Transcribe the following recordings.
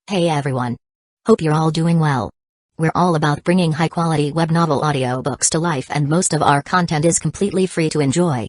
Hey everyone. Hope you're all doing well. We're all about bringing high-quality web novel audiobooks to life, and most of our content is completely free to enjoy.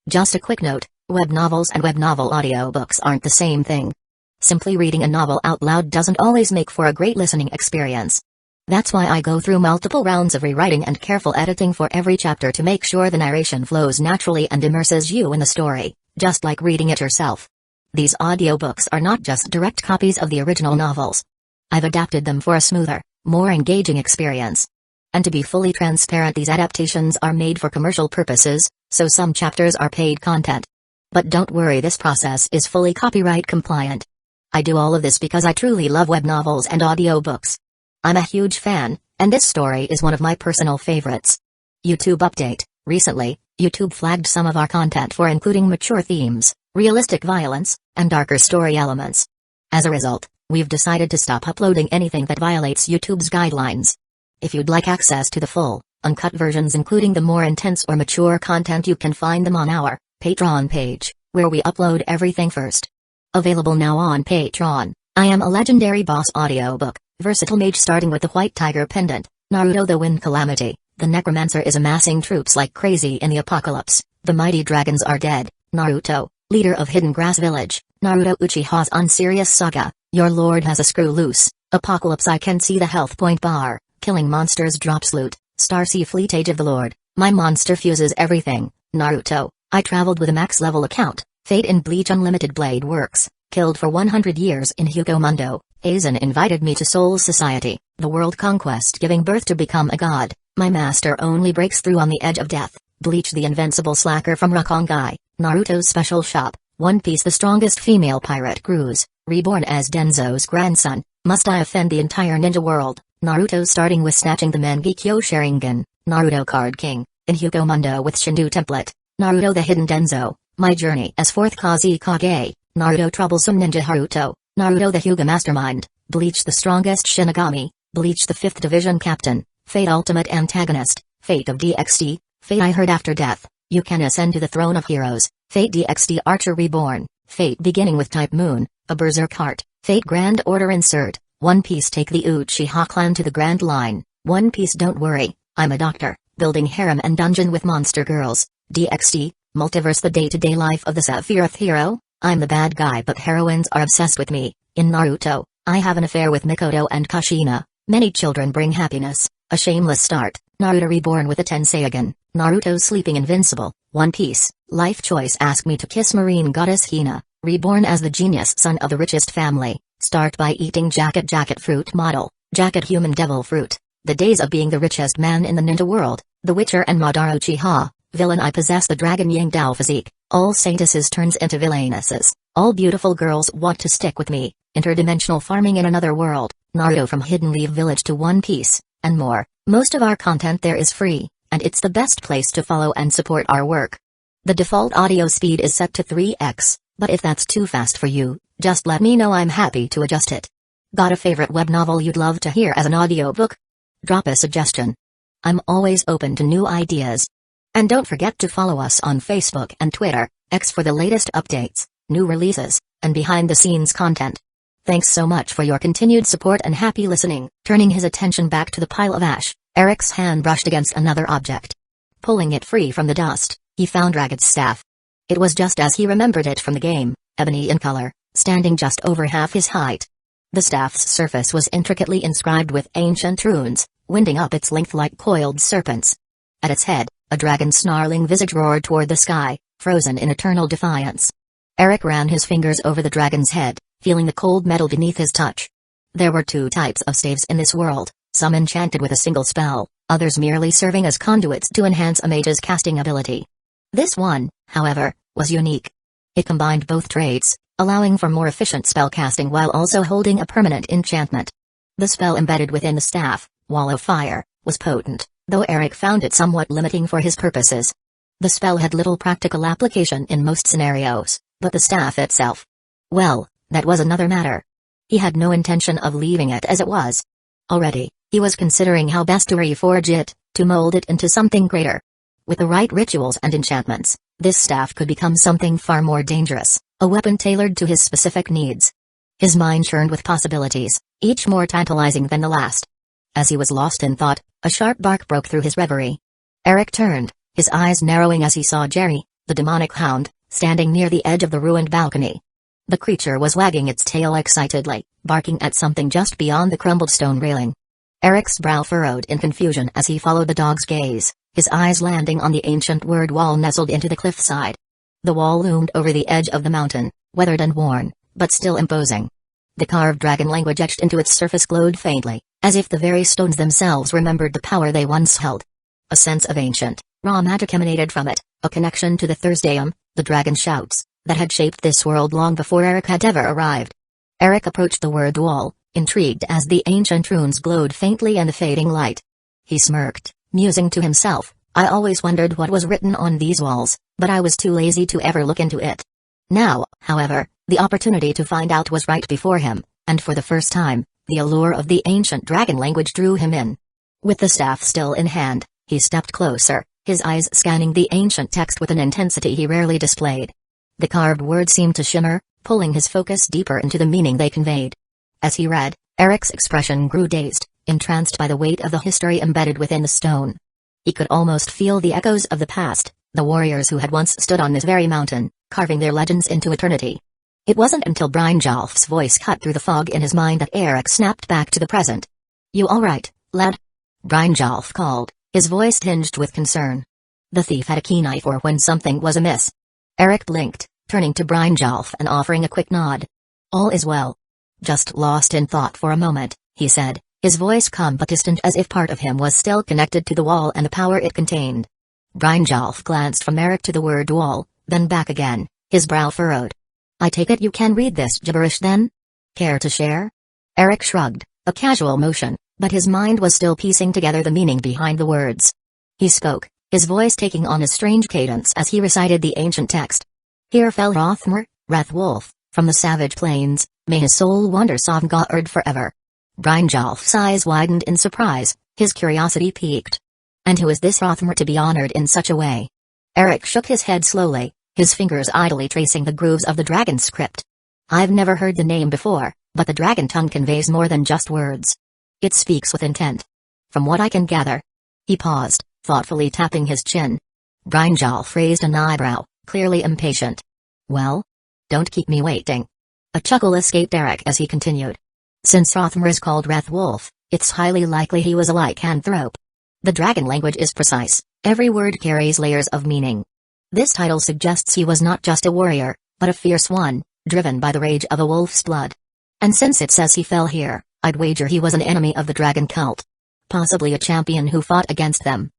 Just a quick note, web novels and web novel audiobooks aren't the same thing. Simply reading a novel out loud doesn't always make for a great listening experience. That's why I go through multiple rounds of rewriting and careful editing for every chapter to make sure the narration flows naturally and immerses you in the story, just like reading it yourself. These audiobooks are not just direct copies of the original novels. I've adapted them for a smoother, more engaging experience. And to be fully transparent, these adaptations are made for commercial purposes, so some chapters are paid content. But don't worry, this process is fully copyright compliant. I do all of this because I truly love web novels and audiobooks. I'm a huge fan, and this story is one of my personal favorites. YouTube update: recently, YouTube flagged some of our content for including mature themes, realistic violence, and darker story elements. As a result, we've decided to stop uploading anything that violates YouTube's guidelines. If you'd like access to the full, uncut versions including the more intense or mature content, you can find them on our Patreon page, where we upload everything first. Available now on Patreon: I Am a Legendary Boss audiobook, Versatile Mage starting with the White Tiger Pendant, Naruto the Wind Calamity, the Necromancer is amassing troops like crazy in the apocalypse, the mighty dragons are dead, Naruto, leader of Hidden Grass Village, Naruto Uchiha's Unserious Saga, your lord has a screw loose, Apocalypse I can see the health point bar, killing monsters drops loot, Starsea Fleet Age of the Lord, my monster fuses everything, Naruto, I traveled with a max level account, Fate in Bleach Unlimited Blade Works, killed for 100 years in Hueco Mundo, Aizen invited me to Soul Society, the world conquest giving birth to become a god, my master only breaks through on the edge of death, Bleach the Invincible Slacker from Rukongai, Naruto's Special Shop, One Piece the strongest female pirate cruise, Reborn as Danzō's grandson, must I offend the entire ninja world, Naruto starting with snatching the Mangekyo Sharingan, Naruto Card King, in Hueco Mundo with Shindu template, Naruto the Hidden Danzō, my journey as fourth Kusagakure, Naruto Troublesome Ninja Haruto, Naruto the Hyuga Mastermind, Bleach the strongest Shinigami, Bleach the 5th Division Captain, Fate Ultimate Antagonist, Fate of DXD, Fate I Heard After Death, you can ascend to the throne of heroes, Fate DXD Archer Reborn, Fate beginning with Type Moon, a Berserk Heart, Fate Grand Order Insert, One Piece take the Uchiha clan to the Grand Line, One Piece don't worry, I'm a doctor, building harem and dungeon with monster girls, DXD, Multiverse the day-to-day life of the Sephiroth hero, I'm the bad guy but heroines are obsessed with me, in Naruto, I have an affair with Mikoto and Kushina, many children bring happiness, a shameless start, Naruto Reborn with a Tenseigan, Naruto sleeping invincible, One Piece, life choice ask me to kiss marine goddess Hina, reborn as the genius son of the richest family, start by eating jacket fruit model, jacket human devil fruit, the days of being the richest man in the ninja world, the Witcher and Madara Uchiha, villain I possess the dragon Yang Dao physique, all saintesses turns into villainesses, all beautiful girls want to stick with me, interdimensional farming in another world, Naruto from Hidden Leaf Village to One Piece, and more. Most of our content there is free, and it's the best place to follow and support our work. The default audio speed is set to 3x, but if that's too fast for you, just let me know, I'm happy to adjust it. Got a favorite web novel you'd love to hear as an audiobook? Drop a suggestion. I'm always open to new ideas. And don't forget to follow us on Facebook and Twitter, X for the latest updates, new releases, and behind-the-scenes content. Thanks so much for your continued support and happy listening. Turning his attention back to the pile of ash, Eric's hand brushed against another object. Pulling it free from the dust, he found Ragged's staff. It was just as he remembered it from the game, ebony in color, standing just over half his height. The staff's surface was intricately inscribed with ancient runes, winding up its length like coiled serpents. At its head, a dragon's snarling visage roared toward the sky, frozen in eternal defiance. Eric ran his fingers over the dragon's head, feeling the cold metal beneath his touch. There were two types of staves in this world, some enchanted with a single spell, others merely serving as conduits to enhance a mage's casting ability. This one, however, was unique. It combined both traits, allowing for more efficient spell casting while also holding a permanent enchantment. The spell embedded within the staff, Wall of Fire, was potent, though Eric found it somewhat limiting for his purposes. The spell had little practical application in most scenarios, but the staff itself, well, that was another matter. He had no intention of leaving it as it was. Already, he was considering how best to reforge it, to mold it into something greater. With the right rituals and enchantments, this staff could become something far more dangerous, a weapon tailored to his specific needs. His mind churned with possibilities, each more tantalizing than the last. As he was lost in thought, a sharp bark broke through his reverie. Eric turned, his eyes narrowing as he saw Jerry, the demonic hound, standing near the edge of the ruined balcony. The creature was wagging its tail excitedly, barking at something just beyond the crumbled stone railing. Eric's brow furrowed in confusion as he followed the dog's gaze, his eyes landing on the ancient word wall nestled into the cliffside. The wall loomed over the edge of the mountain, weathered and worn, but still imposing. The carved dragon language etched into its surface glowed faintly, as if the very stones themselves remembered the power they once held. A sense of ancient, raw magic emanated from it, a connection to the Thursdayum, the dragon shouts, that had shaped this world long before Eric had ever arrived. Eric approached the word wall, intrigued as the ancient runes glowed faintly in the fading light. He smirked, musing to himself, I always wondered what was written on these walls, but I was too lazy to ever look into it. Now, however, the opportunity to find out was right before him, and for the first time, the allure of the ancient dragon language drew him in. With the staff still in hand, he stepped closer, his eyes scanning the ancient text with an intensity he rarely displayed. The carved words seemed to shimmer, pulling his focus deeper into the meaning they conveyed. As he read, Eric's expression grew dazed, entranced by the weight of the history embedded within the stone. He could almost feel the echoes of the past, the warriors who had once stood on this very mountain, carving their legends into eternity. It wasn't until Brynjolf's voice cut through the fog in his mind that Eric snapped back to the present. You alright, lad? Brynjolf called, his voice tinged with concern. The thief had a keen eye for when something was amiss. Eric blinked, turning to Brynjolf and offering a quick nod. All is well. Just lost in thought for a moment, he said, his voice calm but distant as if part of him was still connected to the wall and the power it contained. Brynjolf glanced from Eric to the word wall, then back again, his brow furrowed. I take it you can read this gibberish then? Care to share? Eric shrugged, a casual motion, but his mind was still piecing together the meaning behind the words. He spoke, his voice taking on a strange cadence as he recited the ancient text. Here fell Hrothmur, Wrath-Wolf, from the savage plains, may his soul wander Sovngarde forever. Brynjolf's eyes widened in surprise, his curiosity piqued. And who is this Hrothmur to be honored in such a way? Eric shook his head slowly, his fingers idly tracing the grooves of the dragon script. I've never heard the name before, but the dragon tongue conveys more than just words. It speaks with intent. From what I can gather. He paused, thoughtfully tapping his chin. Brynjolf raised an eyebrow, clearly impatient. Well? Don't keep me waiting. A chuckle escaped Eric as he continued. Since Hrothmur is called Wrath-Wolf, it's highly likely he was a lycanthrope. The dragon language is precise, every word carries layers of meaning. This title suggests he was not just a warrior, but a fierce one, driven by the rage of a wolf's blood. And since it says he fell here, I'd wager he was an enemy of the dragon cult. Possibly a champion who fought against them.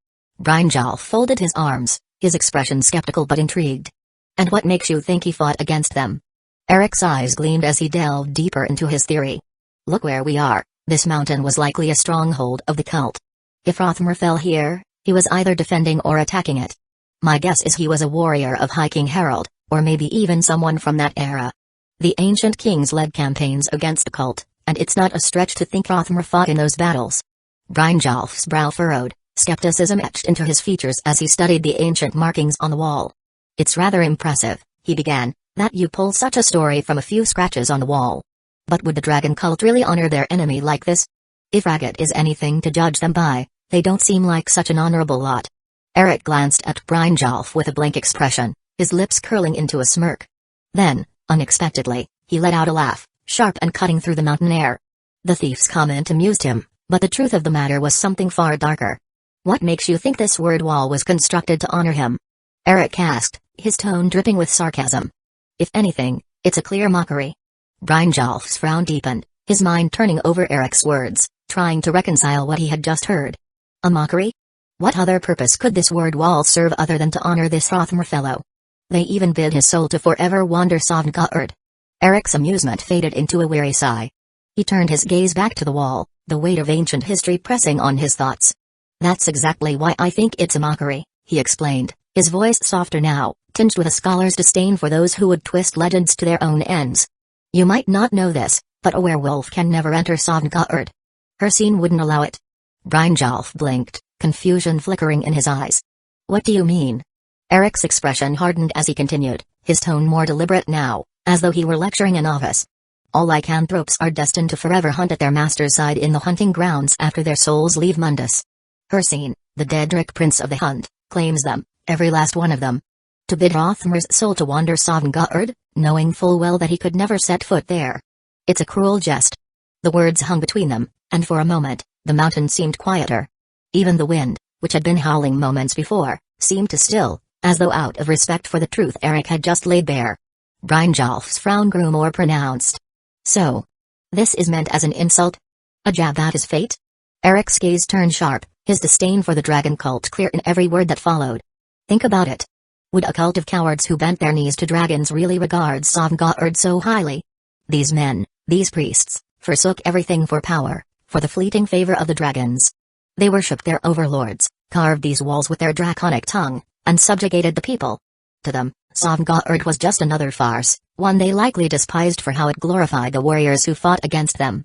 Brynjolf folded his arms, his expression skeptical but intrigued. And what makes you think he fought against them? Eric's eyes gleamed as he delved deeper into his theory. Look where we are, this mountain was likely a stronghold of the cult. If Hrothmur fell here, he was either defending or attacking it. My guess is he was a warrior of High King Harald, or maybe even someone from that era. The ancient kings led campaigns against the cult, and it's not a stretch to think Hrothmur fought in those battles. Brynjolf's brow furrowed, skepticism etched into his features as he studied the ancient markings on the wall. It's rather impressive, he began, that you pull such a story from a few scratches on the wall. But would the dragon cult really honor their enemy like this? If Raggett is anything to judge them by, they don't seem like such an honorable lot. Eric glanced at Brynjolf with a blank expression, his lips curling into a smirk. Then, unexpectedly, he let out a laugh, sharp and cutting through the mountain air. The thief's comment amused him, but the truth of the matter was something far darker. What makes you think this word wall was constructed to honor him? Eric asked, his tone dripping with sarcasm. If anything, it's a clear mockery. Brynjolf's frown deepened, his mind turning over Eric's words, trying to reconcile what he had just heard. A mockery? What other purpose could this word wall serve other than to honor this Hrothmur fellow? They even bid his soul to forever wander Sovngarde. Eric's amusement faded into a weary sigh. He turned his gaze back to the wall, the weight of ancient history pressing on his thoughts. That's exactly why I think it's a mockery, he explained, his voice softer now, tinged with a scholar's disdain for those who would twist legends to their own ends. You might not know this, but a werewolf can never enter Sovngarde. Hercene wouldn't allow it. Brynjolf blinked, confusion flickering in his eyes. What do you mean? Eric's expression hardened as he continued, his tone more deliberate now, as though he were lecturing a novice. All lycanthropes are destined to forever hunt at their master's side in the hunting grounds after their souls leave Mundus. Hircine, the Daedric prince of the hunt, claims them, every last one of them. To bid Othmar's soul to wander Sovngarde, knowing full well that he could never set foot there. It's a cruel jest. The words hung between them, and for a moment, the mountain seemed quieter. Even the wind, which had been howling moments before, seemed to still, as though out of respect for the truth Eric had just laid bare. Brynjolf's frown grew more pronounced. So, this is meant as an insult? A jab at his fate? Eric's gaze turned sharp, his disdain for the dragon cult clear in every word that followed. Think about it. Would a cult of cowards who bent their knees to dragons really regard Sovngarde so highly? These men, these priests, forsook everything for power, for the fleeting favor of the dragons. They worshipped their overlords, carved these walls with their draconic tongue, and subjugated the people. To them, Sovngarde was just another farce, one they likely despised for how it glorified the warriors who fought against them.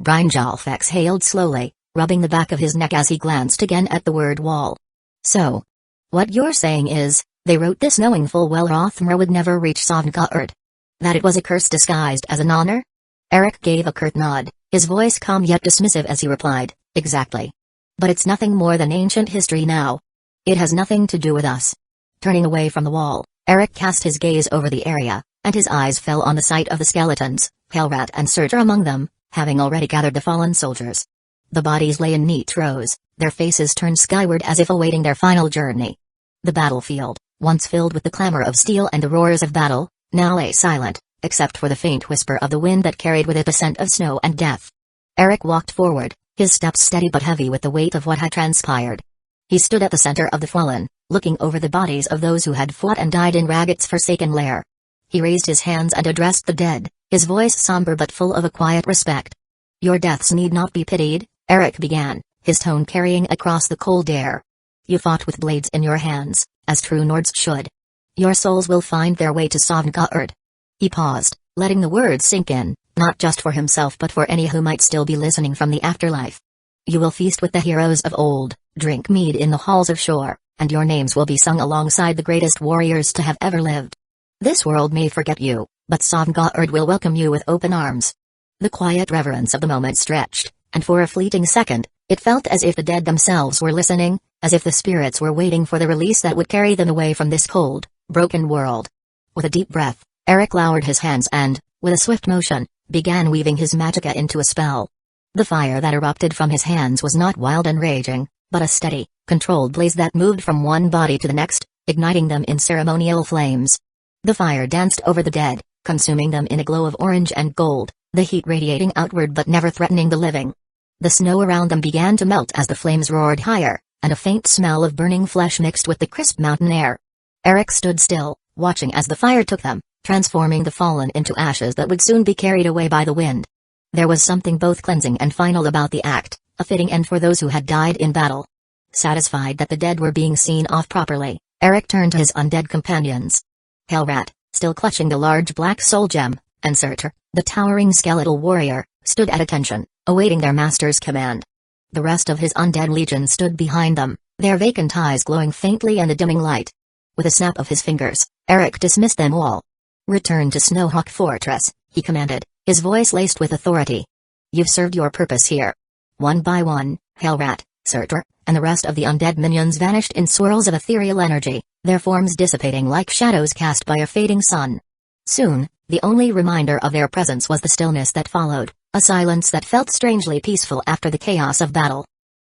Brynjolf exhaled slowly, rubbing the back of his neck as he glanced again at the word wall. So, what you're saying is, they wrote this knowing full well Othmar would never reach Sovngarde. That it was a curse disguised as an honor? Eric gave a curt nod, his voice calm yet dismissive as he replied, exactly. But it's nothing more than ancient history now. It has nothing to do with us. Turning away from the wall, Eric cast his gaze over the area, and his eyes fell on the sight of the skeletons, Helrat and Surtur among them, having already gathered the fallen soldiers. The bodies lay in neat rows, their faces turned skyward as if awaiting their final journey. The battlefield, once filled with the clamor of steel and the roars of battle, now lay silent, except for the faint whisper of the wind that carried with it the scent of snow and death. Eric walked forward, his steps steady but heavy with the weight of what had transpired. He stood at the center of the fallen, looking over the bodies of those who had fought and died in Ragget's forsaken lair. He raised his hands and addressed the dead, his voice somber but full of a quiet respect. Your deaths need not be pitied, Eric began, his tone carrying across the cold air. You fought with blades in your hands, as true Nords should. Your souls will find their way to Sovngarde. He paused, letting the words sink in, not just for himself but for any who might still be listening from the afterlife. You will feast with the heroes of old, drink mead in the halls of Shore, and your names will be sung alongside the greatest warriors to have ever lived. This world may forget you, but Sovngarde will welcome you with open arms. The quiet reverence of the moment stretched, and for a fleeting second, it felt as if the dead themselves were listening, as if the spirits were waiting for the release that would carry them away from this cold, broken world. With a deep breath, Eric lowered his hands and, with a swift motion, began weaving his magicka into a spell. The fire that erupted from his hands was not wild and raging, but a steady, controlled blaze that moved from one body to the next, igniting them in ceremonial flames. The fire danced over the dead, consuming them in a glow of orange and gold, the heat radiating outward but never threatening the living. The snow around them began to melt as the flames roared higher, and a faint smell of burning flesh mixed with the crisp mountain air. Eric stood still, watching as the fire took them, transforming the fallen into ashes that would soon be carried away by the wind. There was something both cleansing and final about the act, a fitting end for those who had died in battle. Satisfied that the dead were being seen off properly, Eric turned to his undead companions. Helrat, still clutching the large black soul gem, and Surtur, the towering skeletal warrior, stood at attention, awaiting their master's command. The rest of his undead legion stood behind them, their vacant eyes glowing faintly in the dimming light. With a snap of his fingers, Eric dismissed them all. Return to Snowhawk Fortress, he commanded, his voice laced with authority. You've served your purpose here. One by one, Helrat, Surtur, and the rest of the undead minions vanished in swirls of ethereal energy, their forms dissipating like shadows cast by a fading sun. Soon, the only reminder of their presence was the stillness that followed, a silence that felt strangely peaceful after the chaos of battle.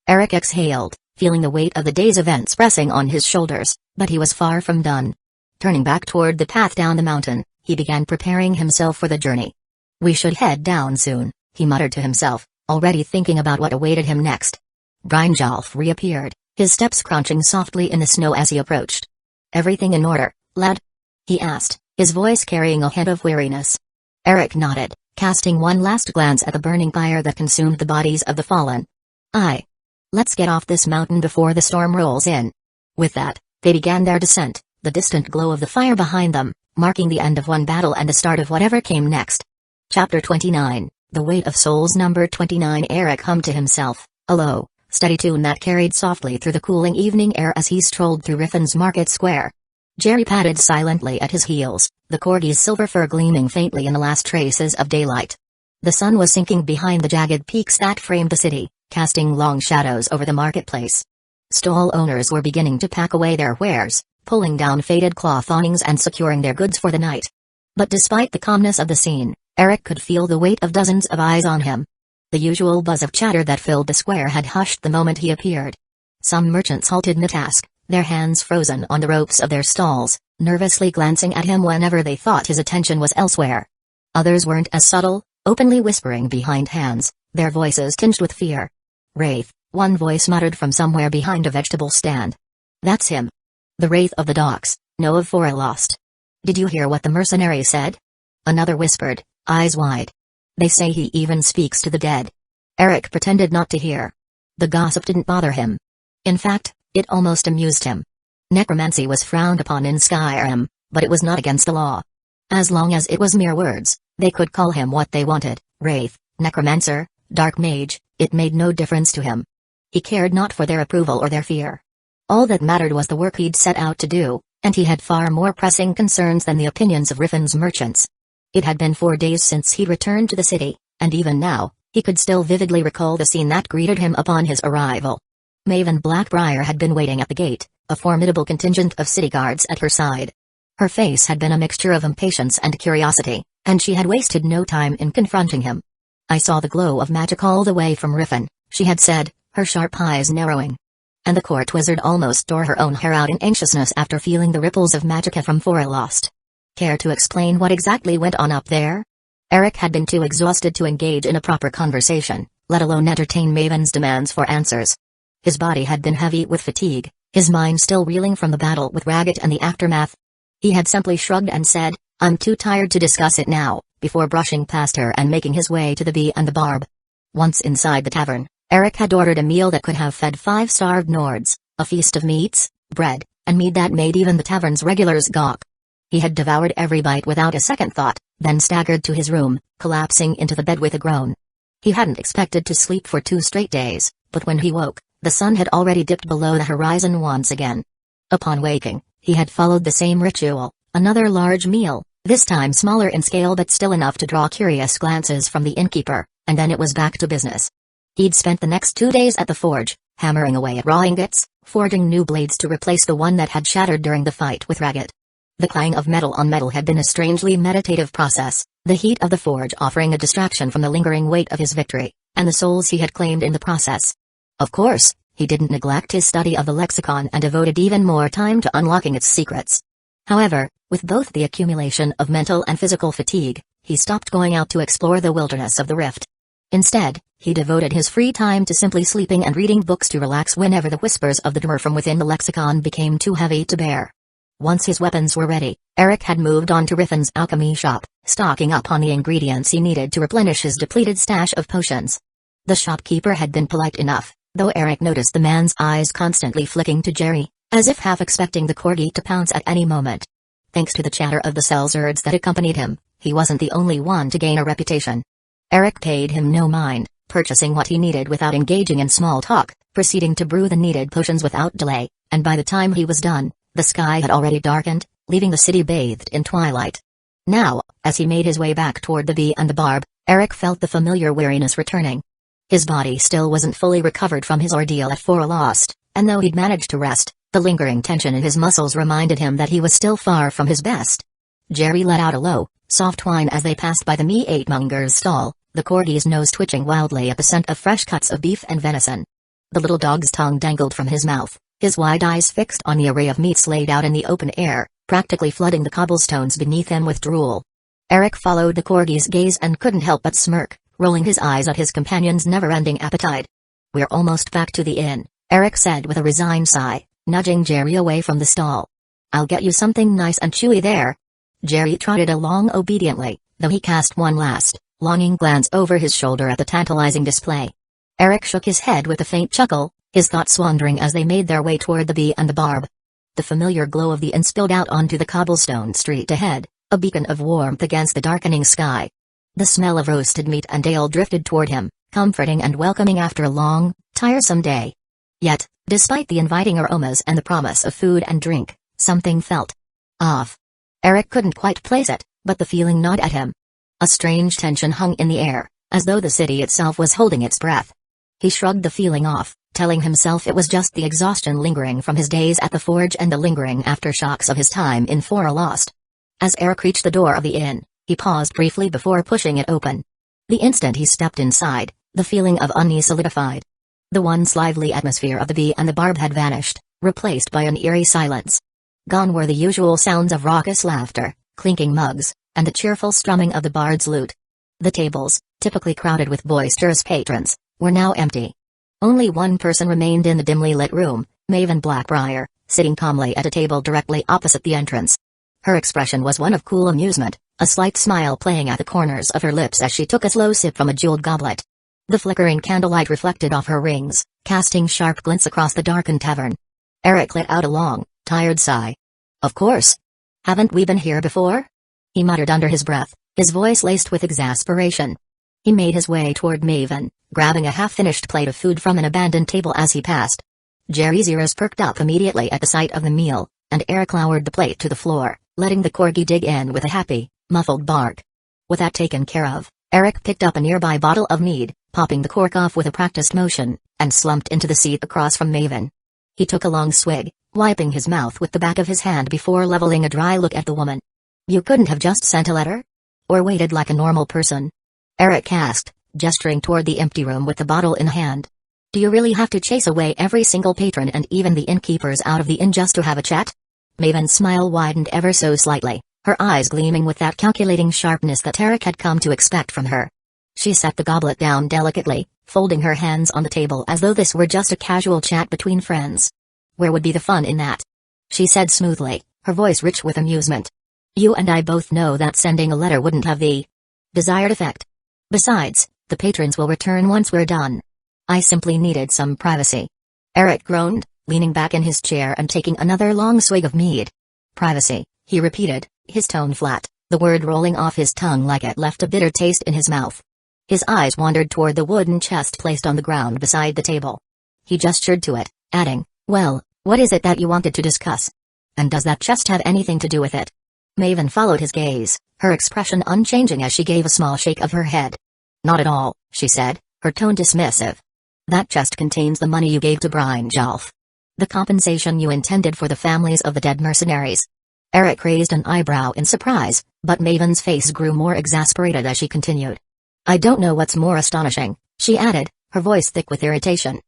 Eric exhaled, feeling the weight of the day's events pressing on his shoulders, but he was far from done. Turning back toward the path down the mountain, he began preparing himself for the journey. We should head down soon, he muttered to himself, already thinking about what awaited him next. Brynjolf reappeared, his steps crunching softly in the snow as he approached. Everything in order, lad? He asked, his voice carrying a hint of weariness. Eric nodded, casting one last glance at the burning pyre that consumed the bodies of the fallen. Aye. Let's get off this mountain before the storm rolls in. With that, they began their descent, the distant glow of the fire behind them, marking the end of one battle and the start of whatever came next. Chapter 29, The Weight of Souls. Number 29. Eric hummed to himself, a low, steady tune that carried softly through the cooling evening air as he strolled through Riffin's market square. Jerry padded silently at his heels, the corgi's silver fur gleaming faintly in the last traces of daylight. The sun was sinking behind the jagged peaks that framed the city, casting long shadows over the marketplace. Stall owners were beginning to pack away their wares, pulling down faded cloth awnings and securing their goods for the night. But despite the calmness of the scene, Eric could feel the weight of dozens of eyes on him. The usual buzz of chatter that filled the square had hushed the moment he appeared. Some merchants halted mid-task, their hands frozen on the ropes of their stalls, nervously glancing at him whenever they thought his attention was elsewhere. Others weren't as subtle, openly whispering behind hands, their voices tinged with fear. "Wraith," one voice muttered from somewhere behind a vegetable stand. "That's him. The Wraith of the Docks, know of Forlost. Did you hear what the mercenary said?" Another whispered, eyes wide. "They say he even speaks to the dead." Eric pretended not to hear. The gossip didn't bother him. In fact, it almost amused him. Necromancy was frowned upon in Skyrim, but it was not against the law. As long as it was mere words, they could call him what they wanted, Wraith, Necromancer, Dark Mage, it made no difference to him. He cared not for their approval or their fear. All that mattered was the work he'd set out to do, and he had far more pressing concerns than the opinions of Riffin's merchants. It had been 4 days since he'd returned to the city, and even now, he could still vividly recall the scene that greeted him upon his arrival. Maven Blackbriar had been waiting at the gate, a formidable contingent of city guards at her side. Her face had been a mixture of impatience and curiosity, and she had wasted no time in confronting him. "I saw the glow of magic all the way from Riffin," she had said, her sharp eyes narrowing. And the court wizard almost tore her own hair out in anxiousness after feeling the ripples of magica from Forlost. Care to explain what exactly went on up there? Eric had been too exhausted to engage in a proper conversation, let alone entertain Maven's demands for answers. His body had been heavy with fatigue, his mind still reeling from the battle with Raggett and the aftermath. He had simply shrugged and said, "I'm too tired to discuss it now," before brushing past her and making his way to the Bee and the Barb. Once inside the tavern, Eric had ordered a meal that could have fed 5 starved Nords, a feast of meats, bread, and mead that made even the tavern's regulars gawk. He had devoured every bite without a second thought, then staggered to his room, collapsing into the bed with a groan. He hadn't expected to sleep for 2 straight days, but when he woke, the sun had already dipped below the horizon once again. Upon waking, he had followed the same ritual, another large meal, this time smaller in scale but still enough to draw curious glances from the innkeeper, and then it was back to business. He'd spent the next 2 days at the forge, hammering away at raw ingots, forging new blades to replace the one that had shattered during the fight with Raggett. The clang of metal on metal had been a strangely meditative process, the heat of the forge offering a distraction from the lingering weight of his victory, and the souls he had claimed in the process. Of course, he didn't neglect his study of the lexicon and devoted even more time to unlocking its secrets. However, with both the accumulation of mental and physical fatigue, he stopped going out to explore the wilderness of the rift. Instead, he devoted his free time to simply sleeping and reading books to relax whenever the whispers of the Dmer from within the lexicon became too heavy to bear. Once his weapons were ready, Eric had moved on to Riffin's alchemy shop, stocking up on the ingredients he needed to replenish his depleted stash of potions. The shopkeeper had been polite enough, though Eric noticed the man's eyes constantly flicking to Jerry, as if half expecting the corgi to pounce at any moment. Thanks to the chatter of the sellswords that accompanied him, he wasn't the only one to gain a reputation. Eric paid him no mind, purchasing what he needed without engaging in small talk, proceeding to brew the needed potions without delay, and by the time he was done, the sky had already darkened, leaving the city bathed in twilight. Now, as he made his way back toward the Bee and the Barb, Eric felt the familiar weariness returning. His body still wasn't fully recovered from his ordeal at Forlost, and though he'd managed to rest, the lingering tension in his muscles reminded him that he was still far from his best. Jerry let out a low, soft whine as they passed by the meatmonger's stall, the corgi's nose twitching wildly at the scent of fresh cuts of beef and venison. The little dog's tongue dangled from his mouth, his wide eyes fixed on the array of meats laid out in the open air, practically flooding the cobblestones beneath him with drool. Eric followed the corgi's gaze and couldn't help but smirk, rolling his eyes at his companion's never-ending appetite. "We're almost back to the inn," Eric said with a resigned sigh, nudging Jerry away from the stall. "I'll get you something nice and chewy there." Jerry trotted along obediently, though he cast one last, longing glance over his shoulder at the tantalizing display. Eric shook his head with a faint chuckle, his thoughts wandering as they made their way toward the Bee and the Barb. The familiar glow of the inn spilled out onto the cobblestone street ahead, a beacon of warmth against the darkening sky. The smell of roasted meat and ale drifted toward him, comforting and welcoming after a long, tiresome day. Yet, despite the inviting aromas and the promise of food and drink, something felt Off. Eric couldn't quite place it, but the feeling gnawed at him. A strange tension hung in the air, as though the city itself was holding its breath. He shrugged the feeling off, telling himself it was just the exhaustion lingering from his days at the forge and the lingering aftershocks of his time in Fora Lost. As Eric reached the door of the inn, he paused briefly before pushing it open. The instant he stepped inside, the feeling of unease solidified. The once lively atmosphere of the bee and the barb had vanished, replaced by an eerie silence. Gone were the usual sounds of raucous laughter, clinking mugs, and the cheerful strumming of the bard's lute. The tables, typically crowded with boisterous patrons, were now empty. Only one person remained in the dimly lit room, Maven Blackbriar, sitting calmly at a table directly opposite the entrance. Her expression was one of cool amusement, a slight smile playing at the corners of her lips as she took a slow sip from a jeweled goblet. The flickering candlelight reflected off her rings, casting sharp glints across the darkened tavern. Eric let out a long, tired sigh. Of course. Haven't we been here before? He muttered under his breath, his voice laced with exasperation. He made his way toward Maven, grabbing a half-finished plate of food from an abandoned table as he passed. Jerry's ears perked up immediately at the sight of the meal, and Eric lowered the plate to the floor, letting the corgi dig in with a happy, muffled bark. With that taken care of, Eric picked up a nearby bottle of mead, popping the cork off with a practiced motion, and slumped into the seat across from Maven. He took a long swig, wiping his mouth with the back of his hand before leveling a dry look at the woman. You couldn't have just sent a letter? Or waited like a normal person? Eric asked, gesturing toward the empty room with the bottle in hand. Do you really have to chase away every single patron and even the innkeepers out of the inn just to have a chat? Maven's smile widened ever so slightly, her eyes gleaming with that calculating sharpness that Eric had come to expect from her. She set the goblet down delicately, folding her hands on the table as though this were just a casual chat between friends. Where would be the fun in that? She said smoothly, her voice rich with amusement. You and I both know that sending a letter wouldn't have the desired effect. Besides, the patrons will return once we're done. I simply needed some privacy. Eric groaned, leaning back in his chair and taking another long swig of mead. Privacy, he repeated, his tone flat, the word rolling off his tongue like it left a bitter taste in his mouth. His eyes wandered toward the wooden chest placed on the ground beside the table. He gestured to it, adding, Well, what is it that you wanted to discuss? And does that chest have anything to do with it? Maven followed his gaze, her expression unchanging as she gave a small shake of her head. Not at all, she said, her tone dismissive. That chest contains the money you gave to Brynjolf. The compensation you intended for the families of the dead mercenaries. Eric raised an eyebrow in surprise, but Maven's face grew more exasperated as she continued. I don't know what's more astonishing, she added, her voice thick with irritation.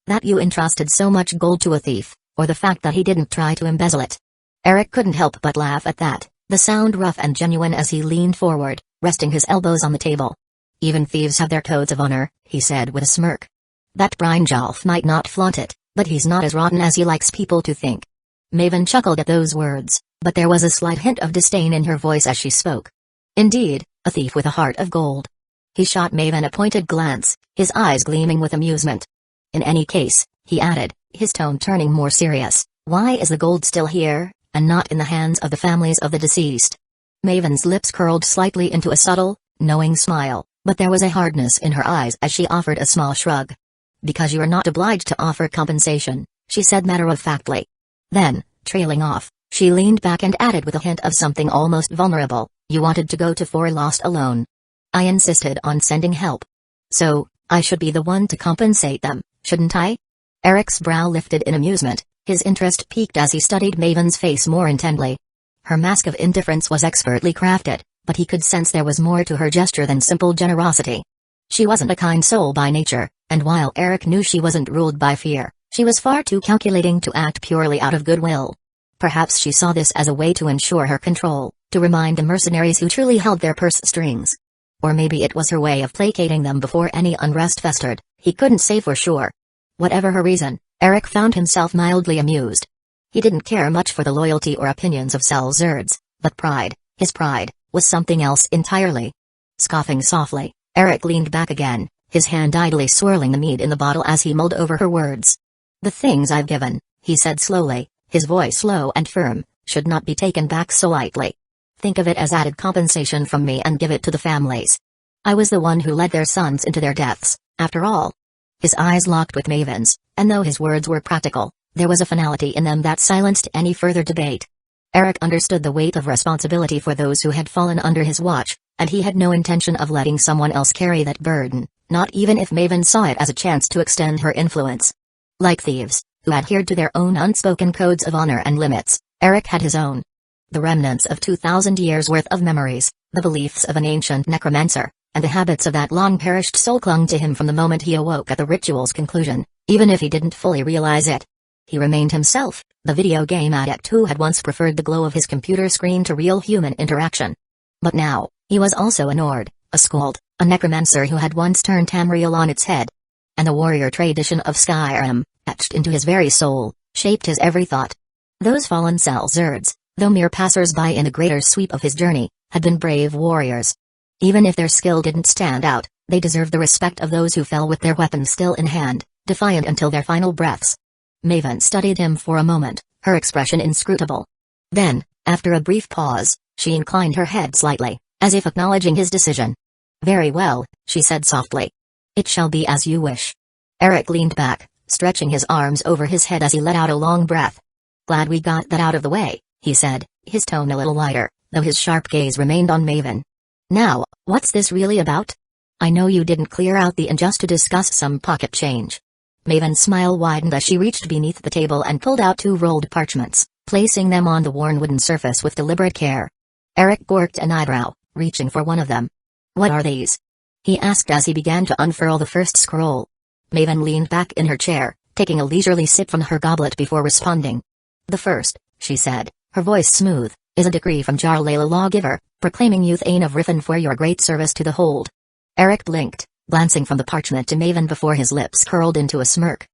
That you entrusted so much gold to a thief, or the fact that he didn't try to embezzle it. Eric couldn't help but laugh at that, the sound rough and genuine as he leaned forward, resting his elbows on the table. Even thieves have their codes of honor, he said with a smirk. That Brynjolf might not flaunt it, but he's not as rotten as he likes people to think. Maven chuckled at those words, but there was a slight hint of disdain in her voice as she spoke. Indeed, a thief with a heart of gold. He shot Maven a pointed glance, his eyes gleaming with amusement. In any case, he added, his tone turning more serious, why is the gold still here, and not in the hands of the families of the deceased? Maven's lips curled slightly into a subtle, knowing smile, but there was a hardness in her eyes as she offered a small shrug. Because you are not obliged to offer compensation, she said matter-of-factly. Then, trailing off, she leaned back and added with a hint of something almost vulnerable, you wanted to go to Fora Lost alone. I insisted on sending help. So, I should be the one to compensate them, shouldn't I? Eric's brow lifted in amusement, his interest piqued as he studied Maven's face more intently. Her mask of indifference was expertly crafted, but he could sense there was more to her gesture than simple generosity. She wasn't a kind soul by nature, and while Eric knew she wasn't ruled by fear, she was far too calculating to act purely out of goodwill. Perhaps she saw this as a way to ensure her control, to remind the mercenaries who truly held their purse strings. Or maybe it was her way of placating them before any unrest festered, he couldn't say for sure. Whatever her reason, Eric found himself mildly amused. He didn't care much for the loyalty or opinions of Selzerds, but pride, his pride, was something else entirely. Scoffing softly, Eric leaned back again, his hand idly swirling the mead in the bottle as he mulled over her words. The things I've given, he said slowly, his voice low and firm, should not be taken back so lightly. Think of it as added compensation from me and give it to the families. I was the one who led their sons into their deaths, after all. His eyes locked with Maven's, and though his words were practical, there was a finality in them that silenced any further debate. Eric understood the weight of responsibility for those who had fallen under his watch, and he had no intention of letting someone else carry that burden, not even if Maven saw it as a chance to extend her influence. Like thieves, who adhered to their own unspoken codes of honor and limits, Eric had his own. The remnants of 2,000 years' worth of memories, the beliefs of an ancient necromancer, and the habits of that long-perished soul clung to him from the moment he awoke at the ritual's conclusion, even if he didn't fully realize it. He remained himself, the video game addict who had once preferred the glow of his computer screen to real human interaction. But now, he was also a Nord, a Skald, a necromancer who had once turned Tamriel on its head. And the warrior tradition of Skyrim, etched into his very soul, shaped his every thought. Those fallen Selzerds, though mere passers-by in the greater sweep of his journey, had been brave warriors. Even if their skill didn't stand out, they deserved the respect of those who fell with their weapons still in hand, defiant until their final breaths. Maven studied him for a moment, her expression inscrutable. Then, after a brief pause, she inclined her head slightly, as if acknowledging his decision. "Very well," she said softly. "It shall be as you wish." Eric leaned back, stretching his arms over his head as he let out a long breath. "Glad we got that out of the way," he said, his tone a little lighter, though his sharp gaze remained on Maven. "Now, what's this really about? I know you didn't clear out the inn just to discuss some pocket change." Maven's smile widened as she reached beneath the table and pulled out 2 rolled parchments, placing them on the worn wooden surface with deliberate care. Eric gorked an eyebrow, reaching for one of them. "What are these?" he asked as he began to unfurl the first scroll. Maven leaned back in her chair, taking a leisurely sip from her goblet before responding. "The first," she said, her voice smooth, "is a decree from Jarl the Lawgiver, proclaiming you Thane of Riffin for your great service to the hold." Eric blinked, glancing from the parchment to Maven before his lips curled into a smirk.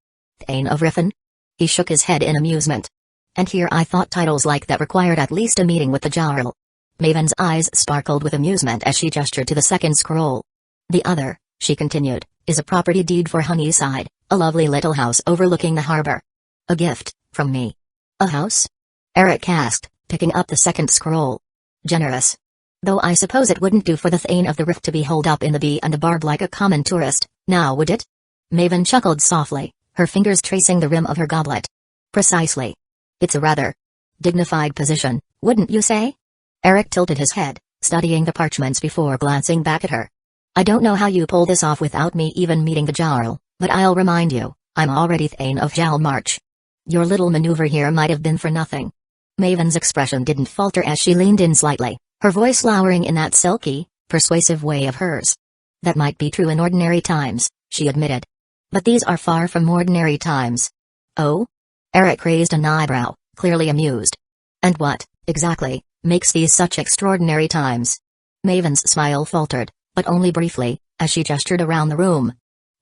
"Thane of Riffin?" He shook his head in amusement. "And here I thought titles like that required at least a meeting with the Jarl." Maven's eyes sparkled with amusement as she gestured to the second scroll. "The other," she continued, "is a property deed for Honeyside, a lovely little house overlooking the harbor. A gift, from me." "A house?" Eric asked, picking up the second scroll. "Generous. Though I suppose it wouldn't do for the Thane of the Rift to be holed up in the Bee and the Barb like a common tourist, now would it?" Maven chuckled softly, her fingers tracing the rim of her goblet. "Precisely. It's a rather dignified position, wouldn't you say?" Eric tilted his head, studying the parchments before glancing back at her. "I don't know how you pull this off without me even meeting the Jarl, but I'll remind you, I'm already Thane of Jalmarch. Your little maneuver here might have been for nothing." Maven's expression didn't falter as she leaned in slightly, her voice lowering in that silky, persuasive way of hers. "That might be true in ordinary times," she admitted. "But these are far from ordinary times." "Oh?" Eric raised an eyebrow, clearly amused. "And what, exactly, makes these such extraordinary times?" Maven's smile faltered, but only briefly, as she gestured around the room.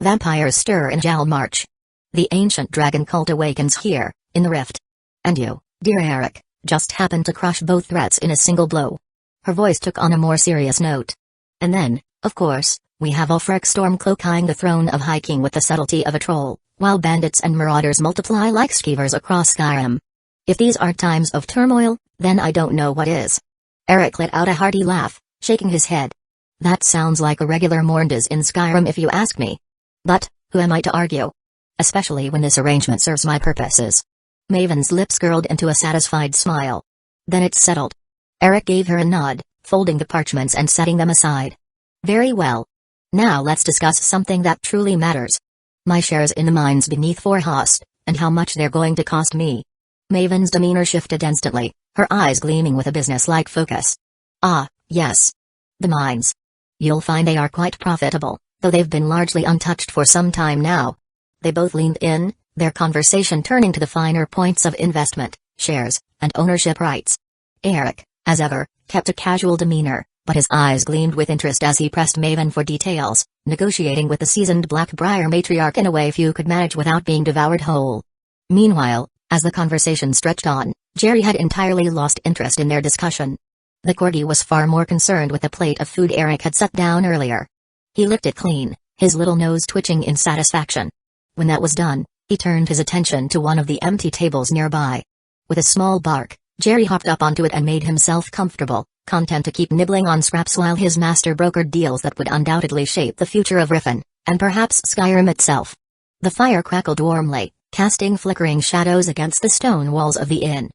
"Vampires stir in Jalmarch. The ancient dragon cult awakens here, in the rift. And you, dear Eric, just happened to crush both threats in a single blow." Her voice took on a more serious note. "And then, of course, we have Ulfric Stormcloak eyeing the throne of High King with the subtlety of a troll, while bandits and marauders multiply like skeevers across Skyrim. If these aren't times of turmoil, then I don't know what is." Eric let out a hearty laugh, shaking his head. "That sounds like a regular Morndas in Skyrim if you ask me. But, who am I to argue? Especially when this arrangement serves my purposes." Maven's lips curled into a satisfied smile. "Then it's settled." Eric gave her a nod, folding the parchments and setting them aside. "Very well. Now let's discuss something that truly matters. My shares in the mines beneath Forhost, and how much they're going to cost me." Maven's demeanor shifted instantly, her eyes gleaming with a business-like focus. "Ah, yes. The mines. You'll find they are quite profitable, though they've been largely untouched for some time now." They both leaned in, their conversation turning to the finer points of investment, shares, and ownership rights. Eric, as ever, kept a casual demeanor, but his eyes gleamed with interest as he pressed Maven for details, negotiating with the seasoned Blackbriar matriarch in a way few could manage without being devoured whole. Meanwhile, as the conversation stretched on, Jerry had entirely lost interest in their discussion. The corgi was far more concerned with the plate of food Eric had set down earlier. He licked it clean, his little nose twitching in satisfaction. When that was done, he turned his attention to one of the empty tables nearby. With a small bark, Jerry hopped up onto it and made himself comfortable, content to keep nibbling on scraps while his master brokered deals that would undoubtedly shape the future of Riffin, and perhaps Skyrim itself. The fire crackled warmly, casting flickering shadows against the stone walls of the inn.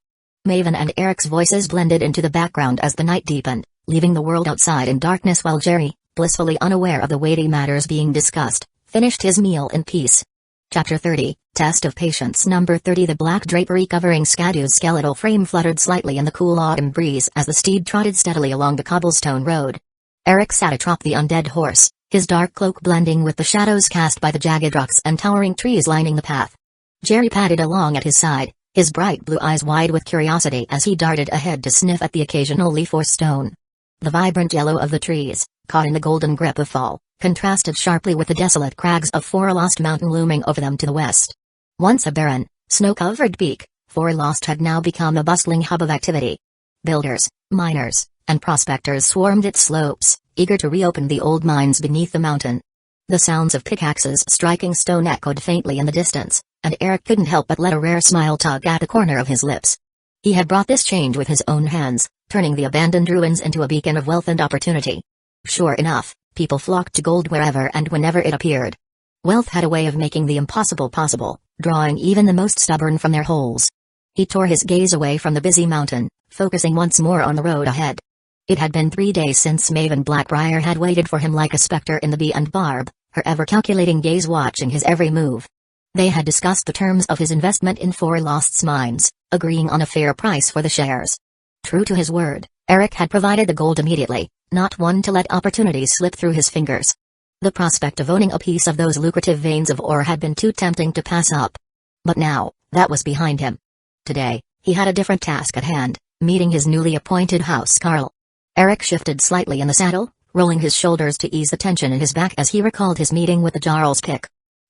Maven and Eric's voices blended into the background as the night deepened, leaving the world outside in darkness while Jerry, blissfully unaware of the weighty matters being discussed, finished his meal in peace. Chapter 30, Test of Patience. Number 30. The black drapery covering Skadu's skeletal frame fluttered slightly in the cool autumn breeze as the steed trotted steadily along the cobblestone road. Eric sat atop the undead horse, his dark cloak blending with the shadows cast by the jagged rocks and towering trees lining the path. Jerry padded along at his side, his bright blue eyes wide with curiosity as he darted ahead to sniff at the occasional leaf or stone. The vibrant yellow of the trees, caught in the golden grip of fall, contrasted sharply with the desolate crags of Forlost Mountain looming over them to the west. Once a barren, snow-covered peak, Forlost had now become a bustling hub of activity. Builders, miners, and prospectors swarmed its slopes, eager to reopen the old mines beneath the mountain. The sounds of pickaxes striking stone echoed faintly in the distance, and Eric couldn't help but let a rare smile tug at the corner of his lips. He had brought this change with his own hands, turning the abandoned ruins into a beacon of wealth and opportunity. Sure enough, people flocked to gold wherever and whenever it appeared. Wealth had a way of making the impossible possible, drawing even the most stubborn from their holes. He tore his gaze away from the busy mountain, focusing once more on the road ahead. It had been 3 days since Maven Blackbriar had waited for him like a specter in the bee and barb, her ever-calculating gaze watching his every move. They had discussed the terms of his investment in Forlost's mines, agreeing on a fair price for the shares. True to his word, Eric had provided the gold immediately, not one to let opportunities slip through his fingers. The prospect of owning a piece of those lucrative veins of ore had been too tempting to pass up. But now, that was behind him. Today, he had a different task at hand, meeting his newly appointed housecarl. Eric shifted slightly in the saddle, rolling his shoulders to ease the tension in his back as he recalled his meeting with the Jarl's pick.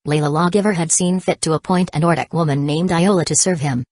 Layla Lawgiver had seen fit to appoint a Nordic woman named Iola to serve him.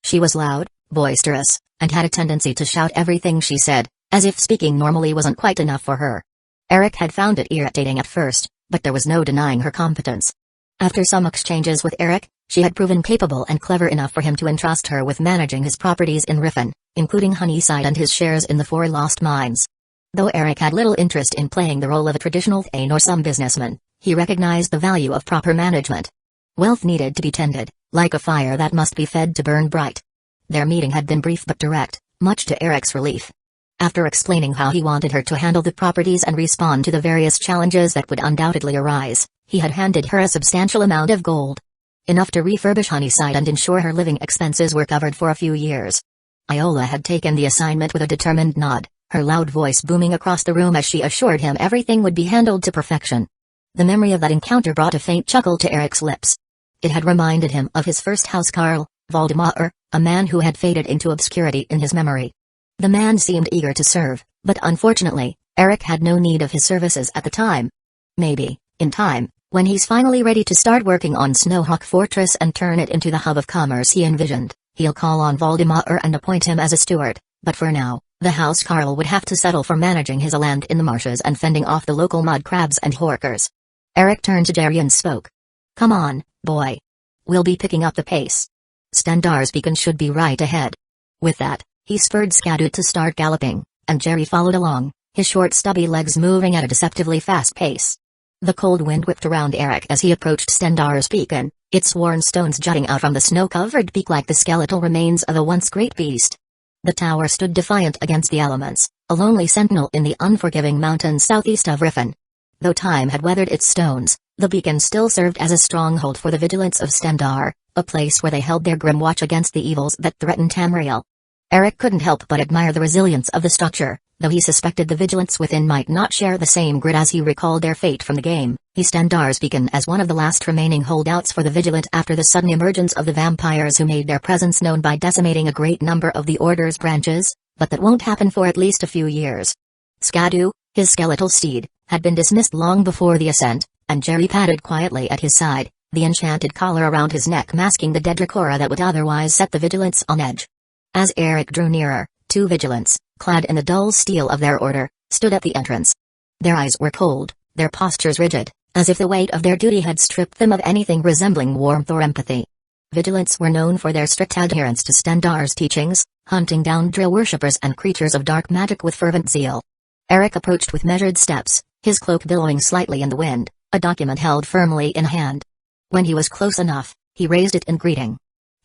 She was loud, boisterous, and had a tendency to shout everything she said, as if speaking normally wasn't quite enough for her. Eric had found it irritating at first, but there was no denying her competence. After some exchanges with Eric, she had proven capable and clever enough for him to entrust her with managing his properties in Riffin, including Honeyside and his shares in the Forlost mines. Though Eric had little interest in playing the role of a traditional Thane or some businessman, he recognized the value of proper management. Wealth needed to be tended, like a fire that must be fed to burn bright. Their meeting had been brief but direct, much to Eric's relief. After explaining how he wanted her to handle the properties and respond to the various challenges that would undoubtedly arise, he had handed her a substantial amount of gold. Enough to refurbish Honeyside and ensure her living expenses were covered for a few years. Iola had taken the assignment with a determined nod, her loud voice booming across the room as she assured him everything would be handled to perfection. The memory of that encounter brought a faint chuckle to Eric's lips. It had reminded him of his first housecarl, Valdemar, a man who had faded into obscurity in his memory. The man seemed eager to serve, but unfortunately, Eric had no need of his services at the time. Maybe, in time, when he's finally ready to start working on Snowhawk Fortress and turn it into the hub of commerce he envisioned, he'll call on Valdemar and appoint him as a steward, but for now, the housecarl would have to settle for managing his land in the marshes and fending off the local mud crabs and horkers. Eric turned to Jerry and spoke. Come on, boy. We'll be picking up the pace. Stendarr's beacon should be right ahead. With that, he spurred Skadu to start galloping, and Jerry followed along, his short stubby legs moving at a deceptively fast pace. The cold wind whipped around Eric as he approached Stendarr's beacon, its worn stones jutting out from the snow-covered peak like the skeletal remains of a once great beast. The tower stood defiant against the elements, a lonely sentinel in the unforgiving mountains southeast of Riffin. Though time had weathered its stones, the beacon still served as a stronghold for the vigilance of Stendarr, a place where they held their grim watch against the evils that threatened Tamriel. Eric couldn't help but admire the resilience of the structure, though he suspected the vigilance within might not share the same grit as he recalled their fate from the game. He Stendarr's beacon as one of the last remaining holdouts for the Vigilant after the sudden emergence of the vampires who made their presence known by decimating a great number of the Order's branches, but that won't happen for at least a few years. Skadu, his skeletal steed, had been dismissed long before the ascent, and Jerry padded quietly at his side, the enchanted collar around his neck masking the deadly aura that would otherwise set the Vigilants on edge. As Eric drew nearer, two Vigilants, clad in the dull steel of their order, stood at the entrance. Their eyes were cold, their postures rigid, as if the weight of their duty had stripped them of anything resembling warmth or empathy. Vigilants were known for their strict adherence to Stendarr's teachings, hunting down drill worshippers and creatures of dark magic with fervent zeal. Eric approached with measured steps, his cloak billowing slightly in the wind, a document held firmly in hand. When he was close enough, he raised it in greeting.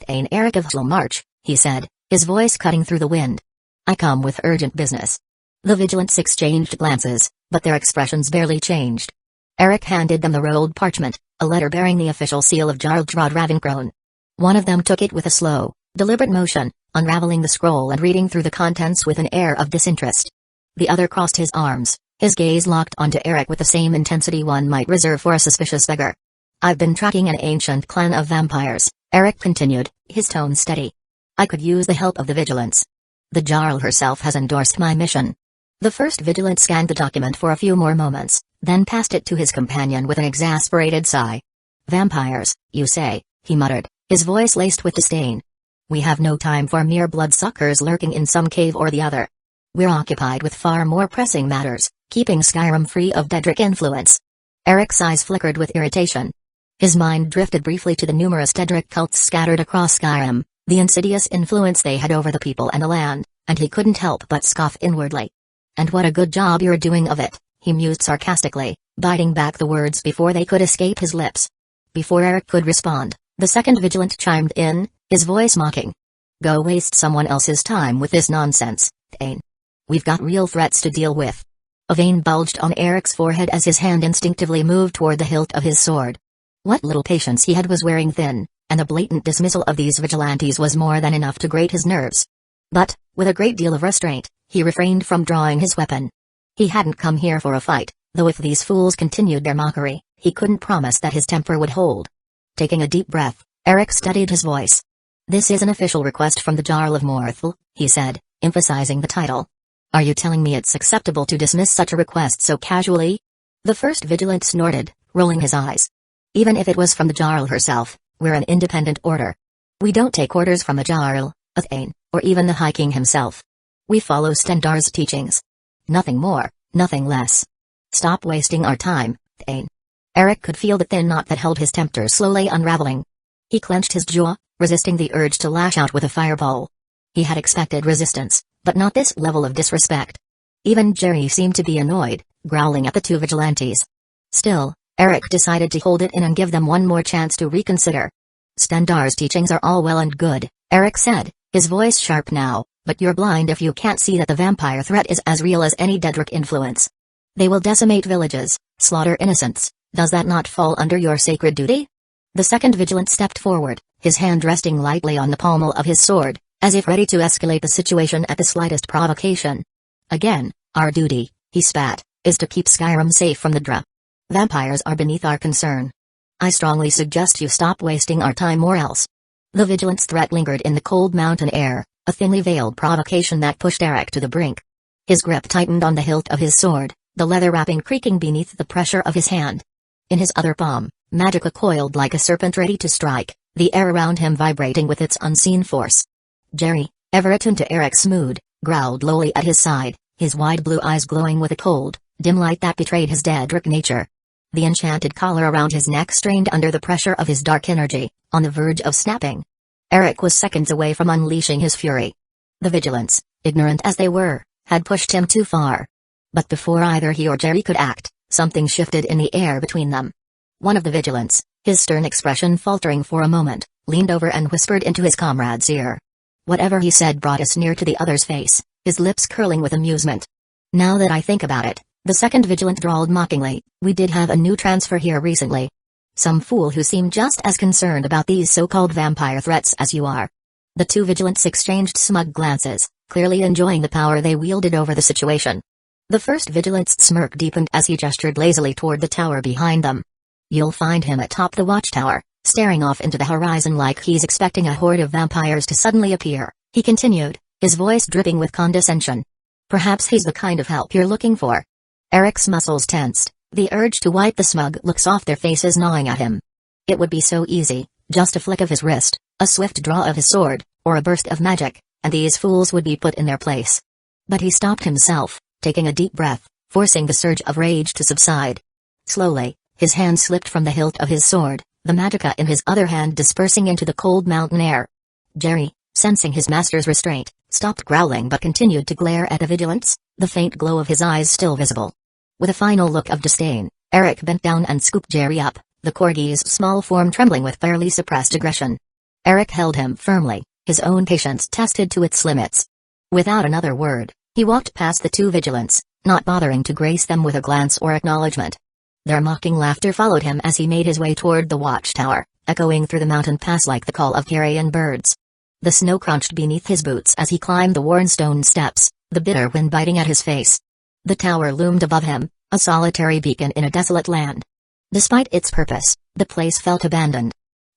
"Thane Eric of March," he said, his voice cutting through the wind. "I come with urgent business." The vigilants exchanged glances, but their expressions barely changed. Eric handed them the rolled parchment, a letter bearing the official seal of Jarl Drod Ravencrone. One of them took it with a slow, deliberate motion, unraveling the scroll and reading through the contents with an air of disinterest. The other crossed his arms, his gaze locked onto Eric with the same intensity one might reserve for a suspicious beggar. "I've been tracking an ancient clan of vampires," Eric continued, his tone steady. "I could use the help of the vigilance. The Jarl herself has endorsed my mission." The first vigilant scanned the document for a few more moments, then passed it to his companion with an exasperated sigh. "Vampires, you say," he muttered, his voice laced with disdain. "We have no time for mere bloodsuckers lurking in some cave or the other. We're occupied with far more pressing matters, keeping Skyrim free of Daedric influence." Eric's eyes flickered with irritation. His mind drifted briefly to the numerous Daedric cults scattered across Skyrim, the insidious influence they had over the people and the land, and he couldn't help but scoff inwardly. "And what a good job you're doing of it," he mused sarcastically, biting back the words before they could escape his lips. Before Eric could respond, the second vigilant chimed in, his voice mocking. "Go waste someone else's time with this nonsense, Thane. We've got real threats to deal with." A vein bulged on Eric's forehead as his hand instinctively moved toward the hilt of his sword. What little patience he had was wearing thin, and the blatant dismissal of these vigilantes was more than enough to grate his nerves. But, with a great deal of restraint, he refrained from drawing his weapon. He hadn't come here for a fight, though if these fools continued their mockery, he couldn't promise that his temper would hold. Taking a deep breath, Eric steadied his voice. "This is an official request from the Jarl of Morthal," he said, emphasizing the title. "Are you telling me it's acceptable to dismiss such a request so casually?" The first vigilant snorted, rolling his eyes. "Even if it was from the Jarl herself, we're an independent order. We don't take orders from a Jarl, a Thane, or even the High King himself. We follow Stendarr's teachings. Nothing more, nothing less. Stop wasting our time, Thane." Eric could feel the thin knot that held his tempter slowly unraveling. He clenched his jaw, resisting the urge to lash out with a fireball. He had expected resistance, but not this level of disrespect. Even Jerry seemed to be annoyed, growling at the two vigilantes. Still, Eric decided to hold it in and give them one more chance to reconsider. "Stendarr's teachings are all well and good," Eric said, his voice sharp now, "but you're blind if you can't see that the vampire threat is as real as any Daedric influence. They will decimate villages, slaughter innocents. Does that not fall under your sacred duty?" The second vigilant stepped forward, his hand resting lightly on the pommel of his sword, as if ready to escalate the situation at the slightest provocation. "Again, our duty," he spat, "is to keep Skyrim safe from the Dra. Vampires are beneath our concern. I strongly suggest you stop wasting our time or else." The vigilant's threat lingered in the cold mountain air, a thinly veiled provocation that pushed Eric to the brink. His grip tightened on the hilt of his sword, the leather wrapping creaking beneath the pressure of his hand. In his other palm, Magica coiled like a serpent ready to strike, the air around him vibrating with its unseen force. Jerry, ever attuned to Eric's mood, growled lowly at his side, his wide blue eyes glowing with a cold, dim light that betrayed his Daedric nature. The enchanted collar around his neck strained under the pressure of his dark energy, on the verge of snapping. Eric was seconds away from unleashing his fury. The vigilants, ignorant as they were, had pushed him too far. But before either he or Jerry could act, something shifted in the air between them. One of the vigilants, his stern expression faltering for a moment, leaned over and whispered into his comrade's ear. Whatever he said brought a sneer to the other's face, his lips curling with amusement. "Now that I think about it," the second vigilant drawled mockingly, "we did have a new transfer here recently. Some fool who seemed just as concerned about these so-called vampire threats as you are." The two vigilants exchanged smug glances, clearly enjoying the power they wielded over the situation. The first vigilant's smirk deepened as he gestured lazily toward the tower behind them. "You'll find him atop the watchtower, staring off into the horizon like he's expecting a horde of vampires to suddenly appear," he continued, his voice dripping with condescension. "Perhaps he's the kind of help you're looking for." Eric's muscles tensed, the urge to wipe the smug looks off their faces gnawing at him. It would be so easy, just a flick of his wrist, a swift draw of his sword, or a burst of magic, and these fools would be put in their place. But he stopped himself, taking a deep breath, forcing the surge of rage to subside. Slowly, his hand slipped from the hilt of his sword, the magica in his other hand dispersing into the cold mountain air. Jerry, sensing his master's restraint, stopped growling but continued to glare at the vigilance, the faint glow of his eyes still visible. With a final look of disdain, Eric bent down and scooped Jerry up, the corgi's small form trembling with fairly suppressed aggression. Eric held him firmly, his own patience tested to its limits. Without another word, he walked past the two vigilants, not bothering to grace them with a glance or acknowledgement. Their mocking laughter followed him as he made his way toward the watchtower, echoing through the mountain pass like the call of carrion birds. The snow crunched beneath his boots as he climbed the worn stone steps, the bitter wind biting at his face. The tower loomed above him, a solitary beacon in a desolate land. Despite its purpose, the place felt abandoned.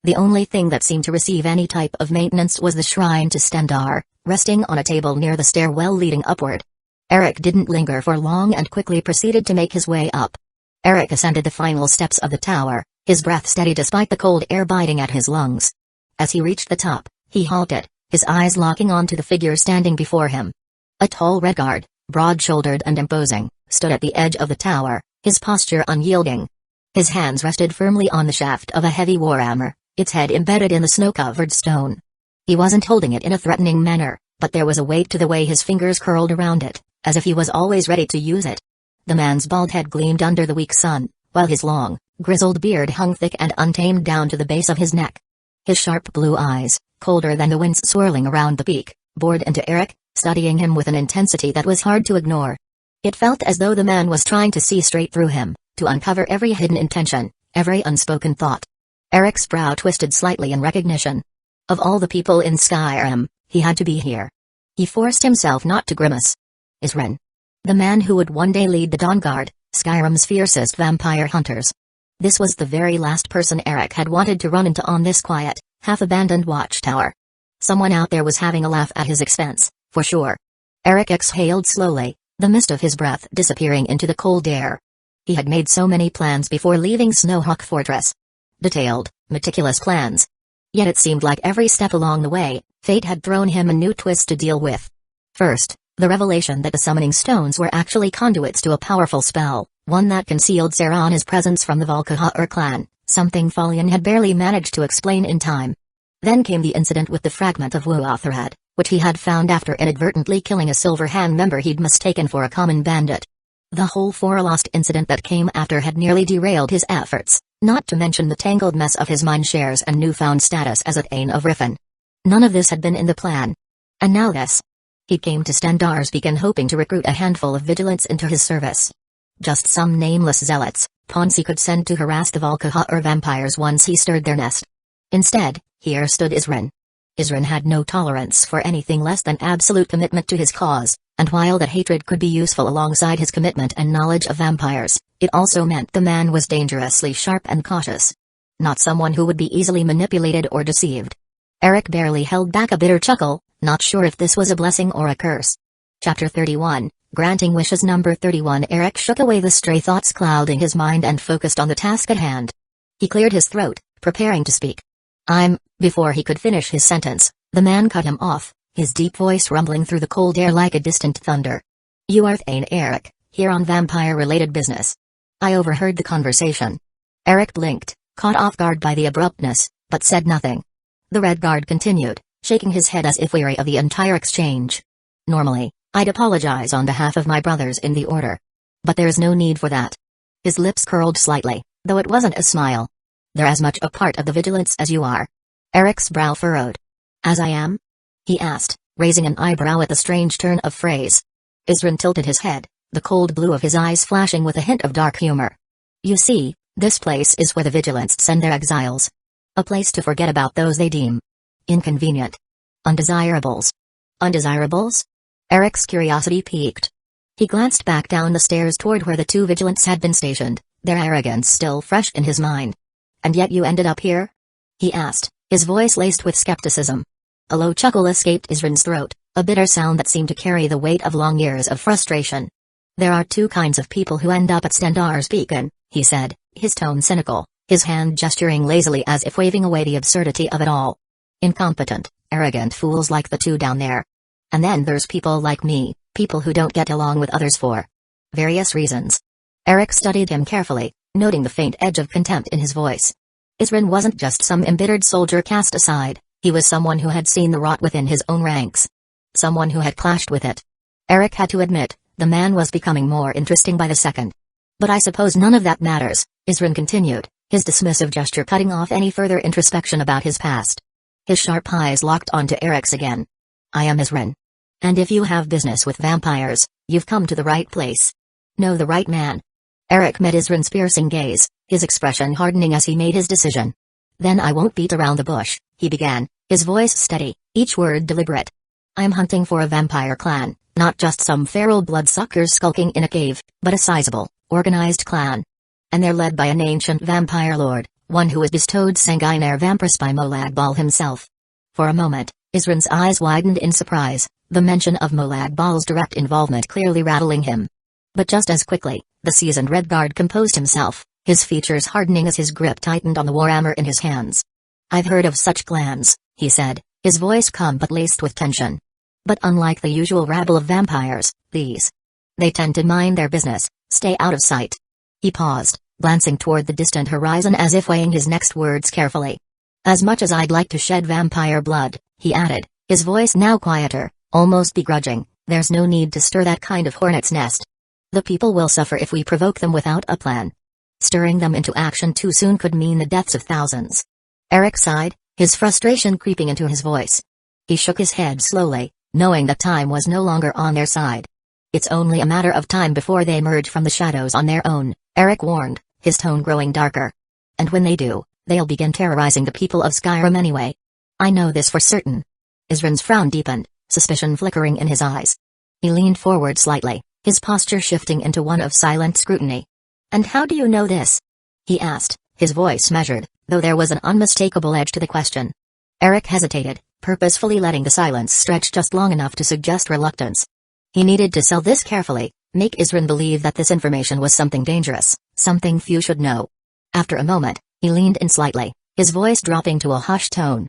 The only thing that seemed to receive any type of maintenance was the shrine to Stendar, resting on a table near the stairwell leading upward. Eric didn't linger for long and quickly proceeded to make his way up. Eric ascended the final steps of the tower, his breath steady despite the cold air biting at his lungs. As he reached the top, he halted, his eyes locking onto the figure standing before him. A tall redguard, broad-shouldered and imposing, stood at the edge of the tower, his posture unyielding. His hands rested firmly on the shaft of a heavy warhammer, its head embedded in the snow-covered stone. He wasn't holding it in a threatening manner, but there was a weight to the way his fingers curled around it, as if he was always ready to use it. The man's bald head gleamed under the weak sun, while his long, grizzled beard hung thick and untamed down to the base of his neck. His sharp blue eyes, colder than the winds swirling around the peak, bored into Eric, studying him with an intensity that was hard to ignore. It felt as though the man was trying to see straight through him, to uncover every hidden intention, every unspoken thought. Eric's brow twisted slightly in recognition. Of all the people in Skyrim, he had to be here. He forced himself not to grimace. Aizen. The man who would one day lead the Dawn Guard, Skyrim's fiercest vampire hunters. This was the very last person Eric had wanted to run into on this quiet, half-abandoned watchtower. Someone out there was having a laugh at his expense, for sure. Eric exhaled slowly, the mist of his breath disappearing into the cold air. He had made so many plans before leaving Snowhawk Fortress. Detailed, meticulous plans. Yet it seemed like every step along the way, fate had thrown him a new twist to deal with. First, the revelation that the summoning stones were actually conduits to a powerful spell, one that concealed Serana's presence from the Valkahar clan, something Falion had barely managed to explain in time. Then came the incident with the fragment of Wuotherhead, which he had found after inadvertently killing a Silver Hand member he'd mistaken for a common bandit. The whole Forlost incident that came after had nearly derailed his efforts, not to mention the tangled mess of his mine shares and newfound status as a Thane of Riffin. None of this had been in the plan. And now this. He came to Stendar's beacon hoping to recruit a handful of vigilants into his service. Just some nameless zealots, pawns he could send to harass the Valkahar vampires once he stirred their nest. Instead, here stood Aizen. Aizen had no tolerance for anything less than absolute commitment to his cause, and while that hatred could be useful alongside his commitment and knowledge of vampires, it also meant the man was dangerously sharp and cautious. Not someone who would be easily manipulated or deceived. Eric barely held back a bitter chuckle, not sure if this was a blessing or a curse. Chapter 31, Granting Wishes. Number 31. Eric shook away the stray thoughts clouding his mind and focused on the task at hand. He cleared his throat, preparing to speak. Before he could finish his sentence, the man cut him off, his deep voice rumbling through the cold air like a distant thunder. You are Thane Eric, here on vampire-related business. I overheard the conversation. Eric blinked, caught off guard by the abruptness, but said nothing. The Red Guard continued, shaking his head as if weary of the entire exchange. Normally, I'd apologize on behalf of my brothers in the Order. But there's no need for that. His lips curled slightly, though it wasn't a smile. They're as much a part of the vigilance as you are. Eric's brow furrowed. As I am? He asked, raising an eyebrow at the strange turn of phrase. Aizen tilted his head, the cold blue of his eyes flashing with a hint of dark humor. You see, this place is where the vigilants send their exiles. A place to forget about those they deem inconvenient. Undesirables. Undesirables? Eric's curiosity piqued. He glanced back down the stairs toward where the two vigilants had been stationed, their arrogance still fresh in his mind. And yet you ended up here? He asked, his voice laced with skepticism. A low chuckle escaped Aizen's throat, a bitter sound that seemed to carry the weight of long years of frustration. There are two kinds of people who end up at Stendar's beacon, he said, his tone cynical, his hand gesturing lazily as if waving away the absurdity of it all. Incompetent, arrogant fools like the two down there. And then there's people like me, people who don't get along with others for various reasons. Eric studied him carefully, noting the faint edge of contempt in his voice. Aizen wasn't just some embittered soldier cast aside, he was someone who had seen the rot within his own ranks. Someone who had clashed with it. Eric had to admit, the man was becoming more interesting by the second. But I suppose none of that matters, Aizen continued, his dismissive gesture cutting off any further introspection about his past. His sharp eyes locked onto Eric's again. I am Aizen. And if you have business with vampires, you've come to the right place. Know the right man. Eric met Aizen's piercing gaze, his expression hardening as he made his decision. Then I won't beat around the bush, he began, his voice steady, each word deliberate. I'm hunting for a vampire clan, not just some feral bloodsuckers skulking in a cave, but a sizable, organized clan. And they're led by an ancient vampire lord, one who was bestowed sanguinary vampires by Molag Bal himself. For a moment, Aizen's eyes widened in surprise, the mention of Molag Bal's direct involvement clearly rattling him. But just as quickly, the seasoned Redguard composed himself, his features hardening as his grip tightened on the warhammer in his hands. I've heard of such clans, he said, his voice calm but laced with tension. But unlike the usual rabble of vampires, they tend to mind their business, stay out of sight. He paused, glancing toward the distant horizon as if weighing his next words carefully. As much as I'd like to shed vampire blood, he added, his voice now quieter, almost begrudging, there's no need to stir that kind of hornet's nest. The people will suffer if we provoke them without a plan. Stirring them into action too soon could mean the deaths of thousands. Eric sighed, his frustration creeping into his voice. He shook his head slowly, knowing that time was no longer on their side. It's only a matter of time before they emerge from the shadows on their own, Eric warned, his tone growing darker. And when they do, they'll begin terrorizing the people of Skyrim anyway. I know this for certain. Aizen's frown deepened, suspicion flickering in his eyes. He leaned forward slightly, his posture shifting into one of silent scrutiny. And how do you know this? He asked, his voice measured, though there was an unmistakable edge to the question. Eric hesitated, purposefully letting the silence stretch just long enough to suggest reluctance. He needed to sell this carefully, make Aizen believe that this information was something dangerous, something few should know. After a moment, he leaned in slightly, his voice dropping to a hushed tone.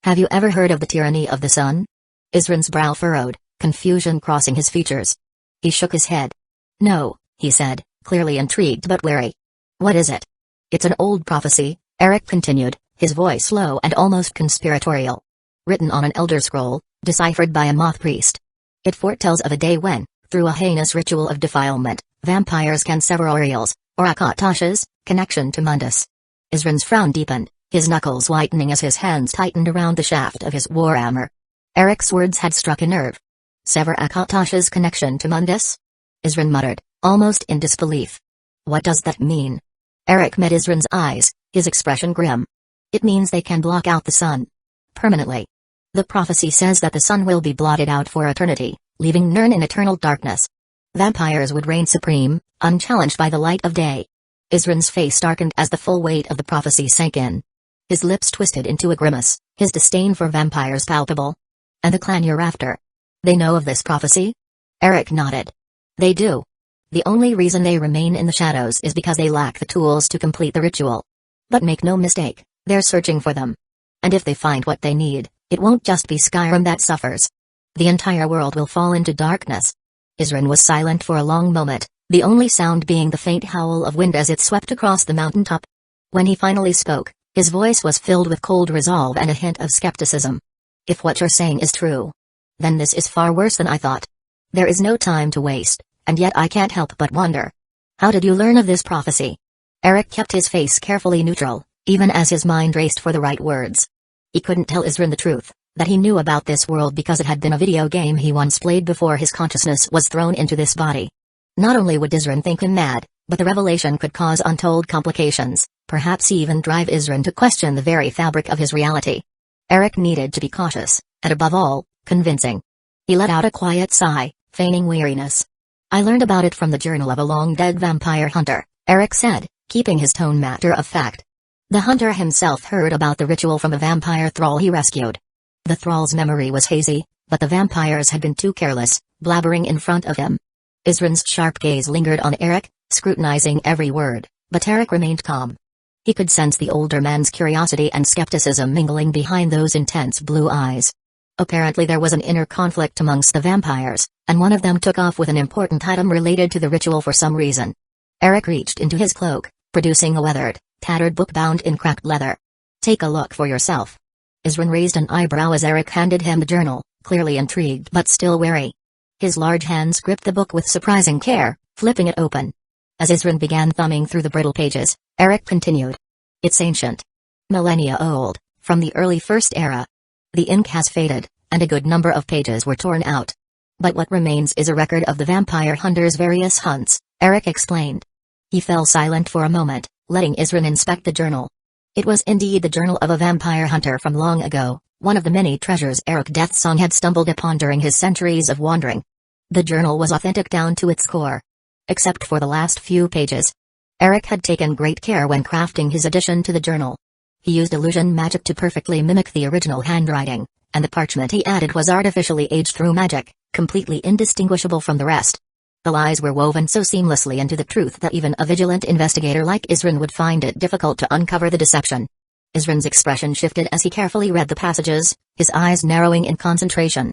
Have you ever heard of the tyranny of the sun? Aizen's brow furrowed, confusion crossing his features. He shook his head. No, he said, clearly intrigued but wary. What is it? It's an old prophecy, Eric continued, his voice low and almost conspiratorial. Written on an elder scroll, deciphered by a moth priest. It foretells of a day when, through a heinous ritual of defilement, vampires can sever Auriel's, or Akatash's, connection to Mundus. Aizen's frown deepened, his knuckles whitening as his hands tightened around the shaft of his warhammer. Eric's words had struck a nerve. Sever Akatash's connection to Mundus? Aizen muttered, almost in disbelief. What does that mean? Eric met Aizen's eyes, his expression grim. It means they can block out the sun. Permanently. The prophecy says that the sun will be blotted out for eternity, leaving Nirn in eternal darkness. Vampires would reign supreme, unchallenged by the light of day. Aizen's face darkened as the full weight of the prophecy sank in. His lips twisted into a grimace, his disdain for vampires palpable. And the clan you're after? They know of this prophecy? Eric nodded. They do. The only reason they remain in the shadows is because they lack the tools to complete the ritual. But make no mistake, they're searching for them. And if they find what they need, it won't just be Skyrim that suffers. The entire world will fall into darkness. Aizen was silent for a long moment, the only sound being the faint howl of wind as it swept across the mountaintop. When he finally spoke, his voice was filled with cold resolve and a hint of skepticism. If what you're saying is true, then this is far worse than I thought. There is no time to waste, and yet I can't help but wonder. How did you learn of this prophecy? Eric kept his face carefully neutral, even as his mind raced for the right words. He couldn't tell Aizen the truth, that he knew about this world because it had been a video game he once played before his consciousness was thrown into this body. Not only would Aizen think him mad, but the revelation could cause untold complications, perhaps even drive Aizen to question the very fabric of his reality. Eric needed to be cautious, and above all, convincing. He let out a quiet sigh, feigning weariness. I learned about it from the journal of a long-dead vampire hunter, Eric said, keeping his tone matter of fact. The hunter himself heard about the ritual from a vampire thrall he rescued. The thrall's memory was hazy, but the vampires had been too careless, blabbering in front of him. Aizen's sharp gaze lingered on Eric, scrutinizing every word, but Eric remained calm. He could sense the older man's curiosity and skepticism mingling behind those intense blue eyes. Apparently there was an inner conflict amongst the vampires, and one of them took off with an important item related to the ritual for some reason. Eric reached into his cloak, producing a weathered, tattered book bound in cracked leather. Take a look for yourself. Aizen raised an eyebrow as Eric handed him the journal, clearly intrigued but still wary. His large hands gripped the book with surprising care, flipping it open. As Aizen began thumbing through the brittle pages, Eric continued. It's ancient. Millennia old, from the early First Era. The ink has faded, and a good number of pages were torn out. But what remains is a record of the vampire hunter's various hunts, Eric explained. He fell silent for a moment, letting Isrin inspect the journal. It was indeed the journal of a vampire hunter from long ago, one of the many treasures Eric Deathsong had stumbled upon during his centuries of wandering. The journal was authentic down to its core. Except for the last few pages. Eric had taken great care when crafting his addition to the journal. He used illusion magic to perfectly mimic the original handwriting, and the parchment he added was artificially aged through magic, completely indistinguishable from the rest. The lies were woven so seamlessly into the truth that even a vigilant investigator like Isrin would find it difficult to uncover the deception. Isrin's expression shifted as he carefully read the passages, his eyes narrowing in concentration.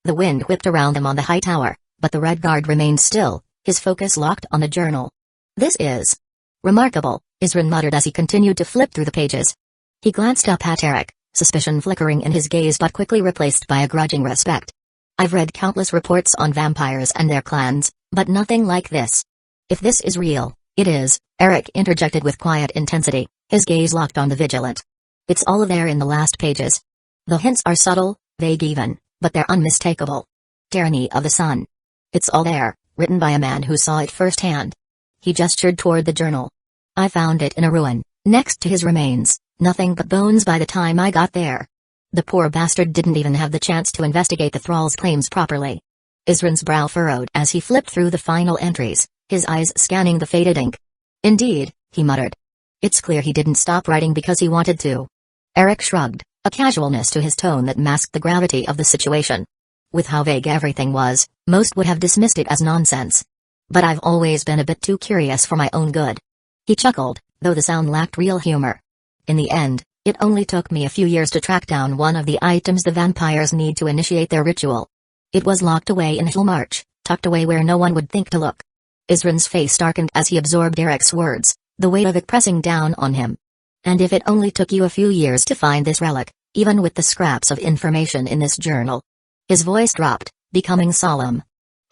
The wind whipped around them on the high tower, but the red guard remained still, his focus locked on the journal. "This is remarkable," Isrin muttered as he continued to flip through the pages. He glanced up at Eric, suspicion flickering in his gaze but quickly replaced by a grudging respect. "I've read countless reports on vampires and their clans, but nothing like this. If this is real, it is," Eric interjected with quiet intensity, his gaze locked on the vigilant. "It's all there in the last pages. The hints are subtle, vague even, but they're unmistakable. Tyranny of the Sun. It's all there, written by a man who saw it firsthand." He gestured toward the journal. "I found it in a ruin, next to his remains, nothing but bones by the time I got there. The poor bastard didn't even have the chance to investigate the thrall's claims properly." Isrin's brow furrowed as he flipped through the final entries, his eyes scanning the faded ink. "Indeed," he muttered. "It's clear he didn't stop writing because he wanted to." Eric shrugged, a casualness to his tone that masked the gravity of the situation. With how vague everything was, most would have dismissed it as nonsense. "But I've always been a bit too curious for my own good." He chuckled, though the sound lacked real humor. "In the end, it only took me a few years to track down one of the items the vampires need to initiate their ritual. It was locked away in Hillmarch, tucked away where no one would think to look." Isrin's face darkened as he absorbed Eric's words, the weight of it pressing down on him. "And if it only took you a few years to find this relic, even with the scraps of information in this journal." His voice dropped, becoming solemn.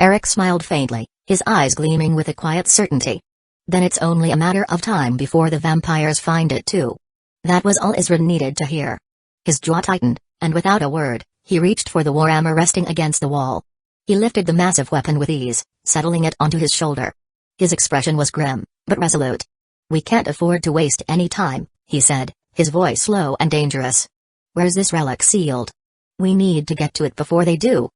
Eric smiled faintly, his eyes gleaming with a quiet certainty. "Then it's only a matter of time before the vampires find it too." That was all Isrin needed to hear. His jaw tightened, and without a word, he reached for the warhammer resting against the wall. He lifted the massive weapon with ease, settling it onto his shoulder. His expression was grim, but resolute. "We can't afford to waste any time," he said, his voice low and dangerous. "Where's this relic sealed? We need to get to it before they do."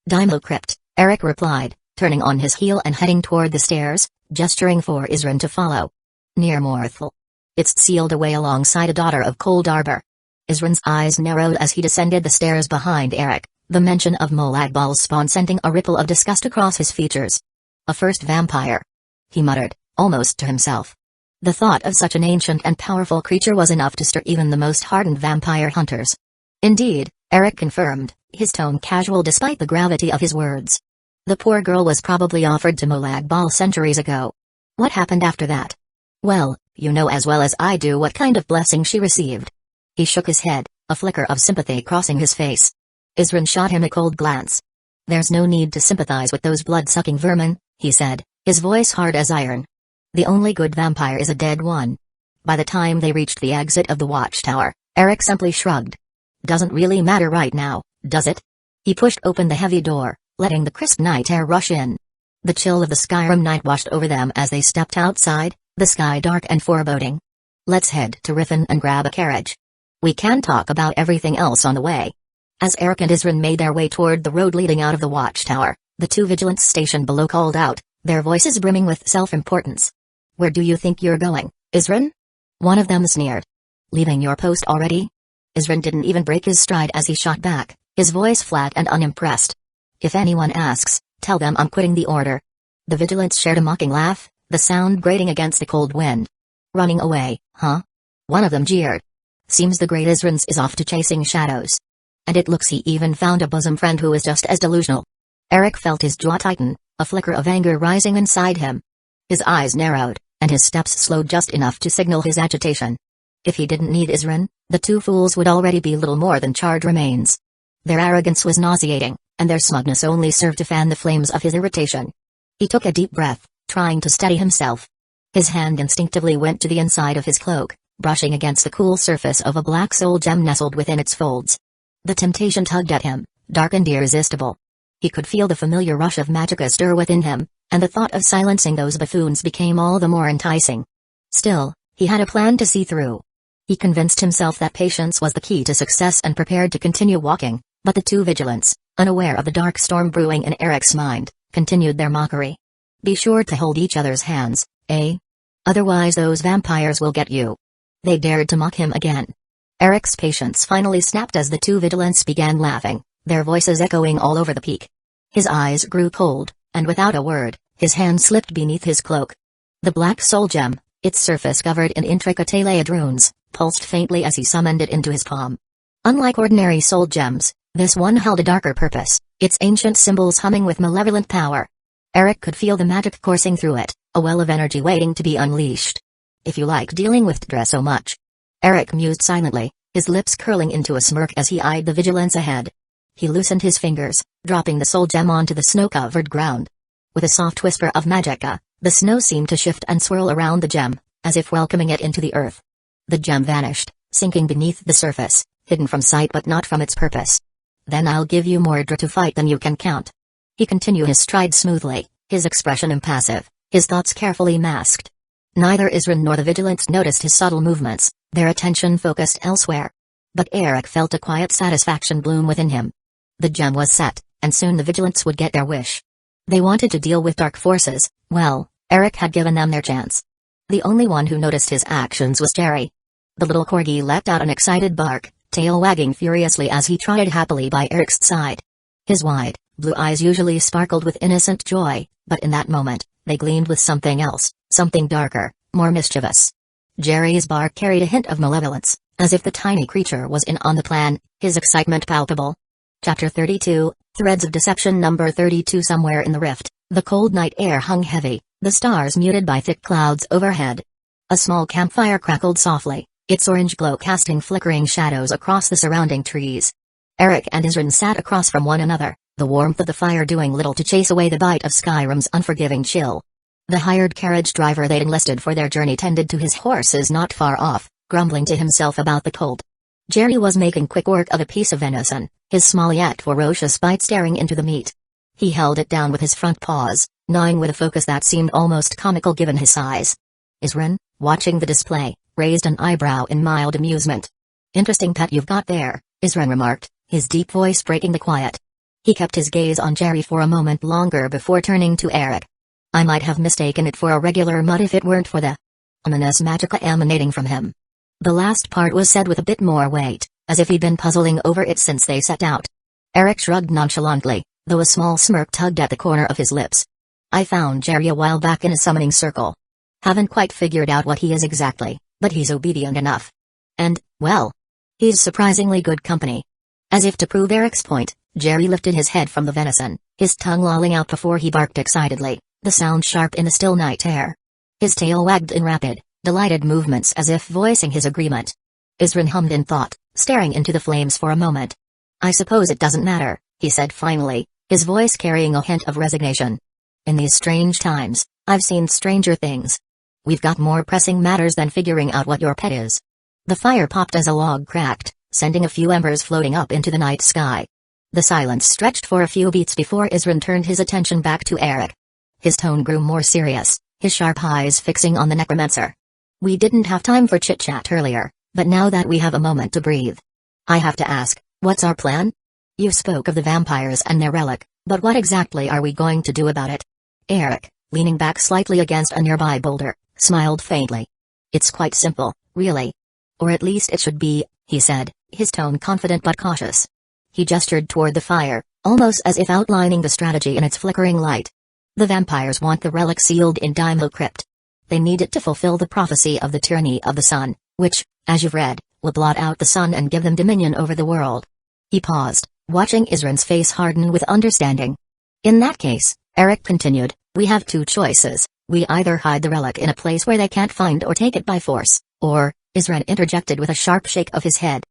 "Daimyo Crypt," Eric replied, turning on his heel and heading toward the stairs, gesturing for Isrin to follow. "Near Morthal. It's sealed away alongside a daughter of Cold Arbor." Isrin's eyes narrowed as he descended the stairs behind Eric, the mention of Molag Bal's spawn sending a ripple of disgust across his features. "A first vampire," he muttered, almost to himself. The thought of such an ancient and powerful creature was enough to stir even the most hardened vampire hunters. "Indeed," Eric confirmed, his tone casual despite the gravity of his words. "The poor girl was probably offered to Molag Bal centuries ago. What happened after that?" "Well, you know as well as I do what kind of blessing she received." He shook his head, a flicker of sympathy crossing his face. Isrin shot him a cold glance. "There's no need to sympathize with those blood-sucking vermin," he said, his voice hard as iron. "The only good vampire is a dead one." By the time they reached the exit of the watchtower, Eric simply shrugged. "Doesn't really matter right now, does it?" He pushed open the heavy door, letting the crisp night air rush in. The chill of the Skyrim night washed over them as they stepped outside, the sky dark and foreboding. "Let's head to Riffin and grab a carriage. We can talk about everything else on the way." As Eric and Isrin made their way toward the road leading out of the watchtower, the two vigilants stationed below called out, their voices brimming with self-importance. "Where do you think you're going, Isrin?" One of them sneered. "Leaving your post already?" Isrin didn't even break his stride as he shot back, his voice flat and unimpressed. "If anyone asks, tell them I'm quitting the order." The vigilants shared a mocking laugh, the sound grating against the cold wind. "Running away, huh?" One of them jeered. "Seems the great Isrin's is off to chasing shadows. And it looks he even found a bosom friend who is just as delusional." Eric felt his jaw tighten, a flicker of anger rising inside him. His eyes narrowed, and his steps slowed just enough to signal his agitation. If he didn't need Isrin, the two fools would already be little more than charred remains. Their arrogance was nauseating, and their smugness only served to fan the flames of his irritation. He took a deep breath, trying to steady himself. His hand instinctively went to the inside of his cloak, brushing against the cool surface of a black soul gem nestled within its folds. The temptation tugged at him, dark and irresistible. He could feel the familiar rush of magicka stir within him, and the thought of silencing those buffoons became all the more enticing. Still, he had a plan to see through. He convinced himself that patience was the key to success and prepared to continue walking, but the two vigilants, unaware of the dark storm brewing in Eric's mind, continued their mockery. Be sure to hold each other's hands, eh? Otherwise those vampires will get you. They dared to mock him again. Eric's patience finally snapped as the two vigilants began laughing, their voices echoing all over the peak. His eyes grew cold, and without a word, his hand slipped beneath his cloak. The black soul gem, its surface covered in intricate layered runes, pulsed faintly as he summoned it into his palm. Unlike ordinary soul gems, this one held a darker purpose, its ancient symbols humming with malevolent power. Eric could feel the magic coursing through it, a well of energy waiting to be unleashed. If you like dealing with Dre so much. Eric mused silently, his lips curling into a smirk as he eyed the vigilance ahead. He loosened his fingers, dropping the soul gem onto the snow-covered ground. With a soft whisper of magicka, the snow seemed to shift and swirl around the gem, as if welcoming it into the earth. The gem vanished, sinking beneath the surface, hidden from sight but not from its purpose. Then I'll give you more Dre to fight than you can count. He continued his stride smoothly, his expression impassive, his thoughts carefully masked. Neither Isran nor the vigilants noticed his subtle movements, their attention focused elsewhere. But Eric felt a quiet satisfaction bloom within him. The gem was set, and soon the vigilants would get their wish. They wanted to deal with dark forces, well, Eric had given them their chance. The only one who noticed his actions was Jerry. The little corgi let out an excited bark, tail wagging furiously as he trotted happily by Eric's side. His wide, blue eyes usually sparkled with innocent joy, but in that moment, they gleamed with something else, something darker, more mischievous. Jerry's bark carried a hint of malevolence, as if the tiny creature was in on the plan, his excitement palpable. Chapter 32, Threads of Deception. Number 32. Somewhere in the rift, the cold night air hung heavy, the stars muted by thick clouds overhead. A small campfire crackled softly, its orange glow casting flickering shadows across the surrounding trees. Eric and Isran sat across from one another, the warmth of the fire doing little to chase away the bite of Skyrim's unforgiving chill. The hired carriage driver they'd enlisted for their journey tended to his horses not far off, grumbling to himself about the cold. Jerry was making quick work of a piece of venison, his small yet ferocious bite staring into the meat. He held it down with his front paws, gnawing with a focus that seemed almost comical given his size. Isran, watching the display, raised an eyebrow in mild amusement. Interesting pet you've got there, Isran remarked, his deep voice breaking the quiet. He kept his gaze on Jerry for a moment longer before turning to Eric. I might have mistaken it for a regular mutt if it weren't for the ominous magicka emanating from him. The last part was said with a bit more weight, as if he'd been puzzling over it since they set out. Eric shrugged nonchalantly, though a small smirk tugged at the corner of his lips. I found Jerry a while back in a summoning circle. Haven't quite figured out what he is exactly, but he's obedient enough. And, well, he's surprisingly good company. As if to prove Eric's point, Jerry lifted his head from the venison, his tongue lolling out before he barked excitedly, the sound sharp in the still night air. His tail wagged in rapid, delighted movements as if voicing his agreement. Isran hummed in thought, staring into the flames for a moment. I suppose it doesn't matter, he said finally, his voice carrying a hint of resignation. In these strange times, I've seen stranger things. We've got more pressing matters than figuring out what your pet is. The fire popped as a log cracked, sending a few embers floating up into the night sky. The silence stretched for a few beats before Isran turned his attention back to Eric. His tone grew more serious, his sharp eyes fixing on the Necromancer. We didn't have time for chit-chat earlier, but now that we have a moment to breathe, I have to ask, what's our plan? You spoke of the vampires and their relic, but what exactly are we going to do about it? Eric, leaning back slightly against a nearby boulder, smiled faintly. It's quite simple, really. Or at least it should be, he said, his tone confident but cautious. He gestured toward the fire, almost as if outlining the strategy in its flickering light. The vampires want the relic sealed in Danzō crypt. They need it to fulfill the prophecy of the tyranny of the sun, which, as you've read, will blot out the sun and give them dominion over the world. He paused, watching Isran's face harden with understanding. In that case, Eric continued, we have two choices. We either hide the relic in a place where they can't find or take it by force, or, Isran interjected with a sharp shake of his head.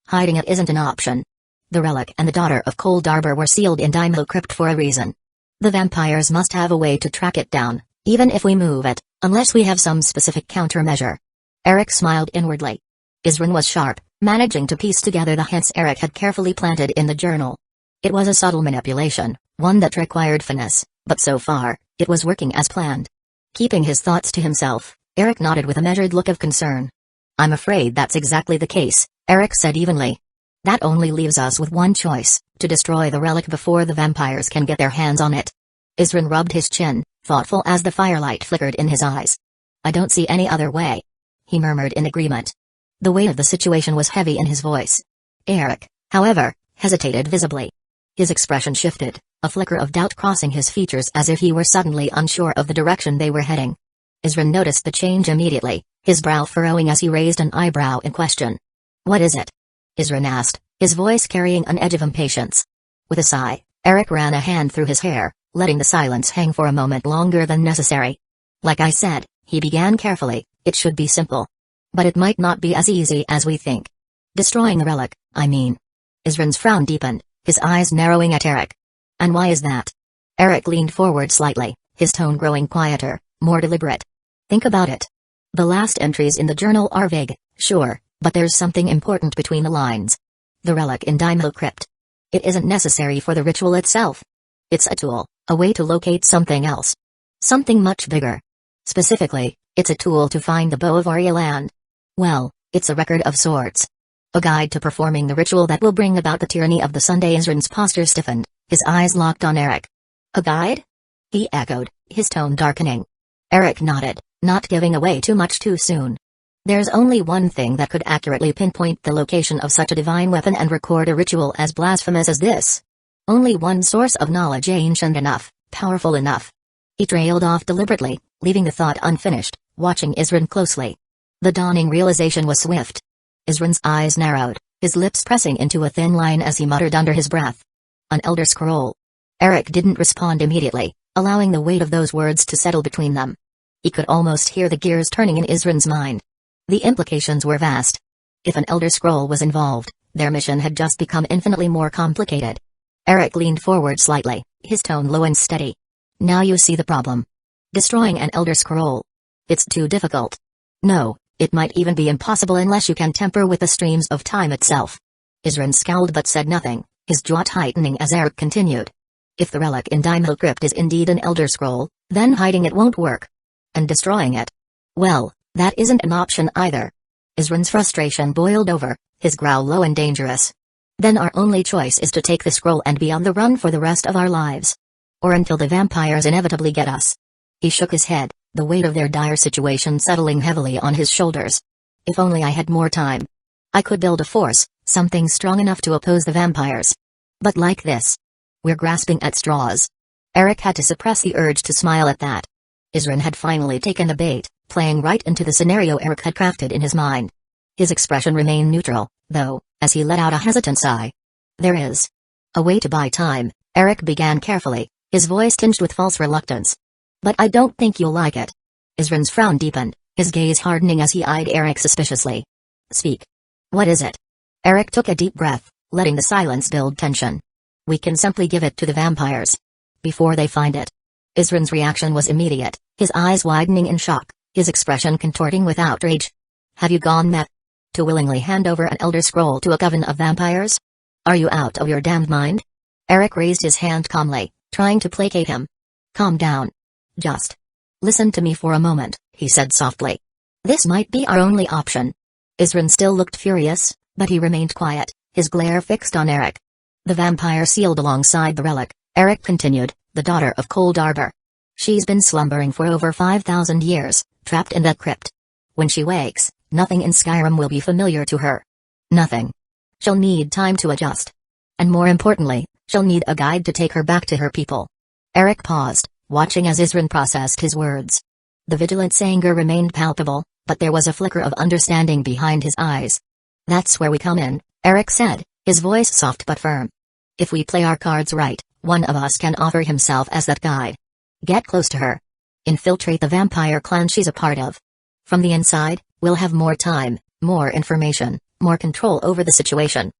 Hiding it isn't an option. The relic and the daughter of Cold Arbor were sealed in Danzō crypt for a reason. The vampires must have a way to track it down, even if we move it, unless we have some specific countermeasure. Eric smiled inwardly. Isran was sharp, managing to piece together the hints Eric had carefully planted in the journal. It was a subtle manipulation, one that required finesse, but so far, it was working as planned. Keeping his thoughts to himself, Eric nodded with a measured look of concern. "I'm afraid that's exactly the case," Eric said evenly. "That only leaves us with one choice, to destroy the relic before the vampires can get their hands on it." Aizen rubbed his chin, thoughtful as the firelight flickered in his eyes. "I don't see any other way," he murmured in agreement. The weight of the situation was heavy in his voice. Eric, however, hesitated visibly. His expression shifted, a flicker of doubt crossing his features as if he were suddenly unsure of the direction they were heading. Aizen noticed the change immediately, his brow furrowing as he raised an eyebrow in question. "What is it?" Aizen asked, his voice carrying an edge of impatience. With a sigh, Eric ran a hand through his hair, letting the silence hang for a moment longer than necessary. "Like I said," he began carefully, "it should be simple. But it might not be as easy as we think. Destroying the relic, I mean." Aizen's frown deepened, his eyes narrowing at Eric. "And why is that?" Eric leaned forward slightly, his tone growing quieter, more deliberate. "Think about it. The last entries in the journal are vague, sure, but there's something important between the lines. The relic in Danzō crypt. It isn't necessary for the ritual itself. It's a tool, a way to locate something else. Something much bigger. Specifically, it's a tool to find the bow of Orialand. Well, it's a record of sorts. A guide to performing the ritual that will bring about the tyranny of the Sunday." Aizen's posture stiffened, his eyes locked on Eric. "A guide?" he echoed, his tone darkening. Eric nodded, not giving away too much too soon. "There's only one thing that could accurately pinpoint the location of such a divine weapon and record a ritual as blasphemous as this. Only one source of knowledge ancient enough, powerful enough." He trailed off deliberately, leaving the thought unfinished, watching Aizen closely. The dawning realization was swift. Aizen's eyes narrowed, his lips pressing into a thin line as he muttered under his breath. "An Elder Scroll." Eric didn't respond immediately, allowing the weight of those words to settle between them. He could almost hear the gears turning in Aizen's mind. The implications were vast. If an Elder Scroll was involved, their mission had just become infinitely more complicated. Eric leaned forward slightly, his tone low and steady. "Now you see the problem. Destroying an Elder Scroll. It's too difficult. No, it might even be impossible unless you can tamper with the streams of time itself." Aizen scowled but said nothing, his jaw tightening as Eric continued. "If the relic in Danzō crypt is indeed an Elder Scroll, then hiding it won't work. And destroying it? Well, that isn't an option either." Aizen's frustration boiled over, his growl low and dangerous. "Then our only choice is to take the scroll and be on the run for the rest of our lives. Or until the vampires inevitably get us." He shook his head, the weight of their dire situation settling heavily on his shoulders. "If only I had more time. I could build a force, something strong enough to oppose the vampires. But like this, we're grasping at straws." Eric had to suppress the urge to smile at that. Aizen had finally taken the bait, playing right into the scenario Eric had crafted in his mind. His expression remained neutral, though, as he let out a hesitant sigh. "There is a way to buy time," Eric began carefully, his voice tinged with false reluctance. "But I don't think you'll like it." Aizen's frown deepened, his gaze hardening as he eyed Eric suspiciously. "Speak. What is it?" Eric took a deep breath, letting the silence build tension. "We can simply give it to the vampires. Before they find it." Aizen's reaction was immediate, his eyes widening in shock, his expression contorting with outrage. "Have you gone mad? To willingly hand over an Elder Scroll to a coven of vampires? Are you out of your damned mind?" Eric raised his hand calmly, trying to placate him. "Calm down. Just listen to me for a moment," he said softly. "This might be our only option." Aizen still looked furious, but he remained quiet, his glare fixed on Eric. "The vampire sealed alongside the relic," Eric continued, "the daughter of Cold Arbor. She's been slumbering for over 5,000 years, trapped in that crypt. When she wakes, nothing in Skyrim will be familiar to her. Nothing. She'll need time to adjust. And more importantly, she'll need a guide to take her back to her people." Eric paused, watching as Aizen processed his words. The vigilance anger remained palpable, but there was a flicker of understanding behind his eyes. "That's where we come in," Eric said, his voice soft but firm. "If we play our cards right, one of us can offer himself as that guide. Get close to her. Infiltrate the vampire clan she's a part of. From the inside, we'll have more time, more information, more control over the situation.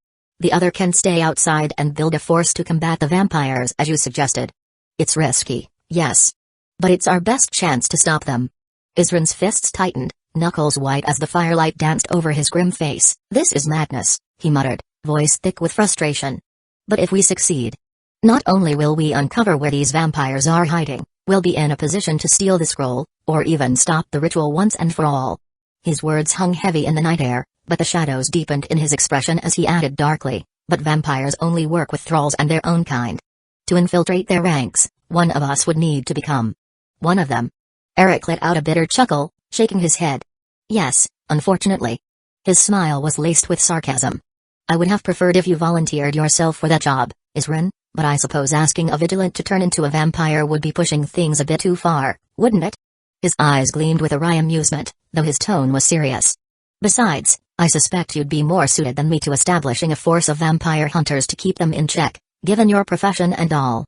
The other can stay outside and build a force to combat the vampires as you suggested. It's risky, yes. But it's our best chance to stop them." Aizen's fists tightened, knuckles white as the firelight danced over his grim face. "This is madness," he muttered, voice thick with frustration. "But if we succeed, not only will we uncover where these vampires are hiding, we'll be in a position to steal the scroll, or even stop the ritual once and for all." His words hung heavy in the night air, but the shadows deepened in his expression as he added darkly, "But vampires only work with thralls and their own kind. To infiltrate their ranks, one of us would need to become one of them." Eric let out a bitter chuckle, shaking his head. "Yes, unfortunately." His smile was laced with sarcasm. "I would have preferred if you volunteered yourself for that job, Isrin, but I suppose asking a vigilant to turn into a vampire would be pushing things a bit too far, wouldn't it?" His eyes gleamed with a wry amusement, though his tone was serious. "Besides, I suspect you'd be more suited than me to establishing a force of vampire hunters to keep them in check, given your profession and all."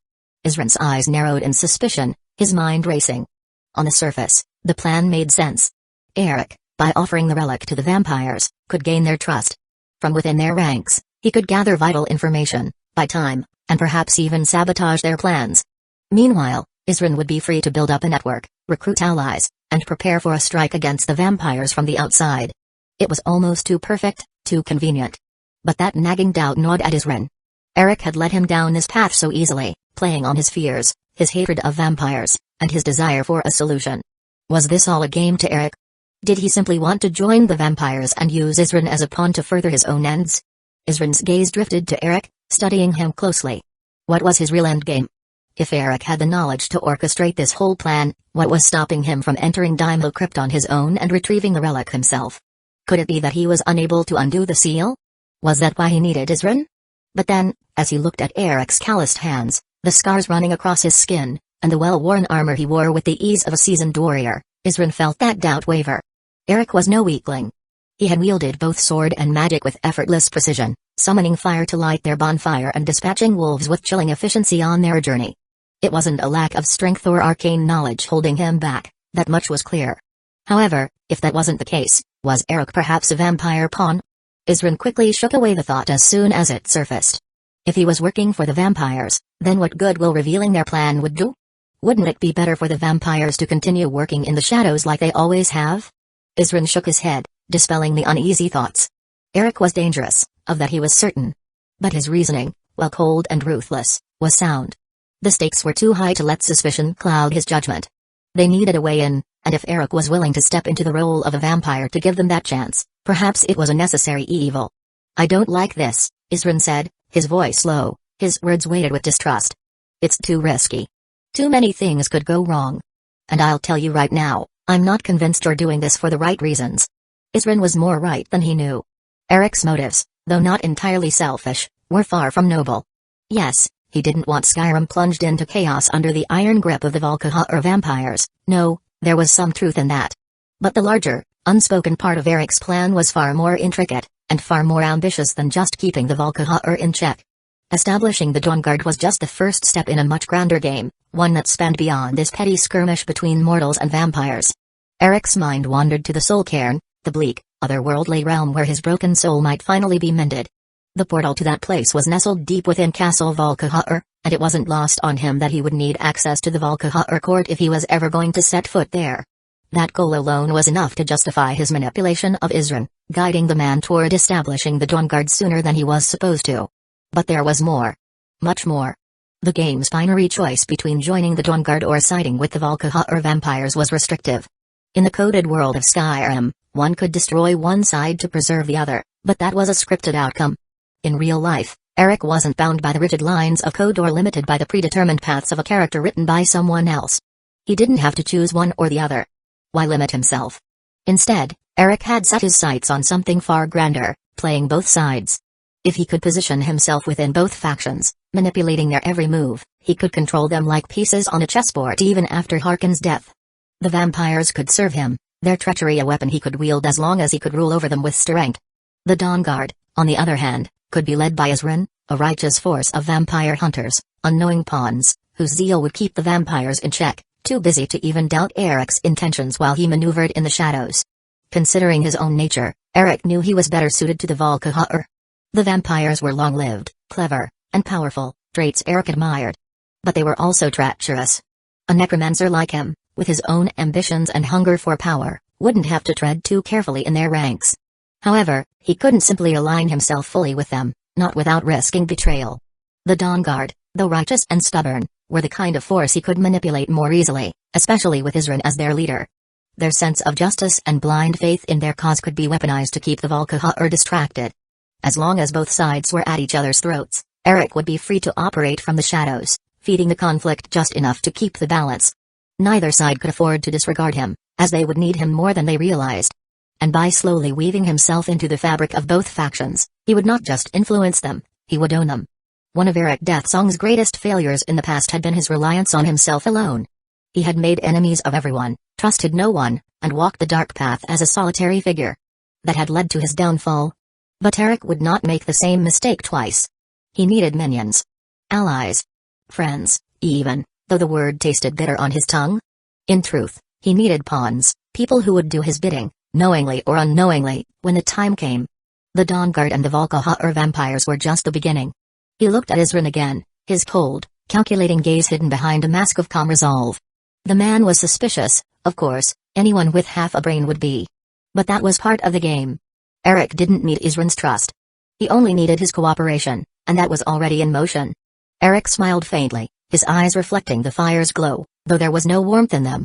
Isrin's eyes narrowed in suspicion, his mind racing. On the surface, the plan made sense. Eric, by offering the relic to the vampires, could gain their trust. From within their ranks, he could gather vital information, buy time, and perhaps even sabotage their plans. Meanwhile, Isrin would be free to build up a network, recruit allies, and prepare for a strike against the vampires from the outside. It was almost too perfect, too convenient. But that nagging doubt gnawed at Isrin. Eric had led him down this path so easily, playing on his fears, his hatred of vampires, and his desire for a solution. Was this all a game to Eric? Did he simply want to join the vampires and use Isrin as a pawn to further his own ends? Isrin's gaze drifted to Eric, studying him closely. What was his real endgame? If Eric had the knowledge to orchestrate this whole plan, what was stopping him from entering Daimyo Crypt on his own and retrieving the relic himself? Could it be that he was unable to undo the seal? Was that why he needed Isrin? But then, as he looked at Eric's calloused hands, the scars running across his skin, and the well-worn armor he wore with the ease of a seasoned warrior, Isrin felt that doubt waver. Eric was no weakling. He had wielded both sword and magic with effortless precision, summoning fire to light their bonfire and dispatching wolves with chilling efficiency on their journey. It wasn't a lack of strength or arcane knowledge holding him back, that much was clear. However, if that wasn't the case, was Eric perhaps a vampire pawn? Isrin quickly shook away the thought as soon as it surfaced. If he was working for the vampires, then what good will revealing their plan would do? Wouldn't it be better for the vampires to continue working in the shadows like they always have? Isrin shook his head, dispelling the uneasy thoughts. Eric was dangerous, of that he was certain. But his reasoning, while cold and ruthless, was sound. The stakes were too high to let suspicion cloud his judgment. They needed a way in, and if Eric was willing to step into the role of a vampire to give them that chance, perhaps it was a necessary evil. "I don't like this," Isrin said, his voice low, his words weighted with distrust. "It's too risky. Too many things could go wrong. And I'll tell you right now, I'm not convinced you're doing this for the right reasons." Isrin was more right than he knew. Eric's motives, though not entirely selfish, were far from noble. Yes, he didn't want Skyrim plunged into chaos under the iron grip of the Valkahar vampires. No, there was some truth in that. But the larger, unspoken part of Eric's plan was far more intricate, and far more ambitious than just keeping the Valkahar in check. Establishing the Dawnguard was just the first step in a much grander game, one that spanned beyond this petty skirmish between mortals and vampires. Eric's mind wandered to the Soul Cairn, the bleak, otherworldly realm where his broken soul might finally be mended. The portal to that place was nestled deep within Castle Valkahar, and it wasn't lost on him that he would need access to the Valkahar court if he was ever going to set foot there. That goal alone was enough to justify his manipulation of Isrin, guiding the man toward establishing the Dawnguard sooner than he was supposed to. But there was more. Much more. The game's binary choice between joining the Dawnguard or siding with the Valkahar vampires was restrictive. In the coded world of Skyrim, one could destroy one side to preserve the other, but that was a scripted outcome. In real life, Eric wasn't bound by the rigid lines of code or limited by the predetermined paths of a character written by someone else. He didn't have to choose one or the other. Why limit himself? Instead, Eric had set his sights on something far grander, playing both sides. If he could position himself within both factions, manipulating their every move, he could control them like pieces on a chessboard even after Harkon's death. The vampires could serve him, their treachery a weapon he could wield as long as he could rule over them with strength. The Dawnguard, on the other hand, could be led by Isrin, a righteous force of vampire hunters, unknowing pawns, whose zeal would keep the vampires in check, too busy to even doubt Eric's intentions while he maneuvered in the shadows. Considering his own nature, Eric knew he was better suited to the Valkahar. The vampires were long-lived, clever, and powerful, traits Eric admired. But they were also treacherous. A necromancer like him, with his own ambitions and hunger for power, wouldn't have to tread too carefully in their ranks. However, he couldn't simply align himself fully with them, not without risking betrayal. The Dawn Guard, though righteous and stubborn, were the kind of force he could manipulate more easily, especially with Aizen as their leader. Their sense of justice and blind faith in their cause could be weaponized to keep the Volkihar distracted. As long as both sides were at each other's throats, Eric would be free to operate from the shadows, feeding the conflict just enough to keep the balance. Neither side could afford to disregard him, as they would need him more than they realized. And by slowly weaving himself into the fabric of both factions, he would not just influence them, he would own them. One of Eric Deathsong's greatest failures in the past had been his reliance on himself alone. He had made enemies of everyone, trusted no one, and walked the dark path as a solitary figure. That had led to his downfall. But Eric would not make the same mistake twice. He needed minions. Allies. Friends, even, though the word tasted bitter on his tongue. In truth, he needed pawns, people who would do his bidding, knowingly or unknowingly, when the time came. The Dawn Guard and the Volkihar vampires were just the beginning. He looked at Aizen again, his cold, calculating gaze hidden behind a mask of calm resolve. The man was suspicious, of course, anyone with half a brain would be. But that was part of the game. Eric didn't need Aizen's trust. He only needed his cooperation, and that was already in motion. Eric smiled faintly, his eyes reflecting the fire's glow, though there was no warmth in them.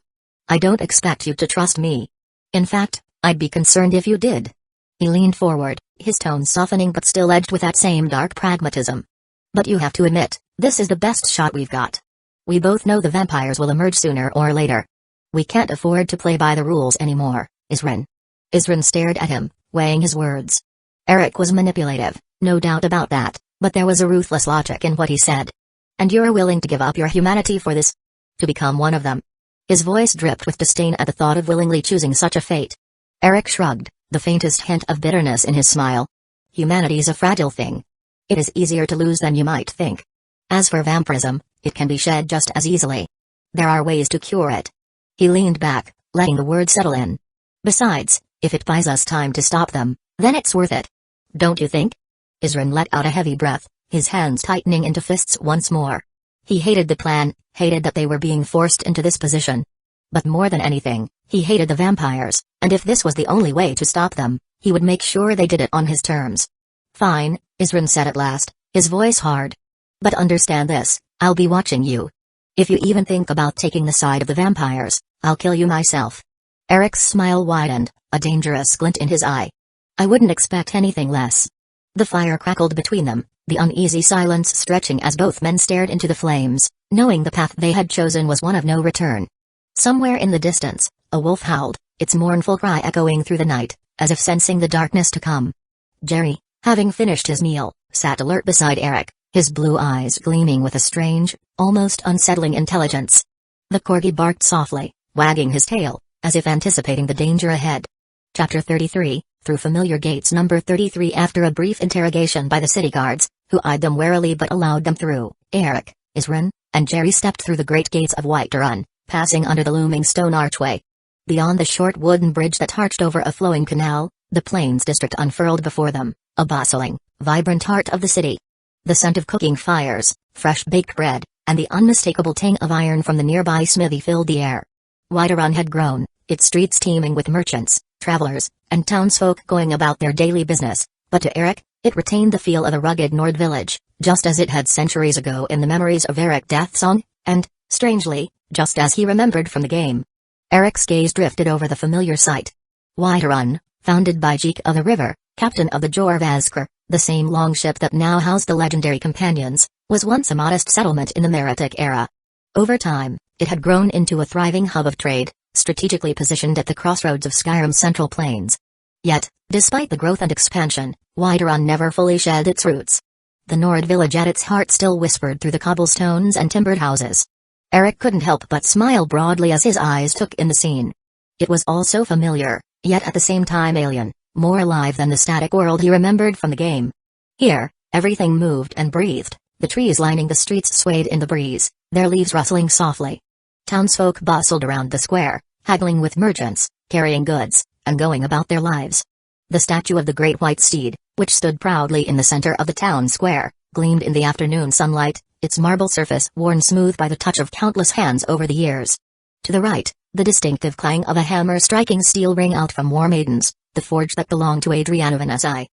I don't expect you to trust me. In fact, I'd be concerned if you did. He leaned forward, his tone softening but still edged with that same dark pragmatism. But you have to admit, this is the best shot we've got. We both know the vampires will emerge sooner or later. We can't afford to play by the rules anymore, Aizen. Aizen stared at him, weighing his words. Eric was manipulative, no doubt about that, but there was a ruthless logic in what he said. And you're willing to give up your humanity for this? To become one of them? His voice dripped with disdain at the thought of willingly choosing such a fate. Eric shrugged, the faintest hint of bitterness in his smile. Humanity's a fragile thing. It is easier to lose than you might think. As for vampirism, it can be shed just as easily. There are ways to cure it. He leaned back, letting the words settle in. Besides, if it buys us time to stop them, then it's worth it. Don't you think? Aizen let out a heavy breath, his hands tightening into fists once more. He hated the plan, hated that they were being forced into this position. But more than anything, he hated the vampires, and if this was the only way to stop them, he would make sure they did it on his terms. Fine, Aizen said at last, his voice hard. But understand this, I'll be watching you. If you even think about taking the side of the vampires, I'll kill you myself. Eric's smile widened, a dangerous glint in his eye. I wouldn't expect anything less. The fire crackled between them, the uneasy silence stretching as both men stared into the flames, knowing the path they had chosen was one of no return. Somewhere in the distance, a wolf howled, its mournful cry echoing through the night, as if sensing the darkness to come. Jerry, having finished his meal, sat alert beside Eric, his blue eyes gleaming with a strange, almost unsettling intelligence. The corgi barked softly, wagging his tail, as if anticipating the danger ahead. Chapter 33, Through Familiar Gates. Number 33. After a brief interrogation by the city guards, who eyed them warily but allowed them through, Eric, Aizen, and Jerry stepped through the great gates of Whiterun, passing under the looming stone archway. Beyond the short wooden bridge that arched over a flowing canal, the Plains district unfurled before them, a bustling, vibrant heart of the city. The scent of cooking fires, fresh baked bread, and the unmistakable tang of iron from the nearby smithy filled the air. Whiterun had grown, its streets teeming with merchants, travelers, and townsfolk going about their daily business, but to Eric, it retained the feel of a rugged Nord village, just as it had centuries ago in the memories of Eric Deathsong, and, strangely, just as he remembered from the game. Eric's gaze drifted over the familiar sight. Whiterun, founded by Jeek of the River, captain of the Jorvaskar, the same longship that now housed the legendary companions, was once a modest settlement in the Meritic era. Over time, it had grown into a thriving hub of trade, strategically positioned at the crossroads of Skyrim's central plains. Yet, despite the growth and expansion, Whiterun never fully shed its roots. The Nord village at its heart still whispered through the cobblestones and timbered houses. Eric couldn't help but smile broadly as his eyes took in the scene. It was all so familiar, yet at the same time alien, more alive than the static world he remembered from the game. Here, everything moved and breathed, the trees lining the streets swayed in the breeze, their leaves rustling softly. Townsfolk bustled around the square, haggling with merchants, carrying goods, and going about their lives. The statue of the Great White Steed, which stood proudly in the center of the town square, gleamed in the afternoon sunlight, its marble surface worn smooth by the touch of countless hands over the years. To the right, The distinctive clang of a hammer striking steel rang out from War Maiden's, the forge that belonged to Adriana Vanessa.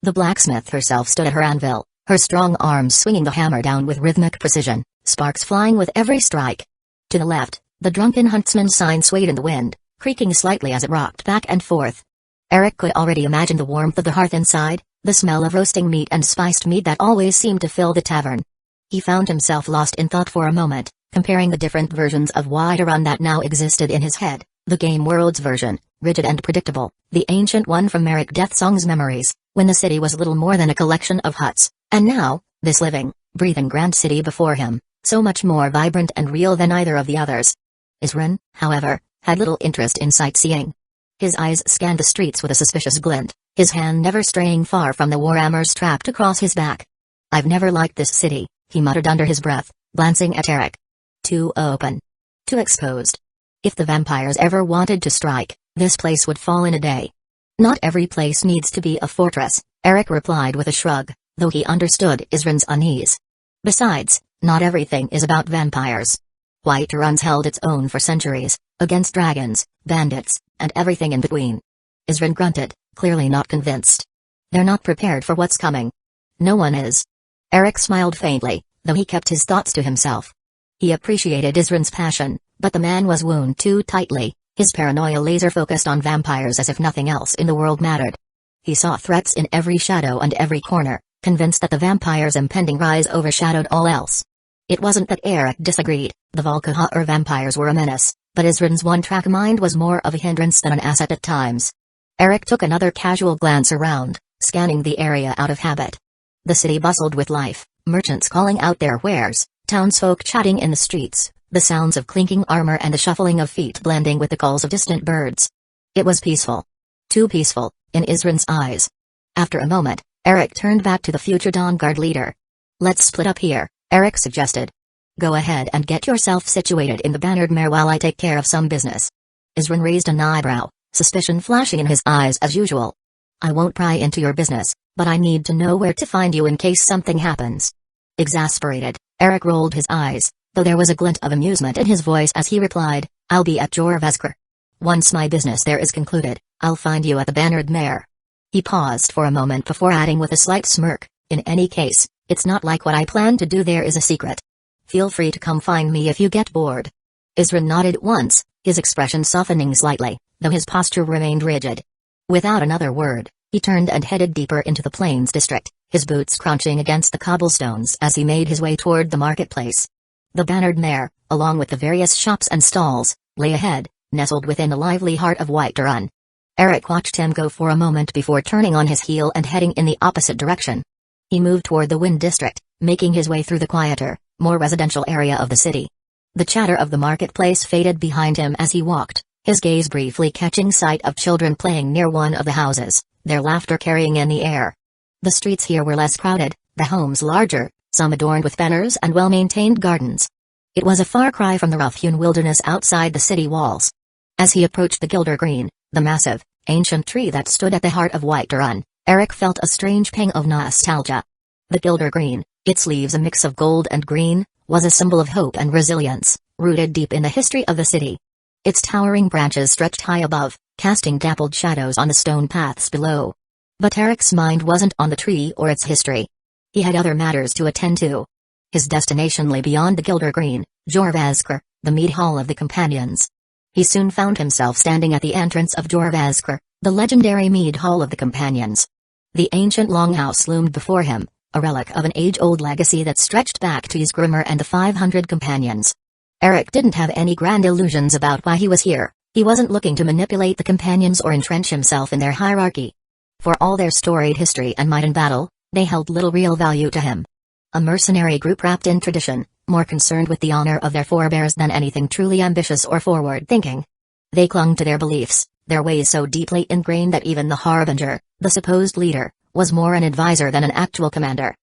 The blacksmith herself stood at her anvil, her strong arms swinging the hammer down with rhythmic precision, sparks flying with every strike. To the left, the drunken huntsman's sign swayed in the wind, creaking slightly as it rocked back and forth. Eric could already imagine the warmth of the hearth inside, the smell of roasting meat and spiced meat that always seemed to fill the tavern. He found himself lost in thought for a moment, comparing the different versions of Whiterun that now existed in his head, the game world's version, rigid and predictable, the ancient one from Merrick Deathsong's memories, when the city was little more than a collection of huts, and now, this living, breathing grand city before him, so much more vibrant and real than either of the others. Isrin, however, had little interest in sightseeing. His eyes scanned the streets with a suspicious glint, his hand never straying far from the warhammer strapped across his back. "I've never liked this city," he muttered under his breath, glancing at Eric. "Too open. Too exposed. If the vampires ever wanted to strike, this place would fall in a day." "Not every place needs to be a fortress," Eric replied with a shrug, though he understood Isrin's unease. "Besides, not everything is about vampires. Whiterun's held its own for centuries, against dragons, bandits, and everything in between." Isrin grunted, clearly not convinced. "They're not prepared for what's coming." "No one is." Eric smiled faintly, though he kept his thoughts to himself. He appreciated Isrin's passion, but the man was wound too tightly, his paranoia laser-focused on vampires as if nothing else in the world mattered. He saw threats in every shadow and every corner, convinced that the vampire's impending rise overshadowed all else. It wasn't that Eric disagreed, the Valkahar vampires were a menace, but Isrin's one-track mind was more of a hindrance than an asset at times. Eric took another casual glance around, scanning the area out of habit. The city bustled with life, merchants calling out their wares, townsfolk chatting in the streets, the sounds of clinking armor and the shuffling of feet blending with the calls of distant birds. It was peaceful. Too peaceful, in Isrin's eyes. After a moment, Eric turned back to the future Dawn Guard leader. "Let's split up here," Eric suggested. "Go ahead and get yourself situated in the Bannered Mare while I take care of some business." Isrin raised an eyebrow, suspicion flashing in his eyes as usual. "I won't pry into your business, but I need to know where to find you in case something happens." Exasperated, Eric rolled his eyes, though there was a glint of amusement in his voice as he replied, "I'll be at Jorrvaskr. Once my business there is concluded, I'll find you at the Bannered Mare." He paused for a moment before adding with a slight smirk, "In any case, it's not like what I plan to do there is a secret. Feel free to come find me if you get bored." Isrin nodded once, his expression softening slightly, though his posture remained rigid. Without another word, he turned and headed deeper into the Plains district, his boots crunching against the cobblestones as he made his way toward the marketplace. The Bannered Mare, along with the various shops and stalls, lay ahead, nestled within the lively heart of Whiterun. Eric watched him go for a moment before turning on his heel and heading in the opposite direction. He moved toward the Wind district, making his way through the quieter, more residential area of the city. The chatter of the marketplace faded behind him as he walked, his gaze briefly catching sight of children playing near one of the houses, their laughter carrying in the air. The streets here were less crowded, the homes larger, some adorned with banners and well-maintained gardens. It was a far cry from the rough-hewn wilderness outside the city walls. As he approached the Gilder Green, the massive, ancient tree that stood at the heart of Whiterun, Eric felt a strange pang of nostalgia. The Gilder Green, its leaves a mix of gold and green, was a symbol of hope and resilience, rooted deep in the history of the city. Its towering branches stretched high above, casting dappled shadows on the stone paths below. But Eric's mind wasn't on the tree or its history. He had other matters to attend to. His destination lay beyond the Gilder Green, Jorrvaskr, the mead hall of the companions. He soon found himself standing at the entrance of Jorrvaskr, the legendary mead hall of the companions. The ancient longhouse loomed before him, a relic of an age-old legacy that stretched back to Ysgrimmar and the 500 companions. Eric didn't have any grand illusions about why he was here. He wasn't looking to manipulate the companions or entrench himself in their hierarchy. For all their storied history and might in battle, they held little real value to him. A mercenary group wrapped in tradition, more concerned with the honor of their forebears than anything truly ambitious or forward-thinking. They clung to their beliefs, their ways so deeply ingrained that even the Harbinger, the supposed leader, was more an advisor than an actual commander.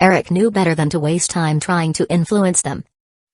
Eric knew better than to waste time trying to influence them.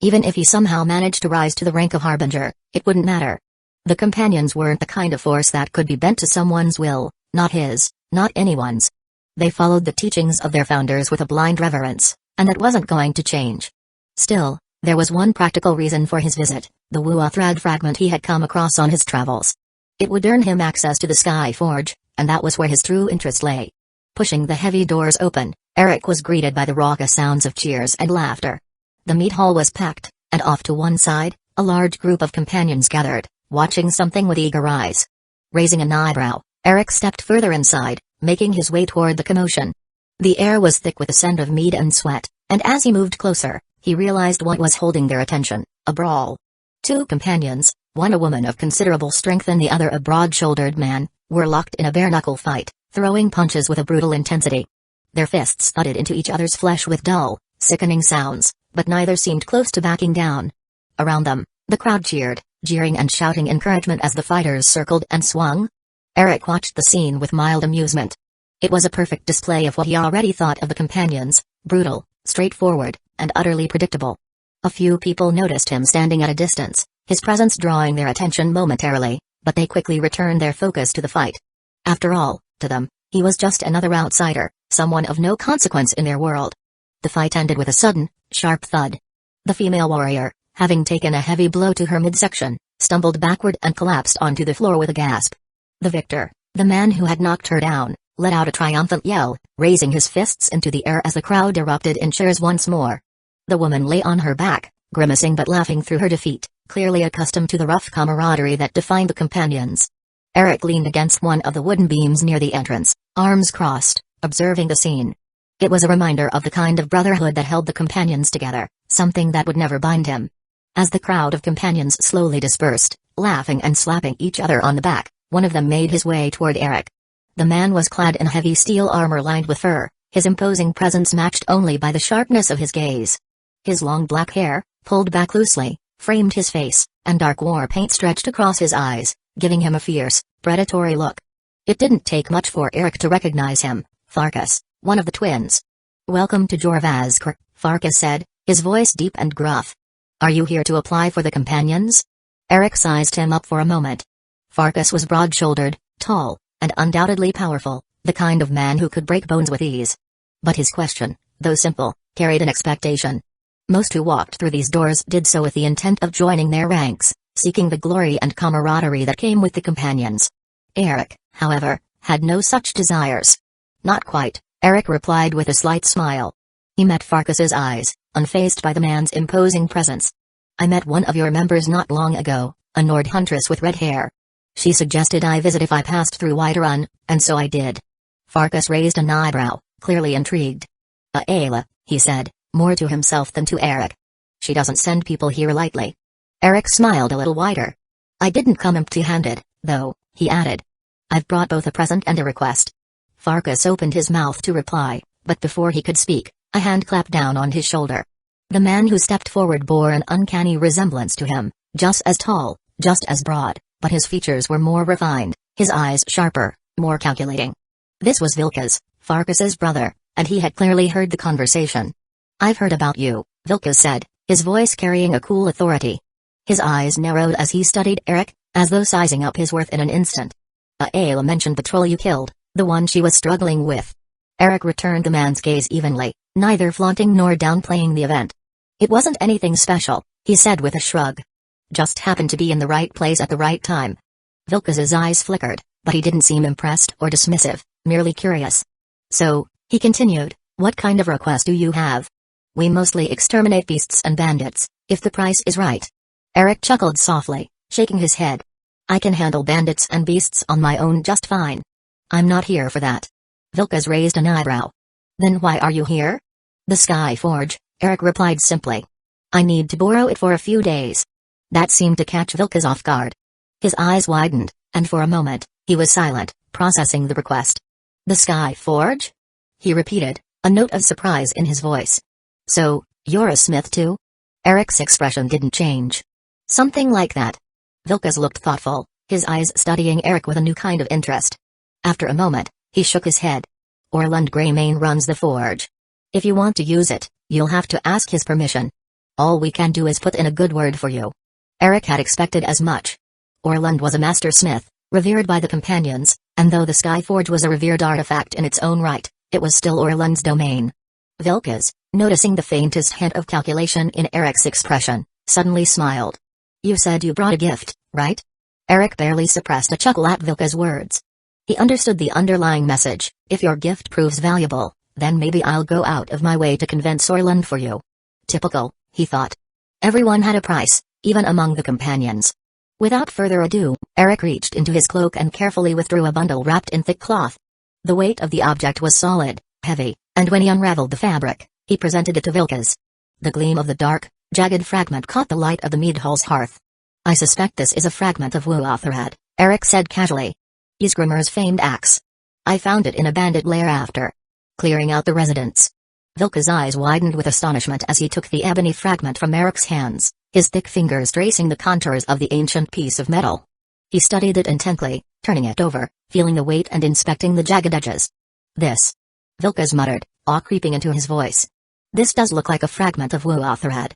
Even if he somehow managed to rise to the rank of Harbinger, it wouldn't matter. The companions weren't the kind of force that could be bent to someone's will, not his, not anyone's. They followed the teachings of their founders with a blind reverence, and that wasn't going to change. Still, There was one practical reason for his visit, the Wua thread fragment he had come across on his travels. It would earn him access to the Sky Forge, and that was where his true interest lay. Pushing the heavy doors open, Eric was greeted by the raucous sounds of cheers and laughter. The meat hall was packed, and off to one side, a large group of companions gathered, watching something with eager eyes. Raising an eyebrow, Eric stepped further inside, making his way toward the commotion. The air was thick with the scent of mead and sweat, and as he moved closer, he realized what was holding their attention: a brawl. Two companions, one a woman of considerable strength and the other a broad-shouldered man, were locked in a bare-knuckle fight, throwing punches with a brutal intensity. Their fists thudded into each other's flesh with dull, sickening sounds, but neither seemed close to backing down. Around them, the crowd cheered, jeering and shouting encouragement as the fighters circled and swung. Eric watched the scene with mild amusement. It was a perfect display of what he already thought of the companions: brutal, straightforward, and utterly predictable. A few people noticed him standing at a distance, his presence drawing their attention momentarily, but they quickly returned their focus to the fight. After all, to them, he was just another outsider, someone of no consequence in their world. The fight ended with a sudden, sharp thud. The female warrior, having taken a heavy blow to her midsection, stumbled backward and collapsed onto the floor with a gasp. The victor, the man who had knocked her down, let out a triumphant yell, raising his fists into the air as the crowd erupted in cheers once more. The woman lay on her back, grimacing but laughing through her defeat, clearly accustomed to the rough camaraderie that defined the companions. Eric leaned against one of the wooden beams near the entrance, arms crossed, observing the scene. It was a reminder of the kind of brotherhood that held the companions together, something that would never bind him. As the crowd of companions slowly dispersed, laughing and slapping each other on the back, one of them made his way toward Eric. The man was clad in heavy steel armor lined with fur, his imposing presence matched only by the sharpness of his gaze. His long black hair, pulled back loosely, framed his face, and dark war paint stretched across his eyes, giving him a fierce, predatory look. It didn't take much for Eric to recognize him: Farkas, one of the twins. "Welcome to Jorvazkar," Farkas said, his voice deep and gruff. "Are you here to apply for the companions?" Eric sized him up for a moment. Farkas was broad-shouldered, tall, and undoubtedly powerful, the kind of man who could break bones with ease. But his question, though simple, carried an expectation. Most who walked through these doors did so with the intent of joining their ranks, seeking the glory and camaraderie that came with the companions. Eric, however, had no such desires. "Not quite," Eric replied with a slight smile. He met Farkas's eyes, unfazed by the man's imposing presence. "I met one of your members not long ago, a Nord huntress with red hair. She suggested I visit if I passed through Whiterun, and so I did." Farkas raised an eyebrow, clearly intrigued. "Ayla," he said, more to himself than to Eric. "She doesn't send people here lightly." Eric smiled a little wider. "I didn't come empty-handed, though," he added. "I've brought both a present and a request." Farkas opened his mouth to reply, but before he could speak, a hand clapped down on his shoulder. The man who stepped forward bore an uncanny resemblance to him, just as tall, just as broad, but his features were more refined, his eyes sharper, more calculating. This was Vilkas, Farkas's brother, and he had clearly heard the conversation. "I've heard about you," Vilkas said, his voice carrying a cool authority. His eyes narrowed as he studied Eric, as though sizing up his worth in an instant. "Ayla mentioned the troll you killed, the one she was struggling with." Eric returned the man's gaze evenly, neither flaunting nor downplaying the event. "It wasn't anything special," he said with a shrug. "Just happened to be in the right place at the right time." Vilkas's eyes flickered, but he didn't seem impressed or dismissive, merely curious. "So," he continued, "what kind of request do you have?" "We mostly exterminate beasts and bandits, if the price is right." Eric chuckled softly, shaking his head. "I can handle bandits and beasts on my own just fine." "I'm not here for that." Vilkas raised an eyebrow. "Then why are you here?" "The Sky Forge," Eric replied simply. "I need to borrow it for a few days." That seemed to catch Vilkas off guard. His eyes widened, and for a moment, he was silent, processing the request. "The Sky Forge?" he repeated, a note of surprise in his voice. "So, you're a smith too?" Eric's expression didn't change. "Something like that." Vilkas looked thoughtful, his eyes studying Eric with a new kind of interest. After a moment, he shook his head. "Orlund Greymane runs the forge. If you want to use it, you'll have to ask his permission. All we can do is put in a good word for you." Eric had expected as much. Orlund was a master smith, revered by the companions, and though the Sky Forge was a revered artifact in its own right, it was still Orlund's domain. "Vilkas, noticing the faintest hint of calculation in Eric's expression, suddenly smiled. "You said you brought a gift, right?" Eric barely suppressed a chuckle at Vilka's words. He understood the underlying message: if your gift proves valuable, then maybe I'll go out of my way to convince Orland for you. Typical, he thought. Everyone had a price, even among the companions. Without further ado, Eric reached into his cloak and carefully withdrew a bundle wrapped in thick cloth. The weight of the object was solid, heavy, and when he unraveled the fabric, he presented it to Vilkas. The gleam of the dark, jagged fragment caught the light of the mead hall's hearth. "I suspect this is a fragment of Wuothrad," Eric said casually. "Ysgrimmur's famed axe. I found it in a bandit lair after clearing out the residence." Vilka's eyes widened with astonishment as he took the ebony fragment from Eric's hands, his thick fingers tracing the contours of the ancient piece of metal. He studied it intently, turning it over, feeling the weight and inspecting the jagged edges. "This," Vilkas muttered, awe creeping into his voice. "This does look like a fragment of Wuothrad."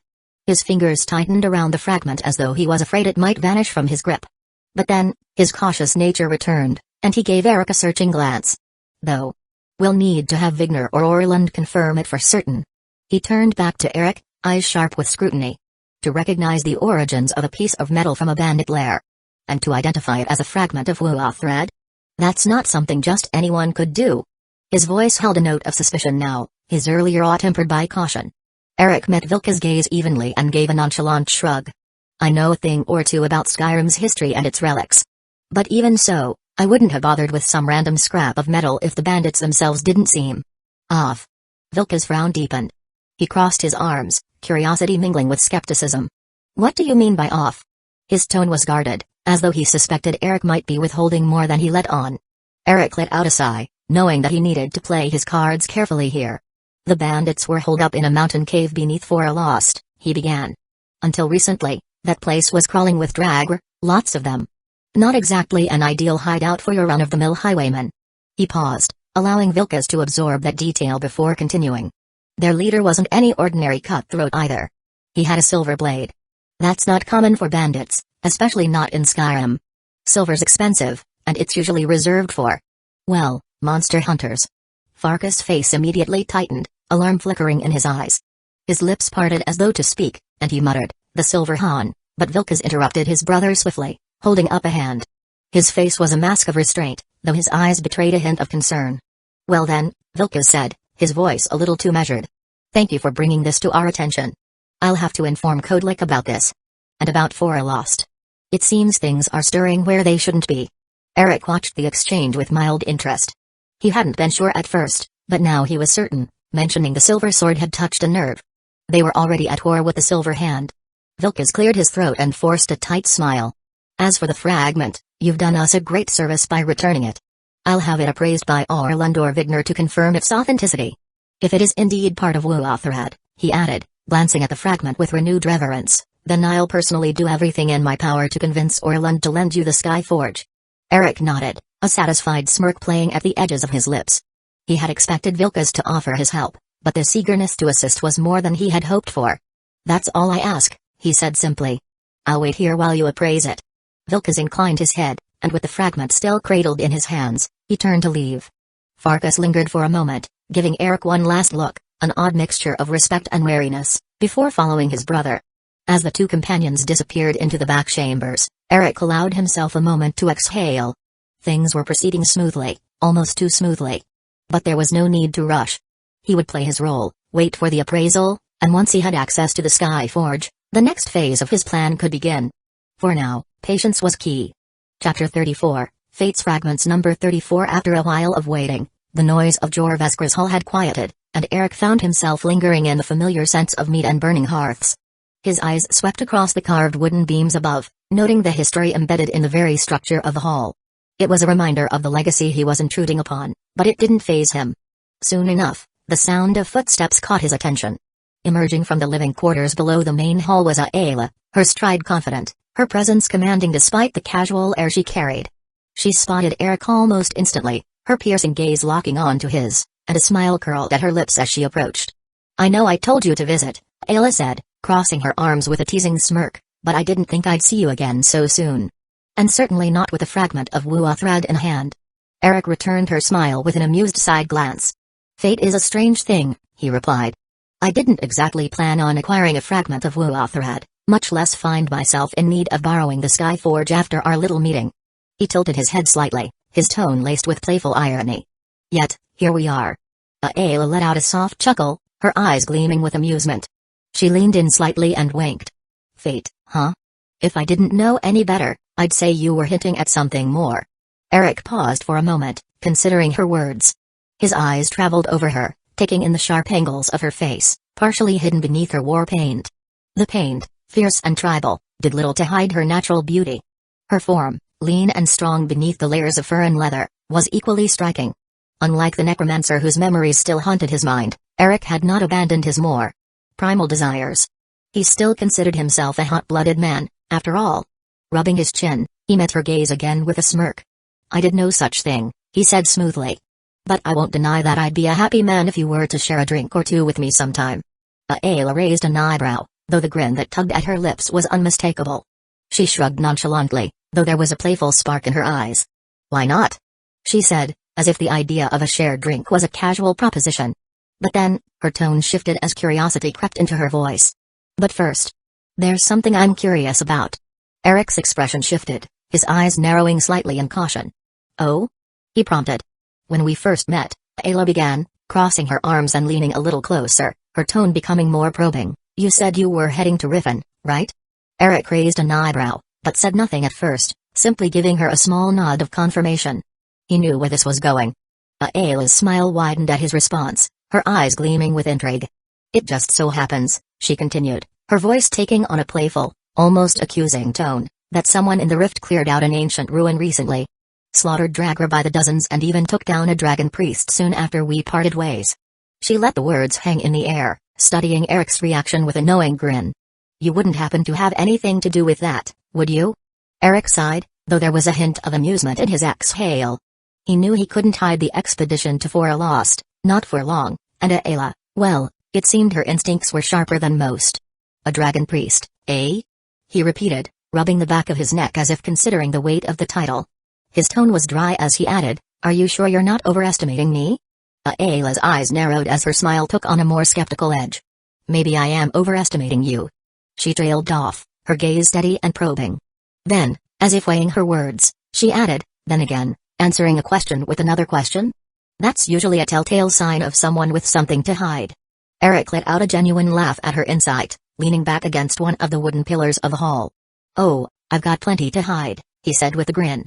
His fingers tightened around the fragment as though he was afraid it might vanish from his grip. But then, his cautious nature returned, and he gave Eric a searching glance. "Though, we'll need to have Vigner or Orland confirm it for certain." He turned back to Eric, eyes sharp with scrutiny. "To recognize the origins of a piece of metal from a bandit lair, and to identify it as a fragment of Wuothrad? That's not something just anyone could do." His voice held a note of suspicion now, his earlier awe tempered by caution. Eric met Vilka's gaze evenly and gave a nonchalant shrug. "I know a thing or two about Skyrim's history and its relics. But even so, I wouldn't have bothered with some random scrap of metal if the bandits themselves didn't seem off." Vilka's frown deepened. He crossed his arms, curiosity mingling with skepticism. "What do you mean by off?" His tone was guarded, as though he suspected Eric might be withholding more than he let on. Eric let out a sigh, knowing that he needed to play his cards carefully here. "The bandits were holed up in a mountain cave beneath Foralost," he began. "Until recently, that place was crawling with dragr, lots of them. Not exactly an ideal hideout for your run-of-the-mill highwayman." He paused, allowing Vilkas to absorb that detail before continuing. "Their leader wasn't any ordinary cutthroat either. He had a silver blade. That's not common for bandits, especially not in Skyrim. Silver's expensive, and it's usually reserved for, well, monster hunters." Farkas' face immediately tightened, alarm flickering in his eyes. His lips parted as though to speak, and he muttered, "The Silver Han," but Vilkas interrupted his brother swiftly, holding up a hand. His face was a mask of restraint, though his eyes betrayed a hint of concern. "Well then," Vilkas said, his voice a little too measured. "Thank you for bringing this to our attention. I'll have to inform Kodlik about this. And about Foralost. It seems things are stirring where they shouldn't be." Eric watched the exchange with mild interest. He hadn't been sure at first, but now he was certain. Mentioning the silver sword had touched a nerve. They were already at war with the Silver Hand. Vilkas cleared his throat and forced a tight smile. "As for the fragment, you've done us a great service by returning it. I'll have it appraised by Orland or Vigner to confirm its authenticity. If it is indeed part of Wuothrad," he added, glancing at the fragment with renewed reverence, "then I'll personally do everything in my power to convince Orland to lend you the Skyforge." Eric nodded, a satisfied smirk playing at the edges of his lips. He had expected Vilkas to offer his help, but this eagerness to assist was more than he had hoped for. "That's all I ask," he said simply. "I'll wait here while you appraise it." Vilkas inclined his head, and with the fragment still cradled in his hands, he turned to leave. Farkas lingered for a moment, giving Eric one last look, an odd mixture of respect and wariness, before following his brother. As the two companions disappeared into the back chambers, Eric allowed himself a moment to exhale. Things were proceeding smoothly, almost too smoothly. But there was no need to rush. He would play his role, wait for the appraisal, and once he had access to the Skyforge, the next phase of his plan could begin. For now, patience was key. Chapter 34, Fate's Fragments Number 34. After a while of waiting, the noise of Jorveskra's hall had quieted, and Eric found himself lingering in the familiar scents of meat and burning hearths. His eyes swept across the carved wooden beams above, noting the history embedded in the very structure of the hall. It was a reminder of the legacy he was intruding upon, but it didn't faze him. Soon enough, the sound of footsteps caught his attention. Emerging from the living quarters below the main hall was Ayla, her stride confident, her presence commanding despite the casual air she carried. She spotted Eric almost instantly, her piercing gaze locking on to his, and a smile curled at her lips as she approached. "I know I told you to visit," Ayla said, crossing her arms with a teasing smirk, "but I didn't think I'd see you again so soon. And certainly not with a fragment of Wuothrad in hand." Eric returned her smile with an amused side glance. "Fate is a strange thing," he replied. I didn't exactly plan on acquiring a fragment of Wuo thread, much less find myself in need of borrowing the Skyforge after our little meeting. He tilted his head slightly, his tone laced with playful irony. Yet, here we are. Ayla let out a soft chuckle, her eyes gleaming with amusement. She leaned in slightly and winked. Fate, huh? If I didn't know any better, I'd say you were hinting at something more. Eric paused for a moment, considering her words. His eyes traveled over her, taking in the sharp angles of her face, partially hidden beneath her war paint. The paint, fierce and tribal, did little to hide her natural beauty. Her form, lean and strong beneath the layers of fur and leather, was equally striking. Unlike the Necromancer whose memories still haunted his mind, Eric had not abandoned his more primal desires. He still considered himself a hot-blooded man, after all. Rubbing his chin, he met her gaze again with a smirk. I did no such thing, he said smoothly. But I won't deny that I'd be a happy man if you were to share a drink or two with me sometime. Ayla raised an eyebrow, though the grin that tugged at her lips was unmistakable. She shrugged nonchalantly, though there was a playful spark in her eyes. Why not? She said, as if the idea of a shared drink was a casual proposition. But then, her tone shifted as curiosity crept into her voice. But first, there's something I'm curious about. Eric's expression shifted, his eyes narrowing slightly in caution. Oh? He prompted. When we first met, Ayla began, crossing her arms and leaning a little closer, her tone becoming more probing, you said you were heading to Riven, right? Eric raised an eyebrow, but said nothing at first, simply giving her a small nod of confirmation. He knew where this was going. Ayla's smile widened at his response, her eyes gleaming with intrigue. It just so happens, she continued, her voice taking on a playful, almost accusing tone, that someone in the rift cleared out an ancient ruin recently. Slaughtered Dragra by the dozens and even took down a dragon priest soon after we parted ways. She let the words hang in the air, studying Eric's reaction with a knowing grin. You wouldn't happen to have anything to do with that, would you? Eric sighed, though there was a hint of amusement in his exhale. He knew he couldn't hide the expedition to For Lost, not for long, and Ayla, well, it seemed her instincts were sharper than most. A dragon priest, eh? He repeated, rubbing the back of his neck as if considering the weight of the title. His tone was dry as he added, are you sure you're not overestimating me? Ayla's eyes narrowed as her smile took on a more skeptical edge. Maybe I am overestimating you. She trailed off, her gaze steady and probing. Then, as if weighing her words, she added, then again, answering a question with another question? That's usually a telltale sign of someone with something to hide. Eric let out a genuine laugh at her insight, leaning back against one of the wooden pillars of the hall. Oh, I've got plenty to hide, he said with a grin.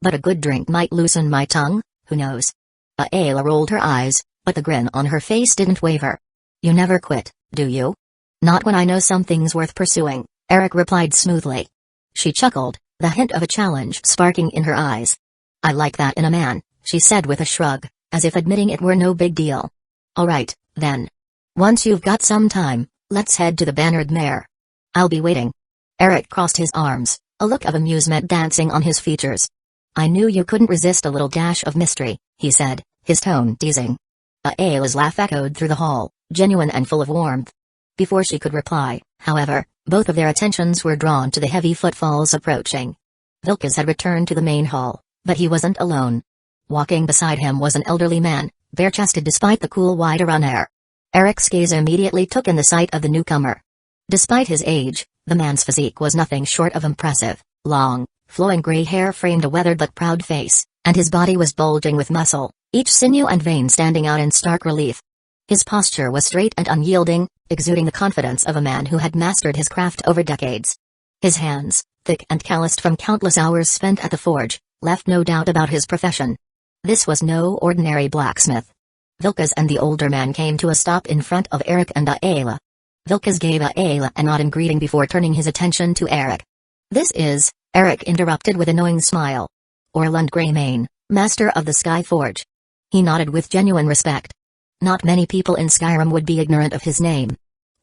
But a good drink might loosen my tongue, who knows? Ayla rolled her eyes, but the grin on her face didn't waver. You never quit, do you? Not when I know something's worth pursuing, Eric replied smoothly. She chuckled, the hint of a challenge sparking in her eyes. I like that in a man, she said with a shrug, as if admitting it were no big deal. All right, then. Once you've got some time, let's head to the Bannered Mare. I'll be waiting. Eric crossed his arms, a look of amusement dancing on his features. I knew you couldn't resist a little dash of mystery, he said, his tone teasing. Ayla's laugh echoed through the hall, genuine and full of warmth. Before she could reply, however, both of their attentions were drawn to the heavy footfalls approaching. Vilkas had returned to the main hall, but he wasn't alone. Walking beside him was an elderly man, bare-chested despite the cool wide-run air. Eric's gaze immediately took in the sight of the newcomer. Despite his age, the man's physique was nothing short of impressive. Long, flowing gray hair framed a weathered but proud face, and his body was bulging with muscle, each sinew and vein standing out in stark relief. His posture was straight and unyielding, exuding the confidence of a man who had mastered his craft over decades. His hands, thick and calloused from countless hours spent at the forge, left no doubt about his profession. This was no ordinary blacksmith. Vilkas and the older man came to a stop in front of Eric and Ayla. Vilkas gave Ayla a nod in greeting before turning his attention to Eric. This is, Eric interrupted with a knowing smile. Orlund Greymane, master of the Sky Forge. He nodded with genuine respect. Not many people in Skyrim would be ignorant of his name.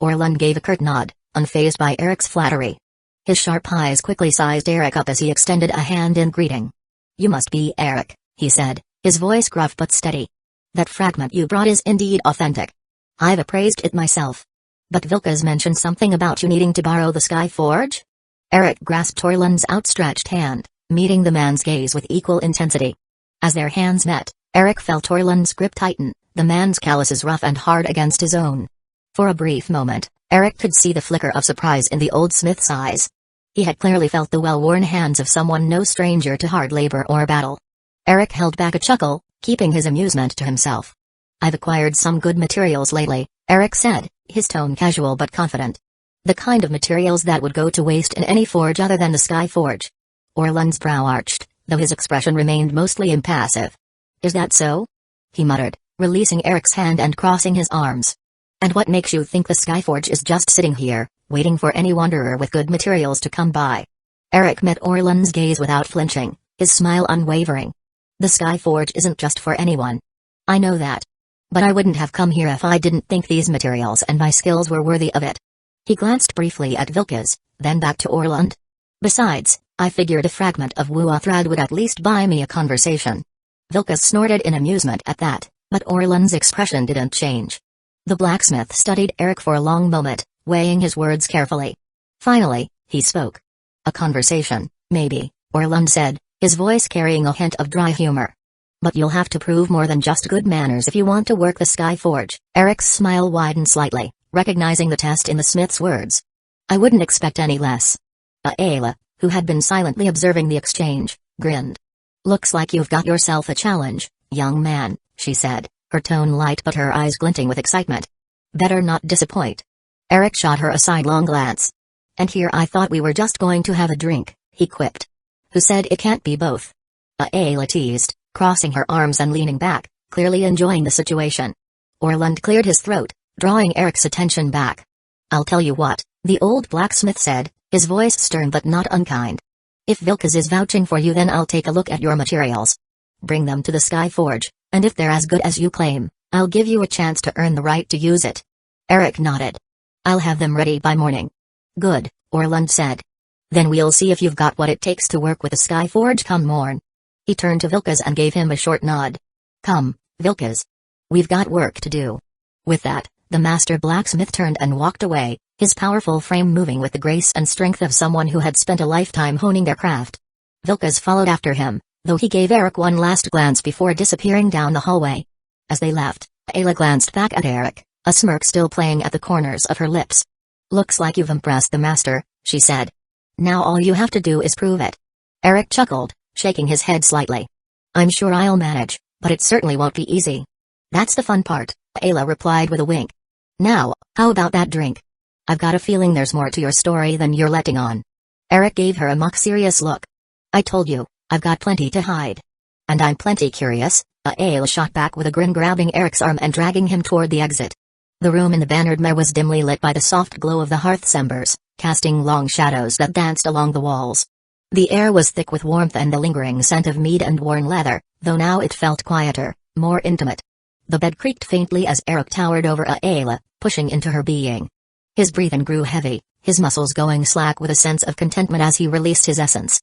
Orlund gave a curt nod, unfazed by Eric's flattery. His sharp eyes quickly sized Eric up as he extended a hand in greeting. You must be Eric, he said, his voice gruff but steady. That fragment you brought is indeed authentic. I've appraised it myself. But Vilkas mentioned something about you needing to borrow the Sky Forge? Eric grasped Orlund's outstretched hand, meeting the man's gaze with equal intensity. As their hands met, Eric felt Orlund's grip tighten, the man's calluses rough and hard against his own. For a brief moment, Eric could see the flicker of surprise in the old smith's eyes. He had clearly felt the well-worn hands of someone no stranger to hard labor or battle. Eric held back a chuckle, keeping his amusement to himself. "I've acquired some good materials lately," Eric said, his tone casual but confident. "The kind of materials that would go to waste in any forge other than the Sky Forge." Orland's brow arched, though his expression remained mostly impassive. "Is that so?" he muttered, releasing Eric's hand and crossing his arms. "And what makes you think the Skyforge is just sitting here, waiting for any wanderer with good materials to come by?" Eric met Orland's gaze without flinching, his smile unwavering. "The Skyforge isn't just for anyone. I know that. But I wouldn't have come here if I didn't think these materials and my skills were worthy of it." He glanced briefly at Vilkas, then back to Orland. "Besides, I figured a fragment of Wuo thread would at least buy me a conversation." Vilkas snorted in amusement at that, but Orland's expression didn't change. The blacksmith studied Eric for a long moment, weighing his words carefully. Finally, he spoke. "A conversation, maybe," Orland said, his voice carrying a hint of dry humor. "But you'll have to prove more than just good manners if you want to work the Sky Forge." Eric's smile widened slightly, recognizing the test in the smith's words. "I wouldn't expect any less." Ayla, who had been silently observing the exchange, grinned. "Looks like you've got yourself a challenge, young man," she said, her tone light but her eyes glinting with excitement. "Better not disappoint." Eric shot her a sidelong glance. "And here I thought we were just going to have a drink," he quipped. "Who said it can't be both?" Ayla teased, crossing her arms and leaning back, clearly enjoying the situation. Orland cleared his throat, drawing Eric's attention back. "I'll tell you what," the old blacksmith said, his voice stern but not unkind. "If Vilkas is vouching for you, then I'll take a look at your materials. Bring them to the Sky Forge, and if they're as good as you claim, I'll give you a chance to earn the right to use it." Eric nodded. "I'll have them ready by morning." "Good," Orland said. "Then we'll see if you've got what it takes to work with the Sky Forge come morn." He turned to Vilkas and gave him a short nod. "Come, Vilkas. We've got work to do." With that, the master blacksmith turned and walked away, his powerful frame moving with the grace and strength of someone who had spent a lifetime honing their craft. Vilkas followed after him, though he gave Eric one last glance before disappearing down the hallway. As they left, Ayla glanced back at Eric, a smirk still playing at the corners of her lips. "Looks like you've impressed the master," she said. "Now all you have to do is prove it." Eric chuckled, shaking his head slightly. "I'm sure I'll manage, but it certainly won't be easy." "That's the fun part," Ayla replied with a wink. "Now, how about that drink? I've got a feeling there's more to your story than you're letting on." Eric gave her a mock-serious look. "I told you, I've got plenty to hide. And I'm plenty curious," Ayla shot back with a grin, grabbing Eric's arm and dragging him toward the exit. The room in the bannered mare was dimly lit by the soft glow of the hearth's embers, casting long shadows that danced along the walls. The air was thick with warmth and the lingering scent of mead and worn leather, though now it felt quieter, more intimate. The bed creaked faintly as Eric towered over Ayla, pushing into her being. His breathing grew heavy, his muscles going slack with a sense of contentment as he released his essence.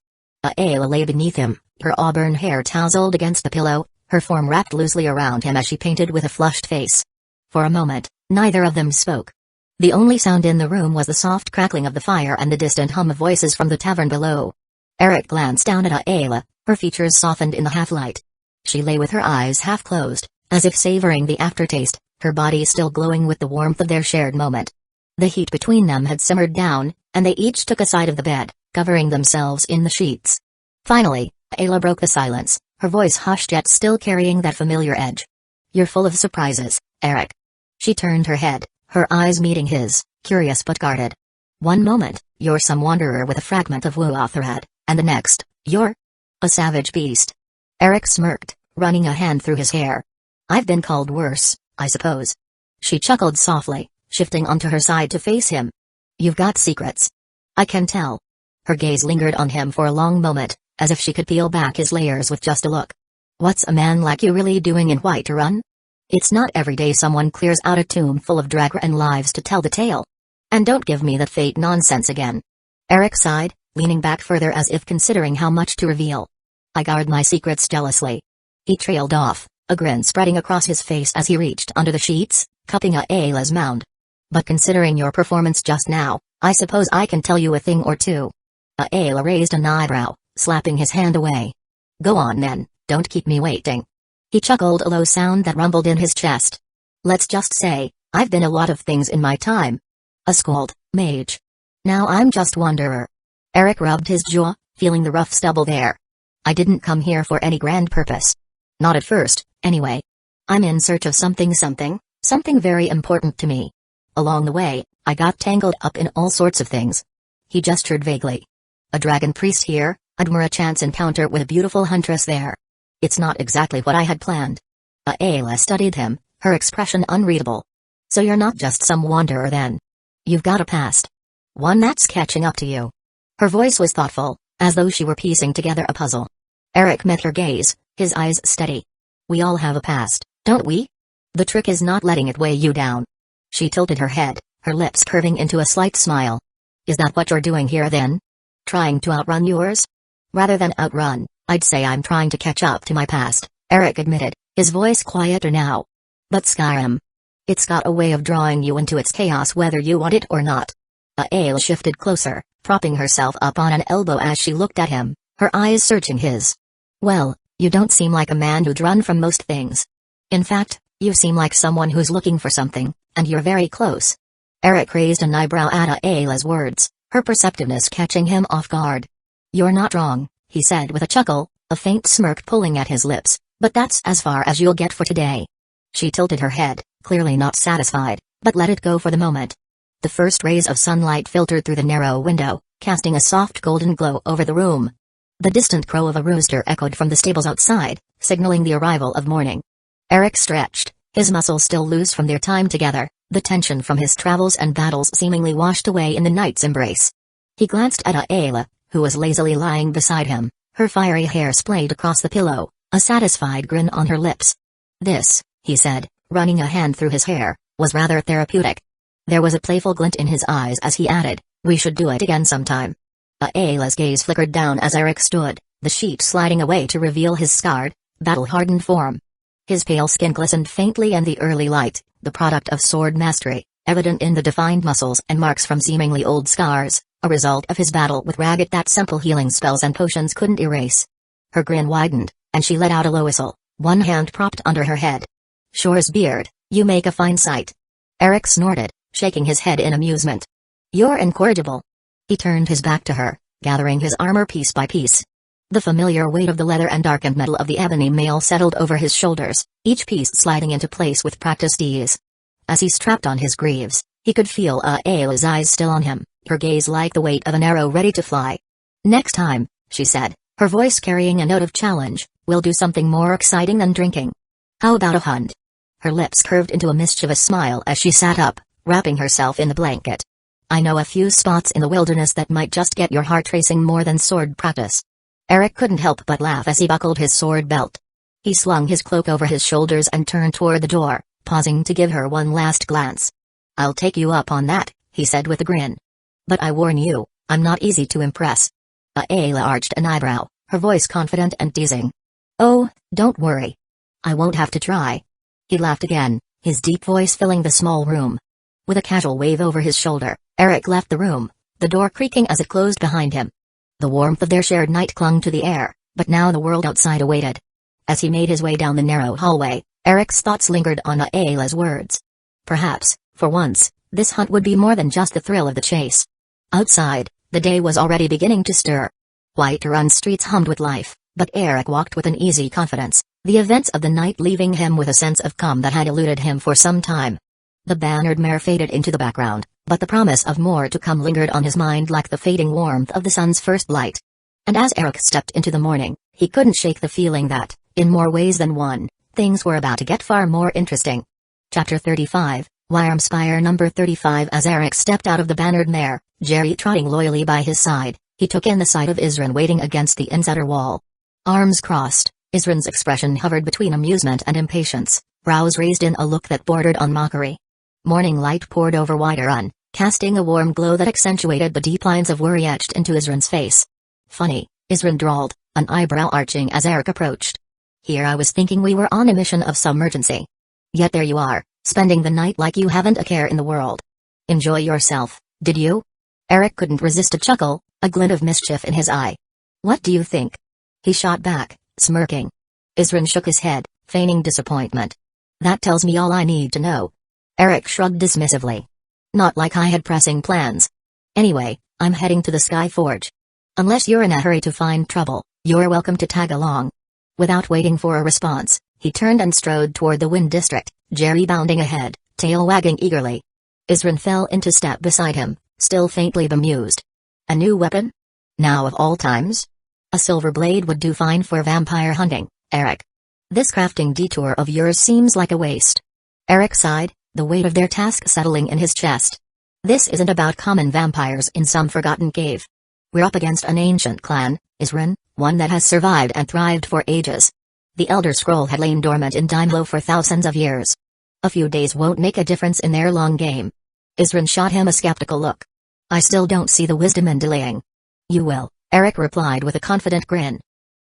Ayla lay beneath him, her auburn hair tousled against the pillow, her form wrapped loosely around him as she painted with a flushed face. For a moment, neither of them spoke. The only sound in the room was the soft crackling of the fire and the distant hum of voices from the tavern below. Eric glanced down at Ayla, her features softened in the half-light. She lay with her eyes half-closed, as if savoring the aftertaste, her body still glowing with the warmth of their shared moment. The heat between them had simmered down, and they each took a side of the bed, covering themselves in the sheets. Finally, Ayla broke the silence, her voice hushed yet still carrying that familiar edge. "You're full of surprises, Eric." She turned her head, her eyes meeting his, curious but guarded. "One moment, you're some wanderer with a fragment of Wuo thread, and the next, you're a savage beast." Eric smirked, running a hand through his hair. "I've been called worse, I suppose." She chuckled softly, shifting onto her side to face him. "You've got secrets. I can tell." Her gaze lingered on him for a long moment, as if she could peel back his layers with just a look. "What's a man like you really doing in Whiterun? It's not every day someone clears out a tomb full of Dragon lives to tell the tale. And don't give me that fate nonsense again." Eric sighed, leaning back further as if considering how much to reveal. "I guard my secrets jealously." He trailed off, a grin spreading across his face as he reached under the sheets, cupping Ayla's mound. "But considering your performance just now, I suppose I can tell you a thing or two." Ayla raised an eyebrow, slapping his hand away. "Go on then, don't keep me waiting." He chuckled, a low sound that rumbled in his chest. "Let's just say, I've been a lot of things in my time. A scold, mage. Now I'm just wanderer. Eric rubbed his jaw, feeling the rough stubble there. I didn't come here for any grand purpose. Not at first, anyway. I'm in search of something very important to me. Along the way, I got tangled up in all sorts of things. He gestured vaguely. A dragon priest here, a chance encounter with a beautiful huntress there. It's not exactly what I had planned. Ayla studied him, her expression unreadable. So you're not just some wanderer then. You've got a past. One that's catching up to you. Her voice was thoughtful, as though she were piecing together a puzzle. Eric met her gaze, his eyes steady. We all have a past, don't we? The trick is not letting it weigh you down. She tilted her head, her lips curving into a slight smile. Is that what you're doing here then? Trying to outrun yours? Rather than outrun, I'd say I'm trying to catch up to my past, Eric admitted, his voice quieter now. But Skyrim. It's got a way of drawing you into its chaos whether you want it or not. Aayla shifted closer, propping herself up on an elbow as she looked at him, her eyes searching his. Well, you don't seem like a man who'd run from most things. In fact, you seem like someone who's looking for something, and you're very close. Eric raised an eyebrow at Aayla's words, her perceptiveness catching him off guard. You're not wrong, he said with a chuckle, a faint smirk pulling at his lips, but that's as far as you'll get for today. She tilted her head, clearly not satisfied, but let it go for the moment. The first rays of sunlight filtered through the narrow window, casting a soft golden glow over the room. The distant crow of a rooster echoed from the stables outside, signaling the arrival of morning. Eric stretched, his muscles still loose from their time together, the tension from his travels and battles seemingly washed away in the night's embrace. He glanced at Aayla, who was lazily lying beside him, her fiery hair splayed across the pillow, a satisfied grin on her lips. This, he said, running a hand through his hair, was rather therapeutic. There was a playful glint in his eyes as he added, we should do it again sometime. Aayla's gaze flickered down as Eric stood, the sheet sliding away to reveal his scarred, battle-hardened form. His pale skin glistened faintly in the early light, the product of sword mastery, evident in the defined muscles and marks from seemingly old scars, a result of his battle with Ragged that simple healing spells and potions couldn't erase. Her grin widened, and she let out a low whistle, one hand propped under her head. Shore's beard, you make a fine sight. Eric snorted, shaking his head in amusement. You're incorrigible. He turned his back to her, gathering his armor piece by piece. The familiar weight of the leather and darkened metal of the ebony mail settled over his shoulders, each piece sliding into place with practiced ease. As he strapped on his greaves, he could feel Aayla's eyes still on him, her gaze like the weight of an arrow ready to fly. Next time, she said, her voice carrying a note of challenge, we'll do something more exciting than drinking. How about a hunt? Her lips curved into a mischievous smile as she sat up, wrapping herself in the blanket. I know a few spots in the wilderness that might just get your heart racing more than sword practice. Eric couldn't help but laugh as he buckled his sword belt. He slung his cloak over his shoulders and turned toward the door, pausing to give her one last glance. I'll take you up on that, he said with a grin. But I warn you, I'm not easy to impress. Aayla arched an eyebrow, her voice confident and teasing. Oh, don't worry. I won't have to try. He laughed again, his deep voice filling the small room. With a casual wave over his shoulder, Eric left the room, the door creaking as it closed behind him. The warmth of their shared night clung to the air, but now the world outside awaited. As he made his way down the narrow hallway, Eric's thoughts lingered on Aayla's words. Perhaps, for once, this hunt would be more than just the thrill of the chase. Outside, the day was already beginning to stir. White-run streets hummed with life, but Eric walked with an easy confidence, the events of the night leaving him with a sense of calm that had eluded him for some time. The bannered mare faded into the background, but the promise of more to come lingered on his mind like the fading warmth of the sun's first light. And as Eric stepped into the morning, he couldn't shake the feeling that, in more ways than one, things were about to get far more interesting. Chapter 35, Wyrmspire number 35. As Eric stepped out of the bannered mare, Jerry trotting loyally by his side, he took in the sight of Isran waiting against the insider wall. Arms crossed, Isran's expression hovered between amusement and impatience, brows raised in a look that bordered on mockery. Morning light poured over Whiterun, casting a warm glow that accentuated the deep lines of worry etched into Isran's face. Funny, Isran drawled, an eyebrow arching as Eric approached. Here I was thinking we were on a mission of some urgency. Yet there you are, spending the night like you haven't a care in the world. Enjoy yourself, did you? Eric couldn't resist a chuckle, a glint of mischief in his eye. What do you think? He shot back, smirking. Isran shook his head, feigning disappointment. That tells me all I need to know. Eric shrugged dismissively. Not like I had pressing plans. Anyway, I'm heading to the Sky Forge. Unless you're in a hurry to find trouble, you're welcome to tag along. Without waiting for a response, he turned and strode toward the Wind District, Jerry bounding ahead, tail wagging eagerly. Isrin fell into step beside him, still faintly bemused. A new weapon? Now of all times? A silver blade would do fine for vampire hunting, Eric. This crafting detour of yours seems like a waste. Eric sighed, the weight of their task settling in his chest. This isn't about common vampires in some forgotten cave. We're up against an ancient clan, Isrin, one that has survived and thrived for ages. The Elder Scroll had lain dormant in Danzō for thousands of years. A few days won't make a difference in their long game. Isrin shot him a skeptical look. I still don't see the wisdom in delaying. You will, Eric replied with a confident grin.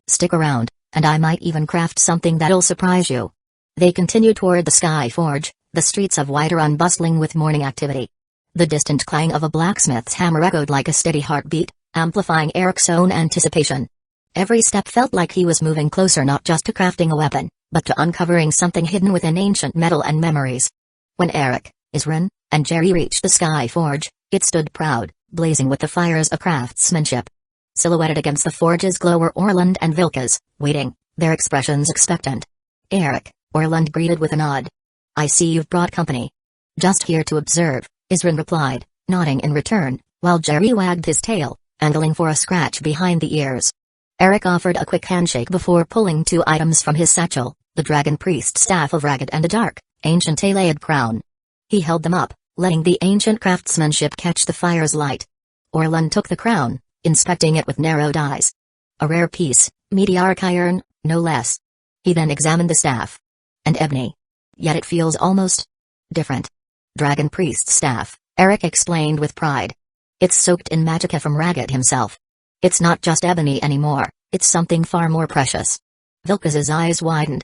Stick around, and I might even craft something that'll surprise you. They continued toward the Sky Forge, the streets of Whiterun bustling with morning activity. The distant clang of a blacksmith's hammer echoed like a steady heartbeat, amplifying Eric's own anticipation. Every step felt like he was moving closer not just to crafting a weapon, but to uncovering something hidden within ancient metal and memories. When Eric, Isrin, and Jerry reached the Sky Forge, it stood proud, blazing with the fires of craftsmanship. Silhouetted against the forge's glow were Orland and Vilkas, waiting, their expressions expectant. Eric, Orland greeted with a nod. I see you've brought company. Just here to observe, Isrin replied, nodding in return, while Jerry wagged his tail, angling for a scratch behind the ears. Eric offered a quick handshake before pulling 2 items from his satchel, the Dragon Priest's Staff of Ragged and a dark, ancient Ayleid crown. He held them up, letting the ancient craftsmanship catch the fire's light. Orland took the crown, inspecting it with narrowed eyes. A rare piece, meteoric iron, no less. He then examined the staff. And ebony. Yet it feels almost different. Dragon Priest's staff, Eric explained with pride. It's soaked in magicka from Ragged himself. It's not just ebony anymore, it's something far more precious. Vilkas's eyes widened.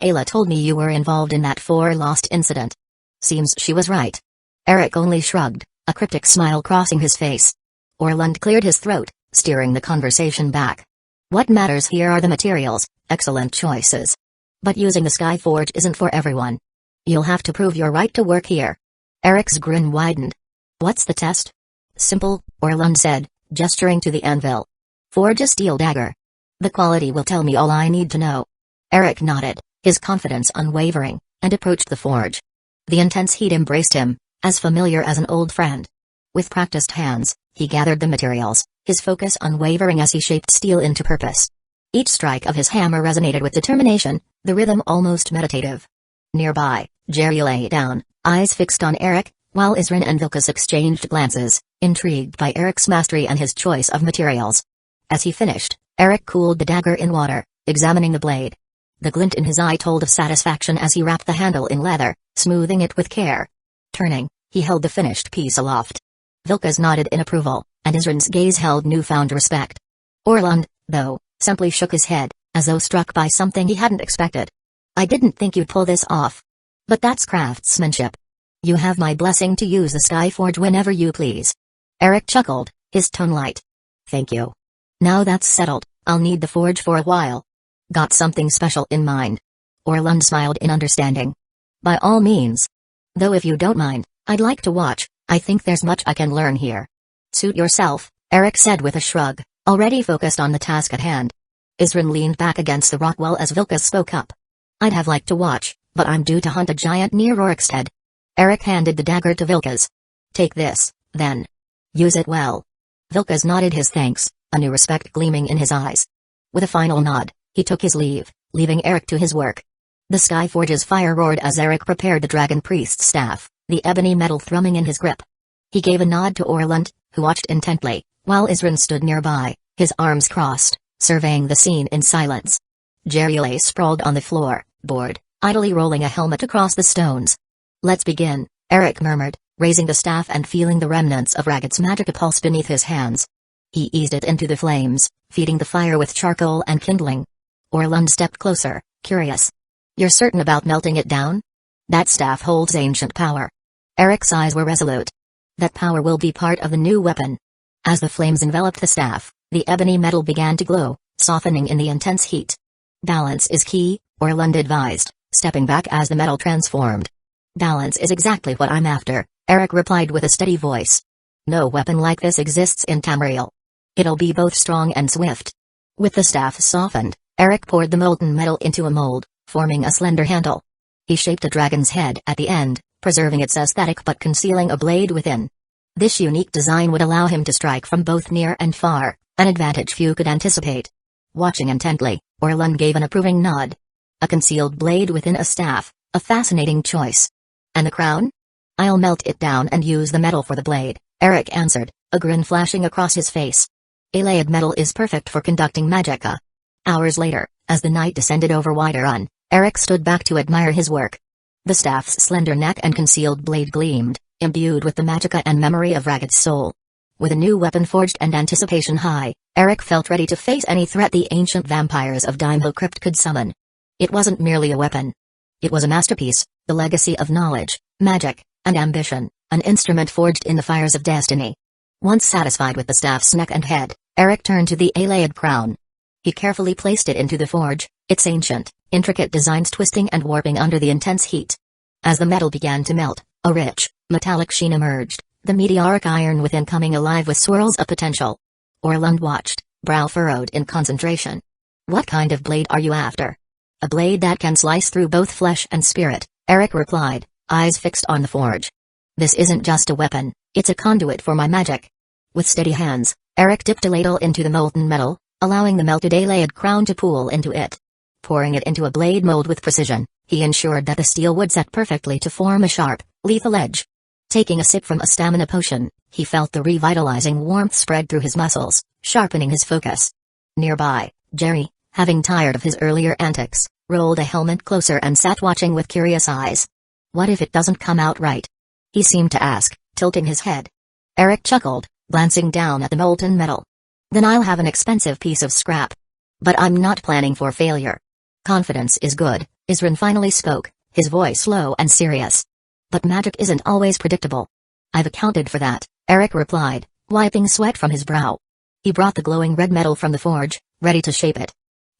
Ayla told me you were involved in that Lost incident. Seems she was right. Eric only shrugged, a cryptic smile crossing his face. Orland cleared his throat, steering the conversation back. What matters here are the materials, excellent choices. But using the Sky Forge isn't for everyone. You'll have to prove your right to work here. Eric's grin widened. What's the test? Simple, Orland said, gesturing to the anvil. Forge a steel dagger. The quality will tell me all I need to know. Eric nodded, his confidence unwavering, and approached the forge. The intense heat embraced him, as familiar as an old friend. With practiced hands, he gathered the materials, his focus unwavering as he shaped steel into purpose. Each strike of his hammer resonated with determination, the rhythm almost meditative. Nearby, Jerry lay down, eyes fixed on Eric, while Isrin and Vilkas exchanged glances, intrigued by Eric's mastery and his choice of materials. As he finished, Eric cooled the dagger in water, examining the blade. The glint in his eye told of satisfaction as he wrapped the handle in leather, smoothing it with care. Turning, he held the finished piece aloft. Vilkas nodded in approval, and Isrin's gaze held newfound respect. Orland, though, simply shook his head, as though struck by something he hadn't expected. I didn't think you'd pull this off. But that's craftsmanship. You have my blessing to use the Sky Forge whenever you please. Eric chuckled, his tone light. Thank you. Now that's settled, I'll need the forge for a while. Got something special in mind? Orland smiled in understanding. By all means. Though if you don't mind, I'd like to watch, I think there's much I can learn here. Suit yourself, Eric said with a shrug, already focused on the task at hand. Isrin leaned back against the rock wall as Vilkas spoke up. I'd have liked to watch, but I'm due to hunt a giant near Rorikstead. Eric handed the dagger to Vilkas. Take this, then. Use it well. Vilkas nodded his thanks, a new respect gleaming in his eyes. With a final nod, he took his leave, leaving Eric to his work. The Sky Forge's fire roared as Eric prepared the Dragon Priest's staff, the ebony metal thrumming in his grip. He gave a nod to Orland, who watched intently, while Isrin stood nearby, his arms crossed, surveying the scene in silence. Jerry lay sprawled on the floor, bored, idly rolling a helmet across the stones. Let's begin, Eric murmured, raising the staff and feeling the remnants of Ragged's magic pulse beneath his hands. He eased it into the flames, feeding the fire with charcoal and kindling. Orland stepped closer, curious. You're certain about melting it down? That staff holds ancient power. Eric's eyes were resolute. That power will be part of the new weapon. As the flames enveloped the staff, the ebony metal began to glow, softening in the intense heat. Balance is key, Orland advised, stepping back as the metal transformed. Balance is exactly what I'm after, Eric replied with a steady voice. No weapon like this exists in Tamriel. It'll be both strong and swift. With the staff softened, Eric poured the molten metal into a mold, forming a slender handle. He shaped a dragon's head at the end, preserving its aesthetic but concealing a blade within. This unique design would allow him to strike from both near and far, an advantage few could anticipate. Watching intently, Orlund gave an approving nod. A concealed blade within a staff, a fascinating choice. And the crown? I'll melt it down and use the metal for the blade, Eric answered, a grin flashing across his face. Allied metal is perfect for conducting magicka. Hours later, as the night descended over Whiterun, Eric stood back to admire his work. The staff's slender neck and concealed blade gleamed, imbued with the magicka and memory of Ragged's soul. With a new weapon forged and anticipation high, Eric felt ready to face any threat the ancient vampires of Daimho Crypt could summon. It wasn't merely a weapon. It was a masterpiece, the legacy of knowledge, magic, and ambition, an instrument forged in the fires of destiny. Once satisfied with the staff's neck and head, Eric turned to the Allied crown. He carefully placed it into the forge, its ancient, intricate designs twisting and warping under the intense heat. As the metal began to melt, a rich, metallic sheen emerged, the meteoric iron within coming alive with swirls of potential. Orlund watched, brow furrowed in concentration. What kind of blade are you after? A blade that can slice through both flesh and spirit, Eric replied, eyes fixed on the forge. This isn't just a weapon, it's a conduit for my magic. With steady hands, Eric dipped a ladle into the molten metal, allowing the melted Allied crown to pool into it. Pouring it into a blade mold with precision, he ensured that the steel would set perfectly to form a sharp, lethal edge. Taking a sip from a stamina potion, he felt the revitalizing warmth spread through his muscles, sharpening his focus. Nearby, Jerry, having tired of his earlier antics, rolled a helmet closer and sat watching with curious eyes. What if it doesn't come out right? He seemed to ask, tilting his head. Eric chuckled, glancing down at the molten metal. Then I'll have an expensive piece of scrap. But I'm not planning for failure. Confidence is good, Isrin finally spoke, his voice low and serious. But magic isn't always predictable. I've accounted for that, Eric replied, wiping sweat from his brow. He brought the glowing red metal from the forge, ready to shape it.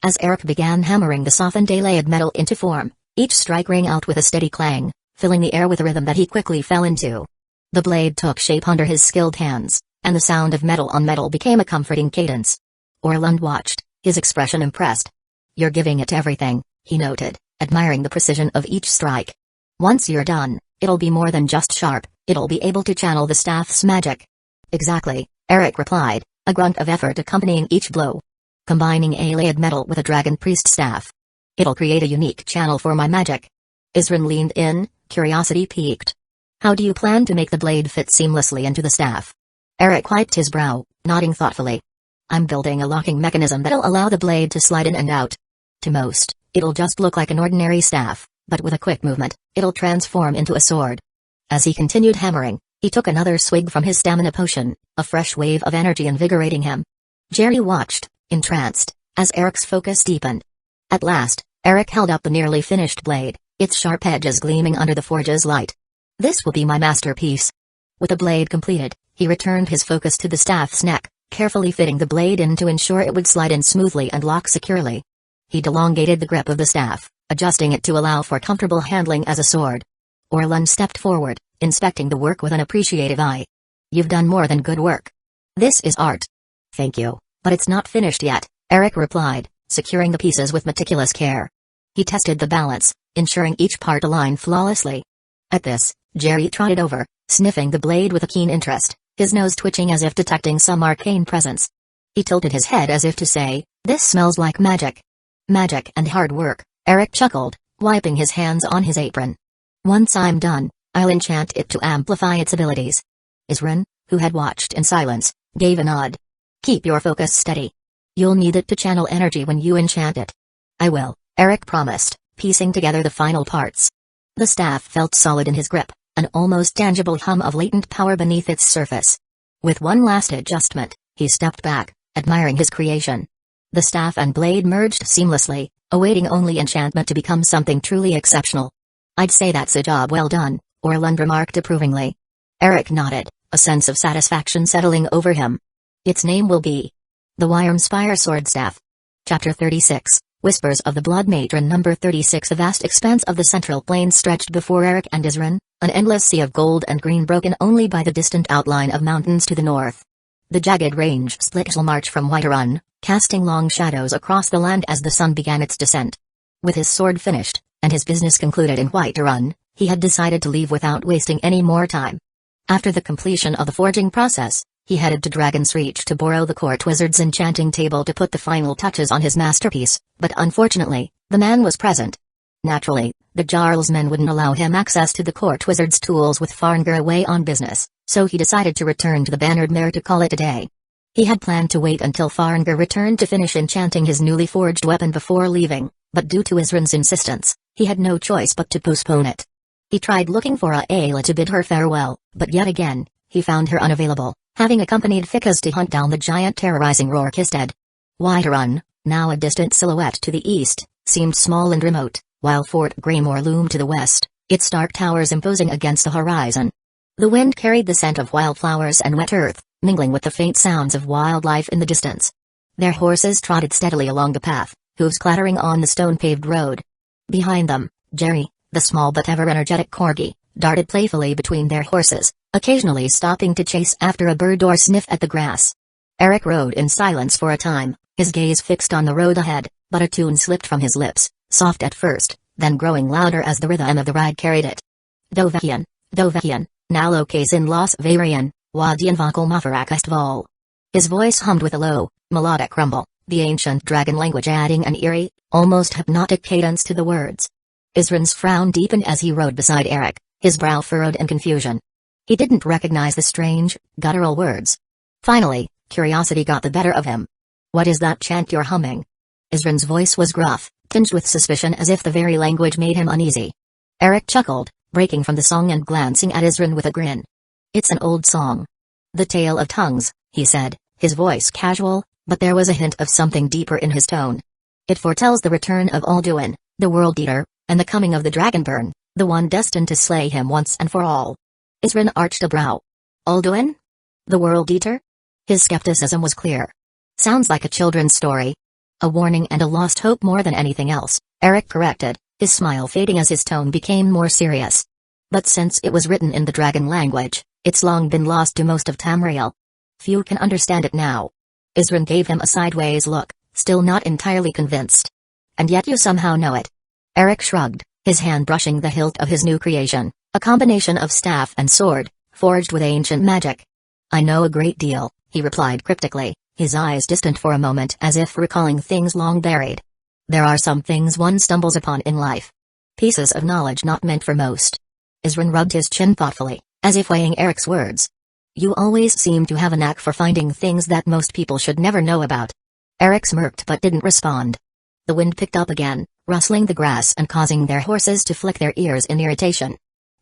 As Eric began hammering the softened Allied metal into form, each strike rang out with a steady clang, filling the air with a rhythm that he quickly fell into. The blade took shape under his skilled hands, and the sound of metal on metal became a comforting cadence. Orlund watched, his expression impressed. You're giving it everything, he noted, admiring the precision of each strike. Once you're done, it'll be more than just sharp, it'll be able to channel the staff's magic. Exactly, Eric replied, a grunt of effort accompanying each blow. Combining Allied metal with a dragon priest staff. It'll create a unique channel for my magic. Isrin leaned in, curiosity piqued. How do you plan to make the blade fit seamlessly into the staff? Eric wiped his brow, nodding thoughtfully. I'm building a locking mechanism that'll allow the blade to slide in and out. To most, it'll just look like an ordinary staff, but with a quick movement, it'll transform into a sword. As he continued hammering, he took another swig from his stamina potion, a fresh wave of energy invigorating him. Jerry watched, entranced, as Eric's focus deepened. At last, Eric held up the nearly finished blade, its sharp edges gleaming under the forge's light. This will be my masterpiece. With the blade completed, he returned his focus to the staff's neck, carefully fitting the blade in to ensure it would slide in smoothly and lock securely. He elongated the grip of the staff, adjusting it to allow for comfortable handling as a sword. Orlund stepped forward, inspecting the work with an appreciative eye. You've done more than good work. This is art. Thank you, but it's not finished yet, Eric replied, securing the pieces with meticulous care. He tested the balance, ensuring each part aligned flawlessly. At this, Jerry trotted over, sniffing the blade with a keen interest, his nose twitching as if detecting some arcane presence. He tilted his head as if to say, this smells like magic. Magic and hard work, Eric chuckled, wiping his hands on his apron. Once I'm done, I'll enchant it to amplify its abilities. Isrin, who had watched in silence, gave a nod. Keep your focus steady. You'll need it to channel energy when you enchant it. I will, Eric promised, piecing together the final parts. The staff felt solid in his grip, an almost tangible hum of latent power beneath its surface. With one last adjustment, he stepped back, admiring his creation. The staff and blade merged seamlessly, awaiting only enchantment to become something truly exceptional. I'd say that's a job well done, Orlund remarked approvingly. Eric nodded, a sense of satisfaction settling over him. Its name will be the Wyrmspire Swordstaff. Chapter 36, Whispers of the Blood Matron number 36. The vast expanse of the central plain stretched before Eric and Isrin, an endless sea of gold and green broken only by the distant outline of mountains to the north. The jagged range split shall march from Whiterun, casting long shadows across the land as the sun began its descent. With his sword finished, and his business concluded in Whiterun, he had decided to leave without wasting any more time. After the completion of the forging process, he headed to Dragon's Reach to borrow the court wizard's enchanting table to put the final touches on his masterpiece, but unfortunately, the man was present. Naturally, the Jarl's men wouldn't allow him access to the court wizard's tools with Farengar away on business, so he decided to return to the Bannered Mare to call it a day. He had planned to wait until Farengar returned to finish enchanting his newly forged weapon before leaving, but due to Isrin's insistence, he had no choice but to postpone it. He tried looking for Ayla to bid her farewell, but yet again, he found her unavailable, having accompanied Ficus to hunt down the giant terrorizing Rorkisted. Whiterun, now a distant silhouette to the east, seemed small and remote, while Fort Greymore loomed to the west, its dark towers imposing against the horizon. The wind carried the scent of wildflowers and wet earth, mingling with the faint sounds of wildlife in the distance. Their horses trotted steadily along the path, hooves clattering on the stone-paved road. Behind them, Jerry, the small but ever-energetic corgi, darted playfully between their horses, occasionally stopping to chase after a bird or sniff at the grass. Eric rode in silence for a time, his gaze fixed on the road ahead, but a tune slipped from his lips, soft at first, then growing louder as the rhythm of the ride carried it. Dovekian, now locates in Los Varian, Wadian Vokal Mafarakestval. His voice hummed with a low, melodic rumble, the ancient dragon language adding an eerie, almost hypnotic cadence to the words. Isrin's frown deepened as he rode beside Eric, his brow furrowed in confusion. He didn't recognize the strange, guttural words. Finally, curiosity got the better of him. "What is that chant you're humming?" Isrin's voice was gruff, tinged with suspicion as if the very language made him uneasy. Eric chuckled, breaking from the song and glancing at Isrin with a grin. "It's an old song. The Tale of Tongues," he said, his voice casual, but there was a hint of something deeper in his tone. "It foretells the return of Alduin, the World Eater, and the coming of the Dragonborn, the one destined to slay him once and for all." Isrin arched a brow. "Alduin? The World Eater?" His skepticism was clear. "Sounds like a children's story." "A warning and a lost hope more than anything else," Eric corrected, his smile fading as his tone became more serious. "But since it was written in the dragon language, it's long been lost to most of Tamriel. Few can understand it now." Isrin gave him a sideways look, still not entirely convinced. "And yet you somehow know it." Eric shrugged, his hand brushing the hilt of his new creation, a combination of staff and sword, forged with ancient magic. "I know a great deal," he replied cryptically, his eyes distant for a moment as if recalling things long buried. "There are some things one stumbles upon in life. Pieces of knowledge not meant for most." Isrin rubbed his chin thoughtfully, as if weighing Eric's words. "You always seem to have a knack for finding things that most people should never know about." Eric smirked but didn't respond. The wind picked up again, rustling the grass and causing their horses to flick their ears in irritation.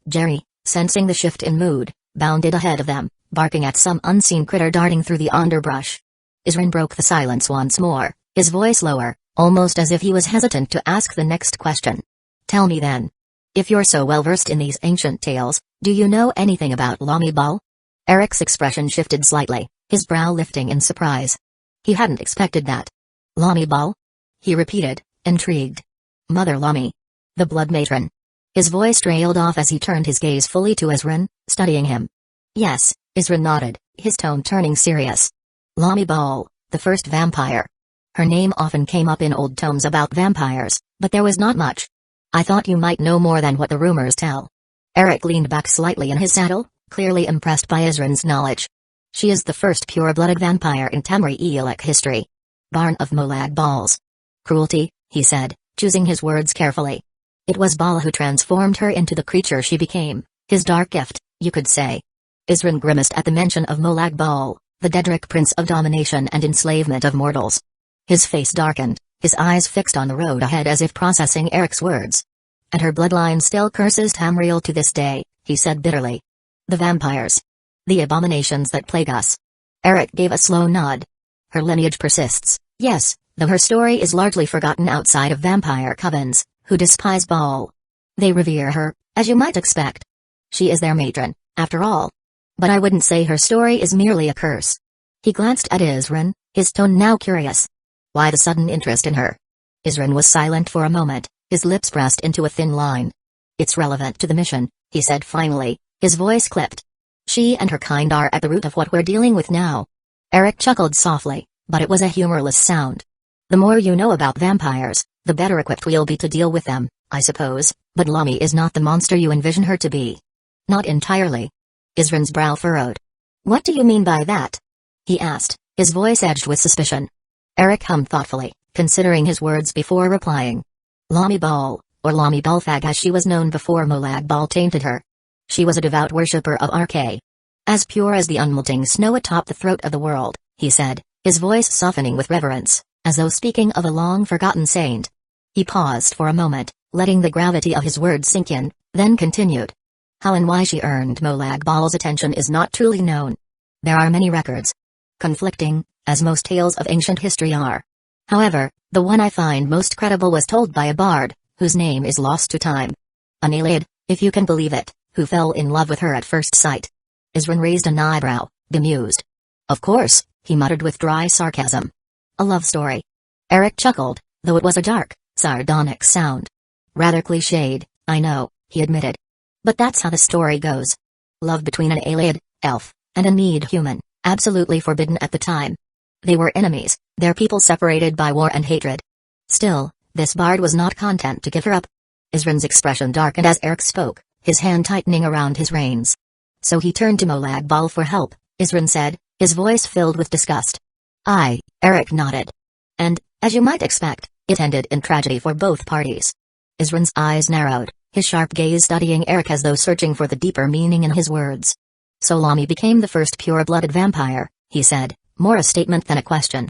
Jerry, sensing the shift in mood, bounded ahead of them, barking at some unseen critter darting through the underbrush. Isrin broke the silence once more, his voice lower, almost as if he was hesitant to ask the next question. "Tell me then. If you're so well versed in these ancient tales, do you know anything about Lami Bal?" Eric's expression shifted slightly, his brow lifting in surprise. He hadn't expected that. "Lami Bal?" he repeated, intrigued. "Mother Lami. The Blood Matron." His voice trailed off as he turned his gaze fully to Isrin, studying him. "Yes," Isrin nodded, his tone turning serious. "Lami Bal, the first vampire." Her name often came up in old tomes about vampires, but there was not much. "I thought you might know more than what the rumors tell." Eric leaned back slightly in his saddle, clearly impressed by Isrin's knowledge. "She is the first pure-blooded vampire in Tamrielic history. Born of Molag Bal's cruelty," he said, choosing his words carefully. "It was Bal who transformed her into the creature she became, his dark gift, you could say." Isrin grimaced at the mention of Molag Bal, the Daedric prince of domination and enslavement of mortals. His face darkened, his eyes fixed on the road ahead as if processing Eric's words. "And her bloodline still curses Tamriel to this day," he said bitterly. "The vampires. The abominations that plague us." Eric gave a slow nod. "Her lineage persists, yes, though her story is largely forgotten outside of vampire covens, who despise Bal. They revere her, as you might expect. She is their matron, after all. But I wouldn't say her story is merely a curse." He glanced at Isrin, his tone now curious. "Why the sudden interest in her?" Isren was silent for a moment, his lips pressed into a thin line. "It's relevant to the mission," he said finally, his voice clipped. "She and her kind are at the root of what we're dealing with now." Eric chuckled softly, but it was a humorless sound. "The more you know about vampires, the better equipped we'll be to deal with them, I suppose, but Lami is not the monster you envision her to be." "Not entirely." Isren's brow furrowed. "What do you mean by that?" he asked, his voice edged with suspicion. Eric hummed thoughtfully, considering his words before replying. "Lami Bal, or Lami Balfag as she was known before Molag Bal tainted her. She was a devout worshipper of Arche. As pure as the unmelting snow atop the throat of the world," he said, his voice softening with reverence, as though speaking of a long-forgotten saint. He paused for a moment, letting the gravity of his words sink in, then continued. "How and why she earned Molag Bal's attention is not truly known. There are many records. Conflicting, as most tales of ancient history are. However, the one I find most credible was told by a bard, whose name is lost to time. An Aelid, if you can believe it, who fell in love with her at first sight." Isren raised an eyebrow, bemused. "Of course," he muttered with dry sarcasm. "A love story." Eric chuckled, though it was a dark, sardonic sound. "Rather cliched, I know," he admitted. "But that's how the story goes. Love between an Aelid, elf, and a Need human, absolutely forbidden at the time. They were enemies, their people separated by war and hatred. Still, this bard was not content to give her up." Isren's expression darkened as Eric spoke, his hand tightening around his reins. "So he turned to Molag Bal for help," Isren said, his voice filled with disgust. "Aye," Eric nodded. "And, as you might expect, it ended in tragedy for both parties." Isren's eyes narrowed, his sharp gaze studying Eric as though searching for the deeper meaning in his words. "So Lami became the first pure-blooded vampire," he said, more a statement than a question.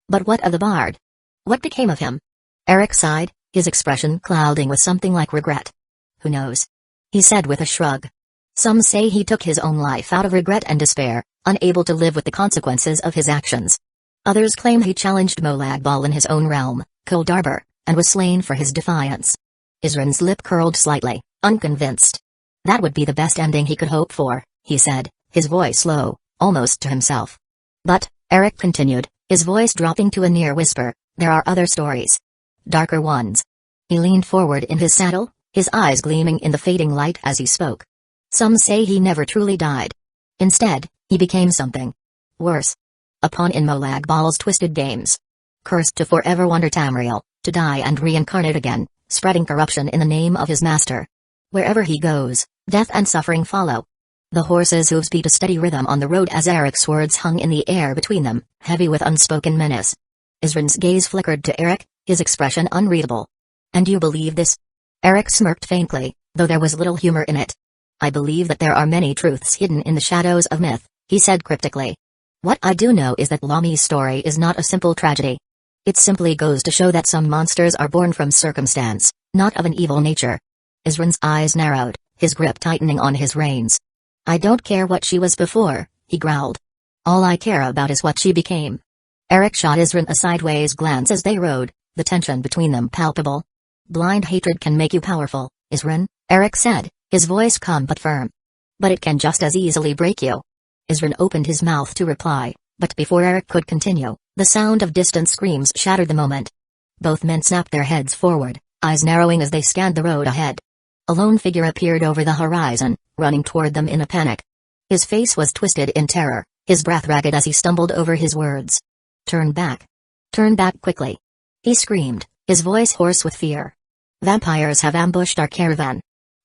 "But what of the bard? What became of him?" Eric sighed, his expression clouding with something like regret. "Who knows?" he said with a shrug. "Some say he took his own life out of regret and despair, unable to live with the consequences of his actions. Others claim he challenged Molag Bal in his own realm, Kuldarbur, and was slain for his defiance." Isren's lip curled slightly, unconvinced. "That would be the best ending he could hope for," he said, his voice low, almost to himself. "But," Eric continued, his voice dropping to a near whisper, "there are other stories. Darker ones." He leaned forward in his saddle, his eyes gleaming in the fading light as he spoke. "Some say he never truly died. Instead, he became something worse. A pawn in Molag Bal's twisted games. Cursed to forever wander Tamriel, to die and reincarnate again, spreading corruption in the name of his master. Wherever he goes, death and suffering follow." The horse's hooves beat a steady rhythm on the road as Eric's words hung in the air between them, heavy with unspoken menace. Isren's gaze flickered to Eric, his expression unreadable. "And you believe this?" Eric smirked faintly, though there was little humor in it. "I believe that there are many truths hidden in the shadows of myth," he said cryptically. "What I do know is that Lami's story is not a simple tragedy. It simply goes to show that some monsters are born from circumstance, not of an evil nature." Isren's eyes narrowed, his grip tightening on his reins. "I don't care what she was before," he growled. "All I care about is what she became." Eric shot Isren a sideways glance as they rode, the tension between them palpable. "Blind hatred can make you powerful, Isren," Eric said, his voice calm but firm. "But it can just as easily break you." Isren opened his mouth to reply, but before Eric could continue, the sound of distant screams shattered the moment. Both men snapped their heads forward, eyes narrowing as they scanned the road ahead. A lone figure appeared over the horizon, running toward them in a panic. His face was twisted in terror, his breath ragged as he stumbled over his words. "Turn back. Turn back quickly," he screamed, his voice hoarse with fear. "Vampires have ambushed our caravan.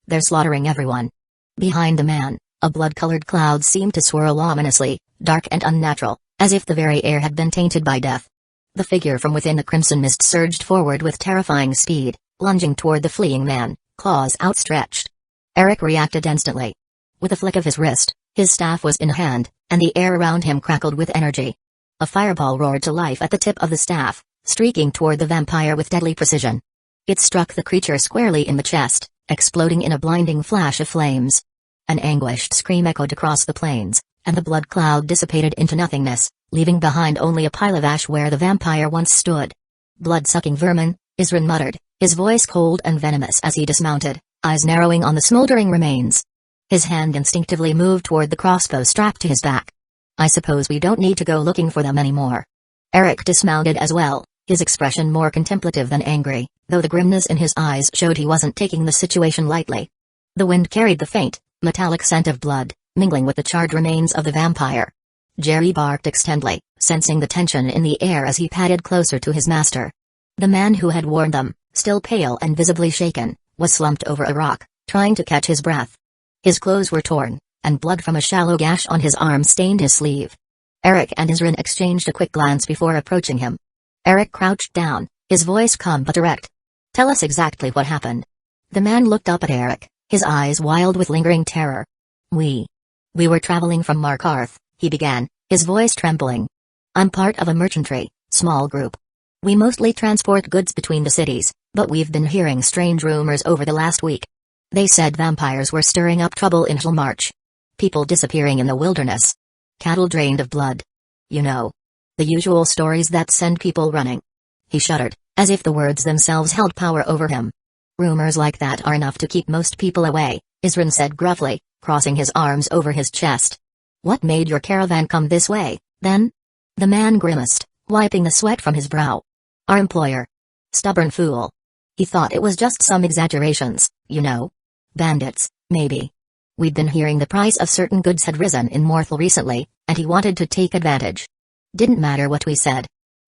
They're slaughtering everyone." Behind the man, a blood-colored cloud seemed to swirl ominously, dark and unnatural, as if the very air had been tainted by death. The figure from within the crimson mist surged forward with terrifying speed, lunging toward the fleeing man, claws outstretched. Eric reacted instantly. With a flick of his wrist, his staff was in hand, and the air around him crackled with energy. A fireball roared to life at the tip of the staff, streaking toward the vampire with deadly precision. It struck the creature squarely in the chest, exploding in a blinding flash of flames. An anguished scream echoed across the plains, and the blood cloud dissipated into nothingness, leaving behind only a pile of ash where the vampire once stood. "Blood-sucking vermin," Isren muttered, his voice cold and venomous as he dismounted, eyes narrowing on the smoldering remains. His hand instinctively moved toward the crossbow strapped to his back. "I suppose we don't need to go looking for them anymore." Eric dismounted as well, his expression more contemplative than angry, though the grimness in his eyes showed he wasn't taking the situation lightly. The wind carried the faint, metallic scent of blood, mingling with the charred remains of the vampire. Jerry barked extendedly, sensing the tension in the air as he padded closer to his master. The man who had warned them, still pale and visibly shaken, was slumped over a rock, trying to catch his breath. His clothes were torn, and blood from a shallow gash on his arm stained his sleeve. Eric and Isrin exchanged a quick glance before approaching him. Eric crouched down, his voice calm but direct. "Tell us exactly what happened." The man looked up at Eric, his eyes wild with lingering terror. We were traveling from Markarth," he began, his voice trembling. "I'm part of a merchantry, small group. We mostly transport goods between the cities, but we've been hearing strange rumors over the last week. They said vampires were stirring up trouble in Hillmarch. People disappearing in the wilderness. Cattle drained of blood. You know. The usual stories that send people running." He shuddered, as if the words themselves held power over him. "Rumors like that are enough to keep most people away," Isrin said gruffly, crossing his arms over his chest. "What made your caravan come this way, then?" The man grimaced, wiping the sweat from his brow. "Our employer. Stubborn fool. He thought it was just some exaggerations, you know. Bandits, maybe. We'd been hearing the price of certain goods had risen in Morthal recently, and he wanted to take advantage. Didn't matter what we said.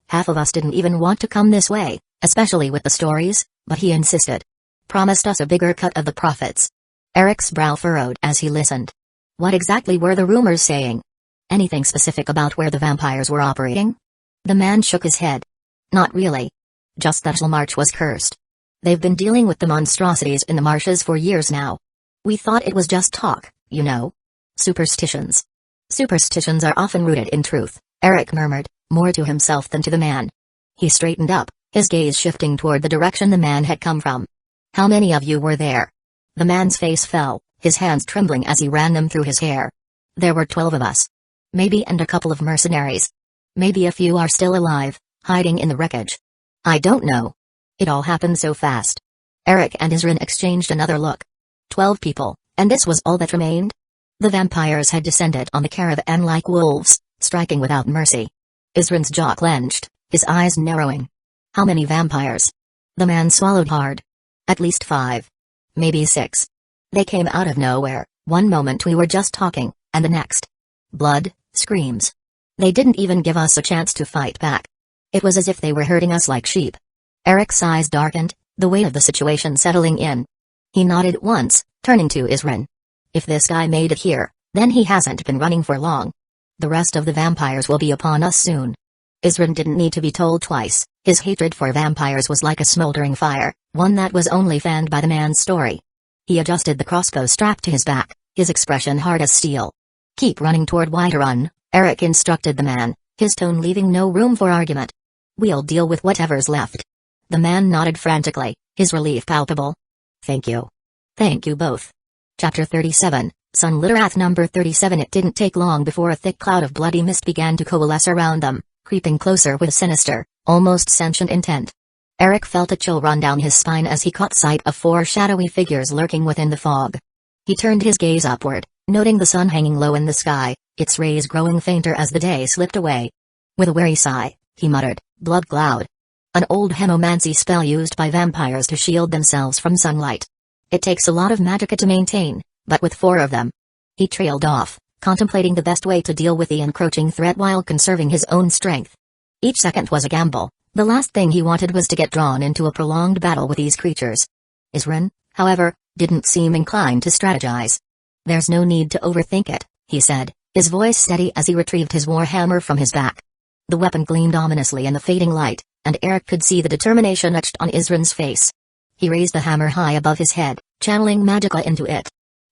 Half of us didn't even want to come this way, especially with the stories, but he insisted. Promised us a bigger cut of the profits." Eric's brow furrowed as he listened. What exactly were the rumors saying? Anything specific about where the vampires were operating? The man shook his head. "Not really. Just that Hillmarch was cursed. They've been dealing with the monstrosities in the marshes for years now. We thought it was just talk, you know. Superstitions." "Superstitions are often rooted in truth," Eric murmured, more to himself than to the man. He straightened up, his gaze shifting toward the direction the man had come from. "How many of you were there?" The man's face fell, his hands trembling as he ran them through his hair. "There were 12 of us. Maybe, and a couple of mercenaries. Maybe a few are still alive, hiding in the wreckage. I don't know. It all happened so fast." Eric and Isrin exchanged another look. 12 people, and this was all that remained? The vampires had descended on the caravan like wolves, striking without mercy. Isrin's jaw clenched, his eyes narrowing. "How many vampires?" The man swallowed hard. "At least 5. Maybe 6. They came out of nowhere. One moment we were just talking, and the next. Blood, screams. They didn't even give us a chance to fight back. It was as if they were herding us like sheep." Eric's eyes darkened, the weight of the situation settling in. He nodded once, turning to Isrin. "If this guy made it here, then he hasn't been running for long. The rest of the vampires will be upon us soon." Isrin didn't need to be told twice, his hatred for vampires was like a smoldering fire, one that was only fanned by the man's story. He adjusted the crossbow strap to his back, his expression hard as steel. "Keep running toward Whiterun," Eric instructed the man, his tone leaving no room for argument. "We'll deal with whatever's left." The man nodded frantically, his relief palpable. "Thank you. Thank you both." Chapter 37, Sunlit Wrath number 37. It didn't take long before a thick cloud of bloody mist began to coalesce around them, creeping closer with sinister, almost sentient intent. Eric felt a chill run down his spine as he caught sight of 4 shadowy figures lurking within the fog. He turned his gaze upward, noting the sun hanging low in the sky, its rays growing fainter as the day slipped away. With a weary sigh, he muttered, "Blood cloud. An old hemomancy spell used by vampires to shield themselves from sunlight. It takes a lot of magicka to maintain, but with 4 of them." He trailed off, contemplating the best way to deal with the encroaching threat while conserving his own strength. Each second was a gamble. The last thing he wanted was to get drawn into a prolonged battle with these creatures. Isrin, however, didn't seem inclined to strategize. "There's no need to overthink it," he said, his voice steady as he retrieved his warhammer from his back. The weapon gleamed ominously in the fading light, and Eric could see the determination etched on Isrin's face. He raised the hammer high above his head, channeling magicka into it.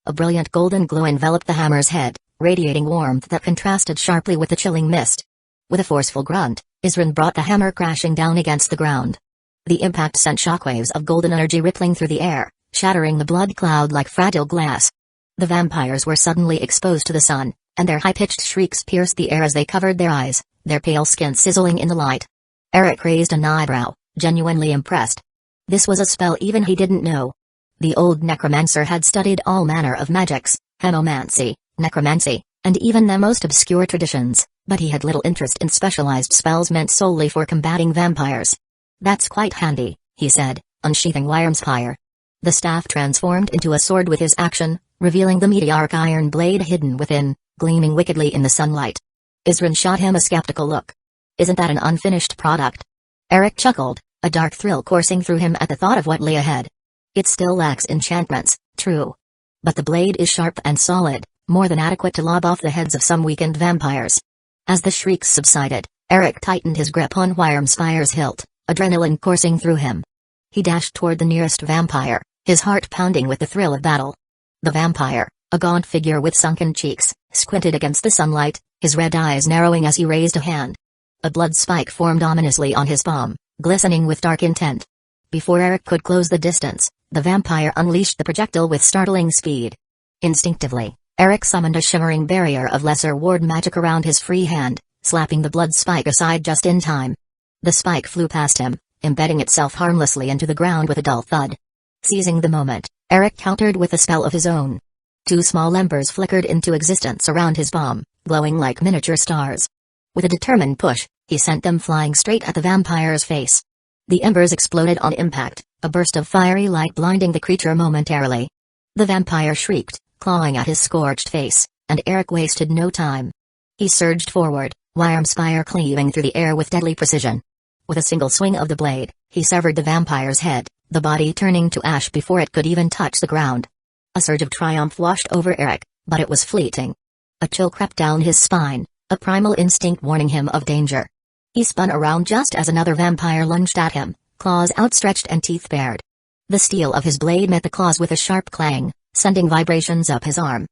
A brilliant golden glow enveloped the hammer's head, radiating warmth that contrasted sharply with the chilling mist. With a forceful grunt, Isrin brought the hammer crashing down against the ground. The impact sent shockwaves of golden energy rippling through the air, shattering the blood cloud like fragile glass. The vampires were suddenly exposed to the sun, and their high-pitched shrieks pierced the air as they covered their eyes, their pale skin sizzling in the light. Eric raised an eyebrow, genuinely impressed. This was a spell even he didn't know. The old Necromancer had studied all manner of magics, hemomancy, necromancy, and even the most obscure traditions, But he had little interest in specialized spells meant solely for combating vampires. "That's quite handy," he said, unsheathing Wyrmspire. The staff transformed into a sword with his action, revealing the meteoric iron blade hidden within, gleaming wickedly in the sunlight. Isrin shot him a skeptical look. "Isn't that an unfinished product?" Eric chuckled, a dark thrill coursing through him at the thought of what lay ahead. "It still lacks enchantments, true. But the blade is sharp and solid, more than adequate to lob off the heads of some weakened vampires." As the shrieks subsided, Eric tightened his grip on Wyrmspire's hilt, adrenaline coursing through him. He dashed toward the nearest vampire, his heart pounding with the thrill of battle. The vampire, a gaunt figure with sunken cheeks, squinted against the sunlight, his red eyes narrowing as he raised a hand. A blood spike formed ominously on his palm, glistening with dark intent. Before Eric could close the distance, the vampire unleashed the projectile with startling speed. Instinctively, Eric summoned a shimmering barrier of lesser ward magic around his free hand, slapping the blood spike aside just in time. The spike flew past him, embedding itself harmlessly into the ground with a dull thud. Seizing the moment, Eric countered with a spell of his own. Two small embers flickered into existence around his palm, glowing like miniature stars. With a determined push, he sent them flying straight at the vampire's face. The embers exploded on impact, a burst of fiery light blinding the creature momentarily. The vampire shrieked, clawing at his scorched face, and Eric wasted no time. He surged forward, Wyrmspire cleaving through the air with deadly precision. With a single swing of the blade, he severed the vampire's head, the body turning to ash before it could even touch the ground. A surge of triumph washed over Eric, but it was fleeting. A chill crept down his spine, a primal instinct warning him of danger. He spun around just as another vampire lunged at him, claws outstretched and teeth bared. The steel of his blade met the claws with a sharp clang, sending vibrations up his arm.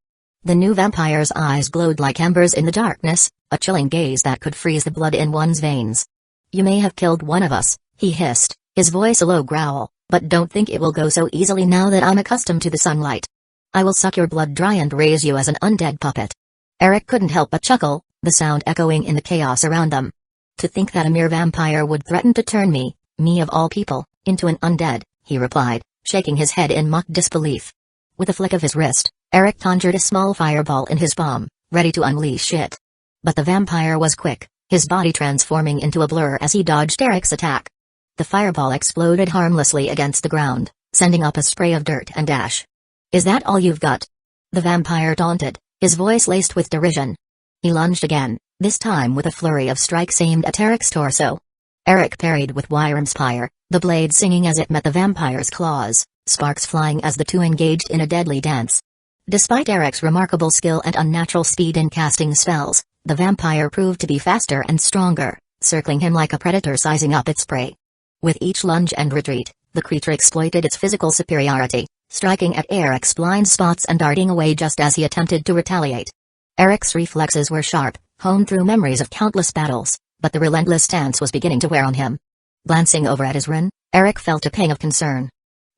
The new vampire's eyes glowed like embers in the darkness, a chilling gaze that could freeze the blood in one's veins. "You may have killed one of us," he hissed, his voice a low growl, "but don't think it will go so easily now that I'm accustomed to the sunlight. I will suck your blood dry and raise you as an undead puppet." Eric couldn't help but chuckle, the sound echoing in the chaos around them. "To think that a mere vampire would threaten to turn me of all people, into an undead," he replied, shaking his head in mock disbelief. With a flick of his wrist, Eric conjured a small fireball in his palm, ready to unleash it. But the vampire was quick, his body transforming into a blur as he dodged Eric's attack. The fireball exploded harmlessly against the ground, sending up a spray of dirt and ash. "Is that all you've got?" the vampire taunted, his voice laced with derision. He lunged again, this time with a flurry of strikes aimed at Eric's torso. Eric parried with Wyrmspire, the blade singing as it met the vampire's claws, sparks flying as the two engaged in a deadly dance. Despite Eric's remarkable skill and unnatural speed in casting spells, the vampire proved to be faster and stronger, circling him like a predator sizing up its prey. With each lunge and retreat, the creature exploited its physical superiority, striking at Eric's blind spots and darting away just as he attempted to retaliate. Eric's reflexes were sharp, honed through memories of countless battles, but the relentless stance was beginning to wear on him. Glancing over at Isrin, Eric felt a pang of concern.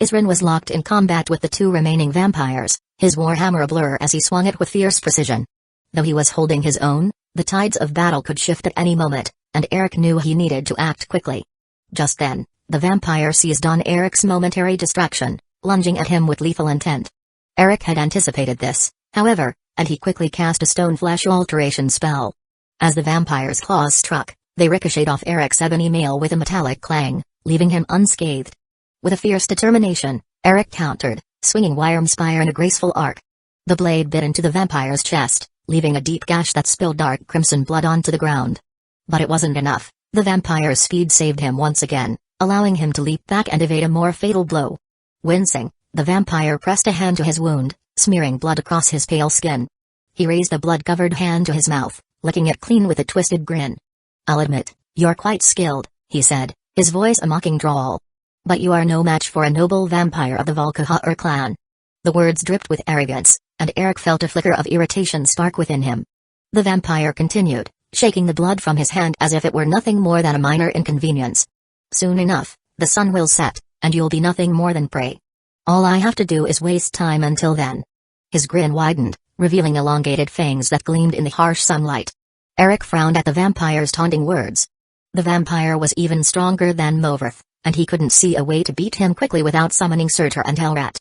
Isrin was locked in combat with the two remaining vampires, his warhammer a blur as he swung it with fierce precision. Though he was holding his own, the tides of battle could shift at any moment, and Eric knew he needed to act quickly. Just then, the vampire seized on Eric's momentary distraction, lunging at him with lethal intent. Eric had anticipated this, however, and he quickly cast a stone flesh alteration spell. As the vampire's claws struck, they ricocheted off Eric's ebony mail with a metallic clang, leaving him unscathed. With a fierce determination, Eric countered, swinging Wyrmspire in a graceful arc. The blade bit into the vampire's chest, leaving a deep gash that spilled dark crimson blood onto the ground. But it wasn't enough. The vampire's speed saved him once again, allowing him to leap back and evade a more fatal blow. Wincing, the vampire pressed a hand to his wound, smearing blood across his pale skin. He raised a blood-covered hand to his mouth, licking it clean with a twisted grin. "I'll admit, you're quite skilled," he said, his voice a mocking drawl. "But you are no match for a noble vampire of the Valkahar clan." The words dripped with arrogance, and Eric felt a flicker of irritation spark within him. The vampire continued, shaking the blood from his hand as if it were nothing more than a minor inconvenience. "Soon enough, the sun will set, and you'll be nothing more than prey. All I have to do is waste time until then." His grin widened, revealing elongated fangs that gleamed in the harsh sunlight. Eric frowned at the vampire's taunting words. The vampire was even stronger than Movirth, and he couldn't see a way to beat him quickly without summoning Surtur and Hellrat.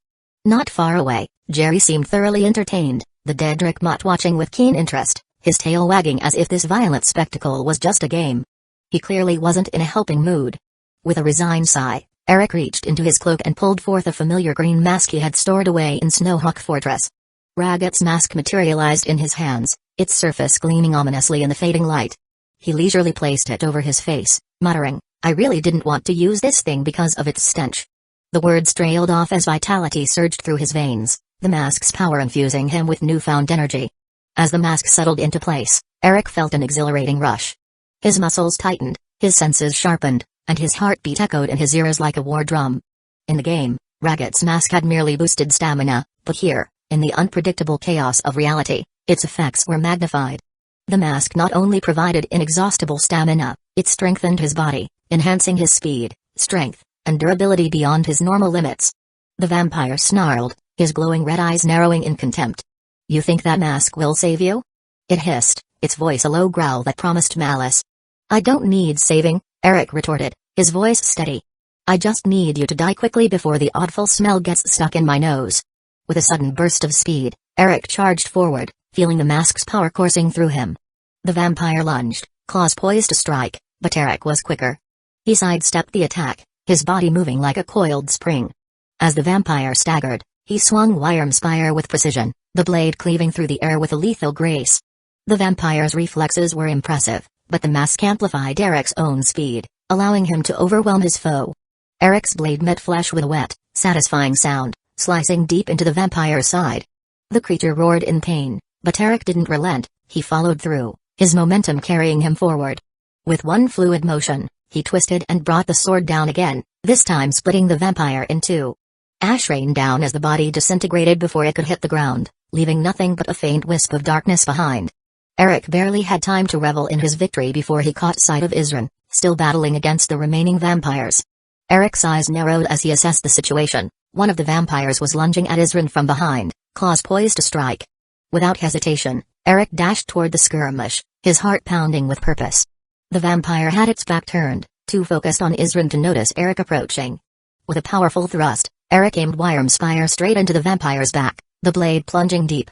Not far away, Jerry seemed thoroughly entertained, the Dedrick mutt watching with keen interest, his tail wagging as if this violent spectacle was just a game. He clearly wasn't in a helping mood. With a resigned sigh, Eric reached into his cloak and pulled forth a familiar green mask he had stored away in Snowhawk Fortress. Ragged's mask materialized in his hands, its surface gleaming ominously in the fading light. He leisurely placed it over his face, muttering, "I really didn't want to use this thing because of its stench." The words trailed off as vitality surged through his veins, the mask's power infusing him with newfound energy. As the mask settled into place, Eric felt an exhilarating rush. His muscles tightened, his senses sharpened, and his heartbeat echoed in his ears like a war drum. In the game, Ragged's mask had merely boosted stamina, but here, in the unpredictable chaos of reality, its effects were magnified. The mask not only provided inexhaustible stamina, it strengthened his body, enhancing his speed, strength, and durability beyond his normal limits. The vampire snarled, his glowing red eyes narrowing in contempt. "You think that mask will save you?" It hissed, its voice a low growl that promised malice. "I don't need saving," Eric retorted, his voice steady. "I just need you to die quickly before the awful smell gets stuck in my nose." With a sudden burst of speed, Eric charged forward, feeling the mask's power coursing through him. The vampire lunged, claws poised to strike, but Eric was quicker. He sidestepped the attack, his body moving like a coiled spring. As the vampire staggered, he swung Wyrmspire with precision, the blade cleaving through the air with a lethal grace. The vampire's reflexes were impressive, but the mask amplified Eric's own speed, allowing him to overwhelm his foe. Eric's blade met flesh with a wet, satisfying sound, slicing deep into the vampire's side. The creature roared in pain, but Eric didn't relent, he followed through, his momentum carrying him forward. With one fluid motion, he twisted and brought the sword down again, this time splitting the vampire in two. Ash rained down as the body disintegrated before it could hit the ground, leaving nothing but a faint wisp of darkness behind. Eric barely had time to revel in his victory before he caught sight of Isren, still battling against the remaining vampires. Eric's eyes narrowed as he assessed the situation. One of the vampires was lunging at Isren from behind, claws poised to strike. Without hesitation, Eric dashed toward the skirmish, his heart pounding with purpose. The vampire had its back turned, too focused on Isren to notice Eric approaching. With a powerful thrust, Eric aimed Wyrmspire straight into the vampire's back, the blade plunging deep.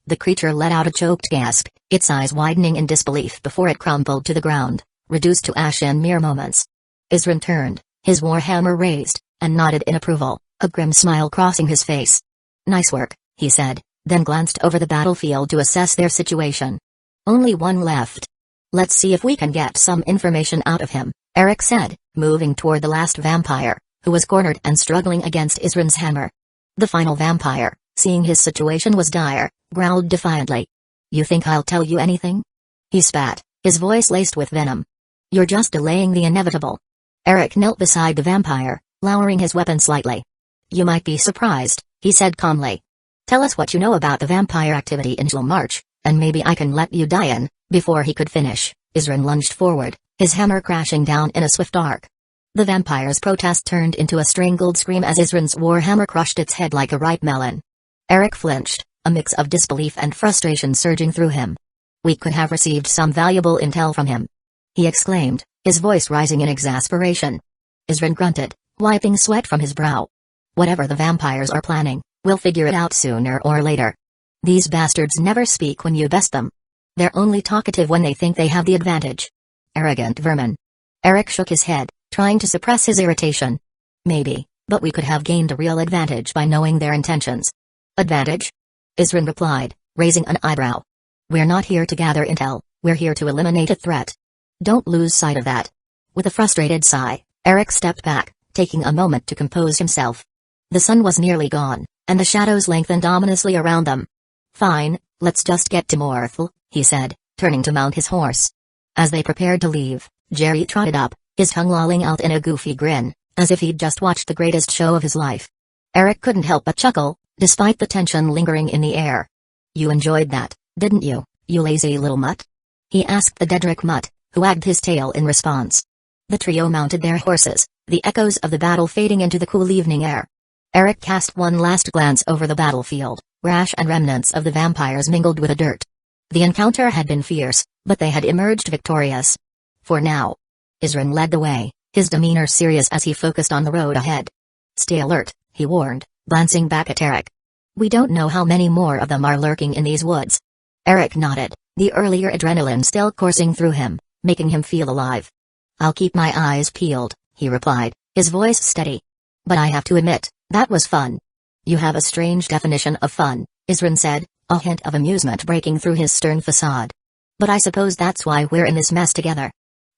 The creature let out a choked gasp, its eyes widening in disbelief before it crumpled to the ground, reduced to ash in mere moments. Isren turned, his warhammer raised, and nodded in approval, a grim smile crossing his face. "Nice work," he said, then glanced over the battlefield to assess their situation. "Only one left. Let's see if we can get some information out of him," Eric said, moving toward the last vampire, who was cornered and struggling against Isren's hammer. The final vampire, seeing his situation was dire, growled defiantly. "You think I'll tell you anything?" He spat, his voice laced with venom. "You're just delaying the inevitable." Eric knelt beside the vampire, lowering his weapon slightly. "You might be surprised," he said calmly. "Tell us what you know about the vampire activity in March, and maybe I can let you die in." Before he could finish, Isren lunged forward, his hammer crashing down in a swift arc. The vampire's protest turned into a strangled scream as Isren's warhammer crushed its head like a ripe melon. Eric flinched, a mix of disbelief and frustration surging through him. "We could have received some valuable intel from him," he exclaimed, his voice rising in exasperation. Isren grunted, wiping sweat from his brow. "Whatever the vampires are planning, we'll figure it out sooner or later. These bastards never speak when you best them. They're only talkative when they think they have the advantage. Arrogant vermin." Eric shook his head, trying to suppress his irritation. "Maybe, but we could have gained a real advantage by knowing their intentions." "Advantage?" Isren replied, raising an eyebrow. "We're not here to gather intel, we're here to eliminate a threat. Don't lose sight of that." With a frustrated sigh, Eric stepped back, taking a moment to compose himself. The sun was nearly gone, and the shadows lengthened ominously around them. "Fine, let's just get to Morthal," he said, turning to mount his horse. As they prepared to leave, Jerry trotted up, his tongue lolling out in a goofy grin, as if he'd just watched the greatest show of his life. Eric couldn't help but chuckle, despite the tension lingering in the air. "You enjoyed that, didn't you, you lazy little mutt?" he asked the Dedrick mutt, who wagged his tail in response. The trio mounted their horses, the echoes of the battle fading into the cool evening air. Eric cast one last glance over the battlefield, where ash and remnants of the vampires mingled with the dirt. The encounter had been fierce, but they had emerged victorious. For now. Isren led the way, his demeanor serious as he focused on the road ahead. "Stay alert," he warned, glancing back at Eric. "We don't know how many more of them are lurking in these woods." Eric nodded, the earlier adrenaline still coursing through him, making him feel alive. "I'll keep my eyes peeled," he replied, his voice steady. "But I have to admit, that was fun." "You have a strange definition of fun," Aizen said, a hint of amusement breaking through his stern facade. "But I suppose that's why we're in this mess together."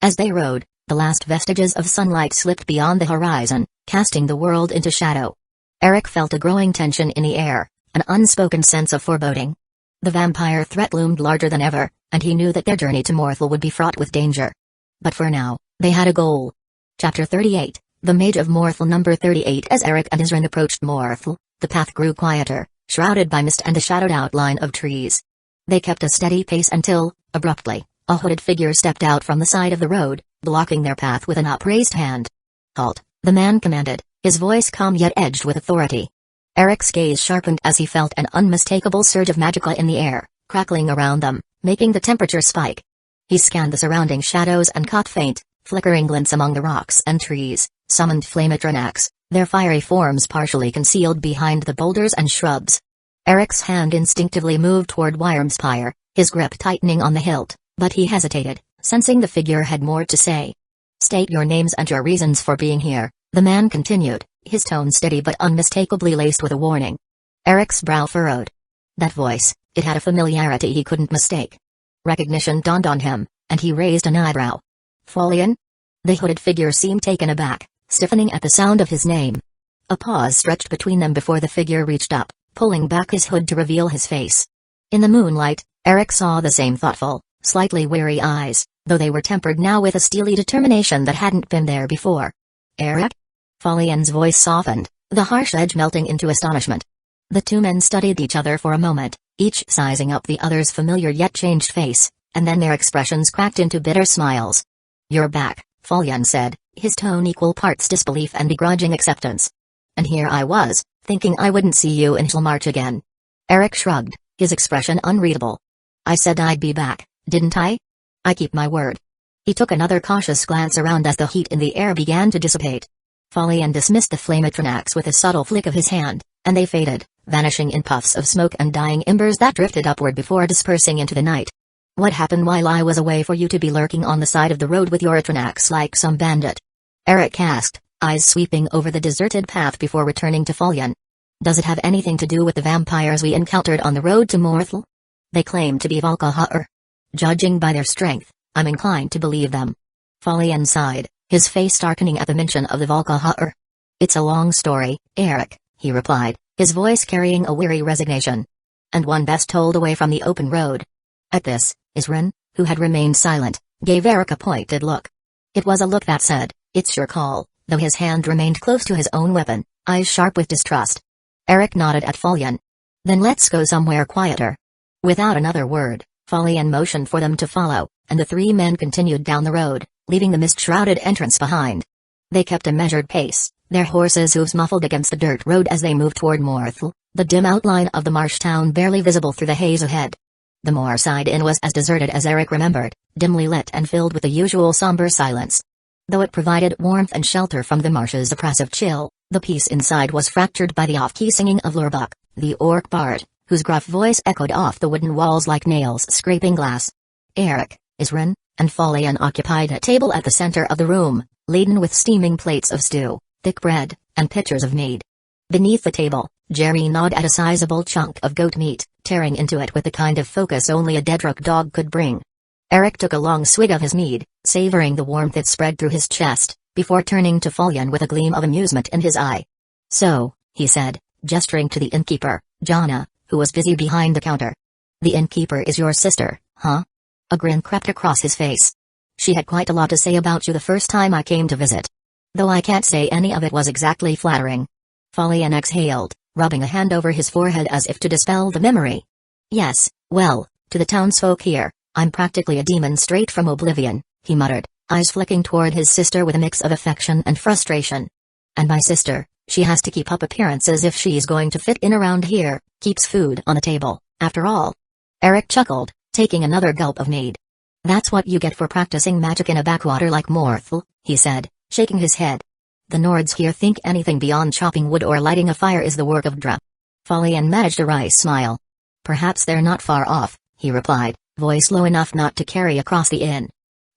As they rode, the last vestiges of sunlight slipped beyond the horizon, casting the world into shadow. Eric felt a growing tension in the air, an unspoken sense of foreboding. The vampire threat loomed larger than ever, and he knew that their journey to Morthal would be fraught with danger. But for now, they had a goal. Chapter 38, The Mage of Morthal. Number 38. As Eric and Aizen approached Morthal, the path grew quieter, shrouded by mist and the shadowed outline of trees. They kept a steady pace until, abruptly, a hooded figure stepped out from the side of the road, blocking their path with an upraised hand. "Halt," the man commanded, his voice calm yet edged with authority. Eric's gaze sharpened as he felt an unmistakable surge of magicka in the air, crackling around them, making the temperature spike. He scanned the surrounding shadows and caught faint, flickering glints among the rocks and trees, summoned Flametranax, their fiery forms partially concealed behind the boulders and shrubs. Eric's hand instinctively moved toward Wyrmspire, his grip tightening on the hilt, but he hesitated, sensing the figure had more to say. "State your names and your reasons for being here," the man continued, his tone steady but unmistakably laced with a warning. Eric's brow furrowed. That voice, it had a familiarity he couldn't mistake. Recognition dawned on him, and he raised an eyebrow. "Folian?" The hooded figure seemed taken aback, stiffening at the sound of his name. A pause stretched between them before the figure reached up, pulling back his hood to reveal his face. In the moonlight, Eric saw the same thoughtful, slightly weary eyes, though they were tempered now with a steely determination that hadn't been there before. "Eric?" Folian's voice softened, the harsh edge melting into astonishment. The two men studied each other for a moment, each sizing up the other's familiar yet changed face, and then their expressions cracked into bitter smiles. "You're back," Folian said, his tone equal parts disbelief and begrudging acceptance. "And here I was, thinking I wouldn't see you until March again." Eric shrugged, his expression unreadable. "I said I'd be back, didn't I? I keep my word." He took another cautious glance around as the heat in the air began to dissipate. Folian dismissed the Flametranax with a subtle flick of his hand, and they faded, vanishing in puffs of smoke and dying embers that drifted upward before dispersing into the night. "What happened while I was away for you to be lurking on the side of the road with your Tranax like some bandit?" Eric asked, eyes sweeping over the deserted path before returning to Folian. "Does it have anything to do with the vampires we encountered on the road to Morthal? They claim to be Valkahar. Judging by their strength, I'm inclined to believe them." Folian sighed, his face darkening at the mention of the Valkahar. "It's a long story, Eric," he replied, his voice carrying a weary resignation. "And one best told away from the open road." At this, Aizen, who had remained silent, gave Eric a pointed look. It was a look that said, "It's your call," though his hand remained close to his own weapon, eyes sharp with distrust. Eric nodded at Folian. "Then let's go somewhere quieter." Without another word, Folian motioned for them to follow, and the three men continued down the road, leaving the mist-shrouded entrance behind. They kept a measured pace, their horses' hooves muffled against the dirt road as they moved toward Morthal, the dim outline of the marsh town barely visible through the haze ahead. The moorside inn was as deserted as Eric remembered, dimly lit and filled with the usual somber silence. Though it provided warmth and shelter from the marsh's oppressive chill, the peace inside was fractured by the off-key singing of Lurbuk, the orc bard, whose gruff voice echoed off the wooden walls like nails scraping glass. Eric, Aizen, and Folian occupied a table at the center of the room, laden with steaming plates of stew, thick bread, and pitchers of mead. Beneath the table, Jerry gnawed at a sizable chunk of goat meat, tearing into it with the kind of focus only a Dedrick dog could bring. Eric took a long swig of his mead, savoring the warmth it spread through his chest, before turning to Folian with a gleam of amusement in his eye. "So," he said, gesturing to the innkeeper, Jana, who was busy behind the counter. "The innkeeper is your sister, huh?" A grin crept across his face. "She had quite a lot to say about you the first time I came to visit. Though I can't say any of it was exactly flattering." Folian exhaled, rubbing a hand over his forehead as if to dispel the memory. "Yes, well, to the townsfolk here, I'm practically a demon straight from oblivion," he muttered, eyes flicking toward his sister with a mix of affection and frustration. "And my sister, she has to keep up appearances if she's going to fit in around here, keeps food on the table, after all." Eric chuckled, taking another gulp of mead. "That's what you get for practicing magic in a backwater like Morthal," he said, shaking his head. "The Nords here think anything beyond chopping wood or lighting a fire is the work of Dra." Folian managed a wry smile. "Perhaps they're not far off," he replied, voice low enough not to carry across the inn.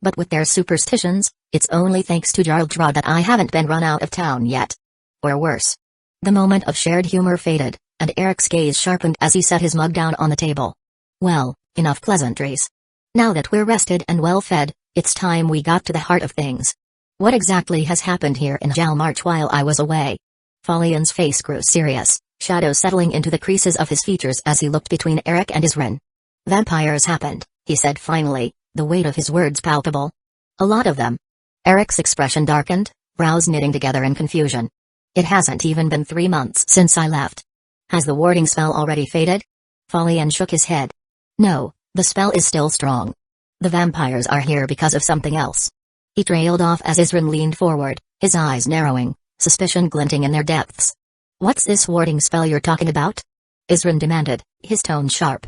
"But with their superstitions, it's only thanks to Jarldra that I haven't been run out of town yet. Or worse." The moment of shared humor faded, and Eric's gaze sharpened as he set his mug down on the table. "Well, enough pleasantries. Now that we're rested and well fed, it's time we got to the heart of things. What exactly has happened here in Jalmarch while I was away?" Folian's face grew serious, shadows settling into the creases of his features as he looked between Eric and Isrin. "Vampires happened," he said finally, the weight of his words palpable. "A lot of them." Eric's expression darkened, brows knitting together in confusion. "It hasn't even been 3 months since I left. Has the warding spell already faded?" Folian shook his head. "No, the spell is still strong. The vampires are here because of something else." He trailed off as Isrin leaned forward, his eyes narrowing, suspicion glinting in their depths. "What's this warding spell you're talking about?" Isrin demanded, his tone sharp.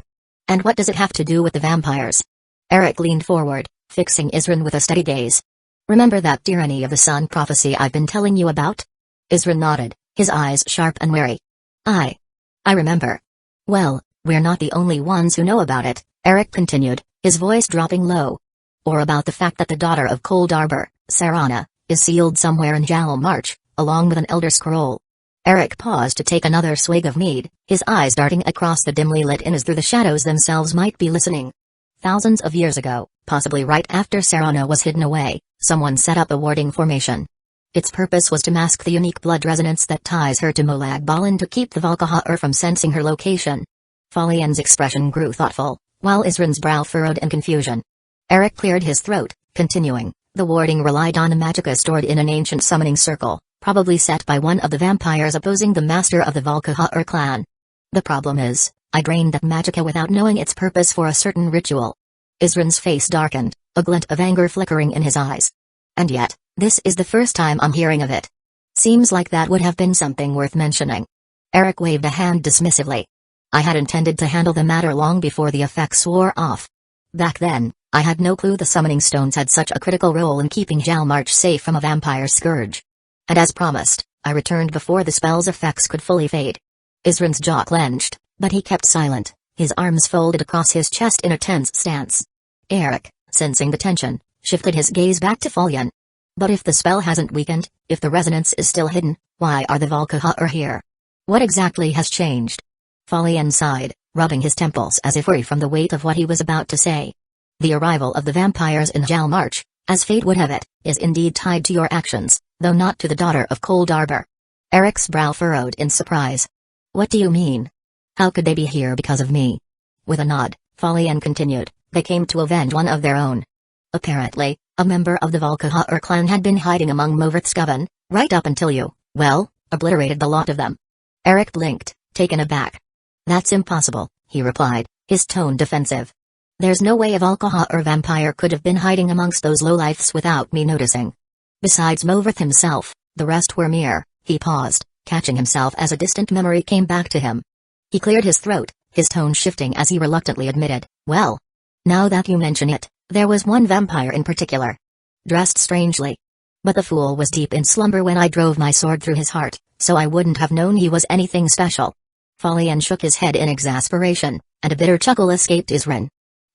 "And what does it have to do with the vampires?" Eric leaned forward, fixing Isrin with a steady gaze. "Remember that tyranny of the sun prophecy I've been telling you about?" Isrin nodded, his eyes sharp and wary. I remember. "Well, we're not the only ones who know about it," Eric continued, his voice dropping low. "Or about the fact that the daughter of Cold Arbor, Sarana, is sealed somewhere in Jalmarch, along with an Elder Scroll." Eric paused to take another swig of mead, his eyes darting across the dimly lit inn as though the shadows themselves might be listening. Thousands of years ago, possibly right after Sarana was hidden away, someone set up a warding formation. Its purpose was to mask the unique blood resonance that ties her to Molag Bal and to keep the Valkahar from sensing her location. Folian's expression grew thoughtful, while Isrin's brow furrowed in confusion. Eric cleared his throat, continuing, "The warding relied on a magicka stored in an ancient summoning circle, probably set by one of the vampires opposing the master of the Valkahar clan. The problem is, I drained that magicka without knowing its purpose for a certain ritual." Isrin's face darkened, a glint of anger flickering in his eyes. "And yet, this is the first time I'm hearing of it. Seems like that would have been something worth mentioning." Eric waved a hand dismissively. "I had intended to handle the matter long before the effects wore off. Back then, I had no clue the summoning stones had such a critical role in keeping Jalmarch safe from a vampire scourge. And as promised, I returned before the spell's effects could fully fade." Isrin's jaw clenched, but he kept silent, his arms folded across his chest in a tense stance. Eric, sensing the tension, shifted his gaze back to Folian. "But if the spell hasn't weakened, if the resonance is still hidden, why are the Valkahar here? What exactly has changed?" Folian sighed, rubbing his temples as if free from the weight of what he was about to say. "The arrival of the vampires in Jalmarch, as fate would have it, is indeed tied to your actions, though not to the daughter of Cold Arbor." Eric's brow furrowed in surprise. "What do you mean? How could they be here because of me?" With a nod, Folian continued, "They came to avenge one of their own. Apparently, a member of the Valkahar clan had been hiding among Movirth's coven, right up until you, well, obliterated the lot of them." Eric blinked, taken aback. "That's impossible," he replied, his tone defensive. "There's no way a Valkahar vampire could have been hiding amongst those lowlifes without me noticing. Besides Movirth himself, the rest were mere." He paused, catching himself as a distant memory came back to him. He cleared his throat, his tone shifting as he reluctantly admitted, "Well, now that you mention it, there was one vampire in particular. Dressed strangely. But the fool was deep in slumber when I drove my sword through his heart, so I wouldn't have known he was anything special." Folian shook his head in exasperation, and a bitter chuckle escaped Isrin.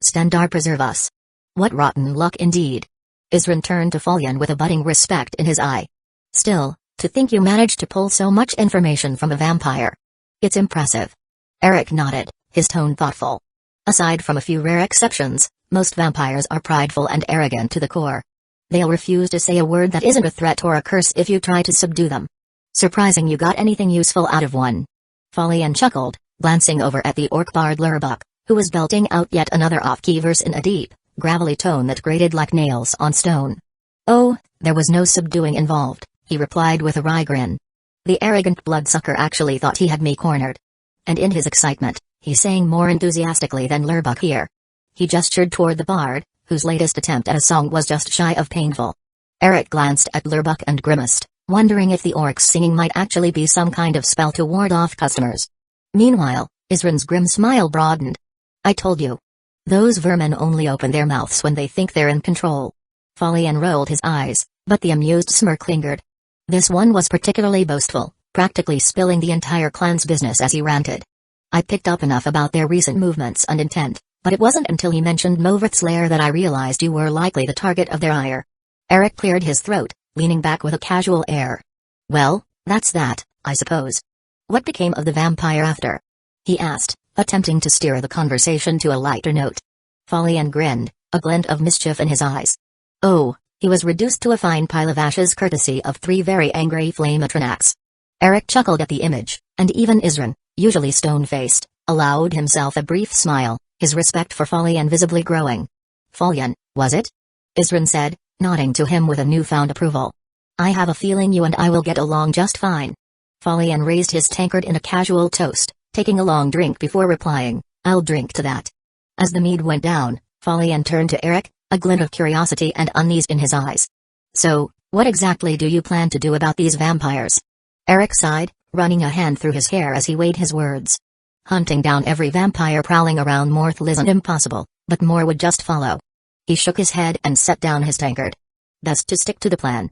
"Stendar preserve us. What rotten luck indeed." Isrin turned to Folian with a budding respect in his eye. "Still, to think you managed to pull so much information from a vampire. It's impressive." Eric nodded, his tone thoughtful. "Aside from a few rare exceptions, most vampires are prideful and arrogant to the core. They'll refuse to say a word that isn't a threat or a curse if you try to subdue them. Surprising you got anything useful out of one." Folian chuckled, glancing over at the orc bard Lurbuk, who was belting out yet another off-key verse in a deep, gravelly tone that grated like nails on stone. "Oh, there was no subduing involved," he replied with a wry grin. "The arrogant bloodsucker actually thought he had me cornered." And in his excitement, he sang more enthusiastically than Lurbuk here. He gestured toward the bard, whose latest attempt at a song was just shy of painful. Eric glanced at Lurbuk and grimaced, wondering if the orc's singing might actually be some kind of spell to ward off customers. Meanwhile, Isrin's grim smile broadened. "I told you. Those vermin only open their mouths when they think they're in control." Folian rolled his eyes, but the amused smirk lingered. This one was particularly boastful, practically spilling the entire clan's business as he ranted. "I picked up enough about their recent movements and intent, But it wasn't until he mentioned Movrith's lair that I realized you were likely the target of their ire. Eric cleared his throat, leaning back with a casual air. Well, that's that, I suppose. What became of the vampire after? He asked, attempting to steer the conversation to a lighter note. Folian grinned, a glint of mischief in his eyes. Oh, he was reduced to a fine pile of ashes courtesy of 3 very angry Flamatrinax. Eric chuckled at the image, and even Isran, usually stone-faced, allowed himself a brief smile, his respect for Folian visibly growing. Folian, was it? Isran said, nodding to him with a newfound approval. I have a feeling you and I will get along just fine. Folian raised his tankard in a casual toast, taking a long drink before replying, I'll drink to that. As the mead went down, Folian turned to Eric, a glint of curiosity and unease in his eyes. So, what exactly do you plan to do about these vampires? Eric sighed, running a hand through his hair as he weighed his words. Hunting down every vampire prowling around Morthal isn't impossible, but more would just follow. He shook his head and set down his tankard. Best to stick to the plan.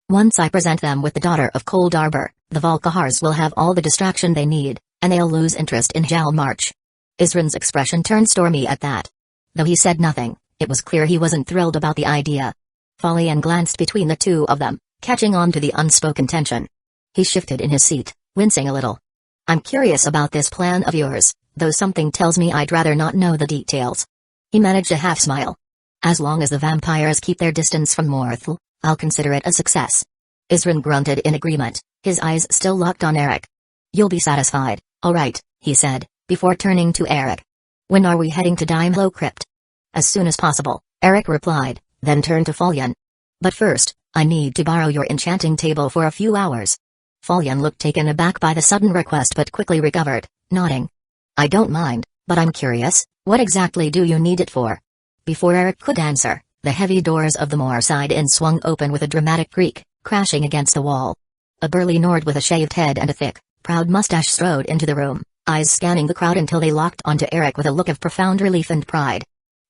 Once I present them with the daughter of Cold Arbor, the Volkahars will have all the distraction they need, and they'll lose interest in Jal March. Isran's expression turned stormy at that. Though he said nothing, it was clear he wasn't thrilled about the idea. Folian glanced between the two of them, catching on to the unspoken tension. He shifted in his seat, wincing a little. I'm curious about this plan of yours, though something tells me I'd rather not know the details. He managed a half-smile. As long as the vampires keep their distance from Morthal, I'll consider it a success. Isran grunted in agreement, his eyes still locked on Eric. You'll be satisfied, all right, he said, before turning to Eric. When are we heading to Daimlo Crypt? As soon as possible, Eric replied, then turned to Folian. But first, I need to borrow your enchanting table for a few hours. Folian looked taken aback by the sudden request but quickly recovered, nodding. I don't mind, but I'm curious, what exactly do you need it for? Before Eric could answer, the heavy doors of the moorside inn swung open with a dramatic creak, crashing against the wall. A burly Nord with a shaved head and a thick, proud mustache strode into the room, eyes scanning the crowd until they locked onto Eric with a look of profound relief and pride.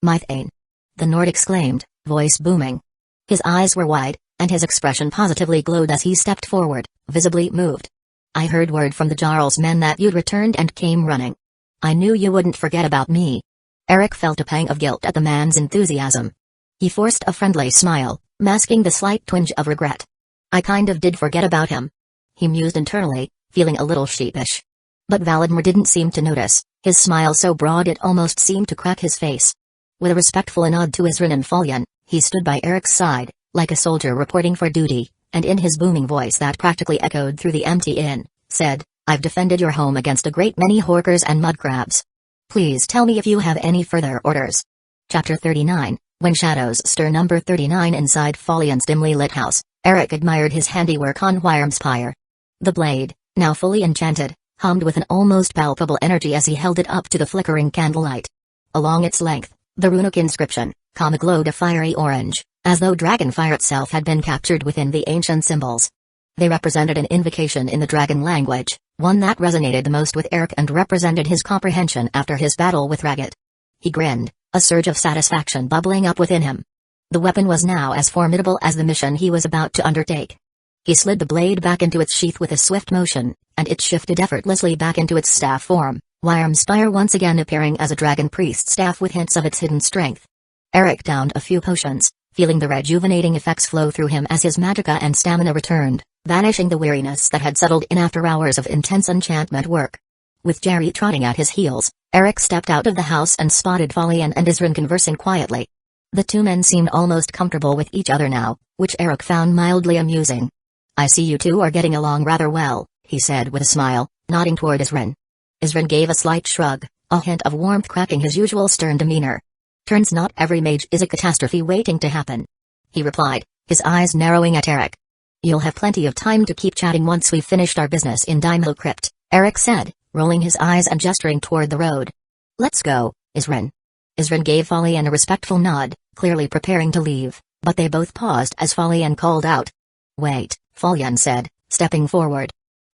Mythane! The Nord exclaimed, voice booming. His eyes were wide, and his expression positively glowed as he stepped forward, visibly moved. I heard word from the Jarl's men that you'd returned and came running. I knew you wouldn't forget about me. Eric felt a pang of guilt at the man's enthusiasm. He forced a friendly smile, masking the slight twinge of regret. I kind of did forget about him. He mused internally, feeling a little sheepish. But Valadmir didn't seem to notice, his smile so broad it almost seemed to crack his face. With a respectful nod to Isran and Folian, he stood by Eric's side, like a soldier reporting for duty, and in his booming voice that practically echoed through the empty inn, said, I've defended your home against a great many horkers and mudcrabs. Please tell me if you have any further orders. Chapter 39, When Shadows Stir. Number 39. Inside Folian's dimly lit house, Eric admired his handiwork on Wyrmspire. The blade, now fully enchanted, hummed with an almost palpable energy as he held it up to the flickering candlelight. Along its length, the runic inscription, Kama, glowed a fiery orange, as though dragonfire itself had been captured within the ancient symbols. They represented an invocation in the dragon language, one that resonated the most with Eric and represented his comprehension after his battle with Ragged. He grinned, a surge of satisfaction bubbling up within him. The weapon was now as formidable as the mission he was about to undertake. He slid the blade back into its sheath with a swift motion, and it shifted effortlessly back into its staff form, Wyrmspire once again appearing as a dragon priest staff with hints of its hidden strength. Eric downed a few potions, feeling the rejuvenating effects flow through him as his magicka and stamina returned, banishing the weariness that had settled in after hours of intense enchantment work. With Jerry trotting at his heels, Eric stepped out of the house and spotted Folian and Isran conversing quietly. The two men seemed almost comfortable with each other now, which Eric found mildly amusing. I see you two are getting along rather well, he said with a smile, nodding toward Isran. Isran gave a slight shrug, a hint of warmth cracking his usual stern demeanor. Turns not every mage is a catastrophe waiting to happen, he replied, his eyes narrowing at Eric. You'll have plenty of time to keep chatting once we've finished our business in Daimlo Crypt, Eric said, rolling his eyes and gesturing toward the road. Let's go, Isran. Isran gave Folian a respectful nod, clearly preparing to leave, but they both paused as Folian called out. Wait, Folian said, stepping forward.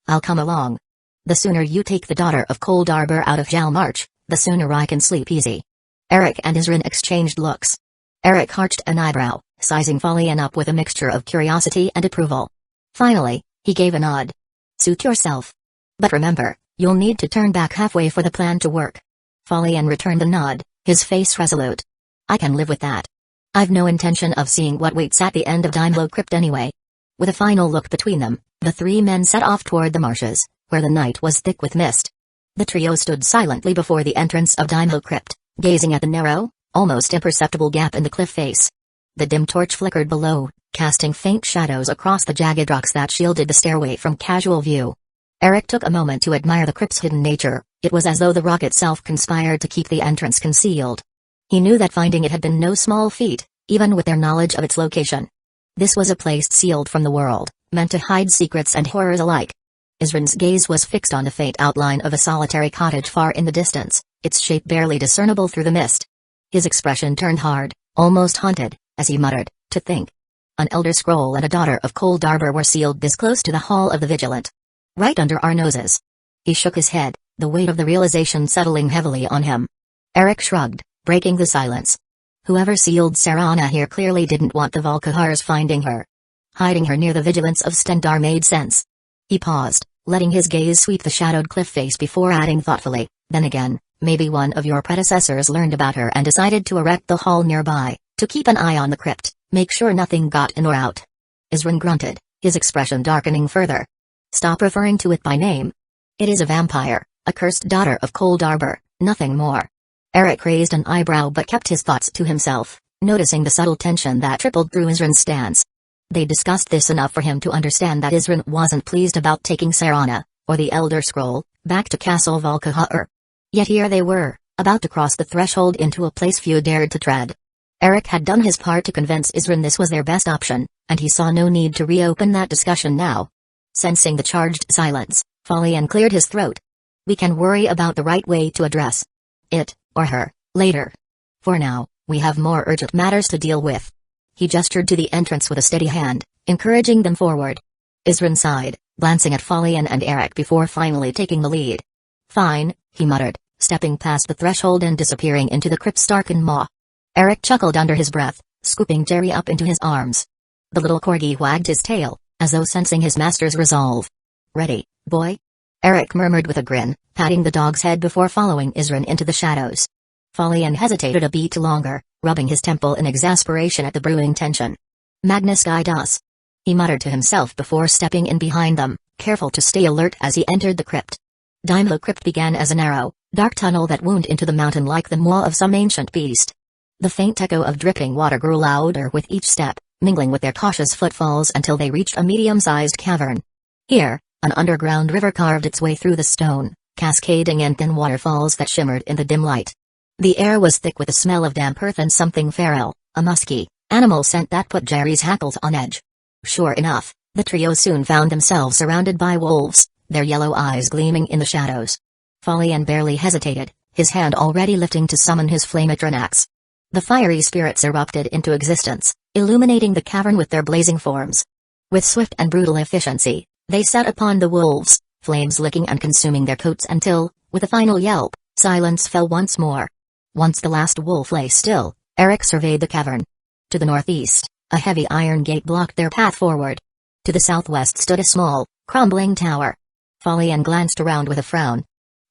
I'll come along. The sooner you take the daughter of Cold Arbor out of Jalmarch, the sooner I can sleep easy. Eric and Isran exchanged looks. Eric arched an eyebrow, sizing Folian up with a mixture of curiosity and approval. Finally, he gave a nod. Suit yourself. But remember, you'll need to turn back halfway for the plan to work. Folian returned the nod, his face resolute. I can live with that. I've no intention of seeing what waits at the end of Danzō Crypt anyway. With a final look between them, the three men set off toward the marshes, where the night was thick with mist. The trio stood silently before the entrance of Danzō Crypt, gazing at the narrow, almost imperceptible gap in the cliff face. The dim torch flickered below, casting faint shadows across the jagged rocks that shielded the stairway from casual view. Eric took a moment to admire the crypt's hidden nature. It was as though the rock itself conspired to keep the entrance concealed. He knew that finding it had been no small feat, even with their knowledge of its location. This was a place sealed from the world, meant to hide secrets and horrors alike. Isrin's gaze was fixed on the faint outline of a solitary cottage far in the distance, its shape barely discernible through the mist. His expression turned hard, almost haunted, as he muttered, "To think. An elder scroll and a daughter of Cold Arbor were sealed this close to the Hall of the Vigilant. Right under our noses." He shook his head, the weight of the realization settling heavily on him. Eric shrugged, breaking the silence. Whoever sealed Sarana here clearly didn't want the Volkihars finding her. Hiding her near the vigilance of Stendarr made sense. He paused, letting his gaze sweep the shadowed cliff face before adding thoughtfully, "Then again, maybe one of your predecessors learned about her and decided to erect the hall nearby, to keep an eye on the crypt, make sure nothing got in or out." Isrin grunted, his expression darkening further. "Stop referring to it by name. It is a vampire, a cursed daughter of Cold Arbor, nothing more." Eric raised an eyebrow but kept his thoughts to himself, noticing the subtle tension that trickled through Isrin's stance. They discussed this enough for him to understand that Isrin wasn't pleased about taking Sarana, or the Elder Scroll, back to Castle Volkihar. Yet here they were, about to cross the threshold into a place few dared to tread. Eric had done his part to convince Isrin this was their best option, and he saw no need to reopen that discussion now. Sensing the charged silence, Falian cleared his throat. "We can worry about the right way to address it, or her, later. For now, we have more urgent matters to deal with." He gestured to the entrance with a steady hand, encouraging them forward. Isrin sighed, glancing at Falian and Eric before finally taking the lead. "Fine," he muttered, stepping past the threshold and disappearing into the crypt's darkened maw. Eric chuckled under his breath, scooping Jerry up into his arms. The little corgi wagged his tail, as though sensing his master's resolve. "Ready, boy?" Eric murmured with a grin, patting the dog's head before following Isrin into the shadows. Falian hesitated a beat longer, rubbing his temple in exasperation at the brewing tension. "Magnus guide us," he muttered to himself before stepping in behind them, careful to stay alert as he entered the crypt. Danzō Crypt began as a narrow, dark tunnel that wound into the mountain like the maw of some ancient beast. The faint echo of dripping water grew louder with each step, mingling with their cautious footfalls until they reached a medium-sized cavern. Here, an underground river carved its way through the stone, cascading in thin waterfalls that shimmered in the dim light. The air was thick with the smell of damp earth and something feral, a musky, animal scent that put Jerry's hackles on edge. Sure enough, the trio soon found themselves surrounded by wolves, their yellow eyes gleaming in the shadows. Falian barely hesitated, his hand already lifting to summon his flametron axe. The fiery spirits erupted into existence, illuminating the cavern with their blazing forms. With swift and brutal efficiency, they set upon the wolves, flames licking and consuming their coats until, with a final yelp, silence fell once more. Once the last wolf lay still, Eric surveyed the cavern. To the northeast, a heavy iron gate blocked their path forward. To the southwest stood a small, crumbling tower. Falian glanced around with a frown.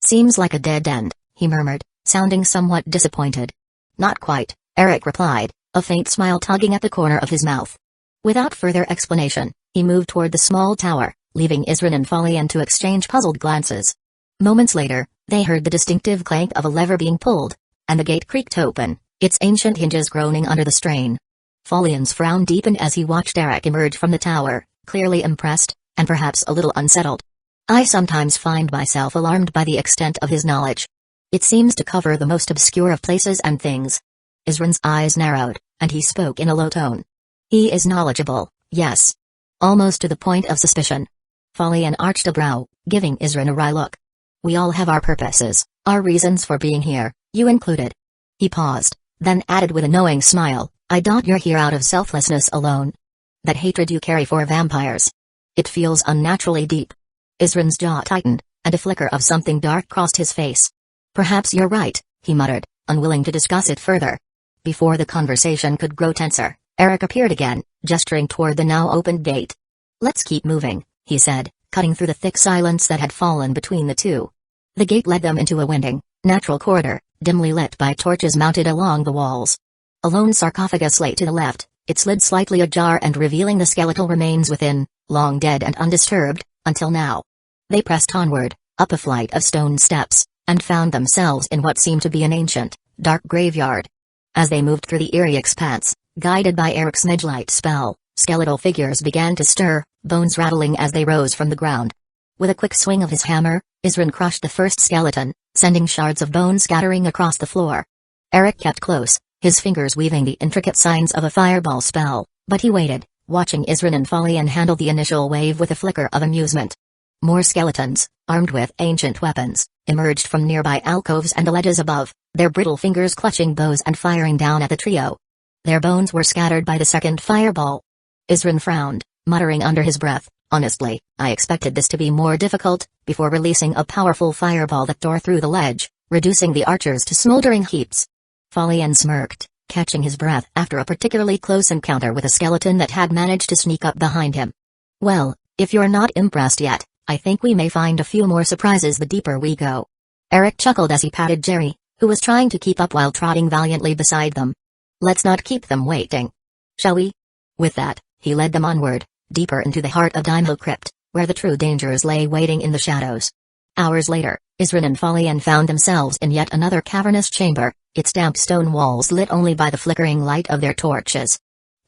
"Seems like a dead end," he murmured, sounding somewhat disappointed. "Not quite," Eric replied, a faint smile tugging at the corner of his mouth. Without further explanation, he moved toward the small tower, leaving Isrin and Falian to exchange puzzled glances. Moments later, they heard the distinctive clank of a lever being pulled, and the gate creaked open, its ancient hinges groaning under the strain. Falian's frown deepened as he watched Eric emerge from the tower, clearly impressed, and perhaps a little unsettled. "I sometimes find myself alarmed by the extent of his knowledge. It seems to cover the most obscure of places and things." Isrin's eyes narrowed, and he spoke in a low tone. "He is knowledgeable, yes. Almost to the point of suspicion." Falian arched a brow, giving Isrin a wry look. "We all have our purposes, our reasons for being here, you included." He paused, then added with a knowing smile, "I doubt you're here out of selflessness alone. That hatred you carry for vampires. It feels unnaturally deep." Isrin's jaw tightened, and a flicker of something dark crossed his face. "Perhaps you're right," he muttered, unwilling to discuss it further. Before the conversation could grow tenser, Eric appeared again, gesturing toward the now opened gate. "Let's keep moving," he said, cutting through the thick silence that had fallen between the two. The gate led them into a winding, natural corridor, dimly lit by torches mounted along the walls. A lone sarcophagus lay to the left, its lid slightly ajar and revealing the skeletal remains within, long dead and undisturbed, until now. They pressed onward, up a flight of stone steps, and found themselves in what seemed to be an ancient, dark graveyard. As they moved through the eerie expanse, guided by Eric's Mage-light spell, skeletal figures began to stir, bones rattling as they rose from the ground. With a quick swing of his hammer, Aizen crushed the first skeleton, sending shards of bone scattering across the floor. Eric kept close, his fingers weaving the intricate signs of a fireball spell, but he waited, watching Aizen and Falian handle the initial wave with a flicker of amusement. More skeletons, armed with ancient weapons, emerged from nearby alcoves and the ledges above, their brittle fingers clutching bows and firing down at the trio. Their bones were scattered by the second fireball. Aizen frowned, muttering under his breath, "Honestly, I expected this to be more difficult," before releasing a powerful fireball that tore through the ledge, reducing the archers to smoldering heaps. Falian smirked, catching his breath after a particularly close encounter with a skeleton that had managed to sneak up behind him. "Well, if you're not impressed yet, I think we may find a few more surprises the deeper we go." Eric chuckled as he patted Jerry, who was trying to keep up while trotting valiantly beside them. "Let's not keep them waiting. Shall we?" With that, he led them onward, deeper into the heart of Danzō Crypt, where the true dangers lay waiting in the shadows. Hours later, Aizen and Falian found themselves in yet another cavernous chamber, its damp stone walls lit only by the flickering light of their torches.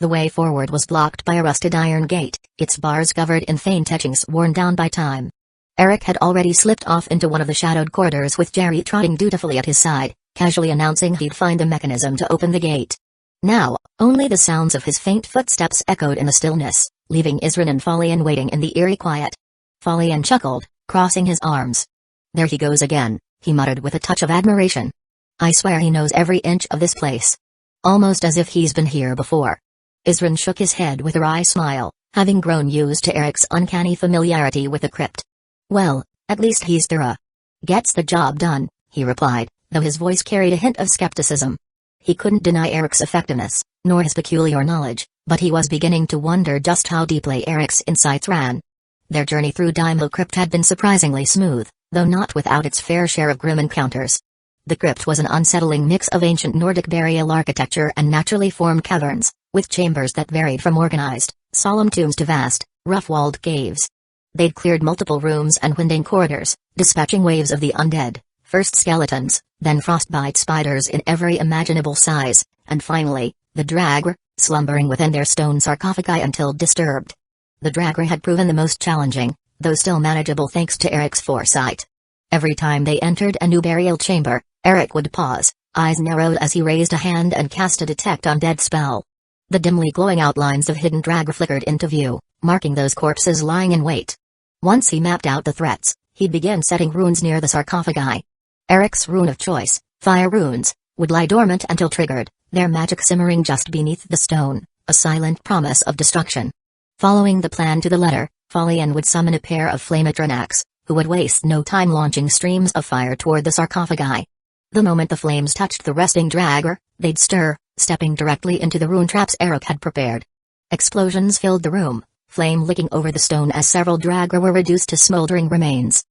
The way forward was blocked by a rusted iron gate, its bars covered in faint etchings worn down by time. Eric had already slipped off into one of the shadowed corridors with Jerry trotting dutifully at his side, casually announcing he'd find the mechanism to open the gate. Now, only the sounds of his faint footsteps echoed in the stillness, leaving Aizen and Falian waiting in the eerie quiet. Falian chuckled, crossing his arms. "There he goes again," he muttered with a touch of admiration. "I swear he knows every inch of this place. Almost as if he's been here before." Aizen shook his head with a wry smile, having grown used to Eric's uncanny familiarity with the crypt. "Well, at least he's thorough. Gets the job done," he replied, though his voice carried a hint of skepticism. He couldn't deny Eric's effectiveness, nor his peculiar knowledge, but he was beginning to wonder just how deeply Eric's insights ran. Their journey through Danzō Crypt had been surprisingly smooth, though not without its fair share of grim encounters. The crypt was an unsettling mix of ancient Nordic burial architecture and naturally formed caverns, with chambers that varied from organized, solemn tombs to vast, rough-walled caves. They'd cleared multiple rooms and winding corridors, dispatching waves of the undead, first skeletons, then frostbite spiders in every imaginable size, and finally, the Dragr, slumbering within their stone sarcophagi until disturbed. The Dragr had proven the most challenging, though still manageable thanks to Eric's foresight. Every time they entered a new burial chamber, Eric would pause, eyes narrowed as he raised a hand and cast a Detect Undead spell. The dimly glowing outlines of hidden Dragr flickered into view, marking those corpses lying in wait. Once he mapped out the threats, he'd begin setting runes near the sarcophagi. Eric's rune of choice, fire runes, would lie dormant until triggered, their magic simmering just beneath the stone, a silent promise of destruction. Following the plan to the letter, Falian would summon a pair of Flametranax, who would waste no time launching streams of fire toward the sarcophagi. The moment the flames touched the resting Dragr, they'd stir, stepping directly into the rune traps Eric had prepared. Explosions filled the room, flame licking over the stone as several Dragr were reduced to smoldering remains.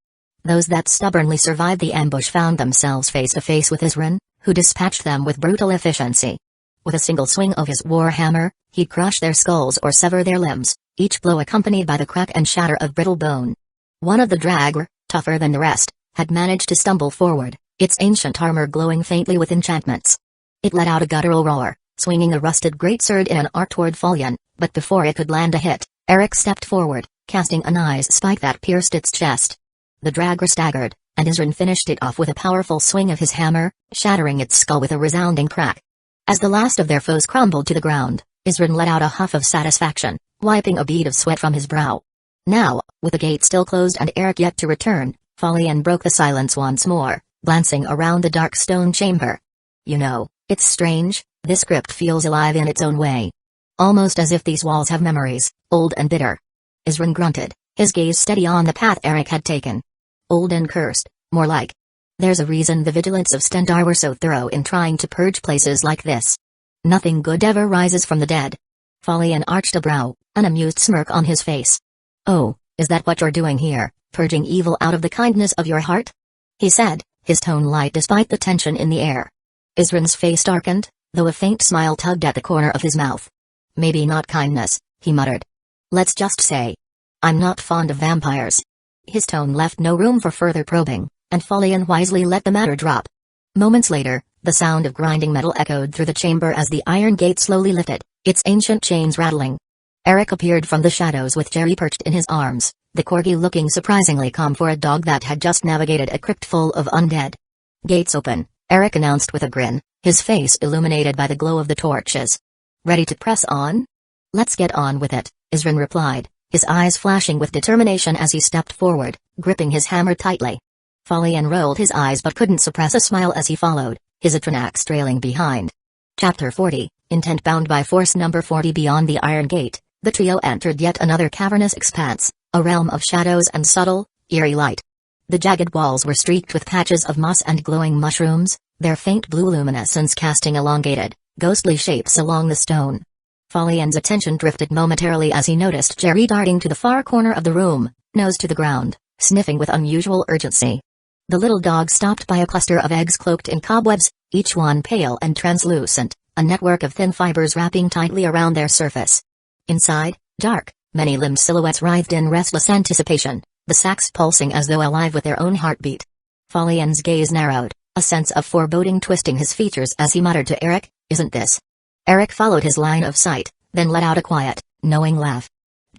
Those that stubbornly survived the ambush found themselves face to face with Aizen, who dispatched them with brutal efficiency. With a single swing of his warhammer, he'd crush their skulls or sever their limbs, each blow accompanied by the crack and shatter of brittle bone. One of the Dragr, tougher than the rest, had managed to stumble forward, its ancient armor glowing faintly with enchantments. It let out a guttural roar, swinging a rusted greatsword in an arc toward Falian, but before it could land a hit, Eric stepped forward, casting an ice spike that pierced its chest. The Dragr staggered, and Aizen finished it off with a powerful swing of his hammer, shattering its skull with a resounding crack. As the last of their foes crumbled to the ground, Aizen let out a huff of satisfaction, wiping a bead of sweat from his brow. Now, with the gate still closed and Eric yet to return, Falian broke the silence once more, glancing around the dark stone chamber. "You know, it's strange, this crypt feels alive in its own way. Almost as if these walls have memories, old and bitter." Aizen grunted, his gaze steady on the path Eric had taken. "Old and cursed, more like. There's a reason the vigilants of Stendarr were so thorough in trying to purge places like this. Nothing good ever rises from the dead." Falian arched a brow, an amused smirk on his face. "Oh, is that what you're doing here, purging evil out of the kindness of your heart?" he said, his tone light despite the tension in the air. Isrin's face darkened, though a faint smile tugged at the corner of his mouth. Maybe not kindness, he muttered. Let's just say, I'm not fond of vampires. His tone left no room for further probing, and Folian wisely let the matter drop. Moments later, the sound of grinding metal echoed through the chamber as the iron gate slowly lifted, its ancient chains rattling. Eric appeared from the shadows with Jerry perched in his arms, the corgi looking surprisingly calm for a dog that had just navigated a crypt full of undead. Gates open, Eric announced with a grin, his face illuminated by the glow of the torches. Ready to press on? Let's get on with it, Isrin replied, his eyes flashing with determination as he stepped forward, gripping his hammer tightly. Folian rolled his eyes but couldn't suppress a smile as he followed, his Atranax trailing behind. Chapter 40, Intent. Bound by force. Number 40. Beyond the iron gate, the trio entered yet another cavernous expanse, a realm of shadows and subtle, eerie light. The jagged walls were streaked with patches of moss and glowing mushrooms, their faint blue luminescence casting elongated, ghostly shapes along the stone. Folian's attention drifted momentarily as he noticed Jerry darting to the far corner of the room, nose to the ground, sniffing with unusual urgency. The little dog stopped by a cluster of eggs cloaked in cobwebs, each one pale and translucent, a network of thin fibers wrapping tightly around their surface. Inside, dark, many-limbed silhouettes writhed in restless anticipation, the sacs pulsing as though alive with their own heartbeat. Folian's gaze narrowed, a sense of foreboding twisting his features as he muttered to Eric, "Isn't this?" Eric followed his line of sight, then let out a quiet, knowing laugh.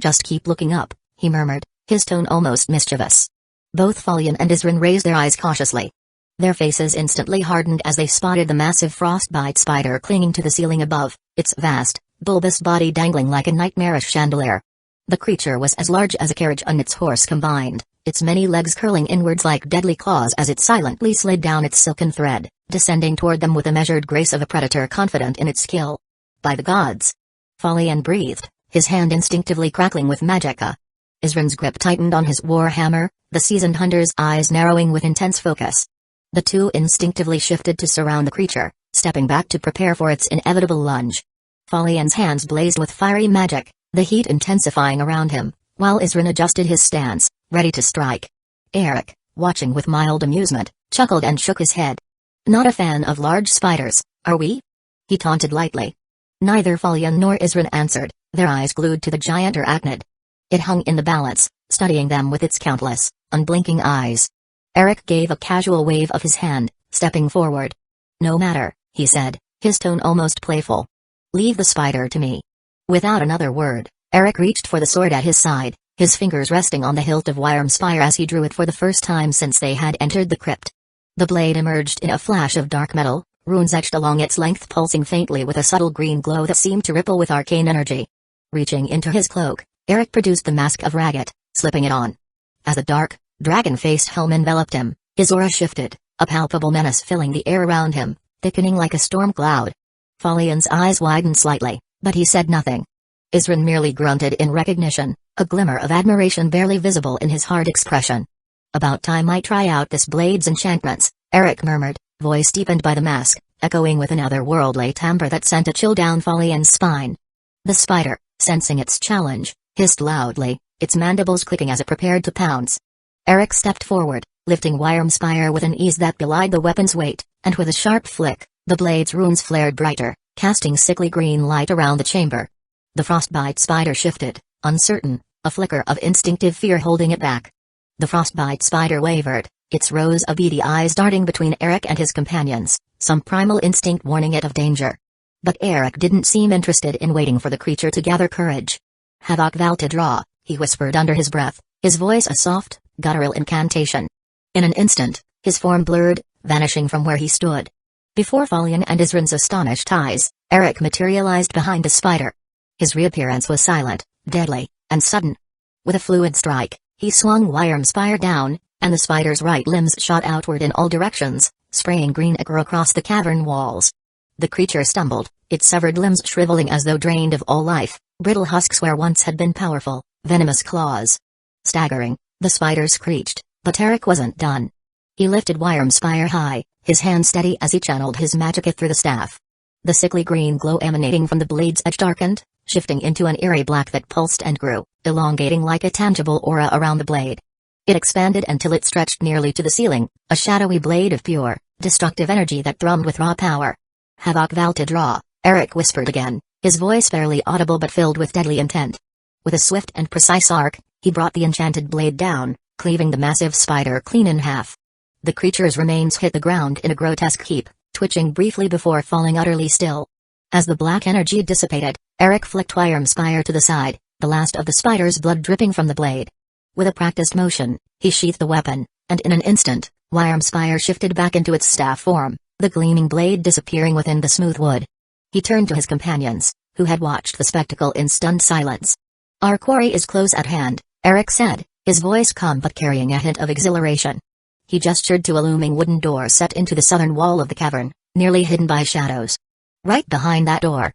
"Just keep looking up," he murmured, his tone almost mischievous. Both Folian and Isrin raised their eyes cautiously. Their faces instantly hardened as they spotted the massive frostbite spider clinging to the ceiling above, its vast, bulbous body dangling like a nightmarish chandelier. The creature was as large as a carriage and its horse combined, its many legs curling inwards like deadly claws as it silently slid down its silken thread, descending toward them with the measured grace of a predator confident in its skill. "By the gods!" Folian breathed, his hand instinctively crackling with magicka. Isrin's grip tightened on his war hammer, the seasoned hunter's eyes narrowing with intense focus. The two instinctively shifted to surround the creature, stepping back to prepare for its inevitable lunge. Folian's hands blazed with fiery magic, the heat intensifying around him, while Isrin adjusted his stance, ready to strike. Eric, watching with mild amusement, chuckled and shook his head. "Not a fan of large spiders, are we?" he taunted lightly. Neither Folian nor Isrin answered, their eyes glued to the giant arachnid. It hung in the balance, studying them with its countless, unblinking eyes. Eric gave a casual wave of his hand, stepping forward. "No matter," he said, his tone almost playful. "Leave the spider to me." Without another word, Eric reached for the sword at his side, his fingers resting on the hilt of Wyrmspire as he drew it for the first time since they had entered the crypt. The blade emerged in a flash of dark metal, runes etched along its length pulsing faintly with a subtle green glow that seemed to ripple with arcane energy. Reaching into his cloak, Eric produced the mask of Raggett, slipping it on. As the dark, dragon-faced helm enveloped him, his aura shifted, a palpable menace filling the air around him, thickening like a storm cloud. Folian's eyes widened slightly, but he said nothing. Isrin merely grunted in recognition, a glimmer of admiration barely visible in his hard expression. "About time I try out this blade's enchantments," Eric murmured, voice deepened by the mask, echoing with an otherworldly timbre that sent a chill down Folian's spine. The spider, sensing its challenge, hissed loudly, its mandibles clicking as it prepared to pounce. Eric stepped forward, lifting Wyrmspire with an ease that belied the weapon's weight, and with a sharp flick, the blade's runes flared brighter, casting sickly green light around the chamber. The frostbite spider shifted, uncertain, a flicker of instinctive fear holding it back. The frostbite spider wavered, its rows of beady eyes darting between Eric and his companions, some primal instinct warning it of danger. But Eric didn't seem interested in waiting for the creature to gather courage. "Havok Valtadra," he whispered under his breath, his voice a soft, guttural incantation. In an instant, his form blurred, vanishing from where he stood. Before Folian and Isrin's astonished eyes, Eric materialized behind the spider. His reappearance was silent, deadly, and sudden. With a fluid strike, he swung Wyrmspire down, and the spider's right limbs shot outward in all directions, spraying green ichor across the cavern walls. The creature stumbled, its severed limbs shriveling as though drained of all life, brittle husks where once had been powerful, venomous claws. Staggering, the spider screeched, but Eric wasn't done. He lifted Wyrmspire high, his hand steady as he channeled his magicka through the staff. The sickly green glow emanating from the blade's edge darkened, shifting into an eerie black that pulsed and grew, elongating like a tangible aura around the blade. It expanded until it stretched nearly to the ceiling, a shadowy blade of pure, destructive energy that thrummed with raw power. Havoc Valta draw, Eric whispered again, his voice barely audible but filled with deadly intent. With a swift and precise arc, he brought the enchanted blade down, cleaving the massive spider clean in half. The creature's remains hit the ground in a grotesque heap, twitching briefly before falling utterly still. As the black energy dissipated, Eric flicked Wyrmspire to the side, the last of the spider's blood dripping from the blade. With a practiced motion, he sheathed the weapon, and in an instant, Wyrmspire shifted back into its staff form, the gleaming blade disappearing within the smooth wood. He turned to his companions, who had watched the spectacle in stunned silence. "Our quarry is close at hand," Eric said, his voice calm but carrying a hint of exhilaration. He gestured to a looming wooden door set into the southern wall of the cavern, nearly hidden by shadows. "Right behind that door."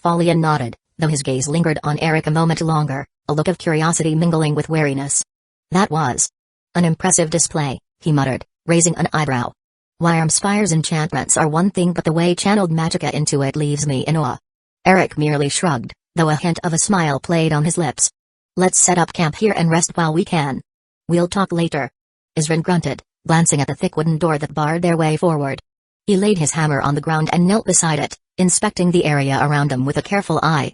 Falion nodded, though his gaze lingered on Eric a moment longer, a look of curiosity mingling with wariness. "That was an impressive display," he muttered, raising an eyebrow. "Wyrmspire's enchantments are one thing, but the way channeled magicka into it leaves me in awe." Eric merely shrugged, though a hint of a smile played on his lips. "Let's set up camp here and rest while we can. We'll talk later." Isrin grunted, glancing at the thick wooden door that barred their way forward. He laid his hammer on the ground and knelt beside it, inspecting the area around him with a careful eye.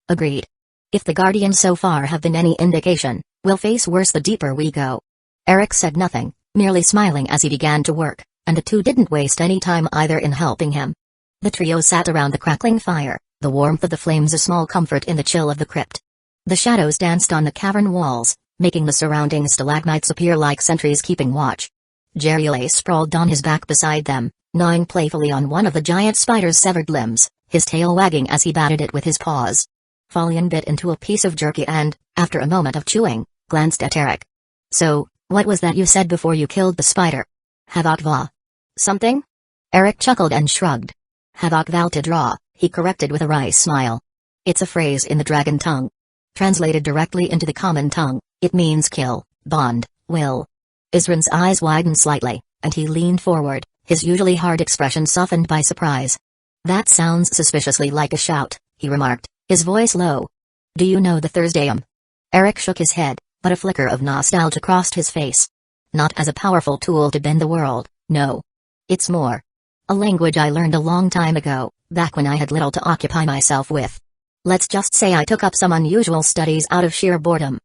"Agreed. If the Guardians so far have been any indication, we'll face worse the deeper we go." Eric said nothing, merely smiling as he began to work, and the two didn't waste any time either in helping him. The trio sat around the crackling fire, the warmth of the flames a small comfort in the chill of the crypt. The shadows danced on the cavern walls, making the surrounding stalagmites appear like sentries keeping watch. Jerry lay sprawled on his back beside them, gnawing playfully on one of the giant spider's severed limbs, his tail wagging as he batted it with his paws. Falion bit into a piece of jerky and, after a moment of chewing, glanced at Eric. "So, what was that you said before you killed the spider? Havoc Va something?" Eric chuckled and shrugged. "Havoc Valta draw," he corrected with a wry smile. "It's a phrase in the dragon tongue. Translated directly into the common tongue, it means kill, bond, will." Isrin's eyes widened slightly, and he leaned forward, his usually hard expression softened by surprise. "That sounds suspiciously like a shout," he remarked, his voice low. "Do you know the Thursdayum?" Eric shook his head, but a flicker of nostalgia crossed his face. "Not as a powerful tool to bend the world, no. It's more a language I learned a long time ago, back when I had little to occupy myself with. Let's just say I took up some unusual studies out of sheer boredom."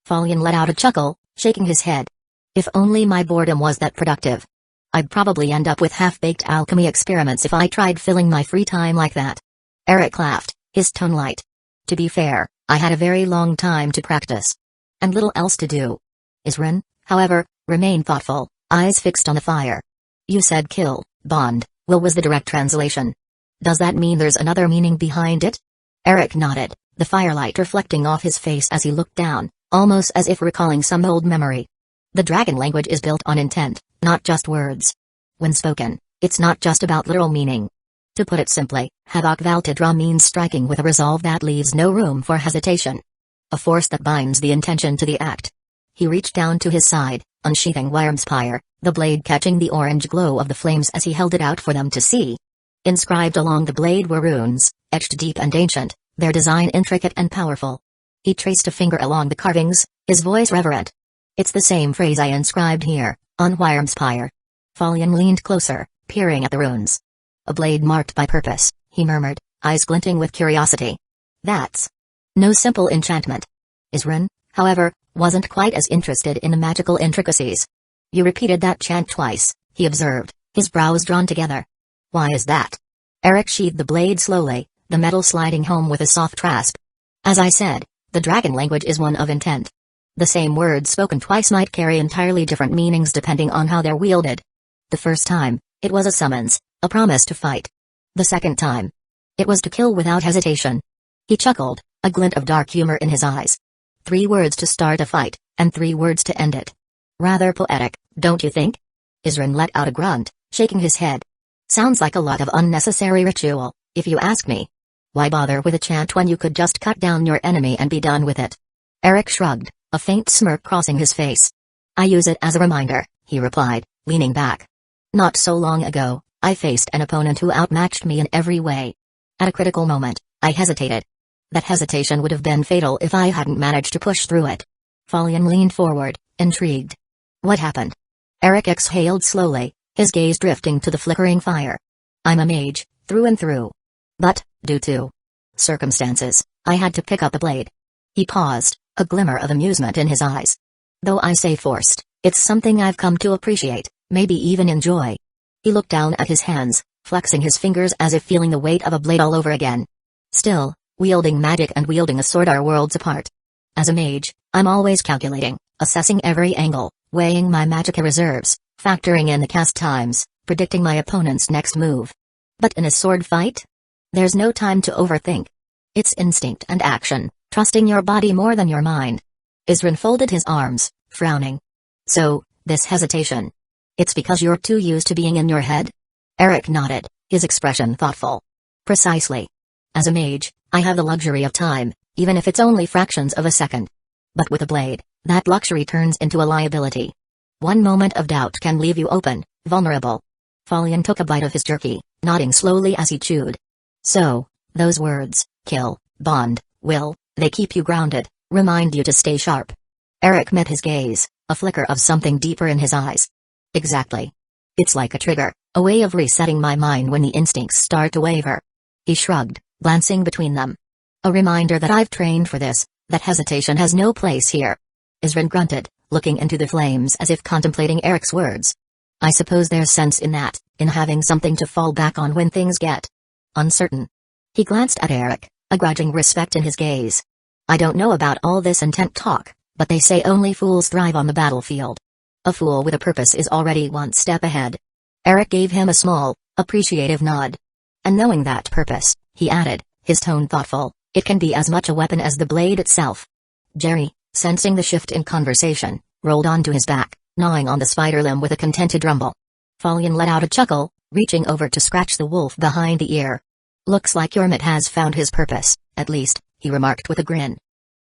Falion let out a chuckle, shaking his head. "If only my boredom was that productive. I'd probably end up with half-baked alchemy experiments if I tried filling my free time like that." Eric laughed, his tone light. "To be fair, I had a very long time to practice. And little else to do." Isrin, however, remained thoughtful, eyes fixed on the fire. "You said kill, bond, will was the direct translation. Does that mean there's another meaning behind it?" Eric nodded, the firelight reflecting off his face as he looked down, almost as if recalling some old memory. "The dragon language is built on intent, not just words. When spoken, it's not just about literal meaning. To put it simply, Havoc Valtidra means striking with a resolve that leaves no room for hesitation. A force that binds the intention to the act." He reached down to his side, unsheathing Wyrmspire, the blade catching the orange glow of the flames as he held it out for them to see. Inscribed along the blade were runes, etched deep and ancient, their design intricate and powerful. He traced a finger along the carvings, his voice reverent. "It's the same phrase I inscribed here, on Wyrmspire." Falion leaned closer, peering at the runes. "A blade marked by purpose," he murmured, eyes glinting with curiosity. "That's no simple enchantment." Isrin, however, wasn't quite as interested in the magical intricacies. "You repeated that chant twice," he observed, his brows drawn together. "Why is that?" Eric sheathed the blade slowly, the metal sliding home with a soft rasp. "As I said, the dragon language is one of intent. The same words spoken twice might carry entirely different meanings depending on how they're wielded. The first time, it was a summons, a promise to fight. The second time, it was to kill without hesitation." He chuckled, a glint of dark humor in his eyes. 3 words to start a fight, and 3 words to end it. Rather poetic, don't you think? Isrin let out a grunt, shaking his head. "Sounds like a lot of unnecessary ritual, if you ask me. Why bother with a chant when you could just cut down your enemy and be done with it?" Eric shrugged, a faint smirk crossing his face. "I use it as a reminder," he replied, leaning back. "Not so long ago, I faced an opponent who outmatched me in every way. At a critical moment, I hesitated. That hesitation would have been fatal if I hadn't managed to push through it." Falion leaned forward, intrigued. What happened? Eric exhaled slowly, his gaze drifting to the flickering fire. I'm a mage, through and through. But, due to circumstances, I had to pick up a blade. He paused, a glimmer of amusement in his eyes. Though I say forced, it's something I've come to appreciate, maybe even enjoy. He looked down at his hands, flexing his fingers as if feeling the weight of a blade all over again. Still, wielding magic and wielding a sword are worlds apart. As a mage, I'm always calculating, assessing every angle, weighing my magicka reserves, factoring in the cast times, predicting my opponent's next move. But in a sword fight? There's no time to overthink. It's instinct and action, trusting your body more than your mind. Isrin folded his arms, frowning. So, this hesitation. It's because you're too used to being in your head? Eric nodded, his expression thoughtful. Precisely. As a mage, I have the luxury of time, even if it's only fractions of a second. But with a blade, that luxury turns into a liability. One moment of doubt can leave you open, vulnerable. Falion took a bite of his jerky, nodding slowly as he chewed. So, those words, kill, bond, will, they keep you grounded, remind you to stay sharp. Eric met his gaze, a flicker of something deeper in his eyes. Exactly. It's like a trigger, a way of resetting my mind when the instincts start to waver. He shrugged, glancing between them. A reminder that I've trained for this, that hesitation has no place here. Isrin grunted, looking into the flames as if contemplating Eric's words. I suppose there's sense in that, in having something to fall back on when things get uncertain. He glanced at Eric, a grudging respect in his gaze. I don't know about all this intent talk, but they say only fools thrive on the battlefield. A fool with a purpose is already one step ahead. Eric gave him a small, appreciative nod. And knowing that purpose, he added, his tone thoughtful, it can be as much a weapon as the blade itself. Jerry, sensing the shift in conversation, rolled onto his back, gnawing on the spider limb with a contented rumble. Falion let out a chuckle, reaching over to scratch the wolf behind the ear. Looks like your mate has found his purpose, at least, he remarked with a grin.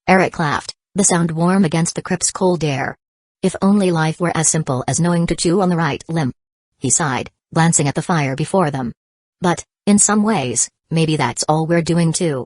Eric laughed, the sound warm against the crypt's cold air. If only life were as simple as knowing to chew on the right limb. He sighed, glancing at the fire before them. But, in some ways, maybe that's all we're doing too.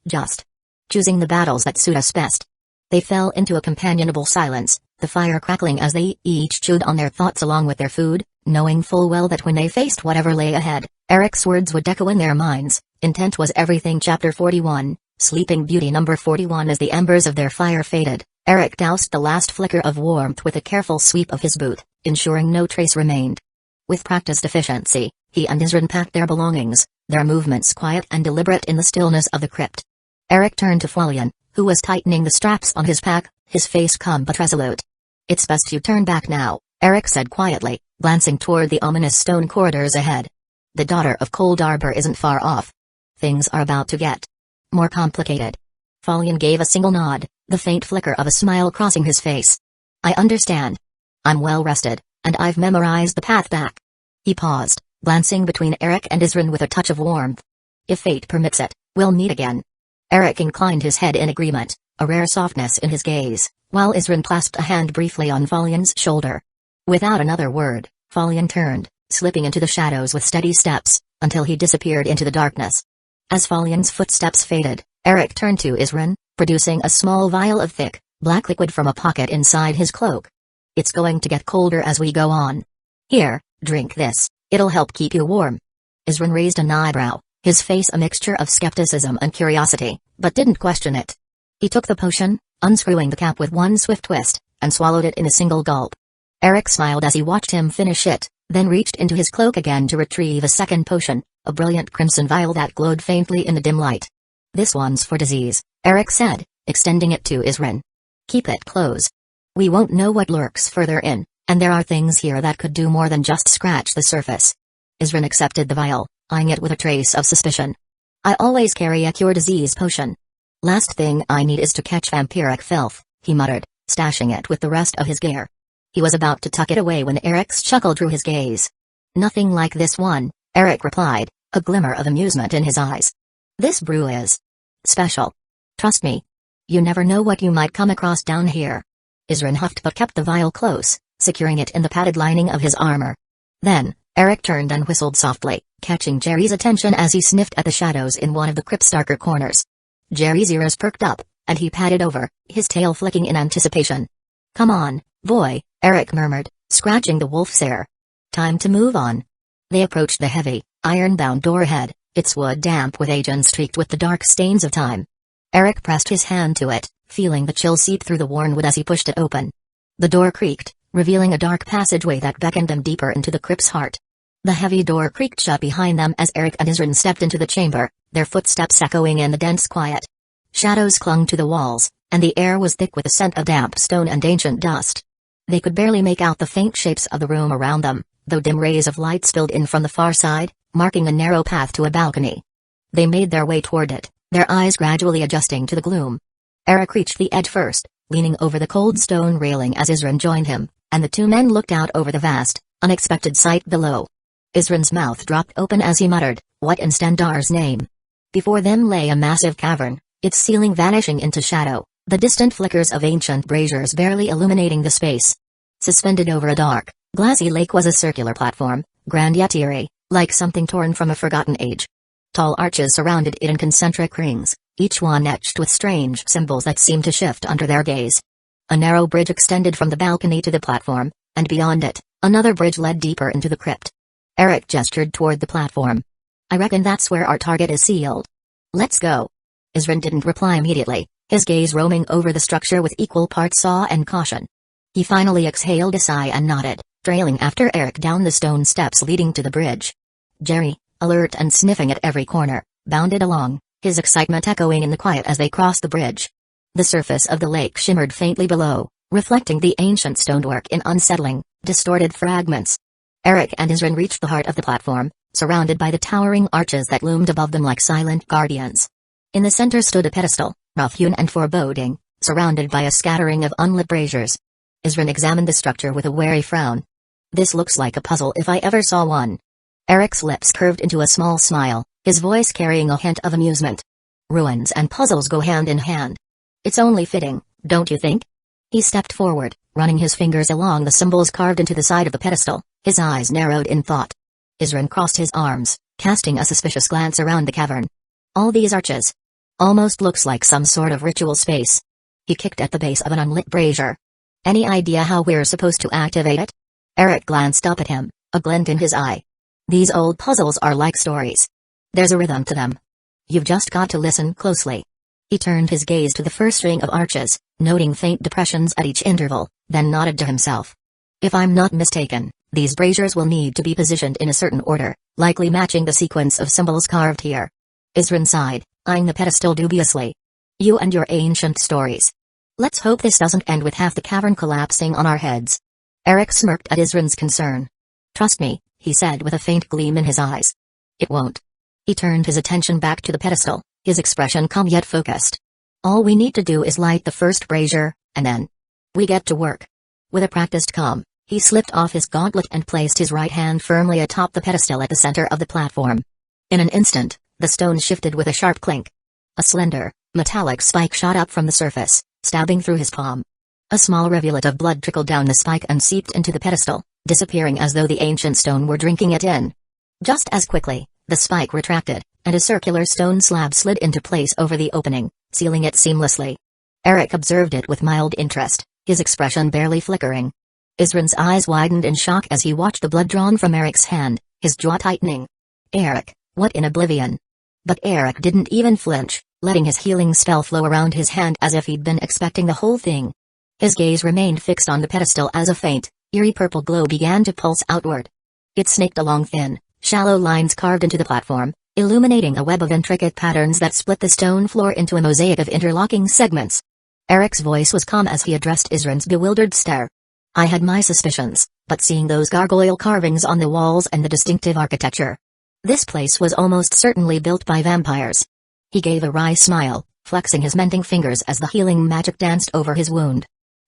Just choosing the battles that suit us best. They fell into a companionable silence, the fire crackling as they each chewed on their thoughts along with their food, knowing full well that when they faced whatever lay ahead, Eric's words would echo in their minds. Intent was everything. Chapter 41, Sleeping Beauty. Number 41. As the embers of their fire faded, Eric doused the last flicker of warmth with a careful sweep of his boot, ensuring no trace remained. With practiced efficiency, he and Isrin packed their belongings, their movements quiet and deliberate in the stillness of the crypt. Eric turned to Falion, who was tightening the straps on his pack, his face calm but resolute. It's best you turn back now, Eric said quietly, glancing toward the ominous stone corridors ahead. The Daughter of Cold Arbor isn't far off. Things are about to get more complicated. Falion gave a single nod, the faint flicker of a smile crossing his face. I understand. I'm well rested, and I've memorized the path back. He paused, glancing between Eric and Isrin with a touch of warmth. If fate permits it, we'll meet again. Eric inclined his head in agreement, a rare softness in his gaze, while Isrin clasped a hand briefly on Falion's shoulder. Without another word, Falion turned, slipping into the shadows with steady steps, until he disappeared into the darkness. As Falion's footsteps faded, Eric turned to Isrin, producing a small vial of thick, black liquid from a pocket inside his cloak. It's going to get colder as we go on. Here, drink this, it'll help keep you warm. Isrin raised an eyebrow, his face a mixture of skepticism and curiosity, but didn't question it. He took the potion, unscrewing the cap with one swift twist, and swallowed it in a single gulp. Eric smiled as he watched him finish it, then reached into his cloak again to retrieve a second potion, a brilliant crimson vial that glowed faintly in the dim light. This one's for disease, Eric said, extending it to Isrin. Keep it close. We won't know what lurks further in, and there are things here that could do more than just scratch the surface. Isrin accepted the vial, eyeing it with a trace of suspicion. I always carry a cure disease potion. Last thing I need is to catch vampiric filth, he muttered, stashing it with the rest of his gear. He was about to tuck it away when Eric's chuckle drew his gaze. Nothing like this one, Eric replied, a glimmer of amusement in his eyes. This brew is special. Trust me. You never know what you might come across down here. Isrin huffed but kept the vial close, securing it in the padded lining of his armor. Then, Eric turned and whistled softly, catching Jerry's attention as he sniffed at the shadows in one of the crypt's darker corners. Jerry's ears perked up, and he padded over, his tail flicking in anticipation. Come on, boy, Eric murmured, scratching the wolf's hair. Time to move on. They approached the heavy, iron-bound door ahead, its wood damp with age and streaked with the dark stains of time. Eric pressed his hand to it, feeling the chill seep through the worn wood as he pushed it open. The door creaked, revealing a dark passageway that beckoned them deeper into the crypt's heart. The heavy door creaked shut behind them as Eric and Aizen stepped into the chamber, their footsteps echoing in the dense quiet. Shadows clung to the walls, and the air was thick with the scent of damp stone and ancient dust. They could barely make out the faint shapes of the room around them, though dim rays of light spilled in from the far side, marking a narrow path to a balcony. They made their way toward it, their eyes gradually adjusting to the gloom. Eric reached the edge first, leaning over the cold stone railing as Aizen joined him, and the two men looked out over the vast, unexpected sight below. Aizen's mouth dropped open as he muttered, "What in Stendar's name?" Before them lay a massive cavern, its ceiling vanishing into shadow, the distant flickers of ancient braziers barely illuminating the space. Suspended over a dark, glassy lake was a circular platform, grand yet eerie, like something torn from a forgotten age. Tall arches surrounded it in concentric rings, each one etched with strange symbols that seemed to shift under their gaze. A narrow bridge extended from the balcony to the platform, and beyond it, another bridge led deeper into the crypt. Eric gestured toward the platform. "I reckon that's where our target is sealed. Let's go." Aizen didn't reply immediately, his gaze roaming over the structure with equal parts awe and caution. He finally exhaled a sigh and nodded, trailing after Eric down the stone steps leading to the bridge. Jerry, alert and sniffing at every corner, bounded along, his excitement echoing in the quiet as they crossed the bridge. The surface of the lake shimmered faintly below, reflecting the ancient stonework in unsettling, distorted fragments. Eric and Aizen reached the heart of the platform, surrounded by the towering arches that loomed above them like silent guardians. In the center stood a pedestal, rough-hewn and foreboding, surrounded by a scattering of unlit braziers. Aizen examined the structure with a wary frown. "This looks like a puzzle if I ever saw one." Eric's lips curved into a small smile, his voice carrying a hint of amusement. "Ruins and puzzles go hand in hand. It's only fitting, don't you think?" He stepped forward, running his fingers along the symbols carved into the side of the pedestal, his eyes narrowed in thought. Aizen crossed his arms, casting a suspicious glance around the cavern. "All these arches. Almost looks like some sort of ritual space." He kicked at the base of an unlit brazier. "Any idea how we're supposed to activate it?" Eric glanced up at him, a glint in his eye. "These old puzzles are like stories. There's a rhythm to them. You've just got to listen closely." He turned his gaze to the first ring of arches, noting faint depressions at each interval, then nodded to himself. "If I'm not mistaken, these braziers will need to be positioned in a certain order, likely matching the sequence of symbols carved here." Aizen sighed, eyeing the pedestal dubiously. "You and your ancient stories. Let's hope this doesn't end with half the cavern collapsing on our heads." Eric smirked at Aizen's concern. "Trust me," he said with a faint gleam in his eyes. "It won't." He turned his attention back to the pedestal, his expression calm yet focused. "All we need to do is light the first brazier, and then we get to work." With a practiced calm, he slipped off his gauntlet and placed his right hand firmly atop the pedestal at the center of the platform. In an instant, the stone shifted with a sharp clink. A slender, metallic spike shot up from the surface, stabbing through his palm. A small rivulet of blood trickled down the spike and seeped into the pedestal, disappearing as though the ancient stone were drinking it in. Just as quickly, the spike retracted, and a circular stone slab slid into place over the opening, sealing it seamlessly. Eric observed it with mild interest, his expression barely flickering. Aizen's eyes widened in shock as he watched the blood drawn from Eric's hand, his jaw tightening. "Eric, what in oblivion?" But Eric didn't even flinch, letting his healing spell flow around his hand as if he'd been expecting the whole thing. His gaze remained fixed on the pedestal as a faint, eerie purple glow began to pulse outward. It snaked along thin, shallow lines carved into the platform, illuminating a web of intricate patterns that split the stone floor into a mosaic of interlocking segments. Eric's voice was calm as he addressed Aizen's bewildered stare. "I had my suspicions, but seeing those gargoyle carvings on the walls and the distinctive architecture. This place was almost certainly built by vampires." He gave a wry smile, flexing his mending fingers as the healing magic danced over his wound.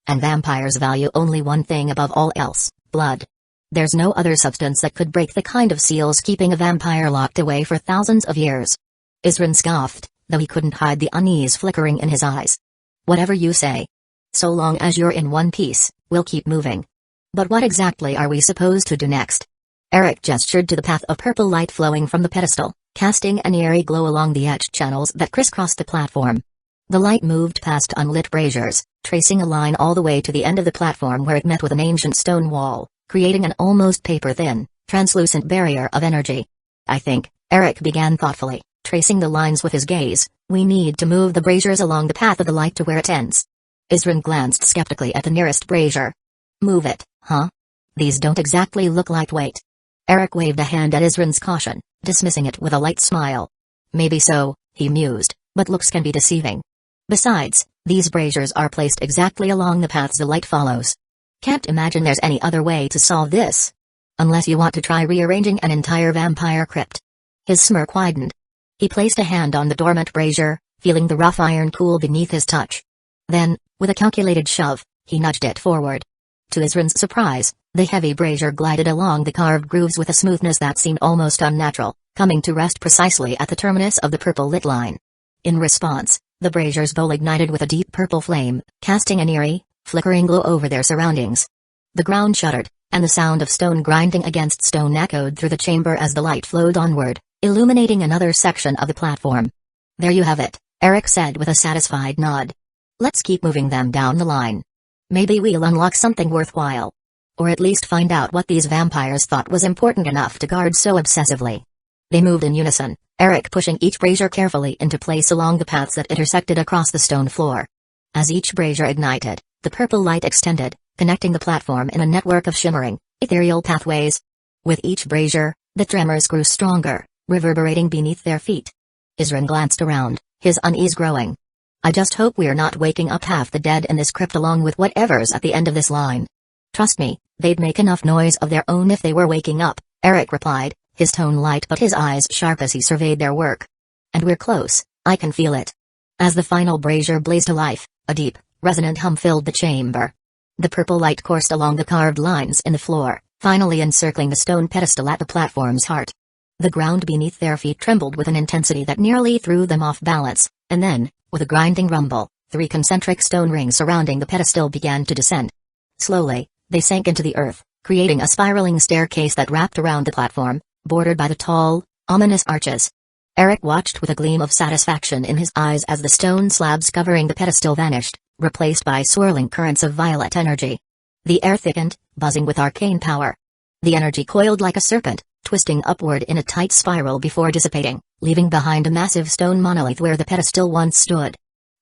"And vampires value only one thing above all else, blood. There's no other substance that could break the kind of seals keeping a vampire locked away for thousands of years." Aizen scoffed, though he couldn't hide the unease flickering in his eyes. "Whatever you say. So long as you're in one piece, we'll keep moving. But what exactly are we supposed to do next?" Eric gestured to the path of purple light flowing from the pedestal, casting an eerie glow along the etched channels that crisscrossed the platform. The light moved past unlit braziers, tracing a line all the way to the end of the platform where it met with an ancient stone wall, creating an almost paper-thin, translucent barrier of energy. I think, Eric began thoughtfully, tracing the lines with his gaze, we need to move the braziers along the path of the light to where it ends. Isrin glanced skeptically at the nearest brazier. Move it, huh? These don't exactly look lightweight. Eric waved a hand at Isrin's caution, dismissing it with a light smile. Maybe so, he mused, but looks can be deceiving. Besides, these braziers are placed exactly along the paths the light follows. Can't imagine there's any other way to solve this. Unless you want to try rearranging an entire vampire crypt. His smirk widened. He placed a hand on the dormant brazier, feeling the rough iron cool beneath his touch. Then, with a calculated shove, he nudged it forward. To Isrin's surprise, the heavy brazier glided along the carved grooves with a smoothness that seemed almost unnatural, coming to rest precisely at the terminus of the purple-lit line. In response, the brazier's bowl ignited with a deep purple flame, casting an eerie, flickering glow over their surroundings. The ground shuddered, and the sound of stone grinding against stone echoed through the chamber as the light flowed onward, illuminating another section of the platform. There you have it, Eric said with a satisfied nod. Let's keep moving them down the line. Maybe we'll unlock something worthwhile. Or at least find out what these vampires thought was important enough to guard so obsessively. They moved in unison, Eric pushing each brazier carefully into place along the paths that intersected across the stone floor. As each brazier ignited, the purple light extended, connecting the platform in a network of shimmering, ethereal pathways. With each brazier, the tremors grew stronger, reverberating beneath their feet. Isrin glanced around, his unease growing. I just hope we're not waking up half the dead in this crypt along with whatever's at the end of this line. Trust me, they'd make enough noise of their own if they were waking up, Eric replied, his tone light but his eyes sharp as he surveyed their work. And we're close, I can feel it. As the final brazier blazed to life, a deep, resonant hum filled the chamber. The purple light coursed along the carved lines in the floor, finally encircling the stone pedestal at the platform's heart. The ground beneath their feet trembled with an intensity that nearly threw them off balance, and then, with a grinding rumble, 3 concentric stone rings surrounding the pedestal began to descend. Slowly, they sank into the earth, creating a spiraling staircase that wrapped around the platform, bordered by the tall, ominous arches. Eric watched with a gleam of satisfaction in his eyes as the stone slabs covering the pedestal vanished, replaced by swirling currents of violet energy. The air thickened, buzzing with arcane power. The energy coiled like a serpent, twisting upward in a tight spiral before dissipating, leaving behind a massive stone monolith where the pedestal once stood.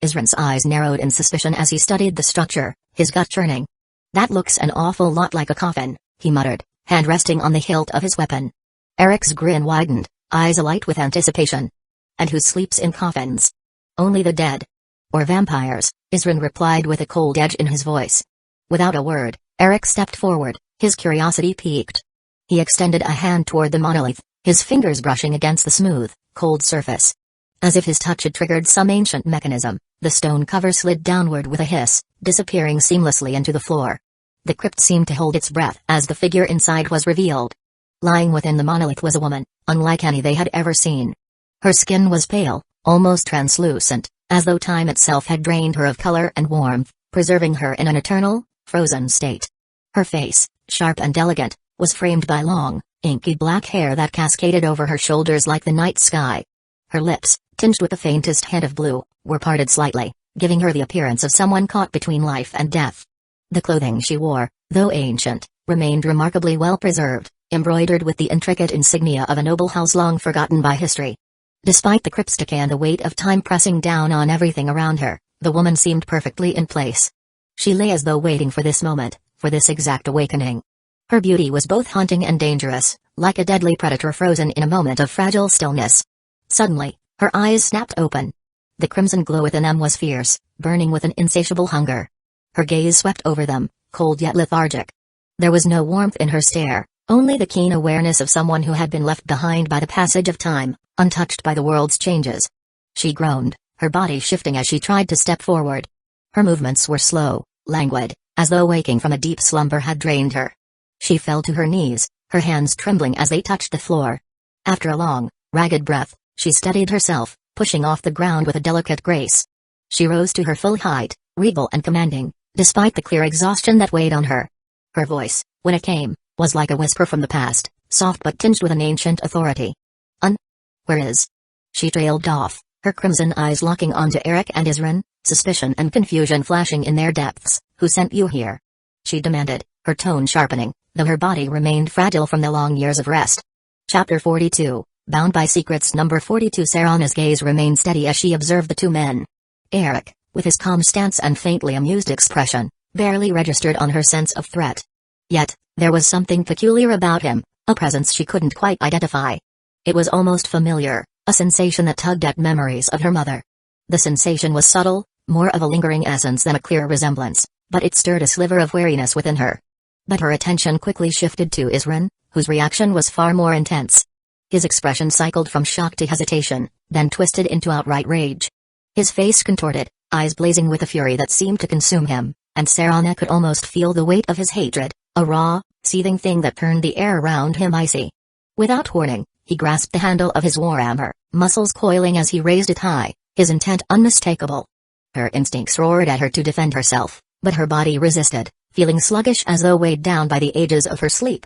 Isrin's eyes narrowed in suspicion as he studied the structure, his gut churning. That looks an awful lot like a coffin, he muttered, hand resting on the hilt of his weapon. Eric's grin widened, eyes alight with anticipation. And who sleeps in coffins? Only the dead. Or vampires, Isrin replied with a cold edge in his voice. Without a word, Eric stepped forward, his curiosity piqued. He extended a hand toward the monolith, his fingers brushing against the smooth, cold surface. As if his touch had triggered some ancient mechanism, the stone cover slid downward with a hiss, disappearing seamlessly into the floor. The crypt seemed to hold its breath as the figure inside was revealed. Lying within the monolith was a woman, unlike any they had ever seen. Her skin was pale, almost translucent, as though time itself had drained her of color and warmth, preserving her in an eternal, frozen state. Her face, sharp and elegant, was framed by long, inky black hair that cascaded over her shoulders like the night sky. Her lips, tinged with the faintest hint of blue, were parted slightly, giving her the appearance of someone caught between life and death. The clothing she wore, though ancient, remained remarkably well preserved, embroidered with the intricate insignia of a noble house long forgotten by history. Despite the crypt's decay and the weight of time pressing down on everything around her, the woman seemed perfectly in place. She lay as though waiting for this moment, for this exact awakening. Her beauty was both haunting and dangerous, like a deadly predator frozen in a moment of fragile stillness. Suddenly, her eyes snapped open. The crimson glow within them was fierce, burning with an insatiable hunger. Her gaze swept over them, cold yet lethargic. There was no warmth in her stare, only the keen awareness of someone who had been left behind by the passage of time, untouched by the world's changes. She groaned, her body shifting as she tried to step forward. Her movements were slow, languid, as though waking from a deep slumber had drained her. She fell to her knees, her hands trembling as they touched the floor. After a long, ragged breath, she steadied herself, pushing off the ground with a delicate grace. She rose to her full height, regal and commanding, despite the clear exhaustion that weighed on her. Her voice, when it came, was like a whisper from the past, soft but tinged with an ancient authority. Where is? She trailed off, her crimson eyes locking onto Eric and Isren, suspicion and confusion flashing in their depths. "Who sent you here?" she demanded, her tone sharpening, though her body remained fragile from the long years of rest. Chapter 42, Bound by Secrets. Number 42. Serana's gaze remained steady as she observed the two men. Eric, with his calm stance and faintly amused expression, barely registered on her sense of threat. Yet, there was something peculiar about him, a presence she couldn't quite identify. It was almost familiar, a sensation that tugged at memories of her mother. The sensation was subtle, more of a lingering essence than a clear resemblance, but it stirred a sliver of wariness within her. But her attention quickly shifted to Isren, whose reaction was far more intense. His expression cycled from shock to hesitation, then twisted into outright rage. His face contorted, eyes blazing with a fury that seemed to consume him, and Serana could almost feel the weight of his hatred, a raw, seething thing that turned the air around him icy. Without warning, he grasped the handle of his warhammer, muscles coiling as he raised it high, his intent unmistakable. Her instincts roared at her to defend herself, but her body resisted, feeling sluggish as though weighed down by the ages of her sleep.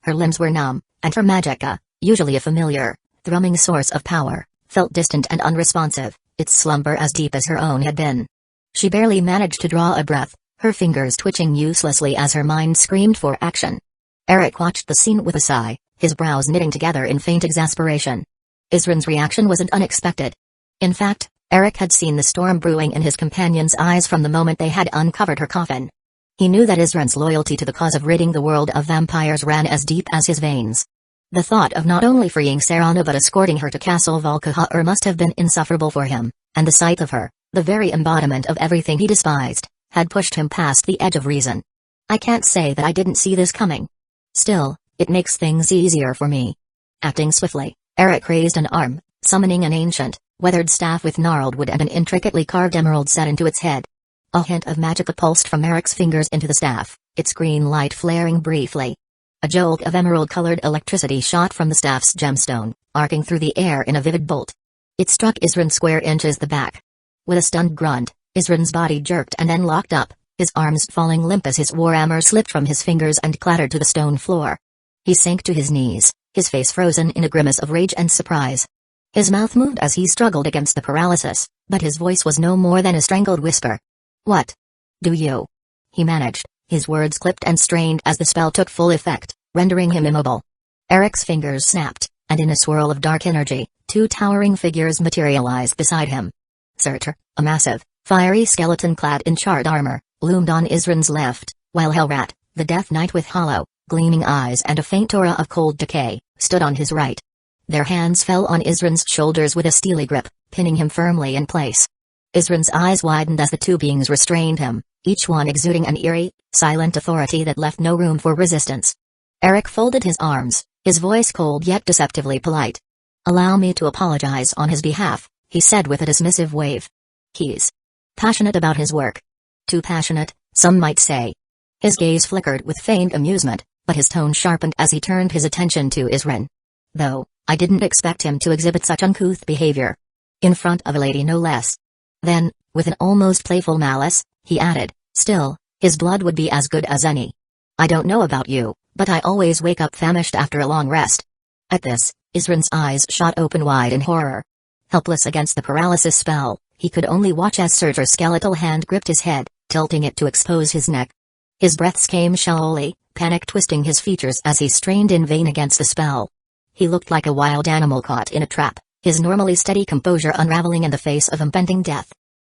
Her limbs were numb, and her magicka, usually a familiar, thrumming source of power, felt distant and unresponsive, its slumber as deep as her own had been. She barely managed to draw a breath, her fingers twitching uselessly as her mind screamed for action. Eric watched the scene with a sigh, his brows knitting together in faint exasperation. Isren's reaction wasn't unexpected. In fact, Eric had seen the storm brewing in his companion's eyes from the moment they had uncovered her coffin. He knew that Isren's loyalty to the cause of ridding the world of vampires ran as deep as his veins. The thought of not only freeing Serana but escorting her to Castle Valkahar must have been insufferable for him, and the sight of her, the very embodiment of everything he despised, had pushed him past the edge of reason. "I can't say that I didn't see this coming. Still, it makes things easier for me." Acting swiftly, Eric raised an arm, summoning an ancient, weathered staff with gnarled wood and an intricately carved emerald set into its head. A hint of magic pulsed from Eric's fingers into the staff, its green light flaring briefly. A jolt of emerald-colored electricity shot from the staff's gemstone, arcing through the air in a vivid bolt. It struck Isren square inches the back. With a stunned grunt, Isren's body jerked and then locked up, his arms falling limp as his warhammer slipped from his fingers and clattered to the stone floor. He sank to his knees, his face frozen in a grimace of rage and surprise. His mouth moved as he struggled against the paralysis, but his voice was no more than a strangled whisper. "What do you?" he managed, his words clipped and strained as the spell took full effect, rendering him immobile. Eric's fingers snapped, and in a swirl of dark energy, two towering figures materialized beside him. Surtur, a massive, fiery skeleton clad in charred armor, loomed on Isren's left, while Hellrat, the Death Knight with hollow, gleaming eyes and a faint aura of cold decay, stood on his right. Their hands fell on Isren's shoulders with a steely grip, pinning him firmly in place. Isren's eyes widened as the two beings restrained him, each one exuding an eerie, silent authority that left no room for resistance. Eric folded his arms, his voice cold yet deceptively polite. "Allow me to apologize on his behalf," he said with a dismissive wave. "He's passionate about his work. Too passionate, some might say." His gaze flickered with feigned amusement, but his tone sharpened as he turned his attention to Isren. "Though, I didn't expect him to exhibit such uncouth behavior. In front of a lady no less." Then, with an almost playful malice, he added, "Still, his blood would be as good as any. I don't know about you, but I always wake up famished after a long rest." At this, Isren's eyes shot open wide in horror. Helpless against the paralysis spell, he could only watch as Surtur's skeletal hand gripped his head, tilting it to expose his neck. His breaths came shallowly, panic twisting his features as he strained in vain against the spell. He looked like a wild animal caught in a trap, his normally steady composure unraveling in the face of impending death.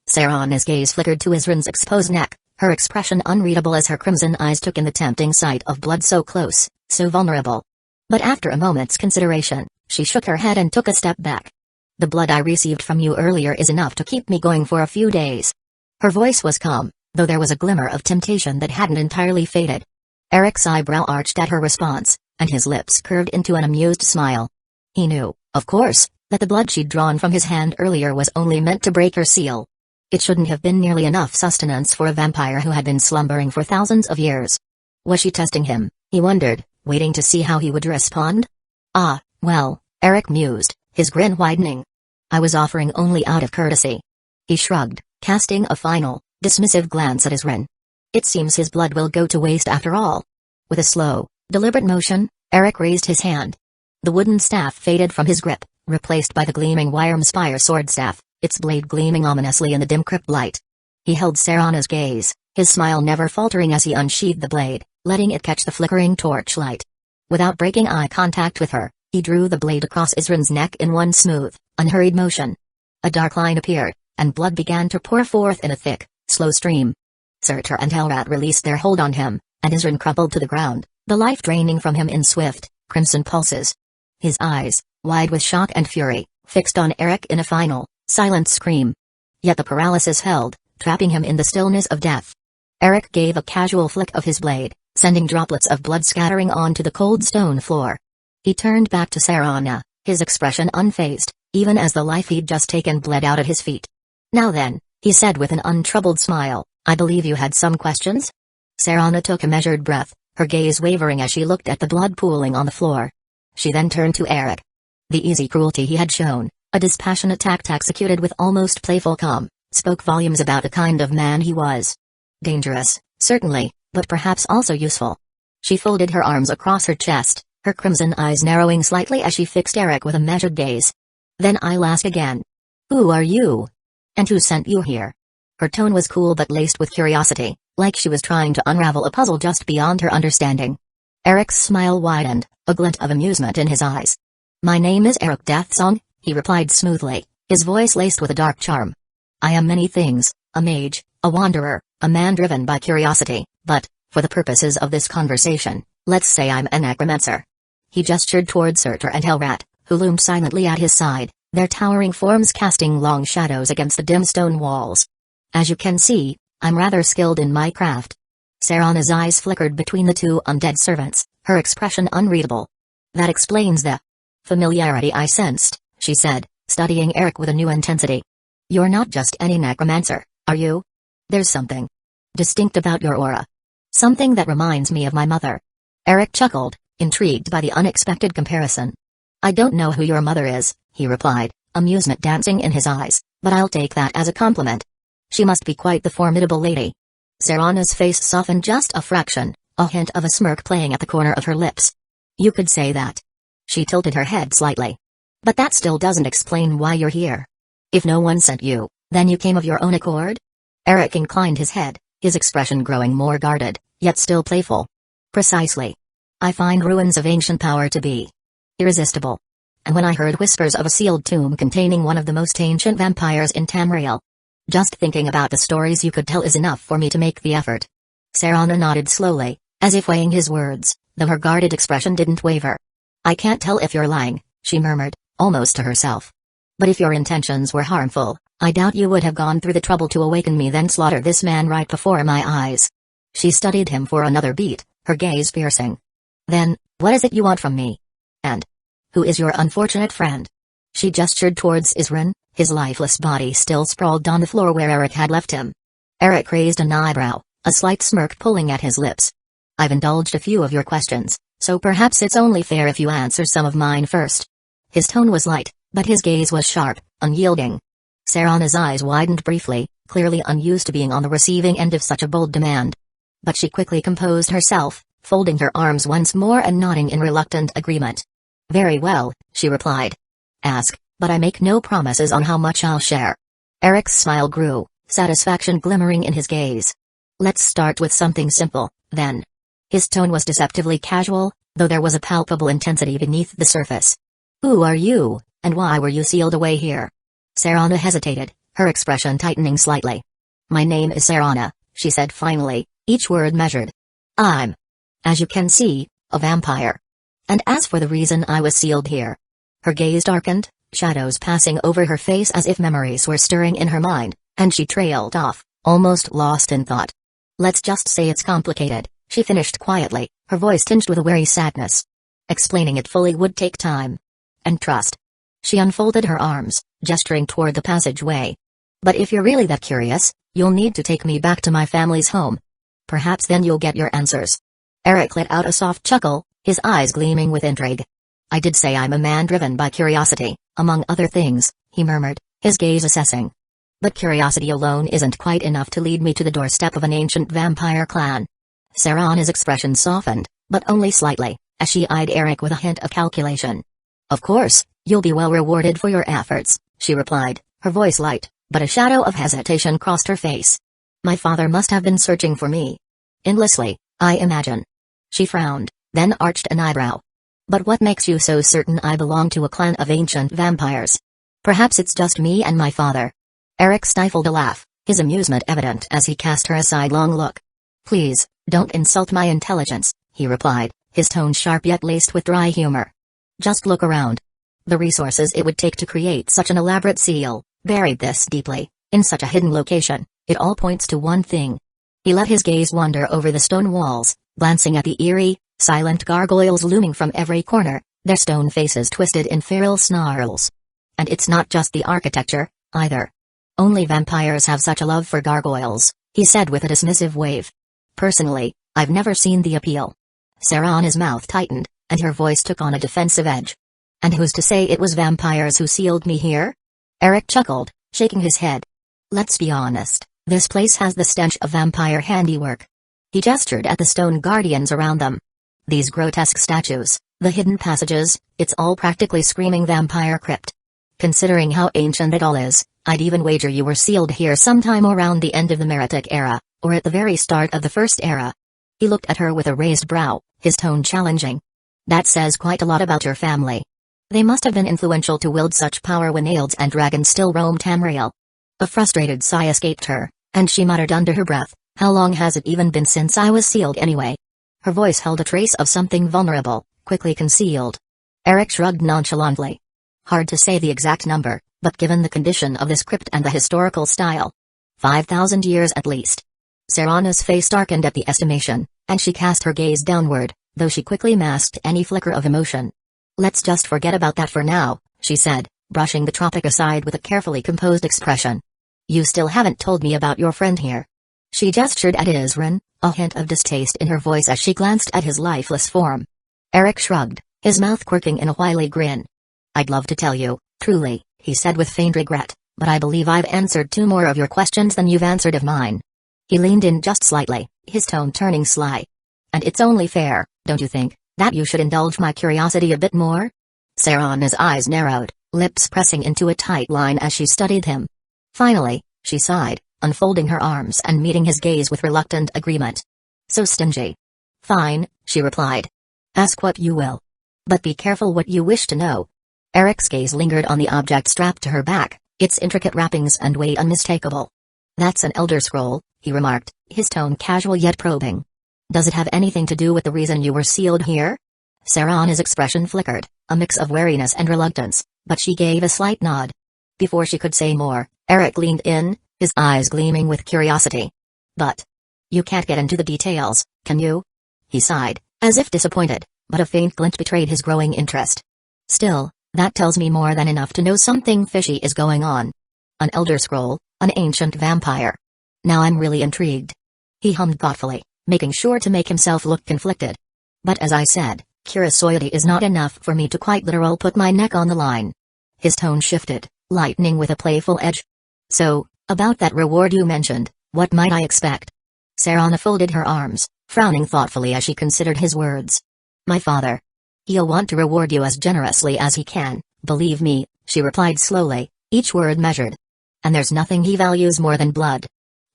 Serana's gaze flickered to Isren's exposed neck, her expression unreadable as her crimson eyes took in the tempting sight of blood so close, so vulnerable. But after a moment's consideration, she shook her head and took a step back. "The blood I received from you earlier is enough to keep me going for a few days." Her voice was calm, though there was a glimmer of temptation that hadn't entirely faded. Eric's eyebrow arched at her response, and his lips curved into an amused smile. He knew, of course, that the blood she'd drawn from his hand earlier was only meant to break her seal. It shouldn't have been nearly enough sustenance for a vampire who had been slumbering for thousands of years. Was she testing him, he wondered, waiting to see how he would respond? "Ah, well," Eric mused, his grin widening. "I was offering only out of courtesy." He shrugged, casting a final, dismissive glance at Isren. "It seems his blood will go to waste after all." With a slow, deliberate motion, Eric raised his hand. The wooden staff faded from his grip, replaced by the gleaming Wyrmspire sword staff, its blade gleaming ominously in the dim crypt light. He held Serana's gaze, his smile never faltering as he unsheathed the blade, letting it catch the flickering torchlight. Without breaking eye contact with her, he drew the blade across Isrin's neck in one smooth, unhurried motion. A dark line appeared, and blood began to pour forth in a thick, slow stream. Surtur and Helrat released their hold on him, and Isrin crumpled to the ground, the life draining from him in swift, crimson pulses. His eyes, wide with shock and fury, fixed on Eric in a final, silent scream. Yet the paralysis held, trapping him in the stillness of death. Eric gave a casual flick of his blade, sending droplets of blood scattering onto the cold stone floor. He turned back to Serana, his expression unfazed, even as the life he'd just taken bled out at his feet. "Now then," he said with an untroubled smile, "I believe you had some questions?" Serana took a measured breath, her gaze wavering as she looked at the blood pooling on the floor. She then turned to Eric. The easy cruelty he had shown, a dispassionate tact executed with almost playful calm, spoke volumes about the kind of man he was. Dangerous, certainly, but perhaps also useful. She folded her arms across her chest, her crimson eyes narrowing slightly as she fixed Eric with a measured gaze. "Then I'll ask again. Who are you? And who sent you here?" Her tone was cool but laced with curiosity, like she was trying to unravel a puzzle just beyond her understanding. Eric's smile widened, a glint of amusement in his eyes. "My name is Eric Deathsong," he replied smoothly, his voice laced with a dark charm. "I am many things, a mage, a wanderer, a man driven by curiosity, but, for the purposes of this conversation, let's say I'm a necromancer." He gestured toward Surtur and Helrat, who loomed silently at his side, their towering forms casting long shadows against the dim stone walls. "As you can see, I'm rather skilled in my craft." Serana's eyes flickered between the two undead servants, her expression unreadable. "That explains the familiarity I sensed," she said, studying Eric with a new intensity. "You're not just any necromancer, are you? There's something distinct about your aura. Something that reminds me of my mother." Eric chuckled, intrigued by the unexpected comparison. "I don't know who your mother is," he replied, amusement dancing in his eyes, "but I'll take that as a compliment. She must be quite the formidable lady." Serana's face softened just a fraction, a hint of a smirk playing at the corner of her lips. "You could say that." She tilted her head slightly. "But that still doesn't explain why you're here. If no one sent you, then you came of your own accord?" Eric inclined his head, his expression growing more guarded, yet still playful. "Precisely. I find ruins of ancient power to be irresistible. And when I heard whispers of a sealed tomb containing one of the most ancient vampires in Tamriel, just thinking about the stories you could tell is enough for me to make the effort." Serana nodded slowly, as if weighing his words, though her guarded expression didn't waver. "I can't tell if you're lying," she murmured, almost to herself. "But if your intentions were harmful, I doubt you would have gone through the trouble to awaken me then slaughter this man right before my eyes." She studied him for another beat, her gaze piercing. "Then, what is it you want from me? And who is your unfortunate friend?" She gestured towards Isrin, his lifeless body still sprawled on the floor where Eric had left him. Eric raised an eyebrow, a slight smirk pulling at his lips. "I've indulged a few of your questions, so perhaps it's only fair if you answer some of mine first." His tone was light, but his gaze was sharp, unyielding. Serana's eyes widened briefly, clearly unused to being on the receiving end of such a bold demand. But she quickly composed herself, folding her arms once more and nodding in reluctant agreement. "Very well," she replied. "Ask, but I make no promises on how much I'll share." Eric's smile grew, satisfaction glimmering in his gaze. "Let's start with something simple, then." His tone was deceptively casual, though there was a palpable intensity beneath the surface. "Who are you, and why were you sealed away here?" Serana hesitated, her expression tightening slightly. "My name is Serana," she said finally, each word measured. "I'm, as you can see, a vampire. And as for the reason I was sealed here..." Her gaze darkened, shadows passing over her face as if memories were stirring in her mind, and she trailed off, almost lost in thought. "Let's just say it's complicated," she finished quietly, her voice tinged with a wary sadness. "Explaining it fully would take time. And trust." She unfolded her arms, gesturing toward the passageway. "But if you're really that curious, you'll need to take me back to my family's home. Perhaps then you'll get your answers." Eric let out a soft chuckle, his eyes gleaming with intrigue. "I did say I'm a man driven by curiosity, among other things," he murmured, his gaze assessing. "But curiosity alone isn't quite enough to lead me to the doorstep of an ancient vampire clan." Serana's expression softened, but only slightly, as she eyed Eric with a hint of calculation. "Of course, You'll be well rewarded for your efforts, she replied, her voice light, but a shadow of hesitation crossed her face. My father must have been searching for me. Endlessly, I imagine. She frowned, then arched an eyebrow. But what makes you so certain I belong to a clan of ancient vampires? Perhaps it's just me and my father. Eric stifled a laugh, his amusement evident as he cast her a sidelong look. Please, don't insult my intelligence, he replied, his tone sharp yet laced with dry humor. Just look around. The resources it would take to create such an elaborate seal, buried this deeply, in such a hidden location, it all points to one thing. He let his gaze wander over the stone walls, glancing at the eerie, silent gargoyles looming from every corner, their stone faces twisted in feral snarls. And it's not just the architecture, either. Only vampires have such a love for gargoyles, he said with a dismissive wave. Personally, I've never seen the appeal. Sarah's mouth tightened, and her voice took on a defensive edge. And who's to say it was vampires who sealed me here? Eric chuckled, shaking his head. Let's be honest, this place has the stench of vampire handiwork. He gestured at the stone guardians around them. These grotesque statues, the hidden passages, it's all practically screaming vampire crypt. Considering how ancient it all is, I'd even wager you were sealed here sometime around the end of the Meroitic era, or at the very start of the First Era. He looked at her with a raised brow, his tone challenging. That says quite a lot about your family. They must have been influential to wield such power when elves and dragons still roamed Tamriel. A frustrated sigh escaped her, and she muttered under her breath, how long has it even been since I was sealed anyway? Her voice held a trace of something vulnerable, quickly concealed. Eric shrugged nonchalantly. Hard to say the exact number, but given the condition of this crypt and the historical style. 5,000 years at least. Sarah's face darkened at the estimation, and she cast her gaze downward, though she quickly masked any flicker of emotion. Let's just forget about that for now, she said, brushing the topic aside with a carefully composed expression. You still haven't told me about your friend here. She gestured at Isran, a hint of distaste in her voice as she glanced at his lifeless form. Eric shrugged, his mouth quirking in a wily grin. I'd love to tell you, truly, he said with faint regret, but I believe I've answered 2 more of your questions than you've answered of mine. He leaned in just slightly, his tone turning sly. And it's only fair, don't you think, that you should indulge my curiosity a bit more? Sarah's eyes narrowed, lips pressing into a tight line as she studied him. Finally, she sighed, unfolding her arms and meeting his gaze with reluctant agreement. So stingy. Fine, she replied. Ask what you will. But be careful what you wish to know. Eric's gaze lingered on the object strapped to her back, its intricate wrappings and weight unmistakable. That's an Elder Scroll, he remarked, his tone casual yet probing. Does it have anything to do with the reason you were sealed here? Sarah's expression flickered, a mix of wariness and reluctance, but she gave a slight nod. Before she could say more, Eric leaned in, his eyes gleaming with curiosity. But you can't get into the details, can you? He sighed, as if disappointed, but a faint glint betrayed his growing interest. Still, that tells me more than enough to know something fishy is going on. An Elder Scroll, an ancient vampire. Now I'm really intrigued. He hummed thoughtfully, making sure to make himself look conflicted. But as I said, curiosity is not enough for me to quite literal put my neck on the line. His tone shifted, lightening with a playful edge. So, about that reward you mentioned, what might I expect? Sarah folded her arms, frowning thoughtfully as she considered his words. My father. He'll want to reward you as generously as he can, believe me, she replied slowly, each word measured. And there's nothing he values more than blood.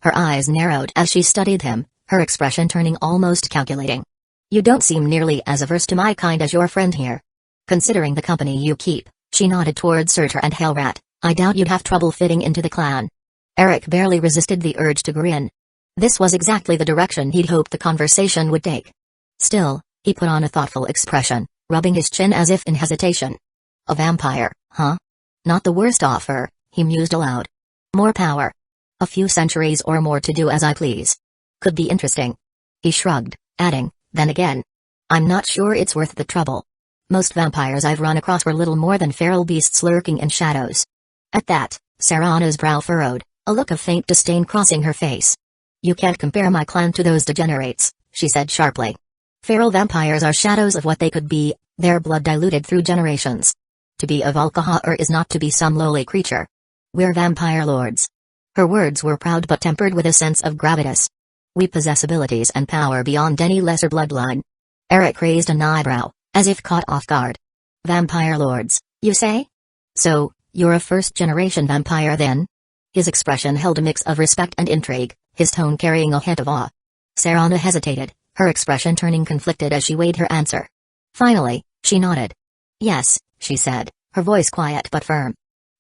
Her eyes narrowed as she studied him, her expression turning almost calculating. You don't seem nearly as averse to my kind as your friend here. Considering the company you keep, she nodded toward Surtur and Hellrat, I doubt you'd have trouble fitting into the clan. Eric barely resisted the urge to grin. This was exactly the direction he'd hoped the conversation would take. Still, he put on a thoughtful expression, rubbing his chin as if in hesitation. A vampire, huh? Not the worst offer, he mused aloud. More power. A few centuries or more to do as I please. Could be interesting. He shrugged, adding, then again. I'm not sure it's worth the trouble. Most vampires I've run across were little more than feral beasts lurking in shadows. At that, Sarah's brow furrowed, a look of faint disdain crossing her face. You can't compare my clan to those degenerates, she said sharply. Feral vampires are shadows of what they could be, their blood diluted through generations. To be a Valkahar is not to be some lowly creature. We're vampire lords. Her words were proud but tempered with a sense of gravitas. We possess abilities and power beyond any lesser bloodline. Eric raised an eyebrow, as if caught off guard. Vampire lords, You say? So, you're a first-generation vampire then? His expression held a mix of respect and intrigue, his tone carrying a hint of awe. Serana hesitated, her expression turning conflicted as she weighed her answer. Finally, she nodded. Yes, she said, her voice quiet but firm.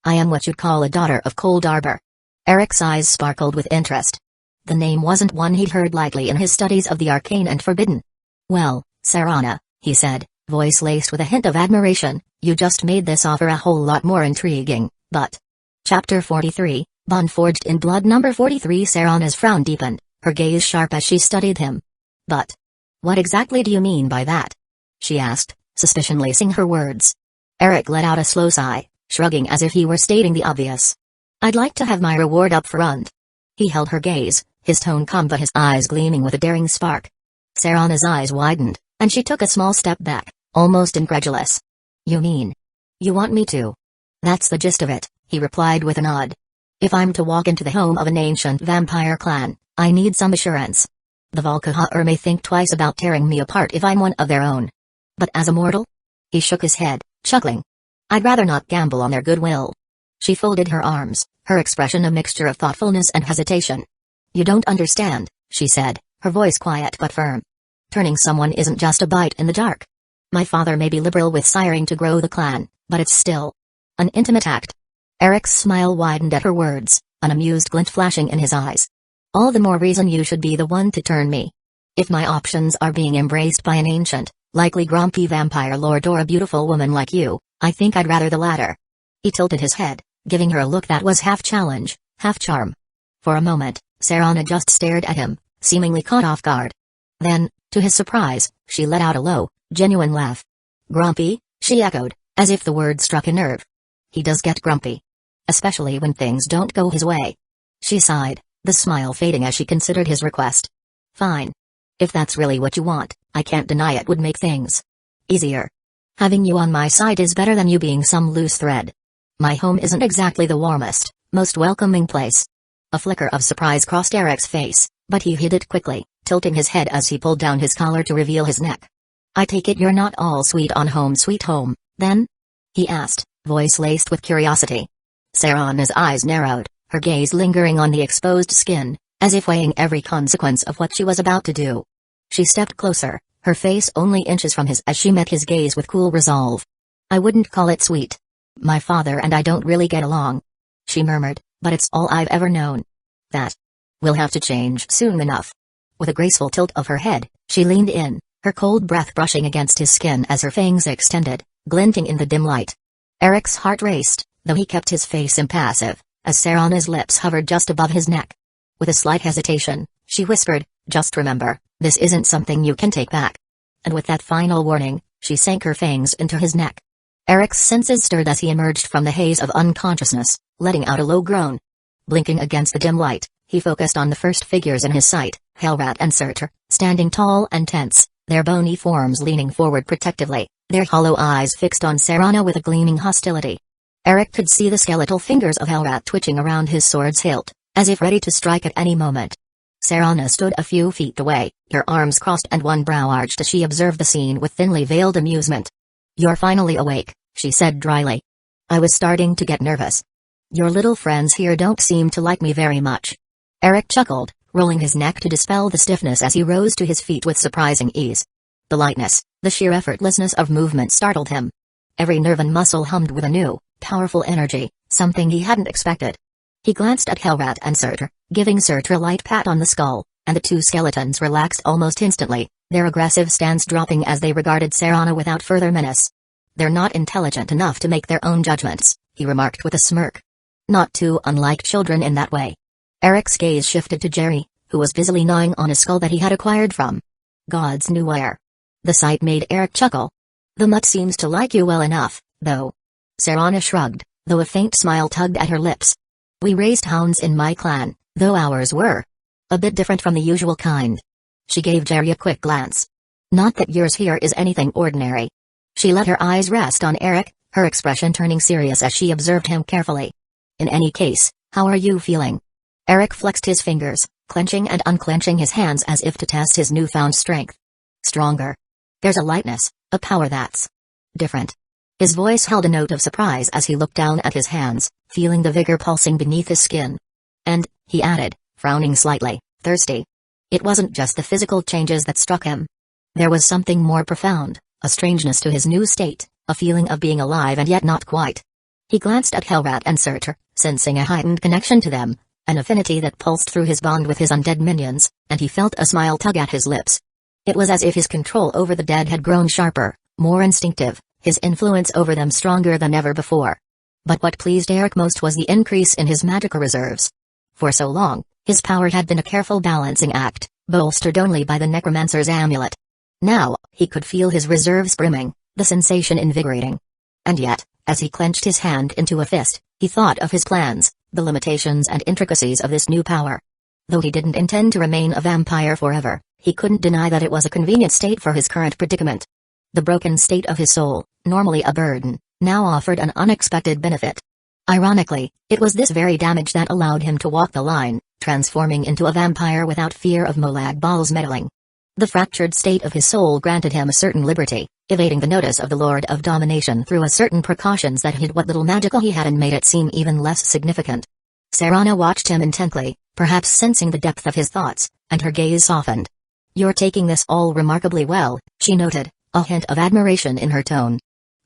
I am what you'd call a daughter of Cold Arbor. Eric's eyes sparkled with interest. The name wasn't one he'd heard lightly in his studies of the arcane and forbidden. Well, Serana, he said, voice laced with a hint of admiration, you just made this offer a whole lot more intriguing, but... Chapter 43, Bond Forged in Blood. Number 43. Serana's frown deepened, her gaze sharp as she studied him. But... what exactly do you mean by that? She asked, suspicion lacing her words. Eric let out a slow sigh, shrugging as if he were stating the obvious. I'd like to have my reward up front. He held her gaze, his tone calm but his eyes gleaming with a daring spark. Serana's eyes widened, and she took a small step back, almost incredulous. You mean? You want me to? That's the gist of it, he replied with a nod. If I'm to walk into the home of an ancient vampire clan, I need some assurance. The Valkahar may think twice about tearing me apart if I'm one of their own. But as a mortal? He shook his head, chuckling. I'd rather not gamble on their goodwill. She folded her arms, her expression a mixture of thoughtfulness and hesitation. You don't understand, she said, her voice quiet but firm. Turning someone isn't just a bite in the dark. My father may be liberal with siring to grow the clan, but it's still an intimate act. Eric's smile widened at her words, an amused glint flashing in his eyes. All the more reason you should be the one to turn me. If my options are being embraced by an ancient, likely grumpy vampire lord or a beautiful woman like you, I think I'd rather the latter. He tilted his head, giving her a look that was half challenge, half charm. For a moment, Serana just stared at him, seemingly caught off guard. Then, to his surprise, she let out a low, genuine laugh. Grumpy, she echoed, as if the word struck a nerve. He does get grumpy. Especially when things don't go his way. She sighed, the smile fading as she considered his request. Fine. If that's really what you want, I can't deny it would make things easier. Having you on my side is better than you being some loose thread. My home isn't exactly the warmest, most welcoming place. A flicker of surprise crossed Eric's face, but he hid it quickly, tilting his head as he pulled down his collar to reveal his neck. I take it you're not all sweet on home sweet home, then? He asked, voice laced with curiosity. Serana's eyes narrowed, her gaze lingering on the exposed skin, as if weighing every consequence of what she was about to do. She stepped closer, her face only inches from his as she met his gaze with cool resolve. I wouldn't call it sweet. My father and I don't really get along. She murmured, but it's all I've ever known. That will have to change soon enough. With a graceful tilt of her head, she leaned in, her cold breath brushing against his skin as her fangs extended, glinting in the dim light. Eric's heart raced, though he kept his face impassive, as Serana's lips hovered just above his neck. With a slight hesitation, she whispered, just remember, this isn't something you can take back. And with that final warning, she sank her fangs into his neck. Eric's senses stirred as he emerged from the haze of unconsciousness, letting out a low groan. Blinking against the dim light, he focused on the first figures in his sight, Hellrat and Surtur, standing tall and tense, their bony forms leaning forward protectively, their hollow eyes fixed on Serana with a gleaming hostility. Eric could see the skeletal fingers of Hellrat twitching around his sword's hilt, as if ready to strike at any moment. Serana stood a few feet away, her arms crossed and one brow arched as she observed the scene with thinly veiled amusement. You're finally awake, she said dryly. I was starting to get nervous. Your little friends here don't seem to like me very much. Eric chuckled, rolling his neck to dispel the stiffness as he rose to his feet with surprising ease. The lightness, the sheer effortlessness of movement startled him. Every nerve and muscle hummed with a new, powerful energy, something he hadn't expected. He glanced at Hellrat and Surtur, giving Surtur a light pat on the skull, and the two skeletons relaxed almost instantly, their aggressive stance dropping as they regarded Serana without further menace. They're not intelligent enough to make their own judgments, he remarked with a smirk. Not too unlike children in that way. Eric's gaze shifted to Jerry, who was busily gnawing on a skull that he had acquired from gods knew where. The sight made Eric chuckle. The mutt seems to like you well enough, though. Serana shrugged, though a faint smile tugged at her lips. We raised hounds in my clan, though ours were a bit different from the usual kind. She gave Jerry a quick glance. Not that yours here is anything ordinary. She let her eyes rest on Eric, her expression turning serious as she observed him carefully. In any case, how are you feeling? Eric flexed his fingers, clenching and unclenching his hands as if to test his newfound strength. Stronger. There's a lightness, a power that's different. His voice held a note of surprise as he looked down at his hands, feeling the vigor pulsing beneath his skin. And, he added, frowning slightly, thirsty. It wasn't just the physical changes that struck him. There was something more profound, a strangeness to his new state, a feeling of being alive and yet not quite. He glanced at Hellrat and Surtur, sensing a heightened connection to them, an affinity that pulsed through his bond with his undead minions, and he felt a smile tug at his lips. It was as if his control over the dead had grown sharper, more instinctive, his influence over them stronger than ever before. But what pleased Eric most was the increase in his magical reserves. For so long, his power had been a careful balancing act, bolstered only by the Necromancer's amulet. Now, he could feel his reserves brimming, the sensation invigorating. And yet, as he clenched his hand into a fist, he thought of his plans, the limitations and intricacies of this new power. Though he didn't intend to remain a vampire forever, he couldn't deny that it was a convenient state for his current predicament. The broken state of his soul, normally a burden, now offered an unexpected benefit. Ironically, it was this very damage that allowed him to walk the line, transforming into a vampire without fear of Molag Bal's meddling. The fractured state of his soul granted him a certain liberty, evading the notice of the Lord of Domination through a certain precautions that hid what little magical he had and made it seem even less significant. Serana watched him intently, perhaps sensing the depth of his thoughts, and her gaze softened. "You're taking this all remarkably well," she noted, a hint of admiration in her tone.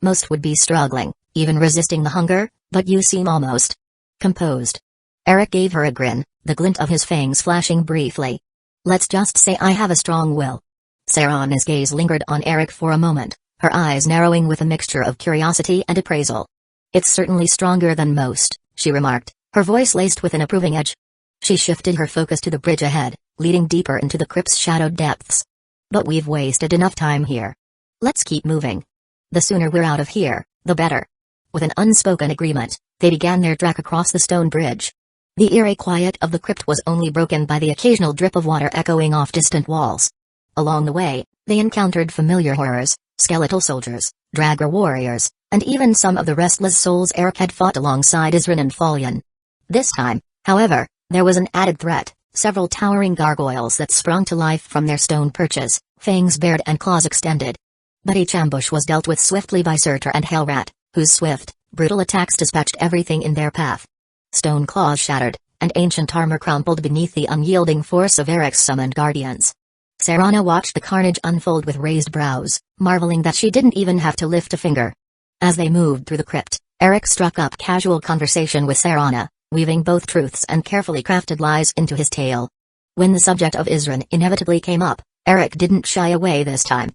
"Most would be struggling, even resisting the hunger, but you seem almost composed." Eric gave her a grin, the glint of his fangs flashing briefly. "Let's just say I have a strong will." Serana's gaze lingered on Eric for a moment, her eyes narrowing with a mixture of curiosity and appraisal. "It's certainly stronger than most," she remarked, her voice laced with an approving edge. She shifted her focus to the bridge ahead, leading deeper into the crypt's shadowed depths. "But we've wasted enough time here. Let's keep moving. The sooner we're out of here, the better." With an unspoken agreement, they began their trek across the stone bridge. The eerie quiet of the crypt was only broken by the occasional drip of water echoing off distant walls. Along the way, they encountered familiar horrors, skeletal soldiers, dragger warriors, and even some of the restless souls Eric had fought alongside Isrin and Fallion. This time, however, there was an added threat, several towering gargoyles that sprung to life from their stone perches, fangs bared and claws extended. But each ambush was dealt with swiftly by Surtur and Hellrat, whose swift, brutal attacks dispatched everything in their path. Stone claws shattered, and ancient armor crumpled beneath the unyielding force of Eric's summoned guardians. Serana watched the carnage unfold with raised brows, marveling that she didn't even have to lift a finger. As they moved through the crypt, Eric struck up casual conversation with Serana, weaving both truths and carefully crafted lies into his tale. When the subject of Isrin inevitably came up, Eric didn't shy away this time.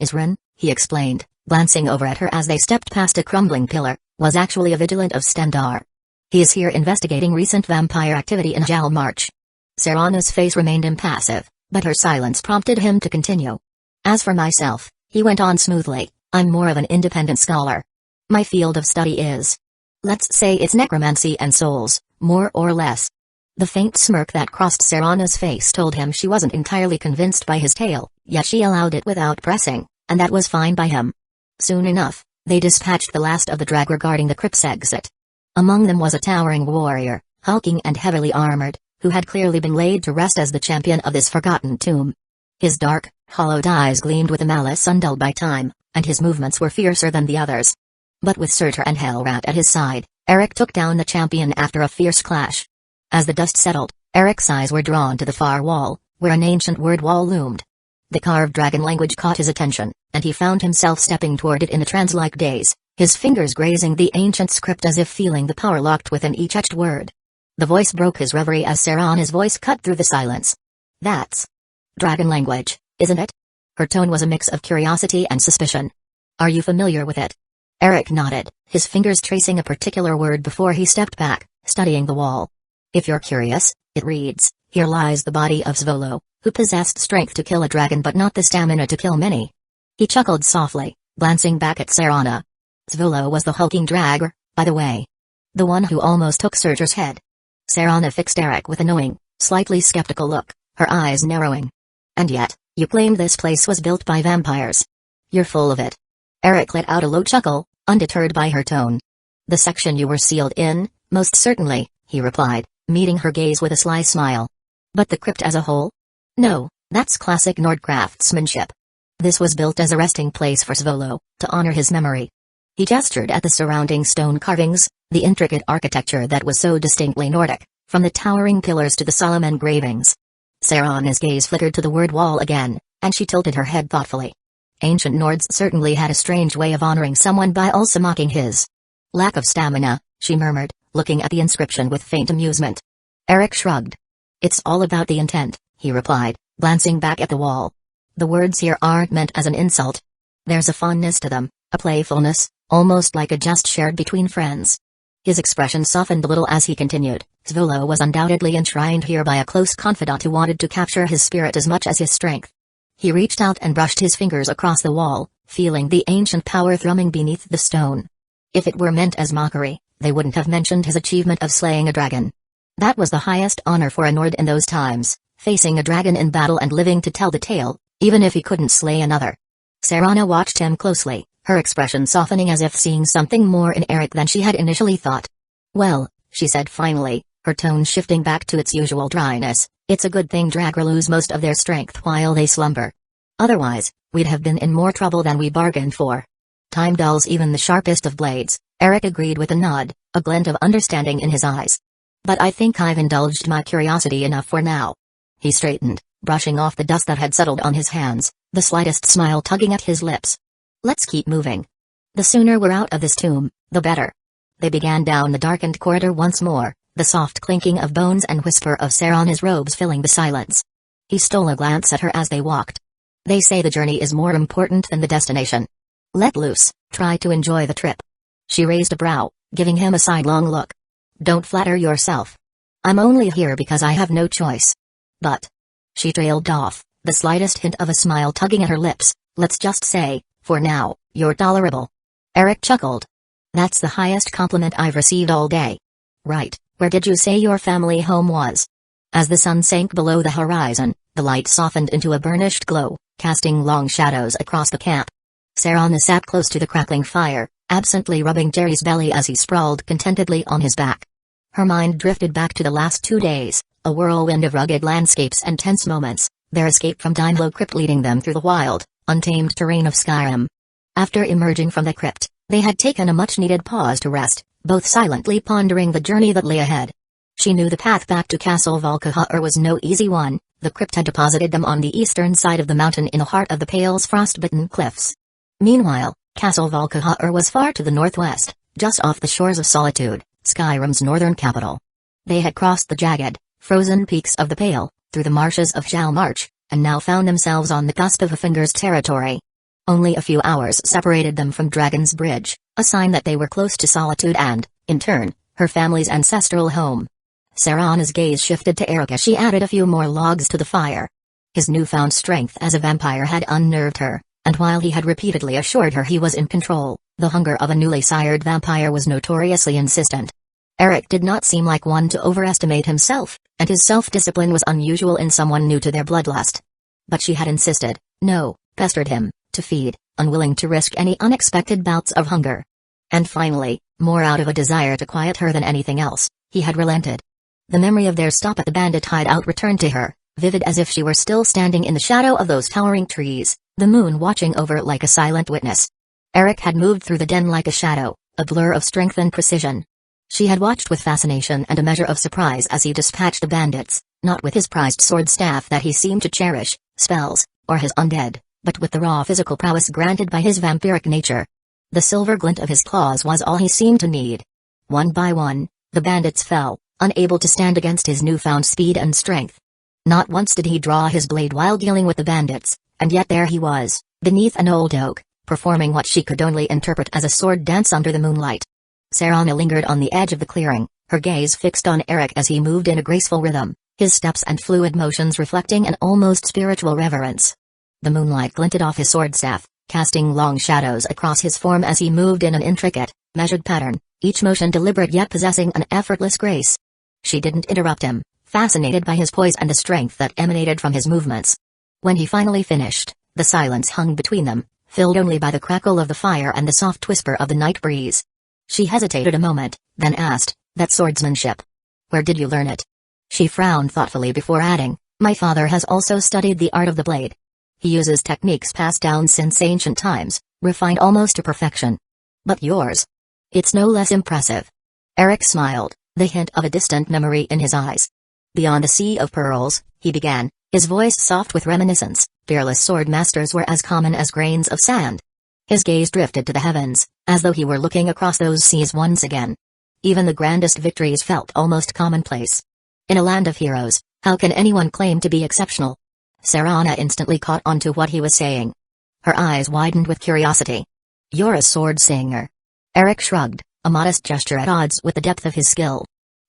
"Isrin," he explained, glancing over at her as they stepped past a crumbling pillar, "was actually a vigilant of Stendar. He is here investigating recent vampire activity in Jal March." Serana's face remained impassive, but her silence prompted him to continue. "As for myself," he went on smoothly, "I'm more of an independent scholar. My field of study is, let's say it's necromancy and souls, more or less." The faint smirk that crossed Serana's face told him she wasn't entirely convinced by his tale, yet she allowed it without pressing, and that was fine by him. Soon enough, they dispatched the last of the dragger guarding the crypt's exit. Among them was a towering warrior, hulking and heavily armored, who had clearly been laid to rest as the champion of this forgotten tomb. His dark, hollowed eyes gleamed with a malice undulled by time, and his movements were fiercer than the others. But with Surtur and Hellrat at his side, Eric took down the champion after a fierce clash. As the dust settled, Eric's eyes were drawn to the far wall, where an ancient word wall loomed. The carved dragon language caught his attention, and he found himself stepping toward it in a trance-like daze, his fingers grazing the ancient script as if feeling the power locked within each etched word. The voice broke his reverie as Serana's voice cut through the silence. "That's dragon language, isn't it?" Her tone was a mix of curiosity and suspicion. "Are you familiar with it?" Eric nodded, his fingers tracing a particular word before he stepped back, studying the wall. "If you're curious, it reads, 'Here lies the body of Svolo, who possessed strength to kill a dragon but not the stamina to kill many.'" He chuckled softly, glancing back at Serana. "Svolo was the hulking dragger, by the way. The one who almost took Surtur's head." Serana fixed Eric with a knowing, slightly skeptical look, her eyes narrowing. "And yet, you claim this place was built by vampires. You're full of it." Eric let out a low chuckle, undeterred by her tone. "The section you were sealed in, most certainly," he replied, meeting her gaze with a sly smile. "But the crypt as a whole? No, that's classic Nord craftsmanship. This was built as a resting place for Svolo, to honor his memory." He gestured at the surrounding stone carvings, the intricate architecture that was so distinctly Nordic, from the towering pillars to the solemn engravings. Serana's gaze flickered to the word wall again, and she tilted her head thoughtfully. Ancient Nords certainly had a strange way of honoring someone by also mocking his lack of stamina, she murmured, looking at the inscription with faint amusement. Eric shrugged. It's all about the intent, he replied, glancing back at the wall. The words here aren't meant as an insult. There's a fondness to them, a playfulness, almost like a jest shared between friends. His expression softened a little as he continued. Svolo was undoubtedly enshrined here by a close confidant who wanted to capture his spirit as much as his strength. He reached out and brushed his fingers across the wall, feeling the ancient power thrumming beneath the stone. If it were meant as mockery, they wouldn't have mentioned his achievement of slaying a dragon. That was the highest honor for a Nord in those times, facing a dragon in battle and living to tell the tale, even if he couldn't slay another. Serana watched him closely, her expression softening as if seeing something more in Eric than she had initially thought. Well, she said finally, her tone shifting back to its usual dryness, it's a good thing Dragra lose most of their strength while they slumber. Otherwise, we'd have been in more trouble than we bargained for. Time dulls even the sharpest of blades, Eric agreed with a nod, a glint of understanding in his eyes. But I think I've indulged my curiosity enough for now. He straightened, brushing off the dust that had settled on his hands, the slightest smile tugging at his lips. Let's keep moving. The sooner we're out of this tomb, the better. They began down the darkened corridor once more, the soft clinking of bones and whisper of Serana's robes filling the silence. He stole a glance at her as they walked. They say the journey is more important than the destination. Let loose, try to enjoy the trip. She raised a brow, giving him a sidelong look. Don't flatter yourself. I'm only here because I have no choice. But. She trailed off, the slightest hint of a smile tugging at her lips. Let's just say, for now, you're tolerable. Eric chuckled. That's the highest compliment I've received all day. Right, where did you say your family home was? As the sun sank below the horizon, the light softened into a burnished glow, casting long shadows across the camp. Serana sat close to the crackling fire, absently rubbing Jerry's belly as he sprawled contentedly on his back. Her mind drifted back to the last 2 days, a whirlwind of rugged landscapes and tense moments, their escape from Daimlo Crypt leading them through the wild, untamed terrain of Skyrim. After emerging from the crypt, they had taken a much-needed pause to rest, both silently pondering the journey that lay ahead. She knew the path back to Castle Valkahar was no easy one. The crypt had deposited them on the eastern side of the mountain in the heart of the Pale's frost-bitten cliffs. Meanwhile, Castle Valkahar was far to the northwest, just off the shores of Solitude, Skyrim's northern capital. They had crossed the jagged, frozen peaks of the Pale, through the marshes of Shalmarch, and now found themselves on the cusp of Finger's territory. Only a few hours separated them from Dragon's Bridge, a sign that they were close to Solitude and, in turn, her family's ancestral home. Serana's gaze shifted to Eric as she added a few more logs to the fire. His newfound strength as a vampire had unnerved her, and while he had repeatedly assured her he was in control, the hunger of a newly sired vampire was notoriously insistent. Eric did not seem like one to overestimate himself, and his self-discipline was unusual in someone new to their bloodlust. But she had insisted, no, pestered him, to feed, unwilling to risk any unexpected bouts of hunger. And finally, more out of a desire to quiet her than anything else, he had relented. The memory of their stop at the bandit hideout returned to her, vivid as if she were still standing in the shadow of those towering trees, the moon watching over like a silent witness. Eric had moved through the den like a shadow, a blur of strength and precision. She had watched with fascination and a measure of surprise as he dispatched the bandits, not with his prized sword staff that he seemed to cherish, spells, or his undead, but with the raw physical prowess granted by his vampiric nature. The silver glint of his claws was all he seemed to need. One by one, the bandits fell, unable to stand against his newfound speed and strength. Not once did he draw his blade while dealing with the bandits, and yet there he was, beneath an old oak, performing what she could only interpret as a sword dance under the moonlight. Serana lingered on the edge of the clearing, her gaze fixed on Eric as he moved in a graceful rhythm, his steps and fluid motions reflecting an almost spiritual reverence. The moonlight glinted off his sword staff, casting long shadows across his form as he moved in an intricate, measured pattern, each motion deliberate yet possessing an effortless grace. She didn't interrupt him, fascinated by his poise and the strength that emanated from his movements. When he finally finished, the silence hung between them, filled only by the crackle of the fire and the soft whisper of the night breeze. She hesitated a moment, then asked, "That swordsmanship. Where did you learn it?" She frowned thoughtfully before adding, "My father has also studied the art of the blade. He uses techniques passed down since ancient times, refined almost to perfection. But yours? It's no less impressive. Eric smiled, the hint of a distant memory in his eyes. Beyond the sea of pearls, he began, his voice soft with reminiscence, fearless sword masters were as common as grains of sand. His gaze drifted to the heavens, as though he were looking across those seas once again. Even the grandest victories felt almost commonplace. In a land of heroes, how can anyone claim to be exceptional? Serana instantly caught on to what he was saying. Her eyes widened with curiosity. You're a sword singer. Eric shrugged, a modest gesture at odds with the depth of his skill.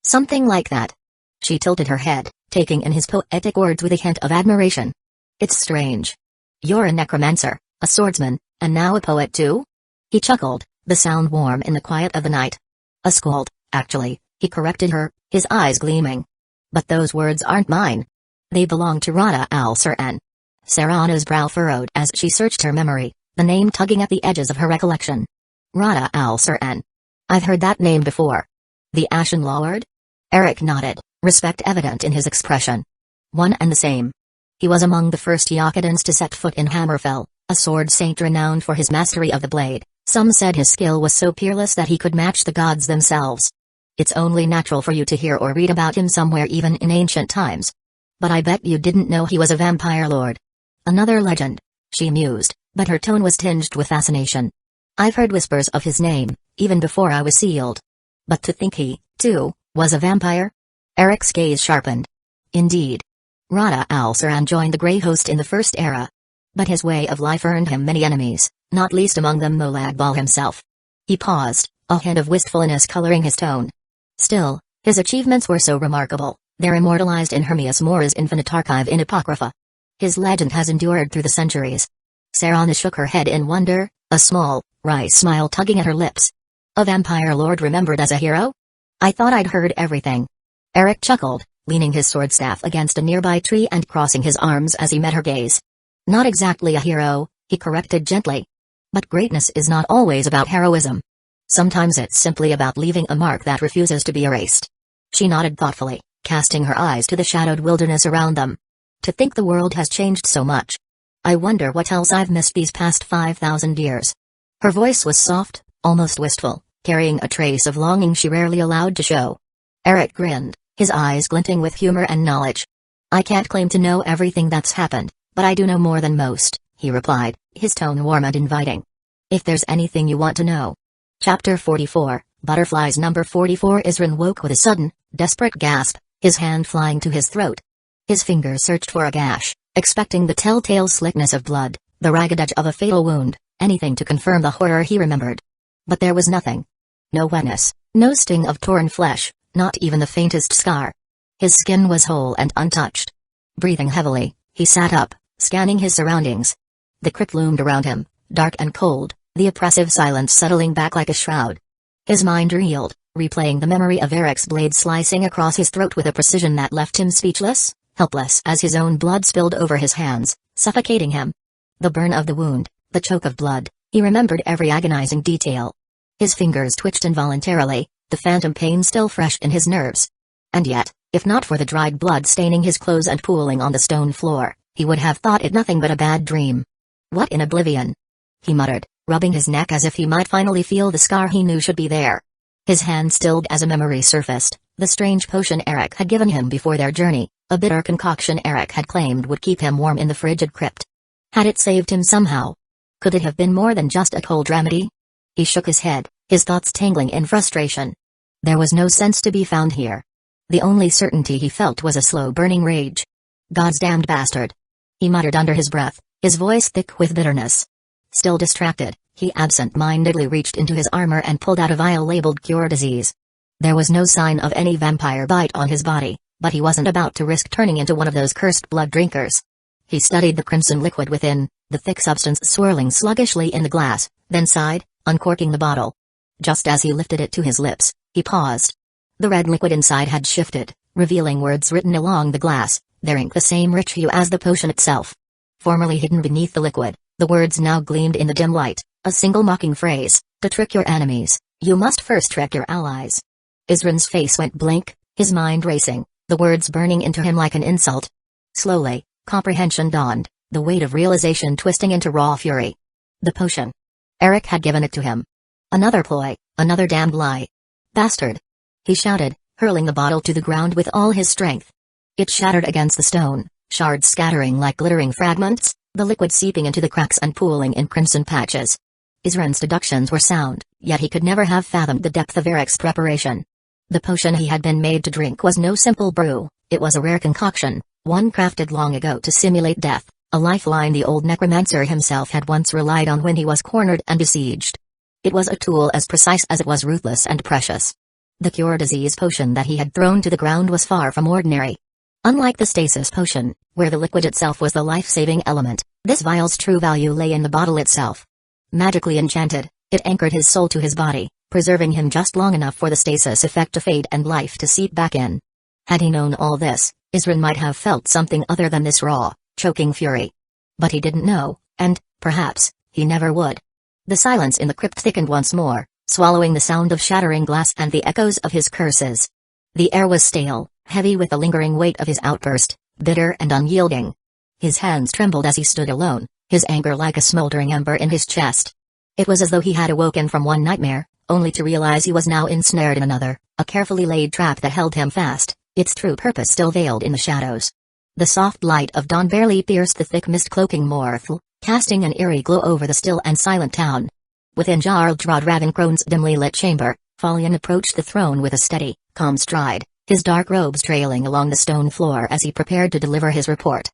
Something like that. She tilted her head, taking in his poetic words with a hint of admiration. It's strange. You're a necromancer, a swordsman, and now a poet too? He chuckled, the sound warm in the quiet of the night. A skald, actually, he corrected her, his eyes gleaming. But those words aren't mine. They belong to Rada al-Suran. Serana's brow furrowed as she searched her memory, the name tugging at the edges of her recollection. Rada al-Suran. I've heard that name before. The Ashen Lord? Eric nodded, respect evident in his expression. One and the same. He was among the first Yakadans to set foot in Hammerfell, a sword saint renowned for his mastery of the blade. Some said his skill was so peerless that he could match the gods themselves. It's only natural for you to hear or read about him somewhere even in ancient times. But I bet you didn't know he was a vampire lord. Another legend, she mused, but her tone was tinged with fascination. I've heard whispers of his name, even before I was sealed. But to think he, too, was a vampire? Eric's gaze sharpened. Indeed. Rada al-Suran joined the Grey Host in the First Era. But his way of life earned him many enemies, not least among them Molag Bal himself. He paused, a hint of wistfulness coloring his tone. Still, his achievements were so remarkable, they're immortalized in Hermias Mora's infinite archive in Apocrypha. His legend has endured through the centuries. Serana shook her head in wonder, a small, wry smile tugging at her lips. A vampire lord remembered as a hero? I thought I'd heard everything. Eric chuckled, leaning his sword staff against a nearby tree and crossing his arms as he met her gaze. Not exactly a hero, he corrected gently. But greatness is not always about heroism. Sometimes it's simply about leaving a mark that refuses to be erased. She nodded thoughtfully, casting her eyes to the shadowed wilderness around them. To think the world has changed so much. I wonder what else I've missed these past 5,000 years. Her voice was soft, almost wistful, carrying a trace of longing she rarely allowed to show. Eric grinned, his eyes glinting with humor and knowledge. I can't claim to know everything that's happened, but I do know more than most, he replied, his tone warm and inviting. If there's anything you want to know. Chapter 44, Butterflies. Number 44. Isran woke with a sudden, desperate gasp, his hand flying to his throat. His fingers searched for a gash, expecting the telltale slickness of blood, the ragged edge of a fatal wound, anything to confirm the horror he remembered. But there was nothing. No wetness, no sting of torn flesh, not even the faintest scar. His skin was whole and untouched. Breathing heavily, he sat up, scanning his surroundings. The crypt loomed around him, dark and cold, the oppressive silence settling back like a shroud. His mind reeled, replaying the memory of Eric's blade slicing across his throat with a precision that left him speechless, helpless as his own blood spilled over his hands, suffocating him. The burn of the wound, the choke of blood, he remembered every agonizing detail. His fingers twitched involuntarily, the phantom pain still fresh in his nerves. And yet, if not for the dried blood staining his clothes and pooling on the stone floor, he would have thought it nothing but a bad dream. What in oblivion? He muttered, rubbing his neck as if he might finally feel the scar he knew should be there. His hand stilled as a memory surfaced, the strange potion Eric had given him before their journey, a bitter concoction Eric had claimed would keep him warm in the frigid crypt. Had it saved him somehow? Could it have been more than just a cold remedy? He shook his head, his thoughts tangling in frustration. There was no sense to be found here. The only certainty he felt was a slow-burning rage. God's damned bastard. He muttered under his breath, his voice thick with bitterness. Still distracted, he absent-mindedly reached into his armor and pulled out a vial labeled Cure Disease. There was no sign of any vampire bite on his body, but he wasn't about to risk turning into one of those cursed blood drinkers. He studied the crimson liquid within, the thick substance swirling sluggishly in the glass, then sighed, uncorking the bottle. Just as he lifted it to his lips, he paused. The red liquid inside had shifted, revealing words written along the glass, their ink the same rich hue as the potion itself. Formerly hidden beneath the liquid, the words now gleamed in the dim light, a single mocking phrase: to trick your enemies, you must first trick your allies. Isran's face went blank, his mind racing, the words burning into him like an insult. Slowly, comprehension dawned, the weight of realization twisting into raw fury. The potion. Eric had given it to him. Another ploy, another damned lie. Bastard! He shouted, hurling the bottle to the ground with all his strength. It shattered against the stone, shards scattering like glittering fragments, the liquid seeping into the cracks and pooling in crimson patches. Isran's deductions were sound, yet he could never have fathomed the depth of Eric's preparation. The potion he had been made to drink was no simple brew, it was a rare concoction, one crafted long ago to simulate death, a lifeline the old Necromancer himself had once relied on when he was cornered and besieged. It was a tool as precise as it was ruthless and precious. The cure disease potion that he had thrown to the ground was far from ordinary. Unlike the stasis potion, where the liquid itself was the life-saving element, this vial's true value lay in the bottle itself. Magically enchanted, it anchored his soul to his body, preserving him just long enough for the stasis effect to fade and life to seep back in. Had he known all this, Isran might have felt something other than this raw, choking fury. But he didn't know, and, perhaps, he never would. The silence in the crypt thickened once more, swallowing the sound of shattering glass and the echoes of his curses. The air was stale, heavy with the lingering weight of his outburst, bitter and unyielding. His hands trembled as he stood alone, his anger like a smoldering ember in his chest. It was as though he had awoken from one nightmare, only to realize he was now ensnared in another, a carefully laid trap that held him fast, its true purpose still veiled in the shadows. The soft light of dawn barely pierced the thick mist cloaking Morthal, casting an eerie glow over the still and silent town. Within Jarl Drod Ravencrone's dimly lit chamber, Falion approached the throne with a steady, calm stride, his dark robes trailing along the stone floor as he prepared to deliver his report.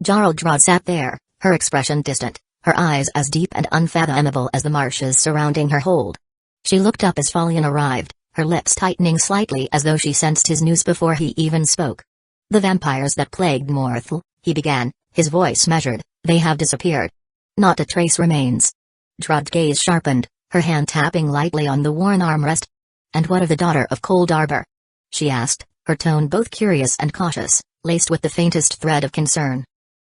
Jarl Drod sat there, her expression distant, her eyes as deep and unfathomable as the marshes surrounding her hold. She looked up as Falion arrived, her lips tightening slightly as though she sensed his news before he even spoke. "The vampires that plagued Morthal," he began, his voice measured, "they have disappeared. Not a trace remains." Drod's gaze sharpened, her hand tapping lightly on the worn armrest. "And what of the daughter of Cold Arbor?" she asked, her tone both curious and cautious, laced with the faintest thread of concern.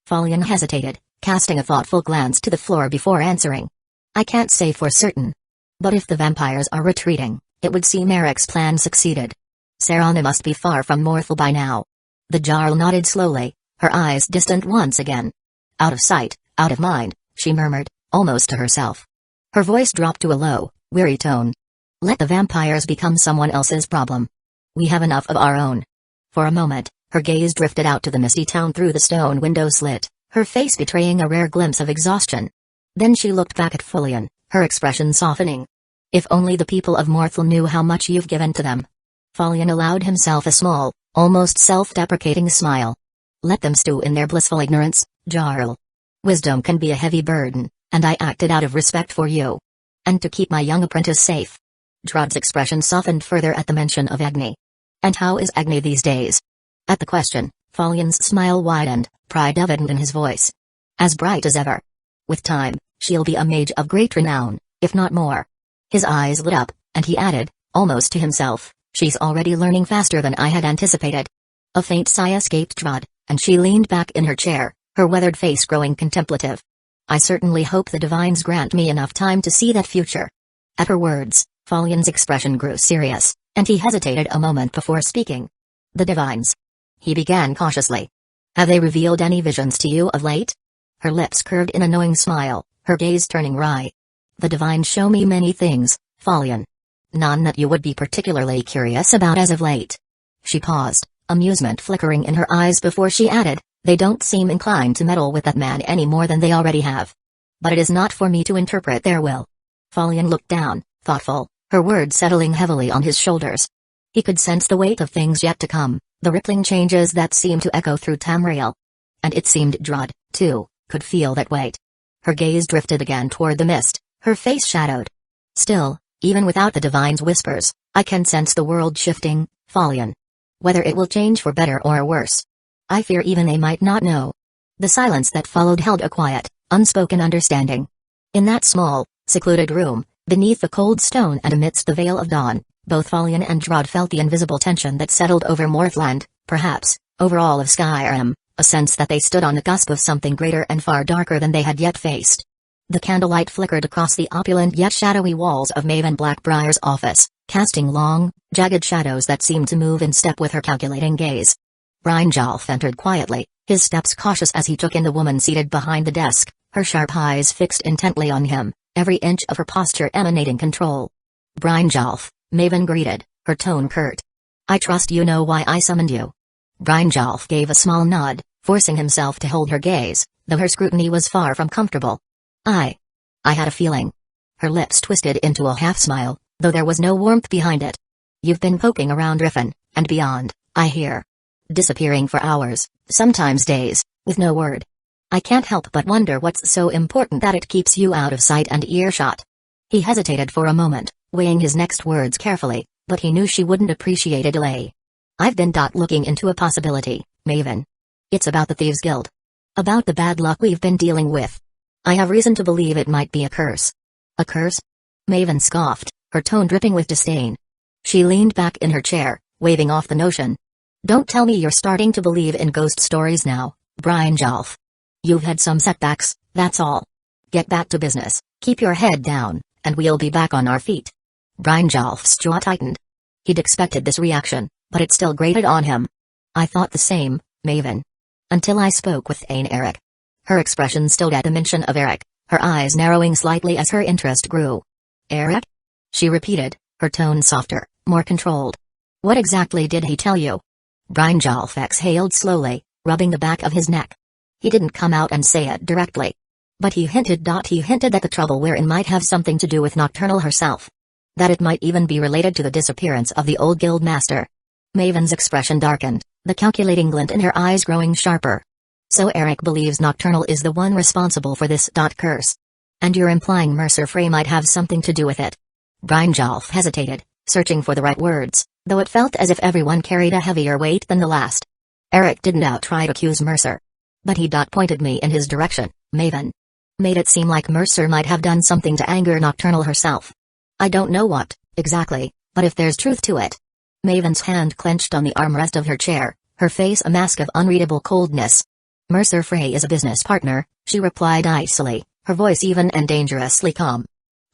Falion hesitated, casting a thoughtful glance to the floor before answering. "I can't say for certain. But if the vampires are retreating, it would seem Eric's plan succeeded. Serana must be far from Morthal by now." The Jarl nodded slowly, her eyes distant once again. "Out of sight, out of mind," she murmured, almost to herself. Her voice dropped to a low, weary tone. "Let the vampires become someone else's problem. We have enough of our own." For a moment, her gaze drifted out to the misty town through the stone window slit, her face betraying a rare glimpse of exhaustion. Then she looked back at Falion, her expression softening. "If only the people of Morthal knew how much you've given to them." Falion allowed himself a small, almost self-deprecating smile. "Let them stew in their blissful ignorance, Jarl. Wisdom can be a heavy burden, and I acted out of respect for you. And to keep my young apprentice safe." Drod's expression softened further at the mention of Agni. "And how is Agni these days?" At the question, Falion's smile widened, pride evident in his voice. "As bright as ever. With time, she'll be a mage of great renown, if not more." His eyes lit up, and he added, almost to himself, "She's already learning faster than I had anticipated." A faint sigh escaped Drod, and she leaned back in her chair, her weathered face growing contemplative. "I certainly hope the divines grant me enough time to see that future." At her words, Falion's expression grew serious, and he hesitated a moment before speaking. "The divines?" he began cautiously. "Have they revealed any visions to you of late?" Her lips curved in a knowing smile, her gaze turning wry. "The divines show me many things, Falion. None that you would be particularly curious about as of late." She paused, amusement flickering in her eyes before she added, "They don't seem inclined to meddle with that man any more than they already have. But it is not for me to interpret their will." Falion looked down, thoughtful, her words settling heavily on his shoulders. He could sense the weight of things yet to come, the rippling changes that seemed to echo through Tamriel. And it seemed Drod, too, could feel that weight. Her gaze drifted again toward the mist, her face shadowed. "Still, even without the divine's whispers, I can sense the world shifting, Falion. Whether it will change for better or worse, I fear even they might not know." The silence that followed held a quiet, unspoken understanding. In that small, secluded room, beneath the cold stone and amidst the veil of dawn, both Falion and Drod felt the invisible tension that settled over Morthland, perhaps, over all of Skyrim, a sense that they stood on the cusp of something greater and far darker than they had yet faced. The candlelight flickered across the opulent yet shadowy walls of Maven Blackbriar's office, casting long, jagged shadows that seemed to move in step with her calculating gaze. Brynjolf entered quietly, his steps cautious as he took in the woman seated behind the desk, her sharp eyes fixed intently on him, every inch of her posture emanating control. Brynjolf, Maven greeted, her tone curt. I trust you know why I summoned you. Brynjolf gave a small nod, forcing himself to hold her gaze, though her scrutiny was far from comfortable. I had a feeling. Her lips twisted into a half-smile, though there was no warmth behind it. You've been poking around Riffin, and beyond, I hear. Disappearing for hours, sometimes days, with no word. I can't help but wonder what's so important that it keeps you out of sight and earshot. He hesitated for a moment, weighing his next words carefully, but he knew she wouldn't appreciate a delay. I've been looking into a possibility, Maven. It's about the Thieves' Guild. About the bad luck we've been dealing with. I have reason to believe it might be a curse. A curse? Maven scoffed, her tone dripping with disdain. She leaned back in her chair, waving off the notion. Don't tell me you're starting to believe in ghost stories now, Brynjolf. You've had some setbacks, that's all. Get back to business, keep your head down, and we'll be back on our feet. Brynjolf's jaw tightened. He'd expected this reaction, but it still grated on him. I thought the same, Maven. Until I spoke with Eric. Her expression stilled at the mention of Eric, her eyes narrowing slightly as her interest grew. Eric? She repeated, her tone softer, more controlled. What exactly did he tell you? Brynjolf exhaled slowly, rubbing the back of his neck. He didn't come out and say it directly. But he hinted that the trouble we're in might have something to do with Nocturnal herself. That it might even be related to the disappearance of the old guild master. Maven's expression darkened, the calculating glint in her eyes growing sharper. So Eric believes Nocturnal is the one responsible for this curse. And you're implying Mercer Frey might have something to do with it. Brynjolf hesitated, searching for the right words, though it felt as if everyone carried a heavier weight than the last. Eric didn't outright accuse Mercer. But he pointed me in his direction, Maven. Made it seem like Mercer might have done something to anger Nocturnal herself. I don't know what, exactly, but if there's truth to it. Maven's hand clenched on the armrest of her chair, her face a mask of unreadable coldness. Mercer Frey is a business partner, she replied icily, her voice even and dangerously calm.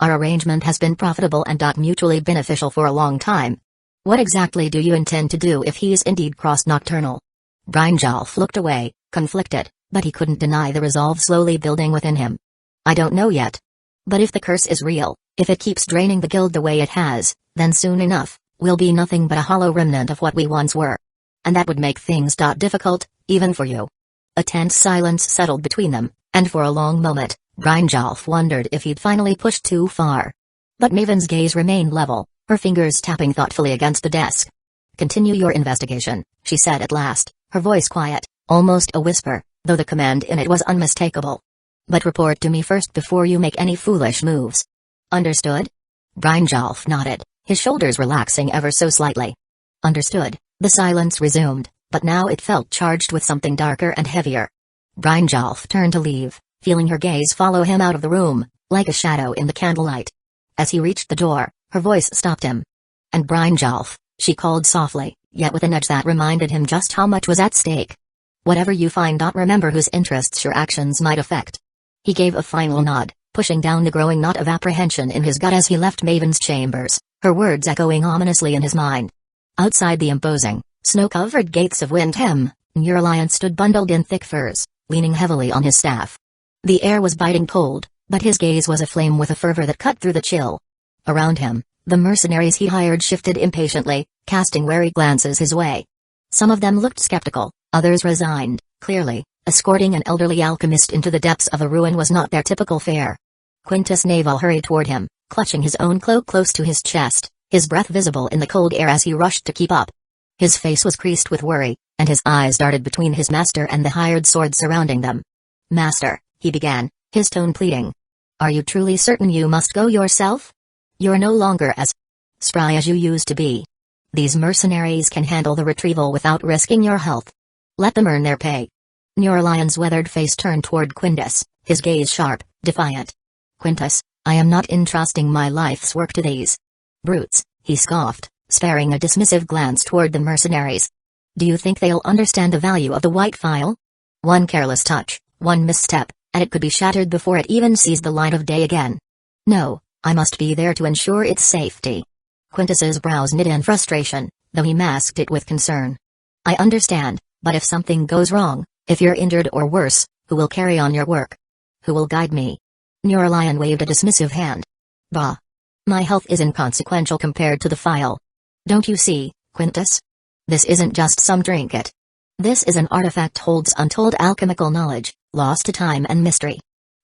Our arrangement has been profitable and mutually beneficial for a long time. What exactly do you intend to do if he's indeed crossed Nocturnal? Brynjolf looked away, conflicted, but he couldn't deny the resolve slowly building within him. I don't know yet. But if the curse is real, if it keeps draining the guild the way it has, then soon enough, we'll be nothing but a hollow remnant of what we once were. And that would make things difficult, even for you. A tense silence settled between them, and for a long moment, Brynjolf wondered if he'd finally pushed too far. But Maven's gaze remained level, her fingers tapping thoughtfully against the desk. Continue your investigation, she said at last, her voice quiet, almost a whisper, though the command in it was unmistakable. But report to me first before you make any foolish moves. Understood? Brynjolf nodded, his shoulders relaxing ever so slightly. Understood, the silence resumed, but now it felt charged with something darker and heavier. Brynjolf turned to leave, feeling her gaze follow him out of the room, like a shadow in the candlelight. As he reached the door, her voice stopped him. And Brynjolf, she called softly, yet with an edge that reminded him just how much was at stake. Whatever you find, remember whose interests your actions might affect. He gave a final nod, pushing down the growing knot of apprehension in his gut as he left Maven's chambers, her words echoing ominously in his mind. Outside the imposing, snow-covered gates of Windham, Neuralion stood bundled in thick furs, leaning heavily on his staff. The air was biting cold, but his gaze was aflame with a fervor that cut through the chill. Around him, the mercenaries he hired shifted impatiently, casting wary glances his way. Some of them looked skeptical, others resigned, clearly. Escorting an elderly alchemist into the depths of a ruin was not their typical fare. Quintus Naval hurried toward him, clutching his own cloak close to his chest, his breath visible in the cold air as he rushed to keep up. His face was creased with worry, and his eyes darted between his master and the hired swords surrounding them. Master, he began, his tone pleading. Are you truly certain you must go yourself? You're no longer as spry as you used to be. These mercenaries can handle the retrieval without risking your health. Let them earn their pay. Neuralion's weathered face turned toward Quintus, his gaze sharp, defiant. Quintus, I am not entrusting my life's work to these brutes, he scoffed, sparing a dismissive glance toward the mercenaries. Do you think they'll understand the value of the white file? One careless touch, one misstep, and it could be shattered before it even sees the light of day again. No, I must be there to ensure its safety. Quintus's brows knit in frustration, though he masked it with concern. I understand, but if something goes wrong, if you're injured or worse, who will carry on your work? Who will guide me? Neuralion waved a dismissive hand. Bah. My health is inconsequential compared to the file. Don't you see, Quintus? This isn't just some trinket. This is an artifact holds untold alchemical knowledge, lost to time and mystery.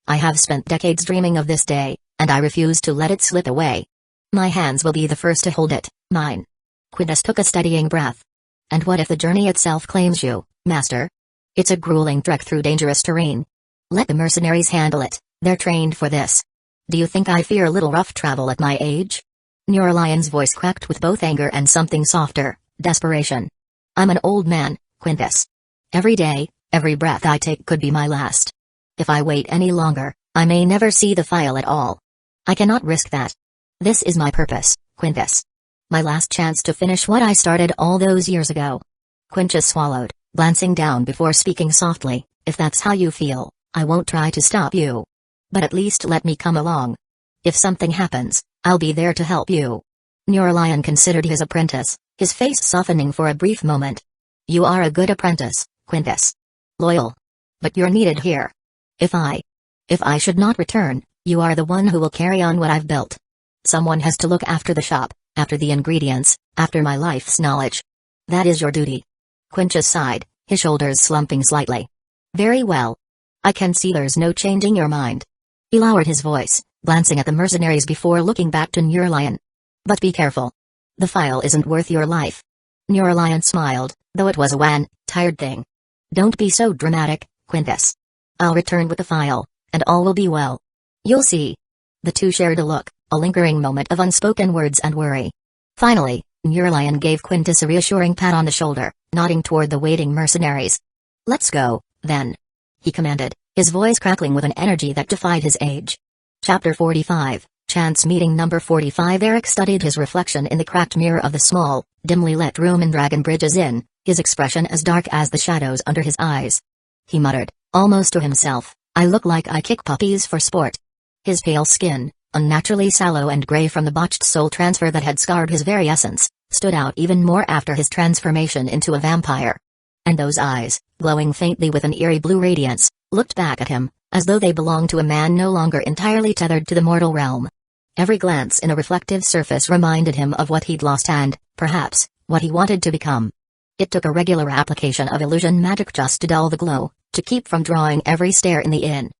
I have spent decades dreaming of this day, and I refuse to let it slip away. My hands will be the first to hold it, mine. Quintus took a steadying breath. And what if the journey itself claims you, Master? It's a grueling trek through dangerous terrain. Let the mercenaries handle it, they're trained for this. Do you think I fear a little rough travel at my age? Neuralion's voice cracked with both anger and something softer, desperation. I'm an old man, Quintus. Every day, every breath I take could be my last. If I wait any longer, I may never see the file at all. I cannot risk that. This is my purpose, Quintus. My last chance to finish what I started all those years ago. Quintus swallowed, glancing down before speaking softly. If that's how you feel, I won't try to stop you. But at least let me come along. If something happens, I'll be there to help you. Neuralion considered his apprentice, his face softening for a brief moment. You are a good apprentice, Quintus. Loyal. But you're needed here. If I should not return, you are the one who will carry on what I've built. Someone has to look after the shop, after the ingredients, after my life's knowledge. That is your duty. Quintus sighed, his shoulders slumping slightly. Very well. I can see there's no changing your mind. He lowered his voice, glancing at the mercenaries before looking back to Neuralion. But be careful. The file isn't worth your life. Neuralion smiled, though it was a wan, tired thing. Don't be so dramatic, Quintus. I'll return with the file, and all will be well. You'll see. The two shared a look, a lingering moment of unspoken words and worry. Finally, Neuralion gave Quintus a reassuring pat on the shoulder, nodding toward the waiting mercenaries. Let's go, then. He commanded, his voice crackling with an energy that defied his age. Chapter 45, Chance Meeting Number 45. Eric studied his reflection in the cracked mirror of the small, dimly lit room in Dragon Bridge's Inn, his expression as dark as the shadows under his eyes. He muttered, almost to himself, I look like I kick puppies for sport. His pale skin, unnaturally sallow and gray from the botched soul transfer that had scarred his very essence, stood out even more after his transformation into a vampire. And those eyes, glowing faintly with an eerie blue radiance, looked back at him, as though they belonged to a man no longer entirely tethered to the mortal realm. Every glance in a reflective surface reminded him of what he'd lost and, perhaps, what he wanted to become. It took a regular application of illusion magic just to dull the glow, to keep from drawing every stare in the inn.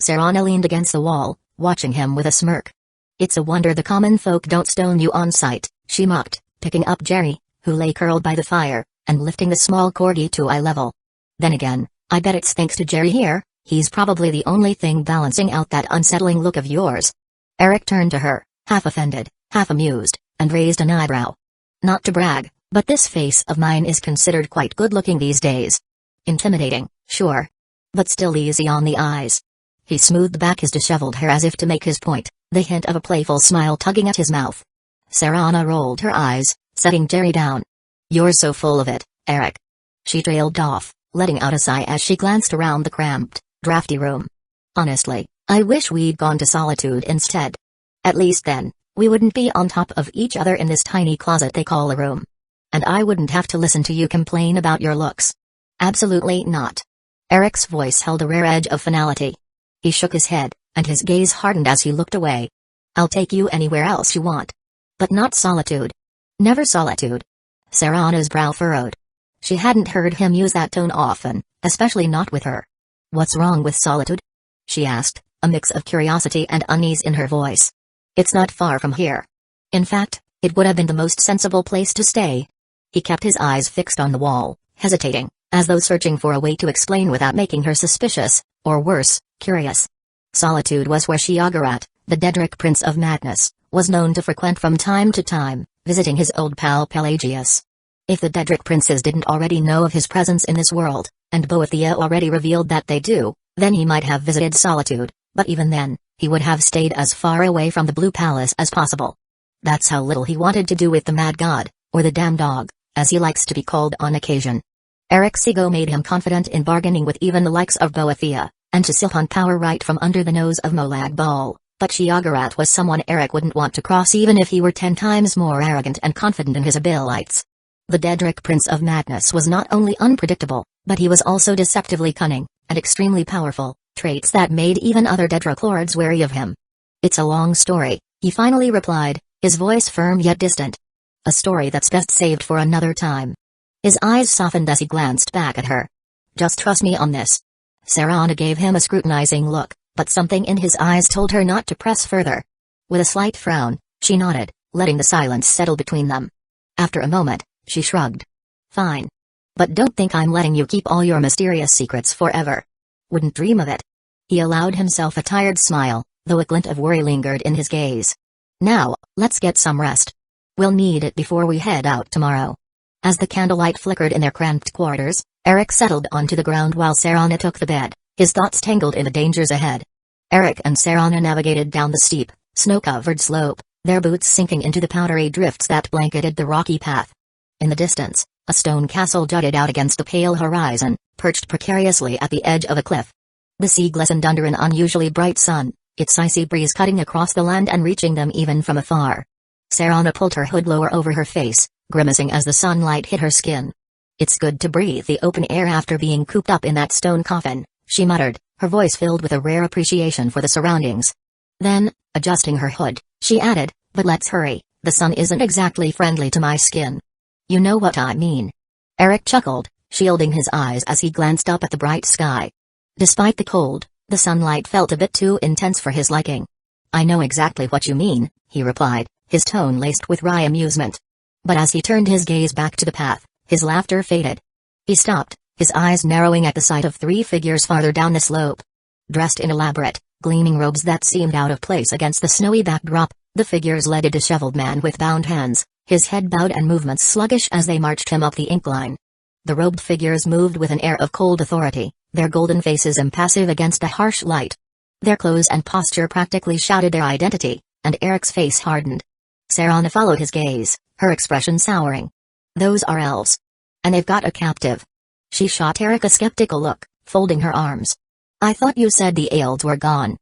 Serana leaned against the wall, watching him with a smirk. It's a wonder the common folk don't stone you on sight, she mocked, picking up Jerry, who lay curled by the fire, and lifting the small corgi to eye level. Then again, I bet it's thanks to Jerry here, he's probably the only thing balancing out that unsettling look of yours. Eric turned to her, half offended, half amused, and raised an eyebrow. Not to brag, but this face of mine is considered quite good-looking these days. Intimidating, sure. But still easy on the eyes. He smoothed back his disheveled hair as if to make his point, the hint of a playful smile tugging at his mouth. Serana rolled her eyes, setting Jerry down. You're so full of it, Eric. She trailed off, letting out a sigh as she glanced around the cramped, drafty room. Honestly, I wish we'd gone to Solitude instead. At least then, we wouldn't be on top of each other in this tiny closet they call a room. And I wouldn't have to listen to you complain about your looks. Absolutely not. Eric's voice held a rare edge of finality. He shook his head, and his gaze hardened as he looked away. I'll take you anywhere else you want. But not Solitude. Never Solitude. Serana's brow furrowed. She hadn't heard him use that tone often, especially not with her. What's wrong with Solitude? She asked, a mix of curiosity and unease in her voice. It's not far from here. In fact, it would have been the most sensible place to stay. He kept his eyes fixed on the wall, hesitating, as though searching for a way to explain without making her suspicious, or worse, curious. Solitude was where Kusagakure, the Daedric Prince of Madness, was known to frequent from time to time, visiting his old pal Pelagius. If the Daedric Princes didn't already know of his presence in this world, and Boethia already revealed that they do, then he might have visited Solitude, but even then, he would have stayed as far away from the Blue Palace as possible. That's how little he wanted to do with the Mad God, or the Damn Dog, as he likes to be called on occasion. Eric's ego made him confident in bargaining with even the likes of Boethia, and to siphon power right from under the nose of Molag Bal, but Kusagakure was someone Eric wouldn't want to cross even if he were 10 times more arrogant and confident in his abilities. The Daedric Prince of Madness was not only unpredictable, but he was also deceptively cunning, and extremely powerful, traits that made even other Daedric lords wary of him. It's a long story, he finally replied, his voice firm yet distant. A story that's best saved for another time. His eyes softened as he glanced back at her. Just trust me on this. Sarana gave him a scrutinizing look, but something in his eyes told her not to press further. With a slight frown, she nodded, letting the silence settle between them. After a moment, she shrugged. Fine. But don't think I'm letting you keep all your mysterious secrets forever. Wouldn't dream of it. He allowed himself a tired smile, though a glint of worry lingered in his gaze. Now, let's get some rest. We'll need it before we head out tomorrow. As the candlelight flickered in their cramped quarters, Eric settled onto the ground while Sarana took the bed, his thoughts tangled in the dangers ahead. Eric and Sarana navigated down the steep, snow-covered slope, their boots sinking into the powdery drifts that blanketed the rocky path. In the distance, a stone castle jutted out against the pale horizon, perched precariously at the edge of a cliff. The sea glistened under an unusually bright sun, its icy breeze cutting across the land and reaching them even from afar. Sarana pulled her hood lower over her face, grimacing as the sunlight hit her skin. It's good to breathe the open air after being cooped up in that stone coffin, she muttered, her voice filled with a rare appreciation for the surroundings. Then, adjusting her hood, she added, but let's hurry, the sun isn't exactly friendly to my skin. You know what I mean. Eric chuckled, shielding his eyes as he glanced up at the bright sky. Despite the cold, the sunlight felt a bit too intense for his liking. I know exactly what you mean, he replied, his tone laced with wry amusement. But as he turned his gaze back to the path, his laughter faded. He stopped, his eyes narrowing at the sight of three figures farther down the slope. Dressed in elaborate, gleaming robes that seemed out of place against the snowy backdrop, the figures led a disheveled man with bound hands, his head bowed and movements sluggish as they marched him up the incline. The robed figures moved with an air of cold authority, their golden faces impassive against the harsh light. Their clothes and posture practically shouted their identity, and Eric's face hardened. Sarana followed his gaze, her expression souring. Those are elves. And they've got a captive. She shot Eric a skeptical look, folding her arms. I thought you said the Aelds were gone.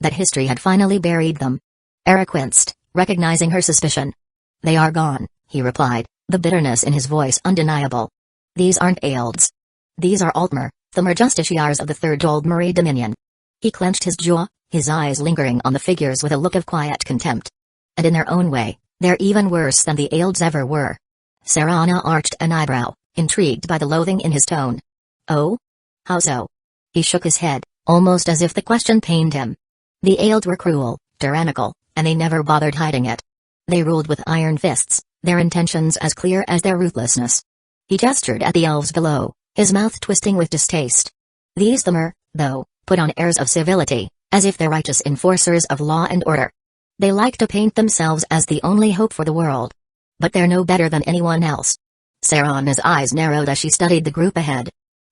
That history had finally buried them. Eric winced, recognizing her suspicion. They are gone, he replied, the bitterness in his voice undeniable. These aren't Aelds. These are Altmer, the Justiciars of the Third Oldmere Dominion. He clenched his jaw, his eyes lingering on the figures with a look of quiet contempt. And in their own way, they're even worse than the Aelds ever were. Sarana arched an eyebrow, intrigued by the loathing in his tone. Oh? How so? He shook his head, almost as if the question pained him. The Aelds were cruel, tyrannical, and they never bothered hiding it. They ruled with iron fists, their intentions as clear as their ruthlessness. He gestured at the elves below, his mouth twisting with distaste. These Thamur, though, put on airs of civility, as if they're righteous enforcers of law and order. They like to paint themselves as the only hope for the world. But they're no better than anyone else. Sarana's eyes narrowed as she studied the group ahead.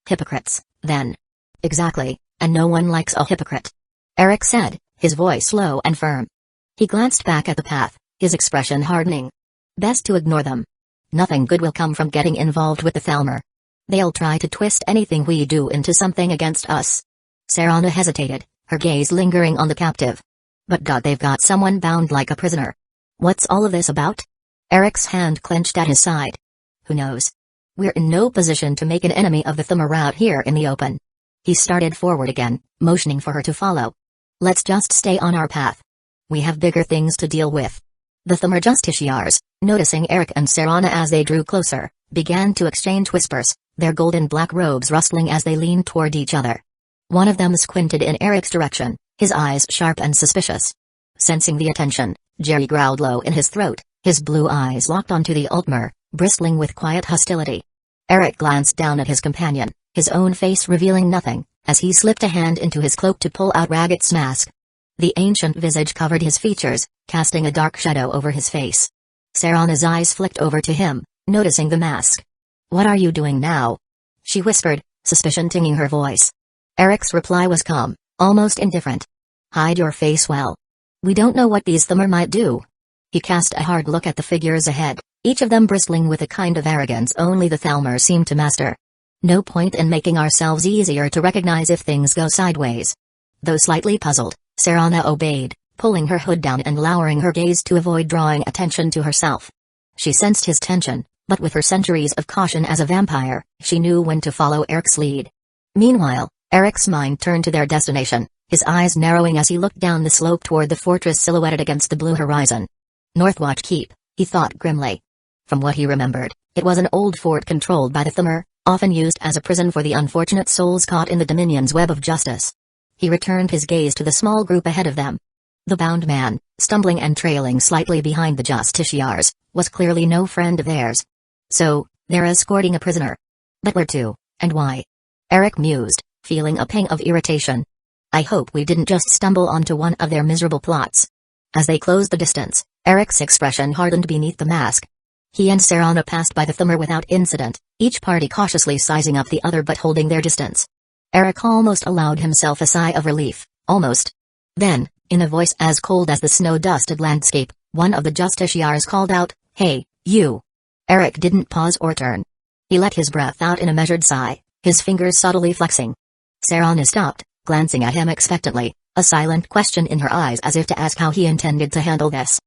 Hypocrites, then. Exactly, and no one likes a hypocrite. Eric said, his voice low and firm. He glanced back at the path, his expression hardening. Best to ignore them. Nothing good will come from getting involved with the Thalmor. They'll try to twist anything we do into something against us. Sarana hesitated, her gaze lingering on the captive. But God, they've got someone bound like a prisoner. What's all of this about? Eric's hand clenched at his side. Who knows? We're in no position to make an enemy of the Thamur out here in the open. He started forward again, motioning for her to follow. Let's just stay on our path. We have bigger things to deal with. The Thamur Justiciars, noticing Eric and Sarana as they drew closer, began to exchange whispers, their golden black robes rustling as they leaned toward each other. One of them squinted in Eric's direction, his eyes sharp and suspicious. Sensing the attention, Jerry growled low in his throat, his blue eyes locked onto the Altmer, bristling with quiet hostility. Eric glanced down at his companion, his own face revealing nothing, as he slipped a hand into his cloak to pull out Ragged's mask. The ancient visage covered his features, casting a dark shadow over his face. Sarana's eyes flicked over to him, noticing the mask. What are you doing now? She whispered, suspicion tinging her voice. Eric's reply was calm, almost indifferent. Hide your face well. We don't know what these Thamur might do. He cast a hard look at the figures ahead, each of them bristling with a kind of arrogance only the Thalmor seemed to master. No point in making ourselves easier to recognize if things go sideways. Though slightly puzzled, Sarana obeyed, pulling her hood down and lowering her gaze to avoid drawing attention to herself. She sensed his tension, but with her centuries of caution as a vampire, she knew when to follow Eric's lead. Meanwhile, Eric's mind turned to their destination, his eyes narrowing as he looked down the slope toward the fortress silhouetted against the blue horizon. Northwatch Keep, he thought grimly. From what he remembered, it was an old fort controlled by the Thummer, often used as a prison for the unfortunate souls caught in the Dominion's web of justice. He returned his gaze to the small group ahead of them. The bound man, stumbling and trailing slightly behind the justiciars, was clearly no friend of theirs. So, they're escorting a prisoner. But where to, and why? Eric mused, feeling a pang of irritation. I hope we didn't just stumble onto one of their miserable plots. As they closed the distance, Eric's expression hardened beneath the mask. He and Serana passed by the Thummer without incident, each party cautiously sizing up the other but holding their distance. Eric almost allowed himself a sigh of relief, almost. Then, in a voice as cold as the snow-dusted landscape, one of the justiciars called out, "Hey, you!" Eric didn't pause or turn. He let his breath out in a measured sigh, his fingers subtly flexing. Serana stopped, glancing at him expectantly, a silent question in her eyes as if to ask how he intended to handle this.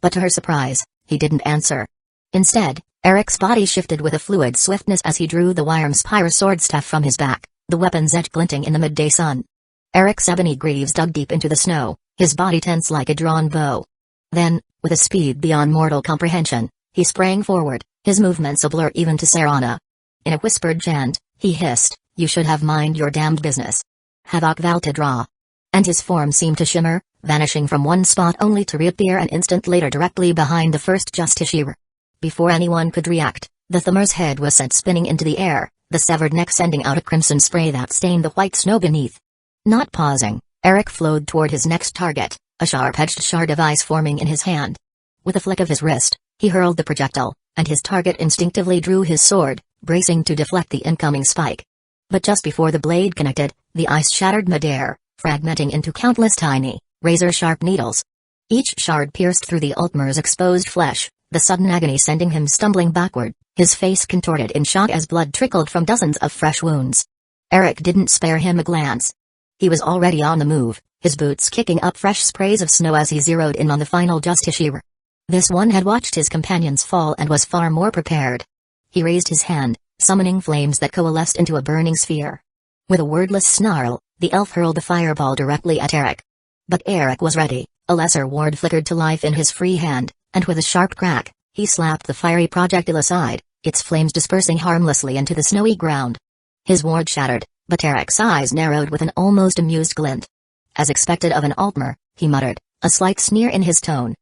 But to her surprise, he didn't answer. Instead, Eric's body shifted with a fluid swiftness as he drew the Wyrmspire sword staff from his back, the weapon's edge glinting in the midday sun. Eric's ebony greaves dug deep into the snow, his body tense like a drawn bow. Then, with a speed beyond mortal comprehension, he sprang forward, his movements a blur even to Serana. In a whispered chant, he hissed, "You should have mind your damned business. Havok Valtadra." And his form seemed to shimmer, vanishing from one spot only to reappear an instant later directly behind the first justiciar. Before anyone could react, the Thummer's head was sent spinning into the air, the severed neck sending out a crimson spray that stained the white snow beneath. Not pausing, Eric flowed toward his next target, a sharp-edged shard of ice forming in his hand. With a flick of his wrist, he hurled the projectile, and his target instinctively drew his sword, bracing to deflect the incoming spike. But just before the blade connected, the ice shattered midair, fragmenting into countless tiny, razor-sharp needles. Each shard pierced through the Ultmer's exposed flesh, the sudden agony sending him stumbling backward, his face contorted in shock as blood trickled from dozens of fresh wounds. Eric didn't spare him a glance. He was already on the move, his boots kicking up fresh sprays of snow as he zeroed in on the final justiciar. This one had watched his companions fall and was far more prepared. He raised his hand, summoning flames that coalesced into a burning sphere. With a wordless snarl, the elf hurled the fireball directly at Eric. But Eric was ready, a lesser ward flickered to life in his free hand, and with a sharp crack, he slapped the fiery projectile aside, its flames dispersing harmlessly into the snowy ground. His ward shattered, but Eric's eyes narrowed with an almost amused glint. As expected of an Altmer, he muttered, a slight sneer in his tone.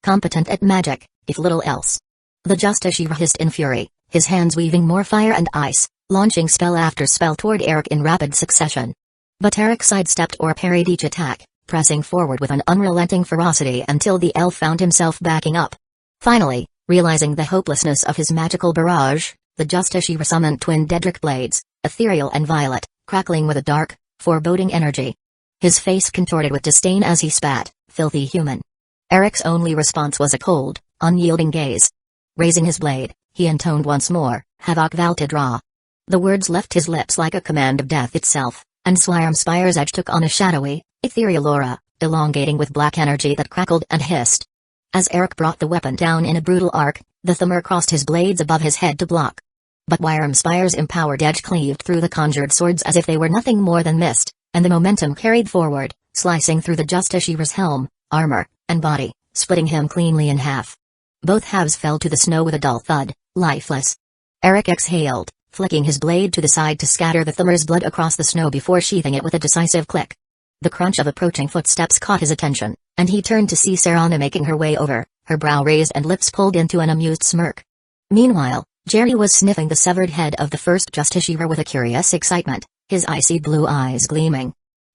Competent at magic, if little else. The justiciar hissed in fury, his hands weaving more fire and ice, launching spell after spell toward Eric in rapid succession. But Eric sidestepped or parried each attack, pressing forward with an unrelenting ferocity until the elf found himself backing up. Finally, realizing the hopelessness of his magical barrage, the justiciar summoned twin Dedric blades, ethereal and violet, crackling with a dark, foreboding energy. His face contorted with disdain as he spat, "Filthy human." Eric's only response was a cold, unyielding gaze. Raising his blade, he intoned once more, "Havok Valtadra." The words left his lips like a command of death itself, and Wyrmspire's edge took on a shadowy, ethereal aura, elongating with black energy that crackled and hissed. As Eric brought the weapon down in a brutal arc, the Thummer crossed his blades above his head to block. But Wyrmspire's empowered edge cleaved through the conjured swords as if they were nothing more than mist, and the momentum carried forward, slicing through the justiciar's helm, armor, and body, splitting him cleanly in half. Both halves fell to the snow with a dull thud, lifeless. Eric exhaled, flicking his blade to the side to scatter the Thummer's blood across the snow before sheathing it with a decisive click. The crunch of approaching footsteps caught his attention, and he turned to see Serana making her way over, her brow raised and lips pulled into an amused smirk. Meanwhile, Jerry was sniffing the severed head of the first justiciar with a curious excitement, his icy blue eyes gleaming.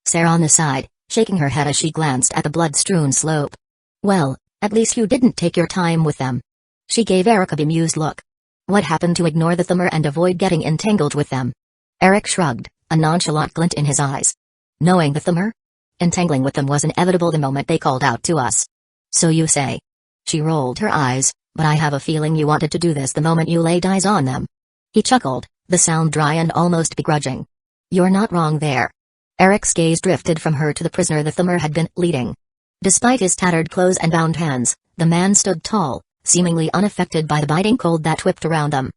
Serana sighed, shaking her head as she glanced at the blood-strewn slope. "Well, at least you didn't take your time with them." She gave Eric a bemused look. What happened to ignore the Thummer and avoid getting entangled with them? Eric shrugged, a nonchalant glint in his eyes. Knowing the Thummer? Entangling with them was inevitable the moment they called out to us. "So you say." She rolled her eyes, "But I have a feeling you wanted to do this the moment you laid eyes on them." He chuckled, the sound dry and almost begrudging. "You're not wrong there." Eric's gaze drifted from her to the prisoner the Thummer had been leading. Despite his tattered clothes and bound hands, the man stood tall, seemingly unaffected by the biting cold that whipped around them.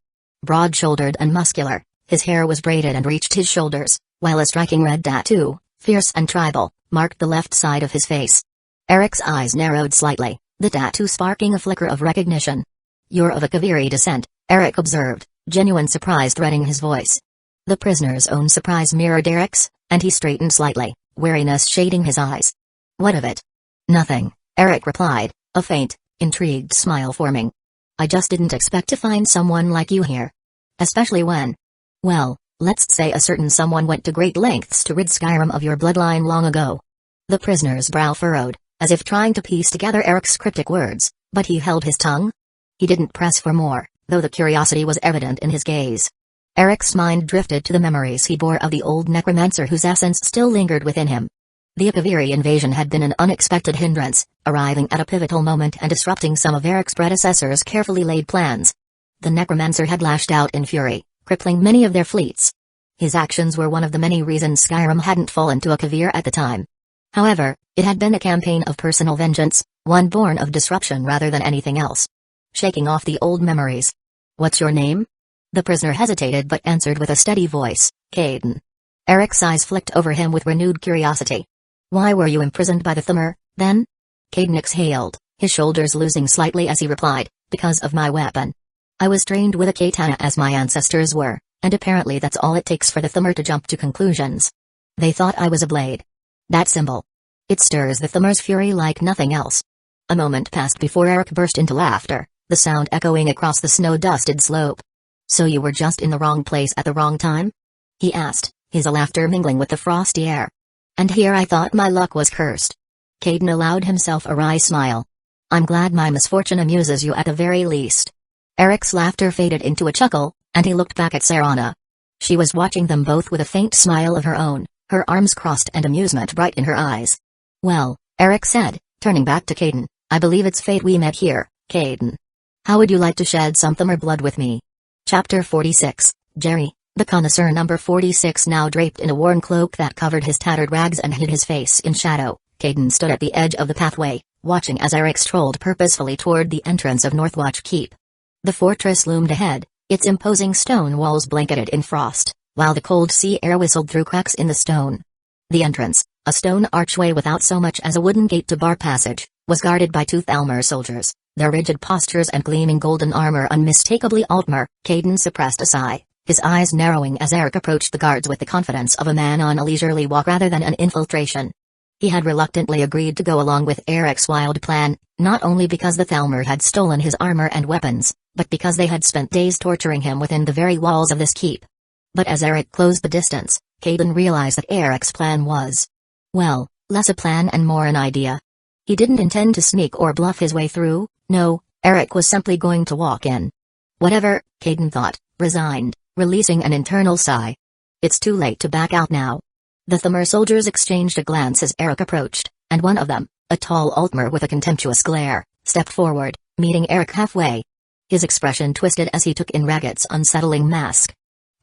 Broad-shouldered and muscular, his hair was braided and reached his shoulders, while a striking red tattoo, fierce and tribal, marked the left side of his face. Eric's eyes narrowed slightly, the tattoo sparking a flicker of recognition. "You're of a Kaviri descent," Eric observed, genuine surprise threading his voice. The prisoner's own surprise mirrored Eric's, and he straightened slightly, wariness shading his eyes. "What of it?" "Nothing," Eric replied, a faint, intrigued smile forming. "I just didn't expect to find someone like you here. Especially when, well, let's say a certain someone went to great lengths to rid Skyrim of your bloodline long ago." The prisoner's brow furrowed, as if trying to piece together Eric's cryptic words, but he held his tongue. He didn't press for more, though the curiosity was evident in his gaze. Eric's mind drifted to the memories he bore of the old necromancer whose essence still lingered within him. The Kaviri invasion had been an unexpected hindrance, arriving at a pivotal moment and disrupting some of Eric's predecessors' carefully laid plans. The necromancer had lashed out in fury, crippling many of their fleets. His actions were one of the many reasons Skyrim hadn't fallen to a Kavir at the time. However, it had been a campaign of personal vengeance, one born of disruption rather than anything else. Shaking off the old memories. "What's your name?" The prisoner hesitated but answered with a steady voice, "Caden." Eric's eyes flicked over him with renewed curiosity. "Why were you imprisoned by the Thamur, then?" Caden exhaled, his shoulders losing slightly as he replied, "Because of my weapon. I was trained with a katana as my ancestors were, and apparently that's all it takes for the Thamur to jump to conclusions. They thought I was a blade. That symbol. It stirs the Thamur's fury like nothing else." A moment passed before Eric burst into laughter, the sound echoing across the snow-dusted slope. "So you were just in the wrong place at the wrong time?" he asked, his laughter mingling with the frosty air. "And here I thought my luck was cursed." Caden allowed himself a wry smile. "I'm glad my misfortune amuses you at the very least." Eric's laughter faded into a chuckle, and he looked back at Serana. She was watching them both with a faint smile of her own, her arms crossed and amusement bright in her eyes. "Well," Eric said, turning back to Caden, "I believe it's fate we met here, Caden. How would you like to shed some Thamur blood with me?" Chapter 46, Jerry, the connoisseur. Number 46. Now draped in a worn cloak that covered his tattered rags and hid his face in shadow, Caden stood at the edge of the pathway, watching as Eric strolled purposefully toward the entrance of Northwatch Keep. The fortress loomed ahead, its imposing stone walls blanketed in frost, while the cold sea air whistled through cracks in the stone. The entrance, a stone archway without so much as a wooden gate to bar passage, was guarded by two Thalmor soldiers, their rigid postures and gleaming golden armor unmistakably Altmer. Caden suppressed a sigh, his eyes narrowing as Eric approached the guards with the confidence of a man on a leisurely walk rather than an infiltration. He had reluctantly agreed to go along with Eric's wild plan, not only because the Thalmor had stolen his armor and weapons, but because they had spent days torturing him within the very walls of this keep. But as Eric closed the distance, Caden realized that Eric's plan was, well, less a plan and more an idea. He didn't intend to sneak or bluff his way through. No, Eric was simply going to walk in. Whatever, Caden thought, resigned, releasing an internal sigh. It's too late to back out now. The Thamur soldiers exchanged a glance as Eric approached, and one of them, a tall Altmer with a contemptuous glare, stepped forward, meeting Eric halfway. His expression twisted as he took in Ragged's unsettling mask.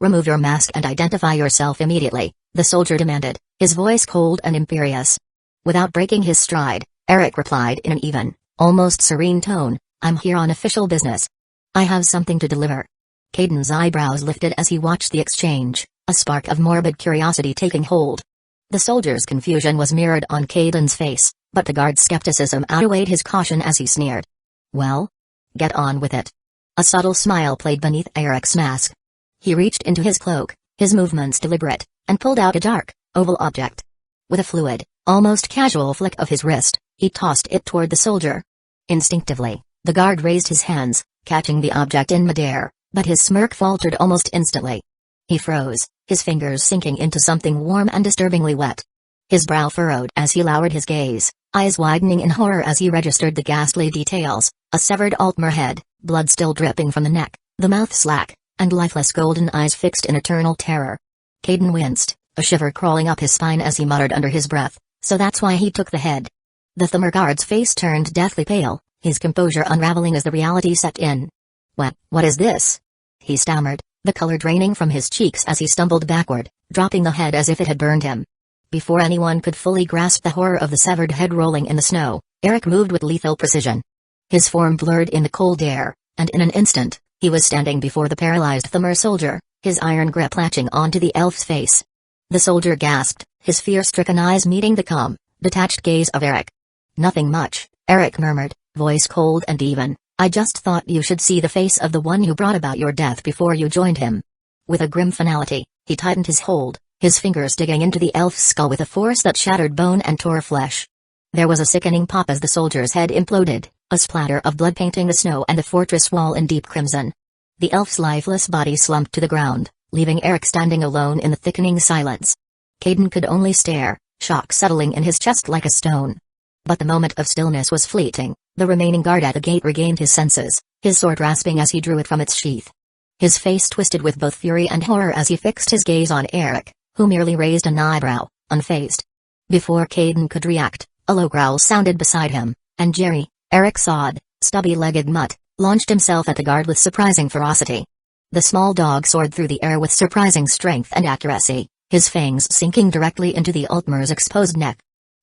"Remove your mask and identify yourself immediately," the soldier demanded, his voice cold and imperious. Without breaking his stride, Eric replied in an even, almost serene tone, "I'm here on official business. I have something to deliver." Caden's eyebrows lifted as he watched the exchange, a spark of morbid curiosity taking hold. The soldier's confusion was mirrored on Caden's face, but the guard's skepticism outweighed his caution as he sneered. "Well? Get on with it." A subtle smile played beneath Eric's mask. He reached into his cloak, his movements deliberate, and pulled out a dark, oval object. With a fluid, almost casual flick of his wrist, he tossed it toward the soldier. Instinctively, the guard raised his hands, catching the object in midair, but his smirk faltered almost instantly. He froze, his fingers sinking into something warm and disturbingly wet. His brow furrowed as he lowered his gaze, eyes widening in horror as he registered the ghastly details: a severed Altmer head, blood still dripping from the neck, the mouth slack, and lifeless golden eyes fixed in eternal terror. Caden winced, a shiver crawling up his spine as he muttered under his breath, "So that's why he took the head." The Thamur guard's face turned deathly pale, his composure unraveling as the reality set in. What is this?" he stammered, the color draining from his cheeks as he stumbled backward, dropping the head as if it had burned him. Before anyone could fully grasp the horror of the severed head rolling in the snow, Eric moved with lethal precision. His form blurred in the cold air, and in an instant, he was standing before the paralyzed Thamur soldier, his iron grip latching onto the elf's face. The soldier gasped, his fear-stricken eyes meeting the calm, detached gaze of Eric. "Nothing much," Eric murmured, voice cold and even. "I just thought you should see the face of the one who brought about your death before you joined him." With a grim finality, he tightened his hold, his fingers digging into the elf's skull with a force that shattered bone and tore flesh. There was a sickening pop as the soldier's head imploded, a splatter of blood painting the snow and the fortress wall in deep crimson. The elf's lifeless body slumped to the ground, leaving Eric standing alone in the thickening silence. Caden could only stare, shock settling in his chest like a stone. But the moment of stillness was fleeting. The remaining guard at the gate regained his senses, his sword rasping as he drew it from its sheath. His face twisted with both fury and horror as he fixed his gaze on Eric, who merely raised an eyebrow, unfazed. Before Caden could react, a low growl sounded beside him, and Jerry, Eric's odd, stubby-legged mutt, launched himself at the guard with surprising ferocity. The small dog soared through the air with surprising strength and accuracy, his fangs sinking directly into the Altmer's exposed neck.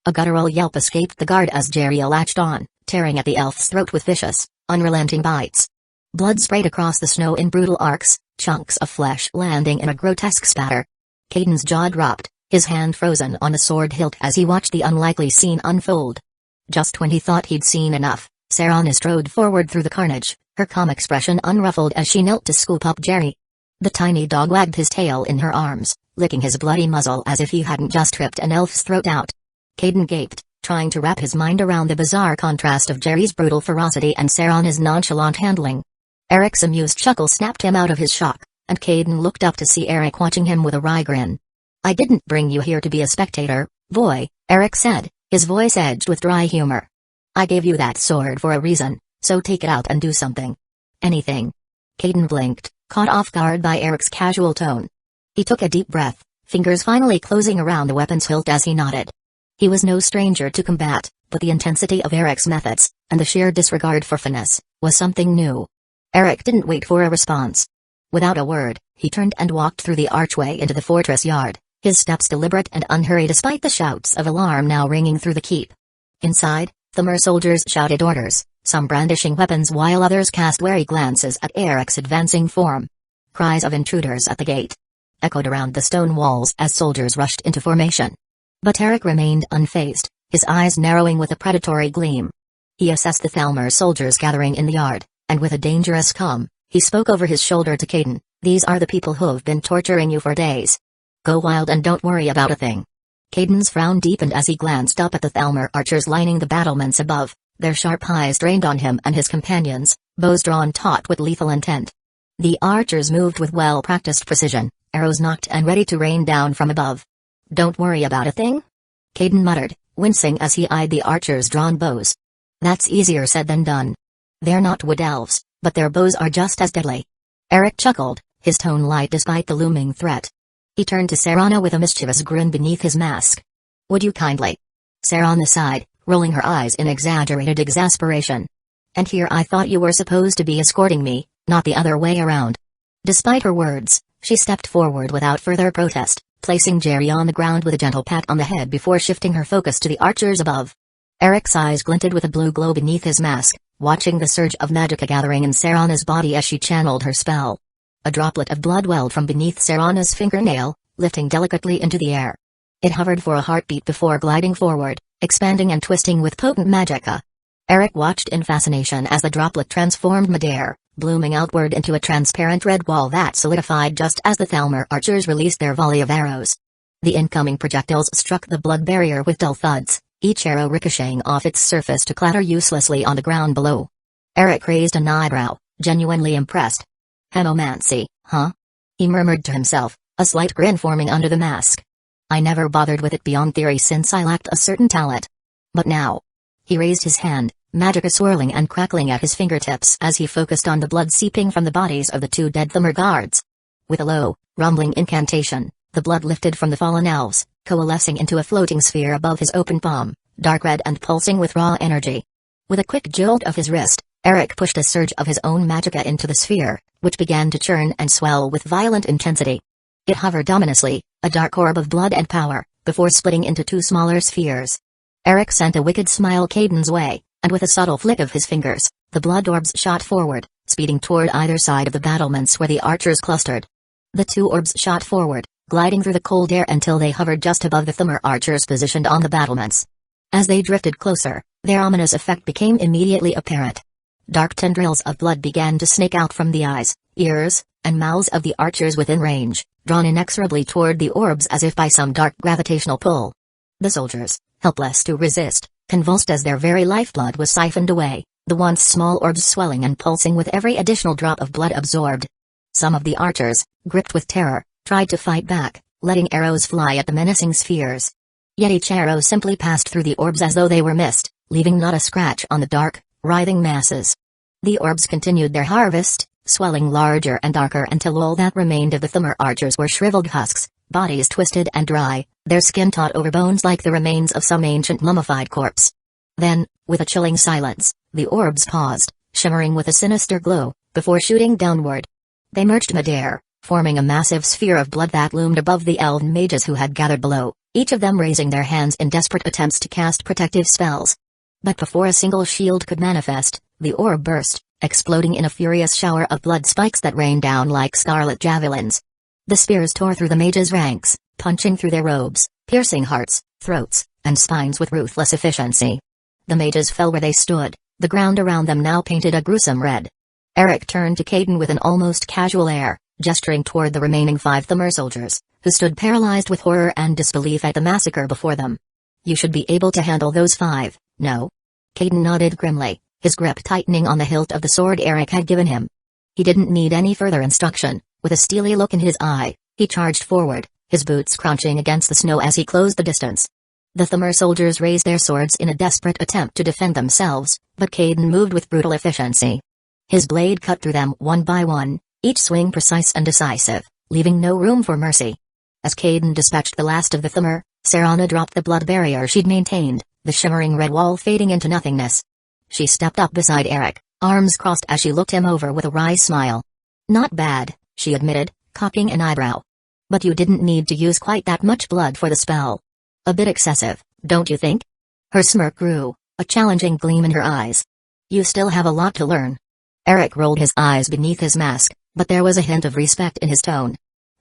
A guttural yelp escaped the guard as Jerry latched on, tearing at the elf's throat with vicious, unrelenting bites. Blood sprayed across the snow in brutal arcs, chunks of flesh landing in a grotesque spatter. Caden's jaw dropped, his hand frozen on the sword hilt as he watched the unlikely scene unfold. Just when he thought he'd seen enough, Serana strode forward through the carnage, her calm expression unruffled as she knelt to scoop up Jerry. The tiny dog wagged his tail in her arms, licking his bloody muzzle as if he hadn't just ripped an elf's throat out. Caden gaped, trying to wrap his mind around the bizarre contrast of Jerry's brutal ferocity and Serana's nonchalant handling. Eric's amused chuckle snapped him out of his shock, and Caden looked up to see Eric watching him with a wry grin. "I didn't bring you here to be a spectator, boy," Eric said, his voice edged with dry humor. "I gave you that sword for a reason, so take it out and do something. Anything." Caden blinked, caught off guard by Eric's casual tone. He took a deep breath, fingers finally closing around the weapon's hilt as he nodded. He was no stranger to combat, but the intensity of Eric's methods, and the sheer disregard for finesse, was something new. Eric didn't wait for a response. Without a word, he turned and walked through the archway into the fortress yard, his steps deliberate and unhurried despite the shouts of alarm now ringing through the keep. Inside, the mer soldiers shouted orders, some brandishing weapons while others cast wary glances at Eric's advancing form. Cries of intruders at the gate echoed around the stone walls as soldiers rushed into formation. But Eric remained unfazed, his eyes narrowing with a predatory gleam. He assessed the Thalmer soldiers gathering in the yard, and with a dangerous calm, he spoke over his shoulder to Caden, "These are the people who've been torturing you for days. Go wild and don't worry about a thing." Caden's frown deepened as he glanced up at the Thalmer archers lining the battlements above, their sharp eyes trained on him and his companions, bows drawn taut with lethal intent. The archers moved with well-practiced precision, arrows nocked and ready to rain down from above. "Don't worry about a thing?" Caden muttered, wincing as he eyed the archers' drawn bows. "That's easier said than done. They're not wood elves, but their bows are just as deadly." Eric chuckled, his tone light despite the looming threat. He turned to Serana with a mischievous grin beneath his mask. "Would you kindly?" Serana sighed, rolling her eyes in exaggerated exasperation. "And here I thought you were supposed to be escorting me, not the other way around." Despite her words, she stepped forward without further protest, placing Jerry on the ground with a gentle pat on the head before shifting her focus to the archers above. Eric's eyes glinted with a blue glow beneath his mask, watching the surge of magicka gathering in Serana's body as she channeled her spell. A droplet of blood welled from beneath Serana's fingernail, lifting delicately into the air. It hovered for a heartbeat before gliding forward, expanding and twisting with potent magicka. Eric watched in fascination as the droplet transformed midair, blooming outward into a transparent red wall that solidified just as the Thalmer archers released their volley of arrows. The incoming projectiles struck the blood barrier with dull thuds, each arrow ricocheting off its surface to clatter uselessly on the ground below. Eric raised an eyebrow, genuinely impressed. "Henomancy, huh?" he murmured to himself, a slight grin forming under the mask. "I never bothered with it beyond theory since I lacked a certain talent. But now..." He raised his hand, magicka swirling and crackling at his fingertips as he focused on the blood seeping from the bodies of the two dead Thalmer guards. With a low, rumbling incantation, the blood lifted from the fallen elves, coalescing into a floating sphere above his open palm, dark red and pulsing with raw energy. With a quick jolt of his wrist, Eric pushed a surge of his own magicka into the sphere, which began to churn and swell with violent intensity. It hovered ominously, a dark orb of blood and power, before splitting into two smaller spheres. Eric sent a wicked smile Caden's way, and with a subtle flick of his fingers, the blood orbs shot forward, speeding toward either side of the battlements where the archers clustered. The two orbs shot forward, gliding through the cold air until they hovered just above the Thumber archers positioned on the battlements. As they drifted closer, their ominous effect became immediately apparent. Dark tendrils of blood began to snake out from the eyes, ears, and mouths of the archers within range, drawn inexorably toward the orbs as if by some dark gravitational pull. The soldiers, helpless to resist, convulsed as their very lifeblood was siphoned away, the once small orbs swelling and pulsing with every additional drop of blood absorbed. Some of the archers, gripped with terror, tried to fight back, letting arrows fly at the menacing spheres. Yet each arrow simply passed through the orbs as though they were mist, leaving not a scratch on the dark, writhing masses. The orbs continued their harvest, swelling larger and darker until all that remained of the Thumber archers were shriveled husks, bodies twisted and dry, their skin taut over bones like the remains of some ancient mummified corpse. Then, with a chilling silence, the orbs paused, shimmering with a sinister glow, before shooting downward. They merged midair, forming a massive sphere of blood that loomed above the elven mages who had gathered below, each of them raising their hands in desperate attempts to cast protective spells. But before a single shield could manifest, the orb burst, exploding in a furious shower of blood spikes that rained down like scarlet javelins. The spears tore through the mages' ranks, punching through their robes, piercing hearts, throats, and spines with ruthless efficiency. The mages fell where they stood, the ground around them now painted a gruesome red. Eric turned to Caden with an almost casual air, gesturing toward the remaining 5 Thumber soldiers, who stood paralyzed with horror and disbelief at the massacre before them. "You should be able to handle those 5, no?" Caden nodded grimly, his grip tightening on the hilt of the sword Eric had given him. He didn't need any further instruction. With a steely look in his eye, he charged forward, his boots crunching against the snow as he closed the distance. The Thumber soldiers raised their swords in a desperate attempt to defend themselves, but Caden moved with brutal efficiency. His blade cut through them one by one, each swing precise and decisive, leaving no room for mercy. As Caden dispatched the last of the Thumber, Serana dropped the blood barrier she'd maintained, the shimmering red wall fading into nothingness. She stepped up beside Eric, arms crossed as she looked him over with a wry smile. "Not bad," she admitted, cocking an eyebrow. "But you didn't need to use quite that much blood for the spell. A bit excessive, don't you think?" Her smirk grew, a challenging gleam in her eyes. "You still have a lot to learn." Eric rolled his eyes beneath his mask, but there was a hint of respect in his tone.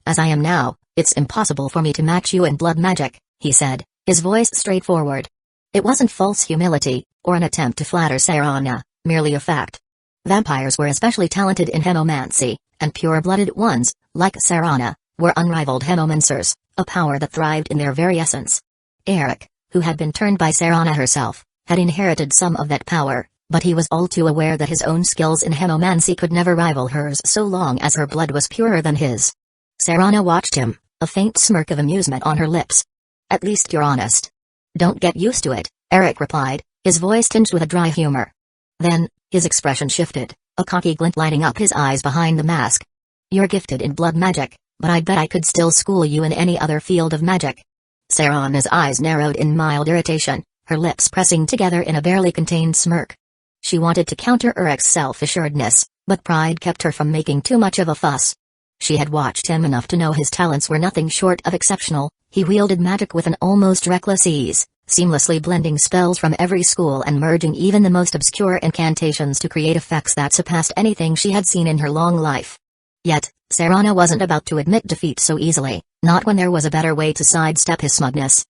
"As I am now, it's impossible for me to match you in blood magic," he said, his voice straightforward. It wasn't false humility, or an attempt to flatter Serana, merely a fact. Vampires were especially talented in hemomancy, and pure-blooded ones, like Serana, were unrivaled hemomancers, a power that thrived in their very essence. Eric, who had been turned by Serana herself, had inherited some of that power, but he was all too aware that his own skills in hemomancy could never rival hers so long as her blood was purer than his. Serana watched him, a faint smirk of amusement on her lips. "At least you're honest." "Don't get used to it," Eric replied, his voice tinged with a dry humor. Then, his expression shifted, a cocky glint lighting up his eyes behind the mask. "You're gifted in blood magic, but I bet I could still school you in any other field of magic." Serana's eyes narrowed in mild irritation, her lips pressing together in a barely contained smirk. She wanted to counter Eric's self-assuredness, but pride kept her from making too much of a fuss. She had watched him enough to know his talents were nothing short of exceptional. He wielded magic with an almost reckless ease, seamlessly blending spells from every school and merging even the most obscure incantations to create effects that surpassed anything she had seen in her long life. Yet, Serana wasn't about to admit defeat so easily, not when there was a better way to sidestep his smugness.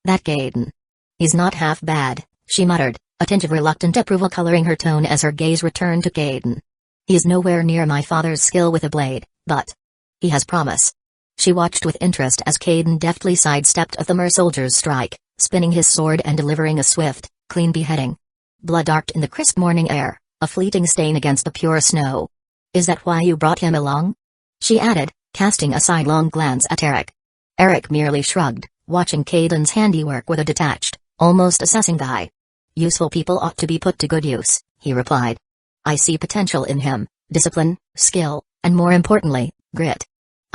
"That Caden. He's not half bad," she muttered, a tinge of reluctant approval coloring her tone as her gaze returned to Caden. "He's nowhere near my father's skill with a blade, but he has promise." She watched with interest as Caden deftly sidestepped a Thumber soldier's strike, spinning his sword and delivering a swift, clean beheading. Blood arced in the crisp morning air, a fleeting stain against the pure snow. "Is that why you brought him along?" she added, casting a sidelong glance at Eric. Eric merely shrugged, watching Caden's handiwork with a detached, almost assessing eye. "Useful people ought to be put to good use," he replied. "I see potential in him, discipline, skill, and more importantly, grit.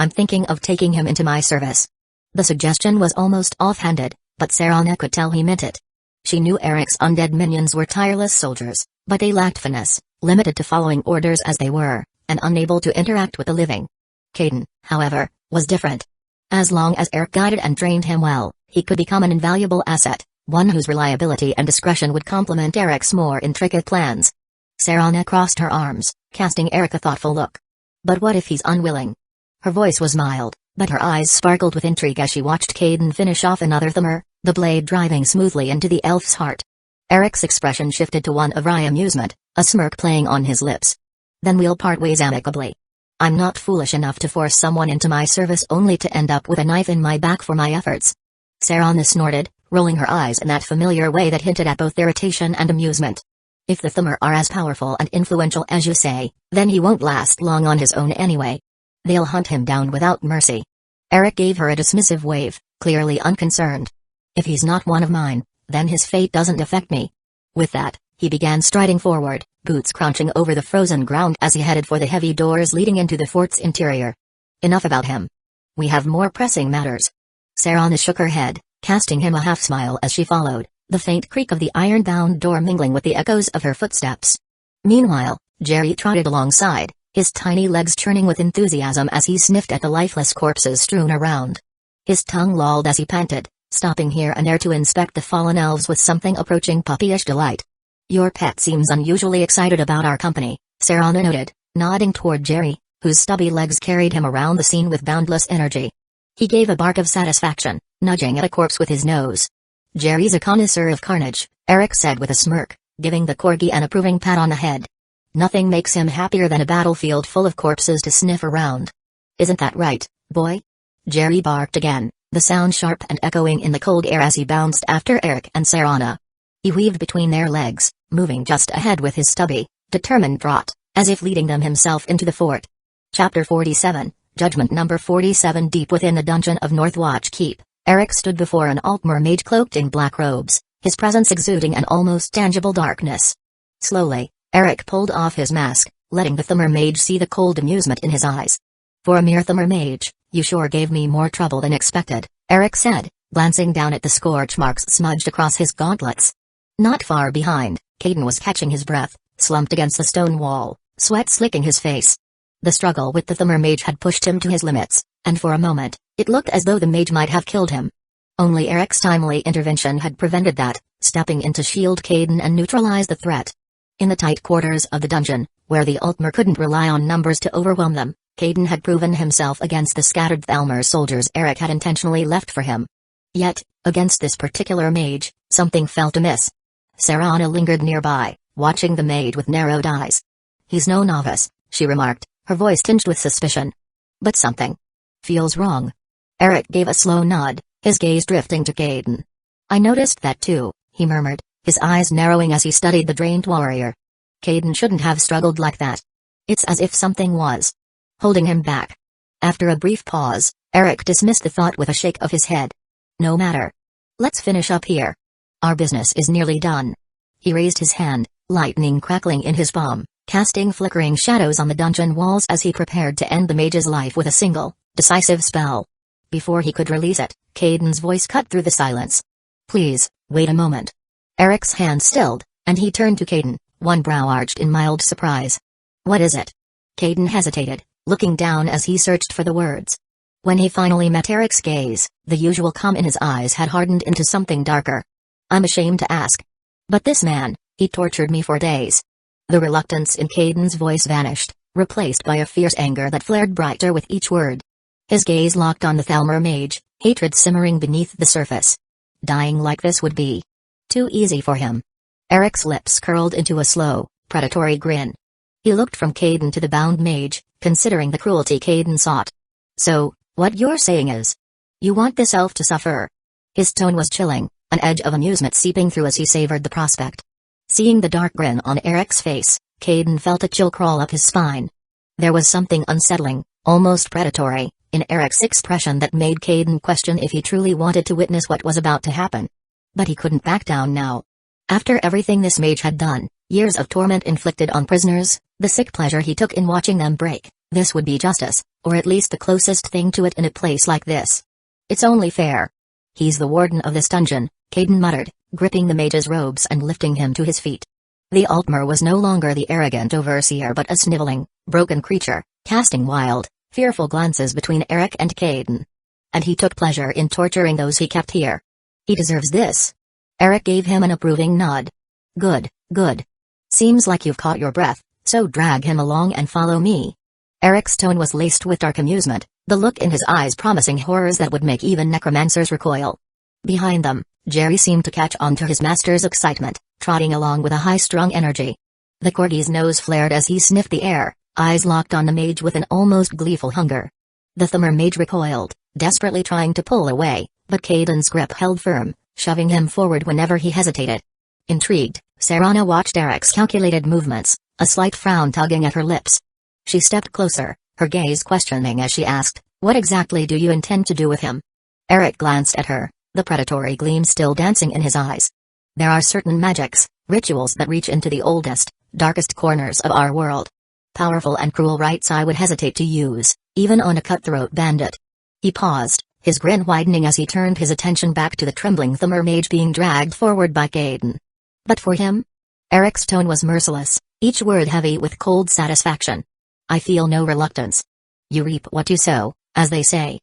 I'm thinking of taking him into my service." The suggestion was almost offhanded, but Serana could tell he meant it. She knew Eric's undead minions were tireless soldiers, but they lacked finesse, limited to following orders as they were, and unable to interact with the living. Caden, however, was different. As long as Eric guided and trained him well, he could become an invaluable asset, one whose reliability and discretion would complement Eric's more intricate plans. Serana crossed her arms, casting Eric a thoughtful look. "But what if he's unwilling?" Her voice was mild, But her eyes sparkled with intrigue as she watched Caden finish off another thumber, the blade driving smoothly into the elf's heart. Eric's expression shifted to one of wry amusement, a smirk playing on his lips. Then we'll part ways amicably. I'm not foolish enough to force someone into my service only to end up with a knife in my back for my efforts. Serana snorted, rolling her eyes in that familiar way that hinted at both irritation and amusement. If the Thumber are as powerful and influential as you say, then he won't last long on his own anyway. They'll hunt him down without mercy. Eric gave her a dismissive wave, clearly unconcerned. If he's not one of mine, then his fate doesn't affect me. With that, he began striding forward, boots crunching over the frozen ground as he headed for the heavy doors leading into the fort's interior. Enough about him. We have more pressing matters. Serana shook her head, casting him a half-smile as she followed, the faint creak of the iron-bound door mingling with the echoes of her footsteps. Meanwhile, Jerry trotted alongside, his tiny legs churning with enthusiasm as he sniffed at the lifeless corpses strewn around. His tongue lolled as he panted, stopping here and there to inspect the fallen elves with something approaching puppyish delight. Your pet seems unusually excited about our company, Serana noted, nodding toward Jerry, whose stubby legs carried him around the scene with boundless energy. He gave a bark of satisfaction, nudging at a corpse with his nose. Jerry's a connoisseur of carnage, Eric said with a smirk, giving the corgi an approving pat on the head. Nothing makes him happier than a battlefield full of corpses to sniff around. Isn't that right, boy? Jerry barked again, the sound sharp and echoing in the cold air as he bounced after Eric and Serana. He weaved between their legs, moving just ahead with his stubby, determined trot, as if leading them himself into the fort. Chapter 47, Judgment Number 47. Deep within the dungeon of Northwatch Keep, Eric stood before an Altmer mage cloaked in black robes, his presence exuding an almost tangible darkness. Slowly, Eric pulled off his mask, letting the Thumber mage see the cold amusement in his eyes. For a mere Thumber mage, you sure gave me more trouble than expected, Eric said, glancing down at the scorch marks smudged across his gauntlets. Not far behind, Caden was catching his breath, slumped against the stone wall, sweat slicking his face. The struggle with the Thumber mage had pushed him to his limits, and for a moment, it looked as though the mage might have killed him. Only Eric's timely intervention had prevented that, stepping in to shield Caden and neutralize the threat. In the tight quarters of the dungeon, where the Altmer couldn't rely on numbers to overwhelm them, Caden had proven himself against the scattered Thalmor soldiers Eric had intentionally left for him. Yet, against this particular mage, something felt amiss. Serana lingered nearby, watching the maid with narrowed eyes. He's no novice, she remarked, her voice tinged with suspicion. But something feels wrong. Eric gave a slow nod, his gaze drifting to Caden. I noticed that too, he murmured, his eyes narrowing as he studied the drained warrior. Caden shouldn't have struggled like that. It's as if something was holding him back. After a brief pause, Eric dismissed the thought with a shake of his head. No matter. Let's finish up here. Our business is nearly done. He raised his hand, lightning crackling in his palm, casting flickering shadows on the dungeon walls as he prepared to end the mage's life with a single, decisive spell. Before he could release it, Caden's voice cut through the silence. Please, wait a moment. Eric's hand stilled, and he turned to Caden, one brow arched in mild surprise. What is it? Caden hesitated, looking down as he searched for the words. When he finally met Eric's gaze, the usual calm in his eyes had hardened into something darker. I'm ashamed to ask. But this man, he tortured me for days. The reluctance in Caden's voice vanished, replaced by a fierce anger that flared brighter with each word. His gaze locked on the Thalmor mage, hatred simmering beneath the surface. Dying like this would be too easy for him. Eric's lips curled into a slow, predatory grin. He looked from Caden to the bound mage, considering the cruelty Caden sought. So, what you're saying is, you want this elf to suffer? His tone was chilling, an edge of amusement seeping through as he savored the prospect. Seeing the dark grin on Eric's face, Caden felt a chill crawl up his spine. There was something unsettling, almost predatory, in Eric's expression that made Caden question if he truly wanted to witness what was about to happen. But he couldn't back down now. After everything this mage had done, years of torment inflicted on prisoners, the sick pleasure he took in watching them break, this would be justice, or at least the closest thing to it in a place like this. It's only fair. He's the warden of this dungeon, Caden muttered, gripping the mage's robes and lifting him to his feet. The Altmer was no longer the arrogant overseer but a sniveling, broken creature, casting wild, fearful glances between Eric and Caden. And he took pleasure in torturing those he kept here. He deserves this. Eric gave him an approving nod. Good, good. Seems like you've caught your breath, so drag him along and follow me. Eric's tone was laced with dark amusement, the look in his eyes promising horrors that would make even necromancers recoil. Behind them, Jerry seemed to catch on to his master's excitement, trotting along with a high-strung energy. The corgi's nose flared as he sniffed the air, eyes locked on the mage with an almost gleeful hunger. The Thumber mage recoiled, desperately trying to pull away, but Caden's grip held firm, shoving him forward whenever he hesitated. Intrigued, Serana watched Eric's calculated movements, a slight frown tugging at her lips. She stepped closer, her gaze questioning as she asked, "What exactly do you intend to do with him?" Eric glanced at her, the predatory gleam still dancing in his eyes. "There are certain magics, rituals that reach into the oldest, darkest corners of our world. Powerful and cruel rites I would hesitate to use, even on a cutthroat bandit." He paused, his grin widening as he turned his attention back to the trembling Thumber mage being dragged forward by Caden. "But for him?" Eric's tone was merciless, each word heavy with cold satisfaction. "I feel no reluctance. You reap what you sow, as they say."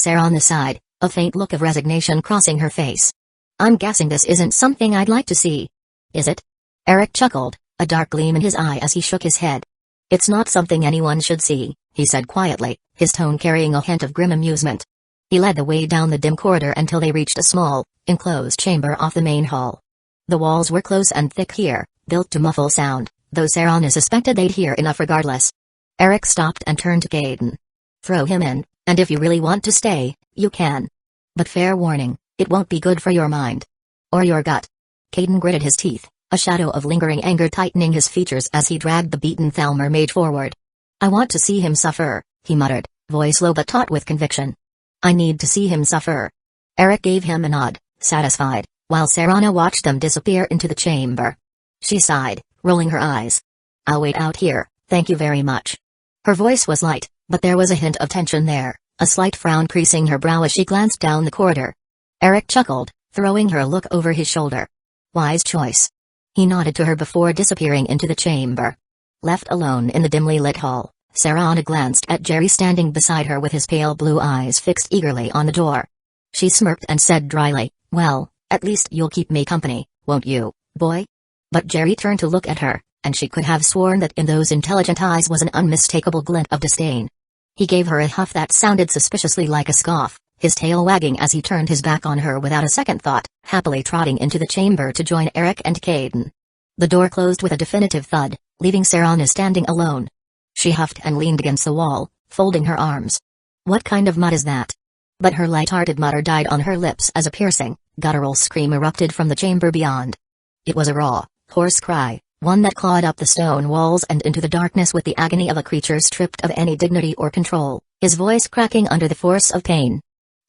Serana sighed, a faint look of resignation crossing her face. "I'm guessing this isn't something I'd like to see. Is it?" Eric chuckled, a dark gleam in his eye as he shook his head. "It's not something anyone should see," he said quietly, his tone carrying a hint of grim amusement. He led the way down the dim corridor until they reached a small, enclosed chamber off the main hall. The walls were close and thick here, built to muffle sound, though Serana suspected they'd hear enough regardless. Eric stopped and turned to Caden. "Throw him in, and if you really want to stay, you can. But fair warning, it won't be good for your mind. Or your gut." Caden gritted his teeth, a shadow of lingering anger tightening his features as he dragged the beaten Thalmor mage forward. "I want to see him suffer," he muttered, voice low but taut with conviction. "I need to see him suffer." Eric gave him a nod, satisfied, while Serana watched them disappear into the chamber. She sighed, rolling her eyes. "I'll wait out here, thank you very much." Her voice was light, but there was a hint of tension there, a slight frown creasing her brow as she glanced down the corridor. Eric chuckled, throwing her a look over his shoulder. "Wise choice." He nodded to her before disappearing into the chamber. Left alone in the dimly lit hall, Serana glanced at Jerry standing beside her with his pale blue eyes fixed eagerly on the door. She smirked and said dryly, "Well, at least you'll keep me company, won't you, boy?" But Jerry turned to look at her, and she could have sworn that in those intelligent eyes was an unmistakable glint of disdain. He gave her a huff that sounded suspiciously like a scoff, his tail wagging as he turned his back on her without a second thought, happily trotting into the chamber to join Eric and Caden. The door closed with a definitive thud, leaving Serana standing alone. She huffed and leaned against the wall, folding her arms. "What kind of mud is that?" But her light-hearted mutter died on her lips as a piercing, guttural scream erupted from the chamber beyond. It was a raw, hoarse cry, one that clawed up the stone walls and into the darkness with the agony of a creature stripped of any dignity or control, his voice cracking under the force of pain.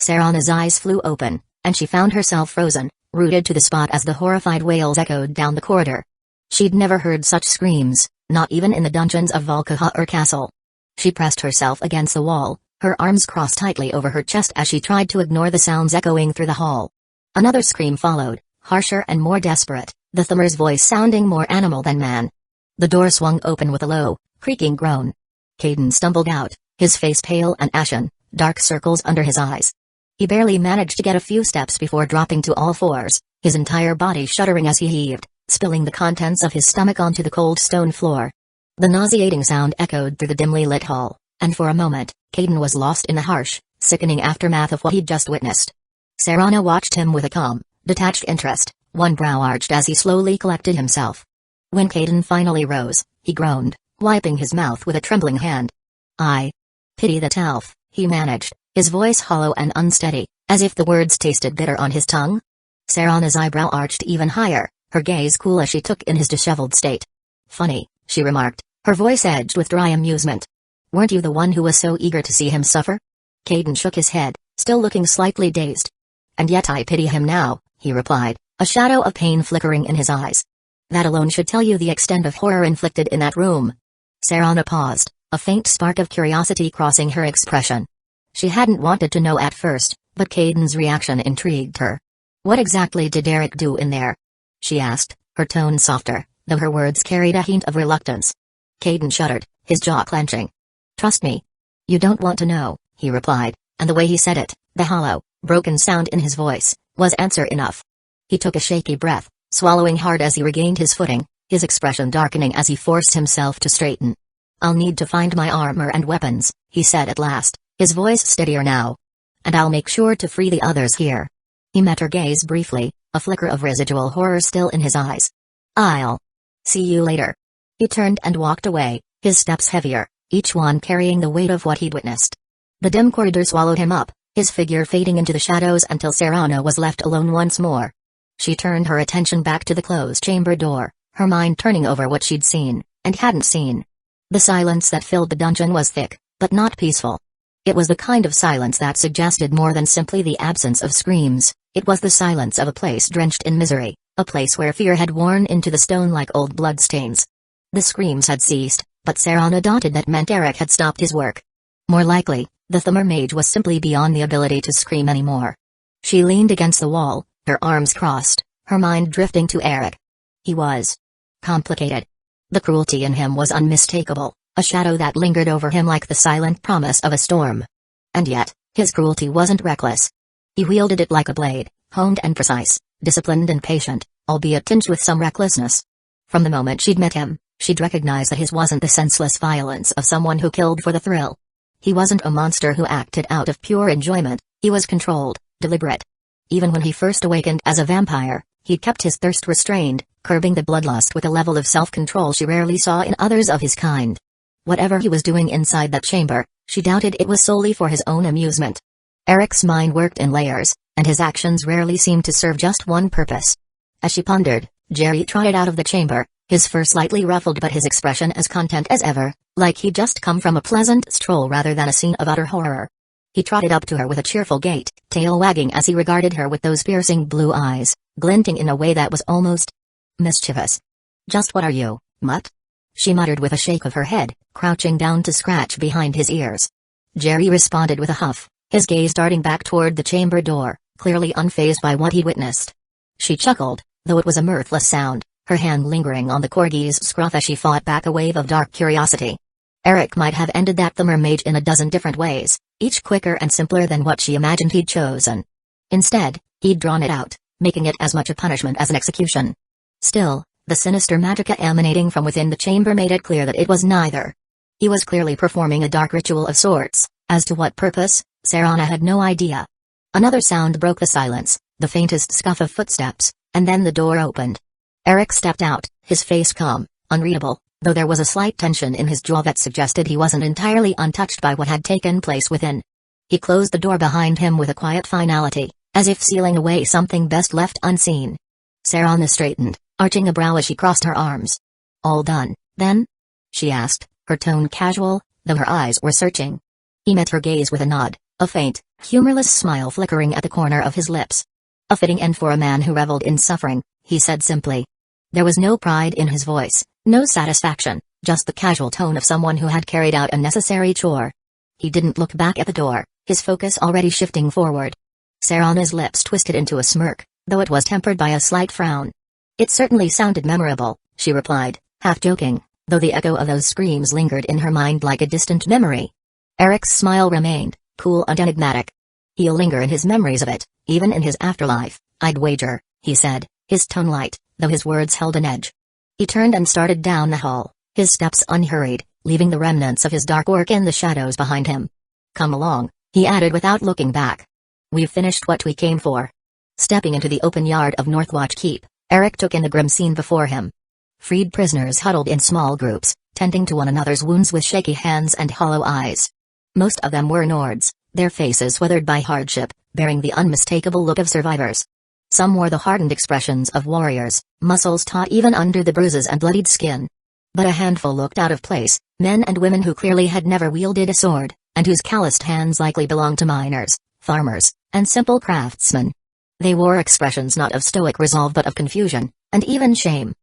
Serana's eyes flew open, and she found herself frozen, rooted to the spot as the horrified wails echoed down the corridor. She'd never heard such screams, not even in the dungeons of Valkahar Castle. She pressed herself against the wall, her arms crossed tightly over her chest as she tried to ignore the sounds echoing through the hall. Another scream followed, harsher and more desperate, the Thumber's voice sounding more animal than man. The door swung open with a low, creaking groan. Caden stumbled out, his face pale and ashen, dark circles under his eyes. He barely managed to get a few steps before dropping to all fours, his entire body shuddering as he heaved, spilling the contents of his stomach onto the cold stone floor. The nauseating sound echoed through the dimly lit hall, and for a moment, Caden was lost in the harsh, sickening aftermath of what he'd just witnessed. Serana watched him with a calm, detached interest, one brow arched as he slowly collected himself. When Caden finally rose, he groaned, wiping his mouth with a trembling hand. "I pity that elf," he managed, his voice hollow and unsteady, as if the words tasted bitter on his tongue. Serana's eyebrow arched even higher, her gaze cool as she took in his disheveled state. "Funny," she remarked, her voice edged with dry amusement. "Weren't you the one who was so eager to see him suffer?" Caden shook his head, still looking slightly dazed. "And yet I pity him now," he replied, a shadow of pain flickering in his eyes. "That alone should tell you the extent of horror inflicted in that room." Serana paused, a faint spark of curiosity crossing her expression. She hadn't wanted to know at first, but Caden's reaction intrigued her. "What exactly did Eric do in there?" she asked, her tone softer, though her words carried a hint of reluctance. Caden shuddered, his jaw clenching. "Trust me. You don't want to know," he replied, and the way he said it, the hollow, broken sound in his voice, was answer enough. He took a shaky breath, swallowing hard as he regained his footing, his expression darkening as he forced himself to straighten. "I'll need to find my armor and weapons," he said at last, his voice steadier now. "And I'll make sure to free the others here." He met her gaze briefly, a flicker of residual horror still in his eyes. "I'll see you later." He turned and walked away, his steps heavier, each one carrying the weight of what he'd witnessed. The dim corridor swallowed him up, his figure fading into the shadows until Serana was left alone once more. She turned her attention back to the closed chamber door, her mind turning over what she'd seen, and hadn't seen. The silence that filled the dungeon was thick, but not peaceful. It was the kind of silence that suggested more than simply the absence of screams. It was the silence of a place drenched in misery, a place where fear had worn into the stone like old bloodstains. The screams had ceased, but Serana doubted that meant Eric had stopped his work. More likely, the Mage was simply beyond the ability to scream anymore. She leaned against the wall, her arms crossed, her mind drifting to Eric. He was complicated. The cruelty in him was unmistakable, a shadow that lingered over him like the silent promise of a storm. And yet, his cruelty wasn't reckless. He wielded it like a blade, honed and precise, disciplined and patient, albeit tinged with some recklessness. From the moment she'd met him, she'd recognized that his wasn't the senseless violence of someone who killed for the thrill. He wasn't a monster who acted out of pure enjoyment, he was controlled, deliberate. Even when he first awakened as a vampire, he'd kept his thirst restrained, curbing the bloodlust with a level of self-control she rarely saw in others of his kind. Whatever he was doing inside that chamber, she doubted it was solely for his own amusement. Eric's mind worked in layers, and his actions rarely seemed to serve just one purpose. As she pondered, Jerry trotted out of the chamber, his fur slightly ruffled but his expression as content as ever, like he'd just come from a pleasant stroll rather than a scene of utter horror. He trotted up to her with a cheerful gait, tail wagging as he regarded her with those piercing blue eyes, glinting in a way that was almost mischievous. "Just what are you, mutt?" she muttered with a shake of her head, crouching down to scratch behind his ears. Jerry responded with a huff, his gaze darting back toward the chamber door, clearly unfazed by what he witnessed. She chuckled, though it was a mirthless sound, her hand lingering on the corgi's scruff as she fought back a wave of dark curiosity. Eric might have ended that Mage in a dozen different ways, each quicker and simpler than what she imagined he'd chosen. Instead, he'd drawn it out, making it as much a punishment as an execution. Still, the sinister magicka emanating from within the chamber made it clear that it was neither. He was clearly performing a dark ritual of sorts, as to what purpose, Serana had no idea. Another sound broke the silence, the faintest scuff of footsteps, and then the door opened. Eric stepped out, his face calm, unreadable, though there was a slight tension in his jaw that suggested he wasn't entirely untouched by what had taken place within. He closed the door behind him with a quiet finality, as if sealing away something best left unseen. Serana straightened, arching a brow as she crossed her arms. "All done, then?" she asked, her tone casual, though her eyes were searching. He met her gaze with a nod, a faint, humorless smile flickering at the corner of his lips. "A fitting end for a man who reveled in suffering," he said simply. There was no pride in his voice, no satisfaction, just the casual tone of someone who had carried out a necessary chore. He didn't look back at the door, his focus already shifting forward. Serana's lips twisted into a smirk, though it was tempered by a slight frown. "It certainly sounded memorable," she replied, half joking, though the echo of those screams lingered in her mind like a distant memory. Eric's smile remained, cool and enigmatic. "He'll linger in his memories of it, even in his afterlife, I'd wager," he said, his tone light, though his words held an edge. He turned and started down the hall, his steps unhurried, leaving the remnants of his dark work in the shadows behind him. "Come along," he added without looking back. "We've finished what we came for." Stepping into the open yard of Northwatch Keep, Eric took in the grim scene before him. Freed prisoners huddled in small groups, tending to one another's wounds with shaky hands and hollow eyes. Most of them were Nords, their faces weathered by hardship, bearing the unmistakable look of survivors. Some wore the hardened expressions of warriors, muscles taut even under the bruises and bloodied skin. But a handful looked out of place, men and women who clearly had never wielded a sword, and whose calloused hands likely belonged to miners, farmers, and simple craftsmen. They wore expressions not of stoic resolve but of confusion, and even shame.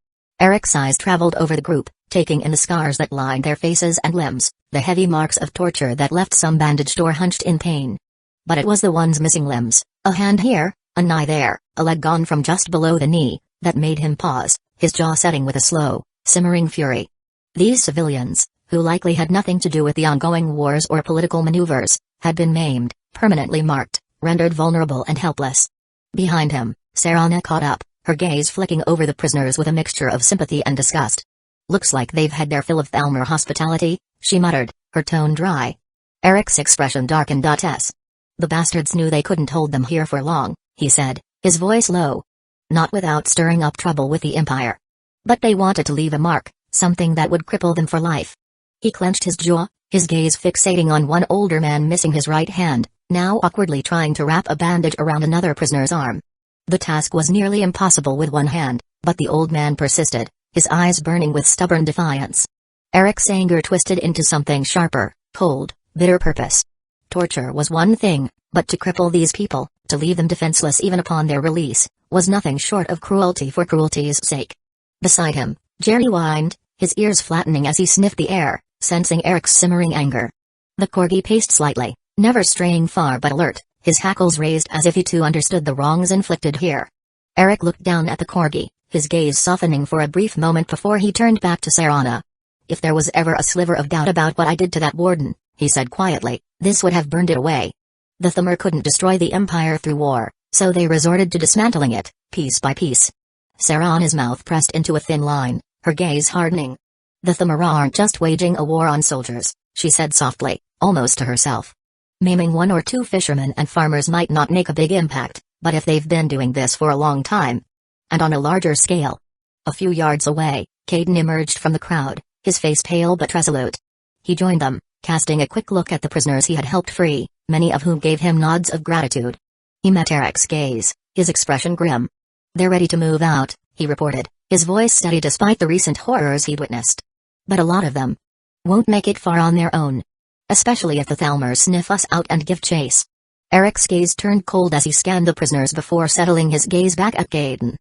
Eric's eyes traveled over the group, taking in the scars that lined their faces and limbs, the heavy marks of torture that left some bandaged or hunched in pain. But it was the ones missing limbs, a hand here, a knee there, a leg gone from just below the knee, that made him pause, his jaw setting with a slow, simmering fury. These civilians, who likely had nothing to do with the ongoing wars or political maneuvers, had been maimed, permanently marked, rendered vulnerable and helpless. Behind him, Serana caught up, her gaze flicking over the prisoners with a mixture of sympathy and disgust. "Looks like they've had their fill of Thalmor hospitality," she muttered, her tone dry. Eric's expression darkened. The bastards knew they couldn't hold them here for long, he said, his voice low. Not without stirring up trouble with the Empire. But they wanted to leave a mark, something that would cripple them for life. He clenched his jaw, his gaze fixating on one older man missing his right hand, now awkwardly trying to wrap a bandage around another prisoner's arm. The task was nearly impossible with one hand, but the old man persisted, his eyes burning with stubborn defiance. Eric's anger twisted into something sharper, cold, bitter purpose. Torture was one thing, but to cripple these people, to leave them defenseless even upon their release, was nothing short of cruelty for cruelty's sake. Beside him, Jerry whined, his ears flattening as he sniffed the air, sensing Eric's simmering anger. The corgi paced slightly, never straying far but alert, his hackles raised as if he too understood the wrongs inflicted here. Eric looked down at the corgi, his gaze softening for a brief moment before he turned back to Serana. If there was ever a sliver of doubt about what I did to that warden, he said quietly, this would have burned it away. The Thummer couldn't destroy the Empire through war, so they resorted to dismantling it, piece by piece. Serana's mouth pressed into a thin line, her gaze hardening. The Thummer aren't just waging a war on soldiers, she said softly, almost to herself. Maiming one or two fishermen and farmers might not make a big impact, but if they've been doing this for a long time, and on a larger scale. A few yards away, Caden emerged from the crowd, his face pale but resolute. He joined them, casting a quick look at the prisoners he had helped free, many of whom gave him nods of gratitude. He met Eric's gaze, his expression grim. They're ready to move out, he reported, his voice steady despite the recent horrors he'd witnessed. But a lot of them won't make it far on their own. Especially if the Thalmers sniff us out and give chase. Eric's gaze turned cold as he scanned the prisoners before settling his gaze back at Caden.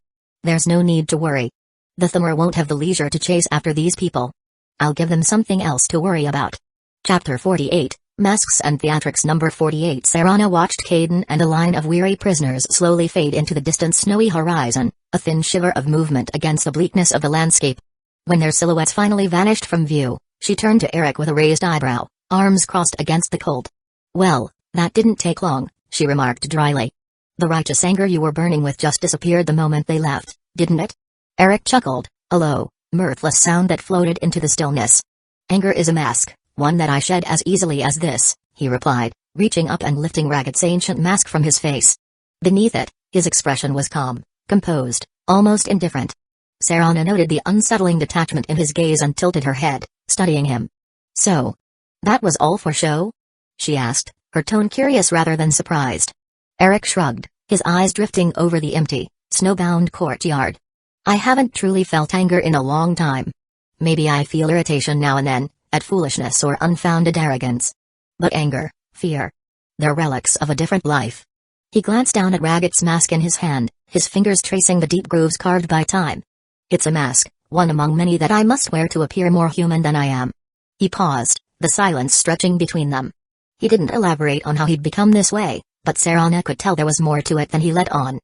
There's no need to worry. The Thummer won't have the leisure to chase after these people. I'll give them something else to worry about. Chapter 48, Masks and Theatrics. Number 48. Serana watched Caden and a line of weary prisoners slowly fade into the distant snowy horizon, a thin shiver of movement against the bleakness of the landscape. When their silhouettes finally vanished from view, she turned to Eric with a raised eyebrow, arms crossed against the cold. Well, that didn't take long, she remarked dryly. The righteous anger you were burning with just disappeared the moment they left, didn't it? Eric chuckled, a low, mirthless sound that floated into the stillness. Anger is a mask, one that I shed as easily as this, he replied, reaching up and lifting Ragged's ancient mask from his face. Beneath it, his expression was calm, composed, almost indifferent. Serana noted the unsettling detachment in his gaze and tilted her head, studying him. So, that was all for show? She asked, her tone curious rather than surprised. Eric shrugged, his eyes drifting over the empty, snowbound courtyard. I haven't truly felt anger in a long time. Maybe I feel irritation now and then, at foolishness or unfounded arrogance. But anger, fear, they're relics of a different life. He glanced down at Ragged's mask in his hand, his fingers tracing the deep grooves carved by time. It's a mask, one among many that I must wear to appear more human than I am. He paused, the silence stretching between them. He didn't elaborate on how he'd become this way, but Serana could tell there was more to it than he let on.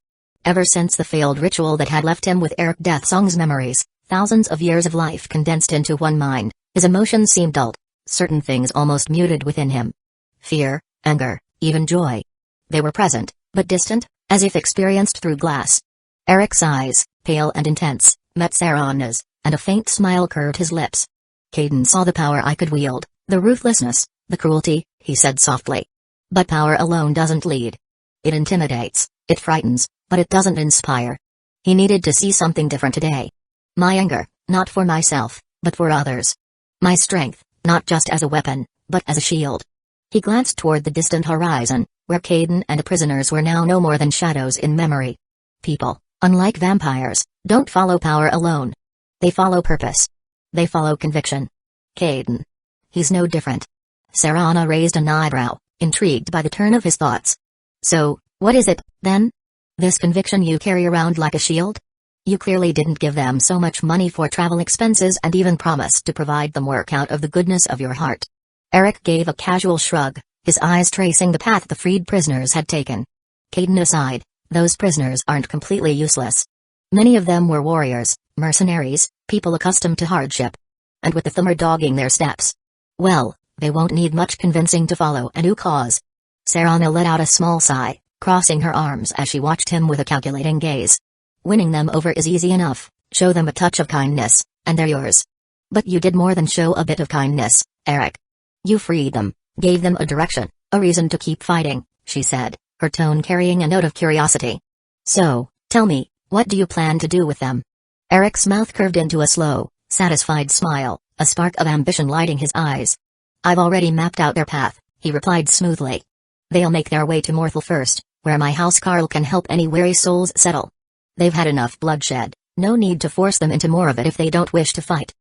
Ever since the failed ritual that had left him with Eric Deathsong's memories, thousands of years of life condensed into one mind, his emotions seemed dulled, certain things almost muted within him. Fear, anger, even joy. They were present, but distant, as if experienced through glass. Eric's eyes, pale and intense, met Serana's, and a faint smile curved his lips. Caden saw the power I could wield, the ruthlessness, the cruelty, he said softly. But power alone doesn't lead. It intimidates, it frightens, but it doesn't inspire. He needed to see something different today. My anger, not for myself, but for others. My strength, not just as a weapon, but as a shield. He glanced toward the distant horizon, where Caden and the prisoners were now no more than shadows in memory. People, unlike vampires, don't follow power alone. They follow purpose. They follow conviction. Caden. He's no different. Serana raised an eyebrow, intrigued by the turn of his thoughts. So, what is it, then? This conviction you carry around like a shield? You clearly didn't give them so much money for travel expenses and even promised to provide them work out of the goodness of your heart. Eric gave a casual shrug, his eyes tracing the path the freed prisoners had taken. Caden aside, those prisoners aren't completely useless. Many of them were warriors, mercenaries, people accustomed to hardship. And with the Thummer dogging their steps, well, they won't need much convincing to follow a new cause. Serana let out a small sigh, crossing her arms as she watched him with a calculating gaze. Winning them over is easy enough, show them a touch of kindness, and they're yours. But you did more than show a bit of kindness, Eric. You freed them, Gave them a direction, a reason to keep fighting, she said, her tone carrying a note of curiosity. So, tell me, what do you plan to do with them? Eric's mouth curved into a slow, satisfied smile, a spark of ambition lighting his eyes. I've already mapped out their path, he replied smoothly. They'll make their way to Morthal first, where my housecarl can help any weary souls settle. They've had enough bloodshed, no need to force them into more of it if they don't wish to fight.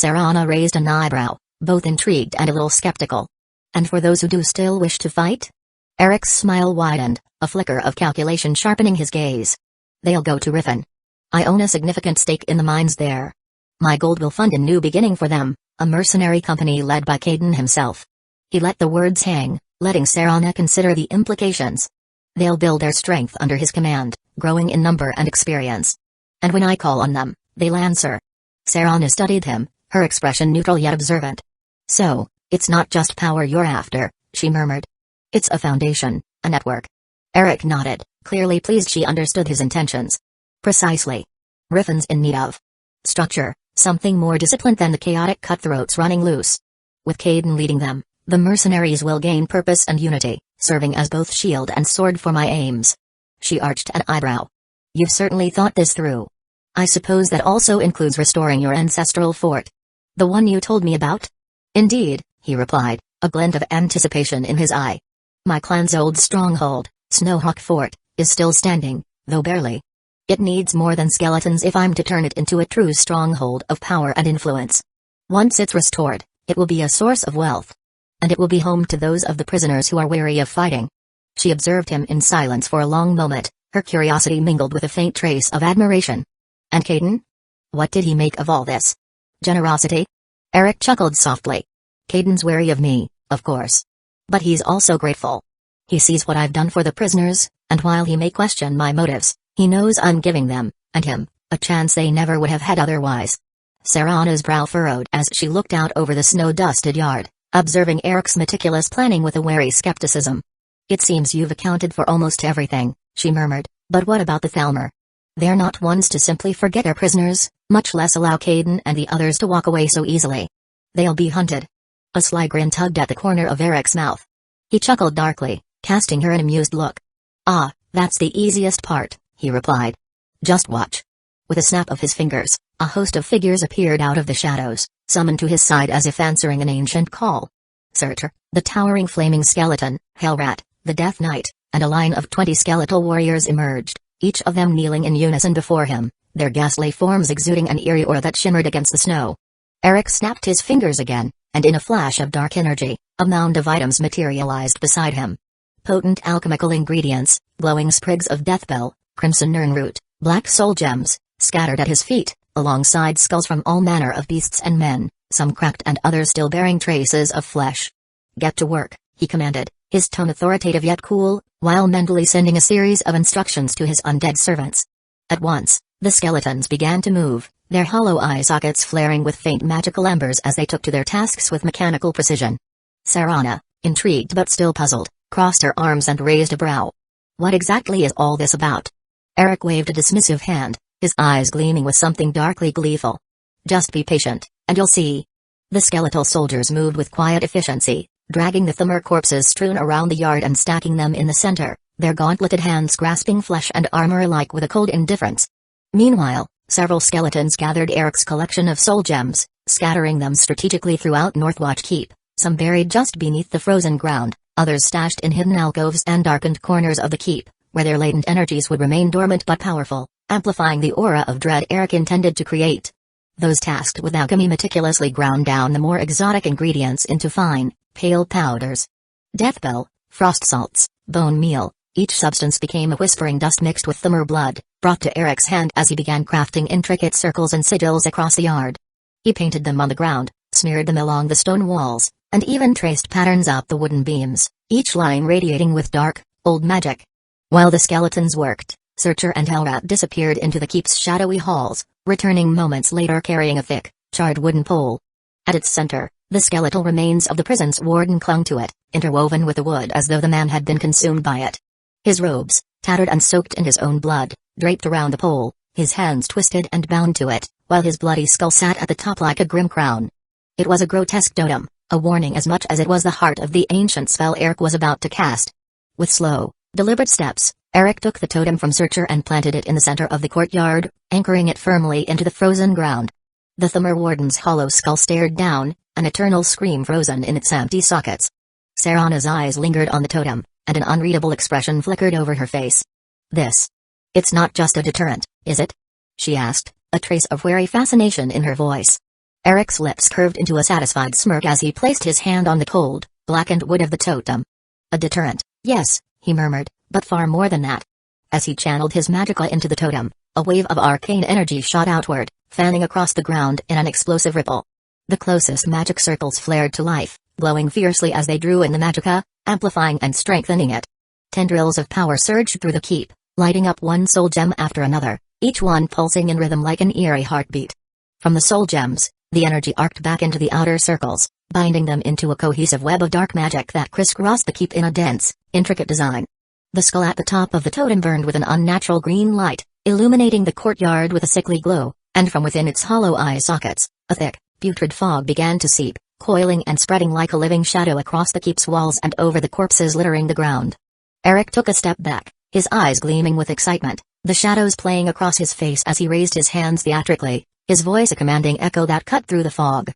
Serana raised an eyebrow, both intrigued and a little skeptical. And for those who do still wish to fight? Eric's smile widened, a flicker of calculation sharpening his gaze. They'll go to Riffin. I own a significant stake in the mines there. My gold will fund a new beginning for them, a mercenary company led by Caden himself. He let the words hang, letting Serana consider the implications. They'll build their strength under his command, growing in number and experience. And when I call on them, they'll answer. Serana studied him, her expression neutral yet observant. So, it's not just power you're after, she murmured. It's a foundation, a network. Eric nodded, clearly pleased she understood his intentions. Precisely. Riffin's in need of structure, something more disciplined than the chaotic cutthroats running loose. With Caden leading them, the mercenaries will gain purpose and unity, serving as both shield and sword for my aims. She arched an eyebrow. You've certainly thought this through. I suppose that also includes restoring your ancestral fort. The one you told me about? Indeed, he replied, a glint of anticipation in his eye. My clan's old stronghold, Snowhawk Fort, is still standing, though barely. It needs more than skeletons if I'm to turn it into a true stronghold of power and influence. Once it's restored, it will be a source of wealth. And it will be home to those of the prisoners who are weary of fighting. She observed him in silence for a long moment, her curiosity mingled with a faint trace of admiration. And Caden? What did he make of all this? Generosity? Eric chuckled softly. Caden's wary of me, of course. But he's also grateful. He sees what I've done for the prisoners, and while he may question my motives, he knows I'm giving them, and him, a chance they never would have had otherwise. Serana's brow furrowed as she looked out over the snow-dusted yard, observing Eric's meticulous planning with a wary skepticism. It seems you've accounted for almost everything, she murmured, but what about the Thalmor? They're not ones to simply forget their prisoners, much less allow Caden and the others to walk away so easily. They'll be hunted. A sly grin tugged at the corner of Eric's mouth. He chuckled darkly, casting her an amused look. Ah, that's the easiest part, he replied. Just watch. With a snap of his fingers, a host of figures appeared out of the shadows, summoned to his side as if answering an ancient call. Searcher, the towering flaming skeleton, Hellrat, the Death Knight, and a line of 20 skeletal warriors emerged, each of them kneeling in unison before him, their ghastly forms exuding an eerie aura that shimmered against the snow. Eric snapped his fingers again, and in a flash of dark energy, a mound of items materialized beside him. Potent alchemical ingredients, glowing sprigs of deathbell, crimson nirnroot, black soul gems, scattered at his feet, alongside skulls from all manner of beasts and men, some cracked and others still bearing traces of flesh. Get to work, he commanded, his tone authoritative yet cool, while mentally sending a series of instructions to his undead servants. At once, the skeletons began to move, their hollow eye sockets flaring with faint magical embers as they took to their tasks with mechanical precision. Serana, intrigued but still puzzled, crossed her arms and raised a brow. What exactly is all this about? Eric waved a dismissive hand, his eyes gleaming with something darkly gleeful. Just be patient, and you'll see. The skeletal soldiers moved with quiet efficiency, dragging the Thalmor corpses strewn around the yard and stacking them in the center, their gauntleted hands grasping flesh and armor alike with a cold indifference. Meanwhile, several skeletons gathered Eric's collection of soul gems, scattering them strategically throughout Northwatch Keep, some buried just beneath the frozen ground, others stashed in hidden alcoves and darkened corners of the keep, where their latent energies would remain dormant but powerful, amplifying the aura of dread Eric intended to create. Those tasked with alchemy meticulously ground down the more exotic ingredients into fine, pale powders. Deathbell, frost salts, bone meal, each substance became a whispering dust mixed with Thalmor blood, brought to Eric's hand as he began crafting intricate circles and sigils across the yard. He painted them on the ground, smeared them along the stone walls, and even traced patterns up the wooden beams, each line radiating with dark, old magic. While the skeletons worked, Searcher and Hellrat disappeared into the keep's shadowy halls, returning moments later carrying a thick, charred wooden pole. At its center, the skeletal remains of the prison's warden clung to it, interwoven with the wood as though the man had been consumed by it. His robes, tattered and soaked in his own blood, draped around the pole, his hands twisted and bound to it, while his bloody skull sat at the top like a grim crown. It was a grotesque totem, A warning as much as it was the heart of the ancient spell Eric was about to cast. With slow, deliberate steps, Eric took the totem from Searcher and planted it in the center of the courtyard, anchoring it firmly into the frozen ground. The Thumber Warden's hollow skull stared down, an eternal scream frozen in its empty sockets. Serana's eyes lingered on the totem, and an unreadable expression flickered over her face. It's not just a deterrent, is it? She asked, a trace of wary fascination in her voice. Eric's lips curved into a satisfied smirk as he placed his hand on the cold, blackened wood of the totem. A deterrent, yes, he murmured, but far more than that. As he channeled his magicka into the totem, a wave of arcane energy shot outward, fanning across the ground in an explosive ripple. The closest magic circles flared to life, glowing fiercely as they drew in the magicka, amplifying and strengthening it. Tendrils of power surged through the keep, lighting up one soul gem after another, each one pulsing in rhythm like an eerie heartbeat. From the soul gems, the energy arced back into the outer circles, binding them into a cohesive web of dark magic that crisscrossed the keep in a dense, intricate design. The skull at the top of the totem burned with an unnatural green light, illuminating the courtyard with a sickly glow, and from within its hollow eye sockets, a thick, putrid fog began to seep, coiling and spreading like a living shadow across the keep's walls and over the corpses littering the ground. Eric took a step back, his eyes gleaming with excitement, the shadows playing across his face as he raised his hands theatrically, his voice a commanding echo that cut through the fog.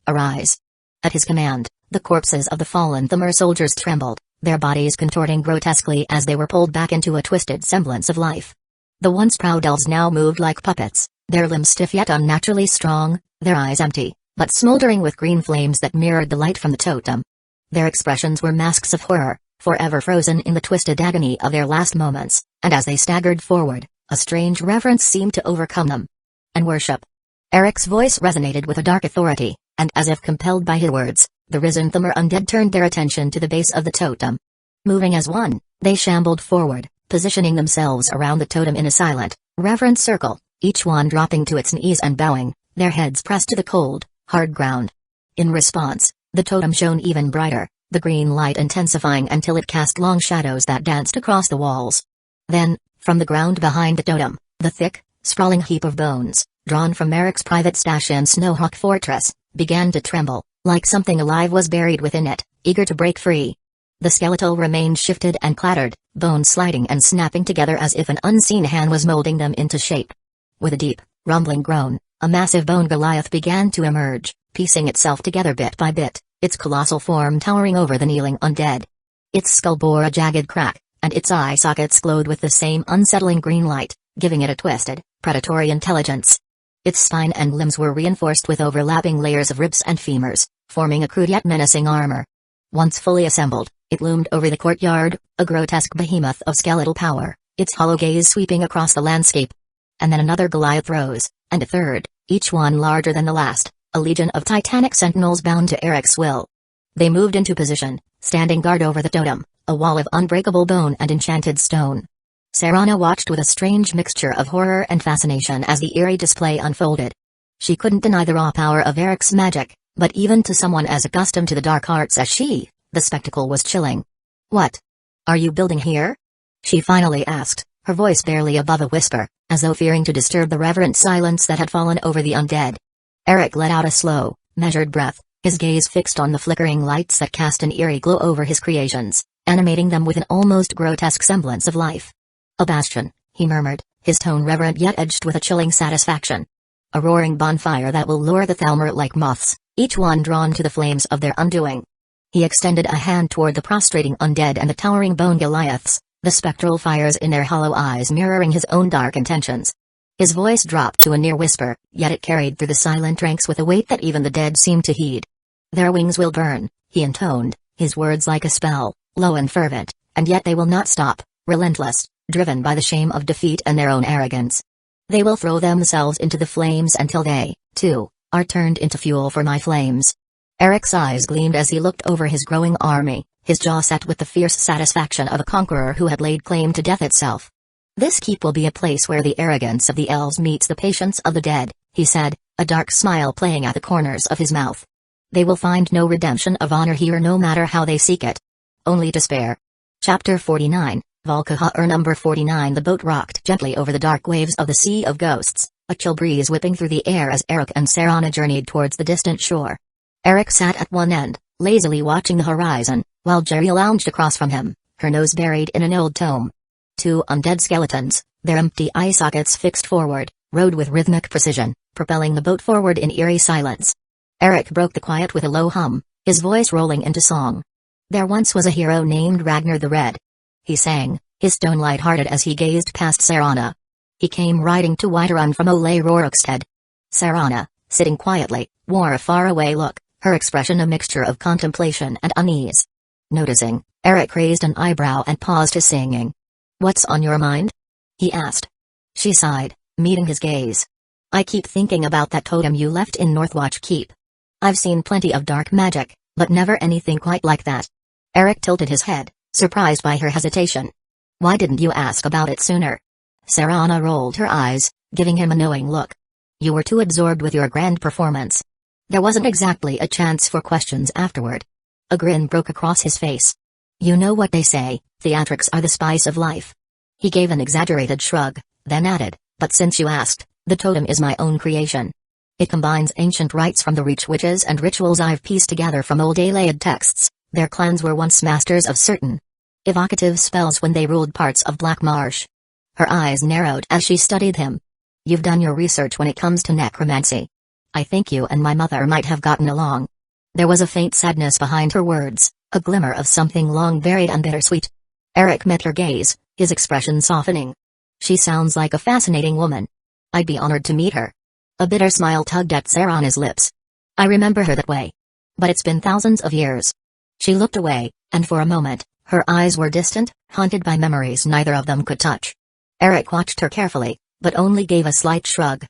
Arise. At his command, the corpses of the fallen Thumber soldiers trembled, their bodies contorting grotesquely as they were pulled back into a twisted semblance of life. The once proud elves now moved like puppets, their limbs stiff yet unnaturally strong, their eyes empty, but smoldering with green flames that mirrored the light from the totem. Their expressions were masks of horror, forever frozen in the twisted agony of their last moments, and as they staggered forward, a strange reverence seemed to overcome them. And worship. Eric's voice resonated with a dark authority, and as if compelled by his words, the risen Thumber undead turned their attention to the base of the totem. Moving as one, they shambled forward, positioning themselves around the totem in a silent, reverent circle, each one dropping to its knees and bowing, their heads pressed to the cold, hard ground. In response, the totem shone even brighter, the green light intensifying until it cast long shadows that danced across the walls. Then, from the ground behind the totem, the thick, sprawling heap of bones, drawn from Eric's private stash in Snowhawk Fortress, began to tremble, like something alive was buried within it, eager to break free. The skeletal remains shifted and clattered, bones sliding and snapping together as if an unseen hand was molding them into shape. With a deep, rumbling groan, a massive bone Goliath began to emerge, piecing itself together bit by bit, its colossal form towering over the kneeling undead. Its skull bore a jagged crack, and its eye sockets glowed with the same unsettling green light, giving it a twisted, predatory intelligence. Its spine and limbs were reinforced with overlapping layers of ribs and femurs, forming a crude yet menacing armor. Once fully assembled, it loomed over the courtyard, a grotesque behemoth of skeletal power, its hollow gaze sweeping across the landscape. And then another Goliath rose, and a third, each one larger than the last, a legion of titanic sentinels bound to Eric's will. They moved into position, standing guard over the totem, a wall of unbreakable bone and enchanted stone. Serana watched with a strange mixture of horror and fascination as the eerie display unfolded. She couldn't deny the raw power of Eric's magic, but even to someone as accustomed to the dark arts as she, the spectacle was chilling. "What are you building here?" she finally asked, her voice barely above a whisper, as though fearing to disturb the reverent silence that had fallen over the undead. Eric let out a slow, measured breath, his gaze fixed on the flickering lights that cast an eerie glow over his creations, animating them with an almost grotesque semblance of life. "A bastion," he murmured, his tone reverent yet edged with a chilling satisfaction. "A roaring bonfire that will lure the Thalmor like moths, each one drawn to the flames of their undoing." He extended a hand toward the prostrating undead and the towering bone Goliaths, the spectral fires in their hollow eyes mirroring his own dark intentions. His voice dropped to a near whisper, yet it carried through the silent ranks with a weight that even the dead seemed to heed. "Their wings will burn," he intoned, his words like a spell, low and fervent, "and yet they will not stop, relentless, driven by the shame of defeat and their own arrogance. They will throw themselves into the flames until they, too, are turned into fuel for my flames." Eric's eyes gleamed as he looked over his growing army, his jaw set with the fierce satisfaction of a conqueror who had laid claim to death itself. "This keep will be a place where the arrogance of the elves meets the patience of the dead," he said, a dark smile playing at the corners of his mouth. "They will find no redemption of honor here no matter how they seek it. Only despair." Chapter 49, Valkahar number 49. The boat rocked gently over the dark waves of the Sea of Ghosts, a chill breeze whipping through the air as Eric and Serana journeyed towards the distant shore. Eric sat at one end, lazily watching the horizon, while Jerry lounged across from him, her nose buried in an old tome. Two undead skeletons, their empty eye sockets fixed forward, rowed with rhythmic precision, propelling the boat forward in eerie silence. Eric broke the quiet with a low hum, his voice rolling into song. There once was a hero named Ragnar the Red. He sang, his tone light-hearted as he gazed past Serana. He came riding to Whiterun from Ole Rorikstead. Serana, sitting quietly, wore a faraway look, her expression a mixture of contemplation and unease. Noticing, Eric raised an eyebrow and paused his singing. "What's on your mind?" he asked. She sighed, meeting his gaze. "I keep thinking about that totem you left in Northwatch Keep. I've seen plenty of dark magic, but never anything quite like that." Eric tilted his head, surprised by her hesitation. "Why didn't you ask about it sooner?" Serana rolled her eyes, giving him a knowing look. "You were too absorbed with your grand performance. There wasn't exactly a chance for questions afterward." A grin broke across his face. "You know what they say, theatrics are the spice of life." He gave an exaggerated shrug, then added, "But since you asked, the totem is my own creation. It combines ancient rites from the Reach witches and rituals I've pieced together from old Iliad texts. Their clans were once masters of certain evocative spells when they ruled parts of Black Marsh." Her eyes narrowed as she studied him. "You've done your research when it comes to necromancy. I think you and my mother might have gotten along." There was a faint sadness behind her words, a glimmer of something long buried and bittersweet. Eric met her gaze, his expression softening. "She sounds like a fascinating woman. I'd be honored to meet her." A bitter smile tugged at Serana's lips. "I remember her that way. But it's been thousands of years." She looked away, and for a moment, her eyes were distant, haunted by memories neither of them could touch. Eric watched her carefully, but only gave a slight shrug.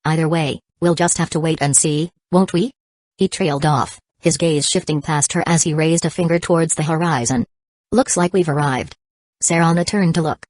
"Either way, we'll just have to wait and see, won't we?" He trailed off, his gaze shifting past her as he raised a finger towards the horizon. "Looks like we've arrived." Serana turned to look.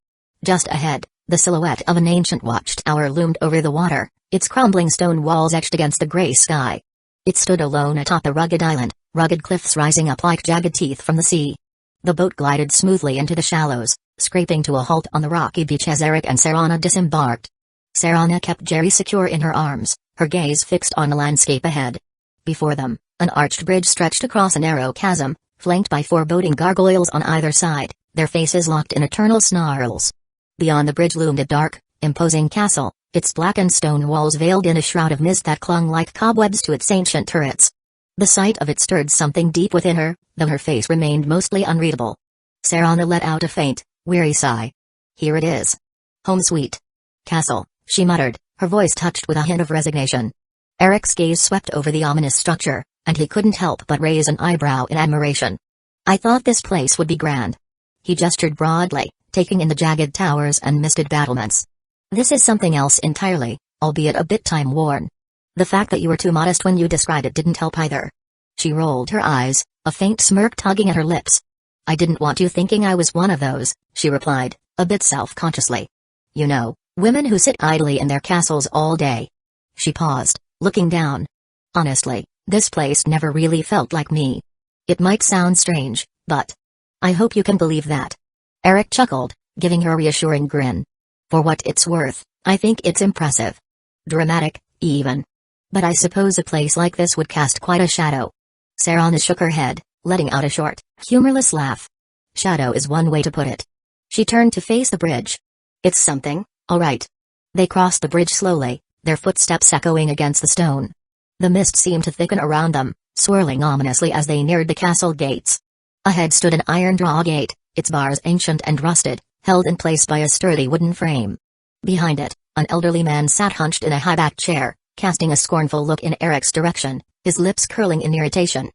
Just ahead, the silhouette of an ancient watchtower loomed over the water, its crumbling stone walls etched against the gray sky. It stood alone atop a rugged island, rugged cliffs rising up like jagged teeth from the sea. The boat glided smoothly into the shallows, scraping to a halt on the rocky beach as Eric and Serana disembarked. Serana kept Jerry secure in her arms, her gaze fixed on the landscape ahead. Before them, an arched bridge stretched across a narrow chasm, flanked by foreboding gargoyles on either side, their faces locked in eternal snarls. Beyond the bridge loomed a dark, imposing castle, its blackened stone walls veiled in a shroud of mist that clung like cobwebs to its ancient turrets. The sight of it stirred something deep within her, though her face remained mostly unreadable. Serana let out a faint, weary sigh. "Here it is. Home sweet castle," she muttered, her voice touched with a hint of resignation. Eric's gaze swept over the ominous structure, and he couldn't help but raise an eyebrow in admiration. "I thought this place would be grand." He gestured broadly, taking in the jagged towers and misted battlements. "This is something else entirely, albeit a bit time-worn. The fact that you were too modest when you described it didn't help either." She rolled her eyes, a faint smirk tugging at her lips. "I didn't want you thinking I was one of those," she replied, a bit self-consciously. "You know, women who sit idly in their castles all day." She paused, looking down. "Honestly, this place never really felt like me. It might sound strange, but I hope you can believe that." Eric chuckled, giving her a reassuring grin. "For what it's worth, I think it's impressive. Dramatic, even. But I suppose a place like this would cast quite a shadow." Serana shook her head, letting out a short, humorless laugh. "Shadow is one way to put it." She turned to face the bridge. "It's something, all right." They crossed the bridge slowly, their footsteps echoing against the stone. The mist seemed to thicken around them, swirling ominously as they neared the castle gates. Ahead stood an iron drawgate, its bars ancient and rusted, held in place by a sturdy wooden frame. Behind it, an elderly man sat hunched in a high-backed chair, casting a scornful look in Eric's direction, his lips curling in irritation.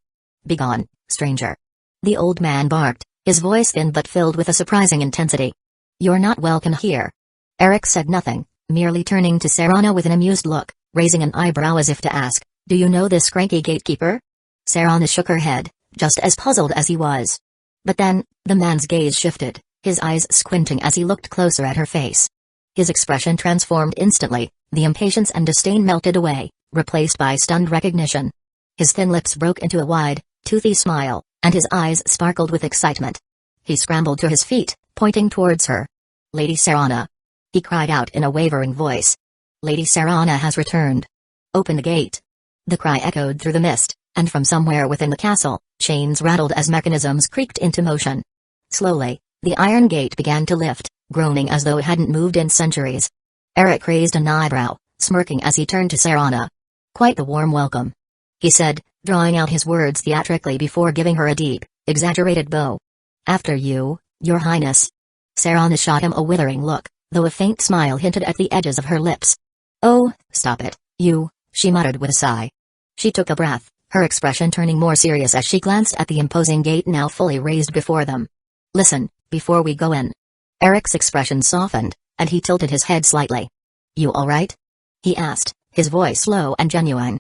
"Begone, stranger." The old man barked, his voice thin but filled with a surprising intensity. "You're not welcome here." Eric said nothing, merely turning to Serana with an amused look, raising an eyebrow as if to ask, "Do you know this cranky gatekeeper?" Serana shook her head, just as puzzled as he was. But then, the man's gaze shifted, his eyes squinting as he looked closer at her face. His expression transformed instantly, the impatience and disdain melted away, replaced by stunned recognition. His thin lips broke into a wide, toothy smile, and his eyes sparkled with excitement. He scrambled to his feet, pointing towards her. "Lady Serana!" he cried out in a wavering voice. "Lady Serana has returned. Open the gate." The cry echoed through the mist, and from somewhere within the castle, chains rattled as mechanisms creaked into motion. Slowly, the iron gate began to lift, groaning as though it hadn't moved in centuries. Eric raised an eyebrow, smirking as he turned to Serana. "Quite the warm welcome," he said, drawing out his words theatrically before giving her a deep, exaggerated bow. "After you, your highness." Serana shot him a withering look, though a faint smile hinted at the edges of her lips. "Oh, stop it, you," she muttered with a sigh. She took a breath, her expression turning more serious as she glanced at the imposing gate now fully raised before them. "Listen, before we go in." Eric's expression softened, and he tilted his head slightly. "You all right?" he asked, his voice low and genuine.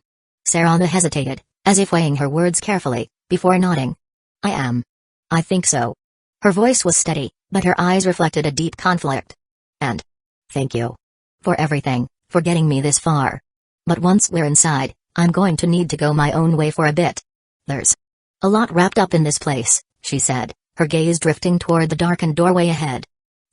Serana hesitated, as if weighing her words carefully, before nodding. "I am. I think so." Her voice was steady, but her eyes reflected a deep conflict. "And thank you for everything, for getting me this far. But once we're inside, I'm going to need to go my own way for a bit. There's a lot wrapped up in this place," she said, her gaze drifting toward the darkened doorway ahead.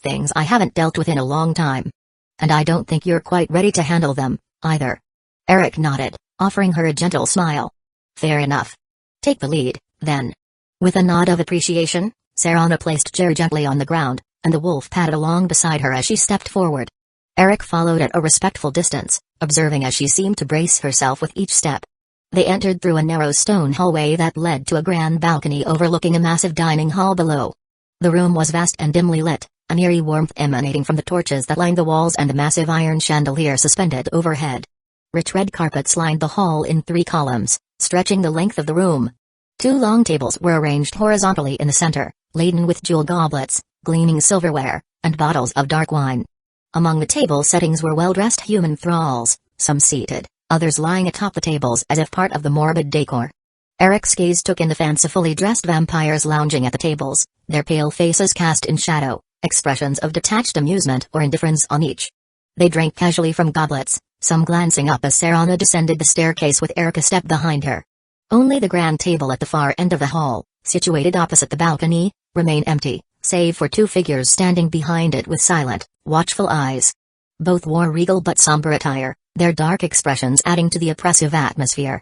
"Things I haven't dealt with in a long time. And I don't think you're quite ready to handle them, either." Eric nodded, offering her a gentle smile. "Fair enough. Take the lead, then." With a nod of appreciation, Serana placed Jerry gently on the ground, and the wolf padded along beside her as she stepped forward. Eric followed at a respectful distance, observing as she seemed to brace herself with each step. They entered through a narrow stone hallway that led to a grand balcony overlooking a massive dining hall below. The room was vast and dimly lit, an eerie warmth emanating from the torches that lined the walls and the massive iron chandelier suspended overhead. Rich red carpets lined the hall in 3 columns, stretching the length of the room. 2 long tables were arranged horizontally in the center, laden with jewel goblets, gleaming silverware, and bottles of dark wine. Among the table settings were well-dressed human thralls, some seated, others lying atop the tables as if part of the morbid decor. Eric's gaze took in the fancifully dressed vampires lounging at the tables, their pale faces cast in shadow, expressions of detached amusement or indifference on each. They drank casually from goblets, some glancing up as Serana descended the staircase with Eric a step behind her. Only the grand table at the far end of the hall, situated opposite the balcony, remained empty, save for 2 figures standing behind it with silent, watchful eyes. Both wore regal but somber attire, their dark expressions adding to the oppressive atmosphere.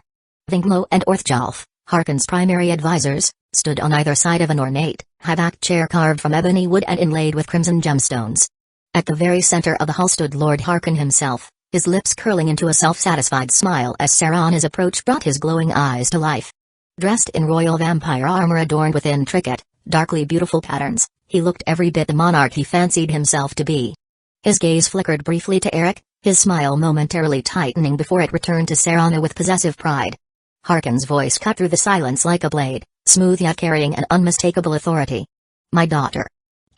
Vingmo and Orthjalf, Harkon's primary advisors, stood on either side of an ornate, high-backed chair carved from ebony wood and inlaid with crimson gemstones. At the very center of the hall stood Lord Harkon himself, his lips curling into a self-satisfied smile as Serana's approach brought his glowing eyes to life. Dressed in royal vampire armor adorned with intricate, darkly beautiful patterns, he looked every bit the monarch he fancied himself to be. His gaze flickered briefly to Eric, his smile momentarily tightening before it returned to Serana with possessive pride. Harkon's voice cut through the silence like a blade, smooth yet carrying an unmistakable authority. "My daughter.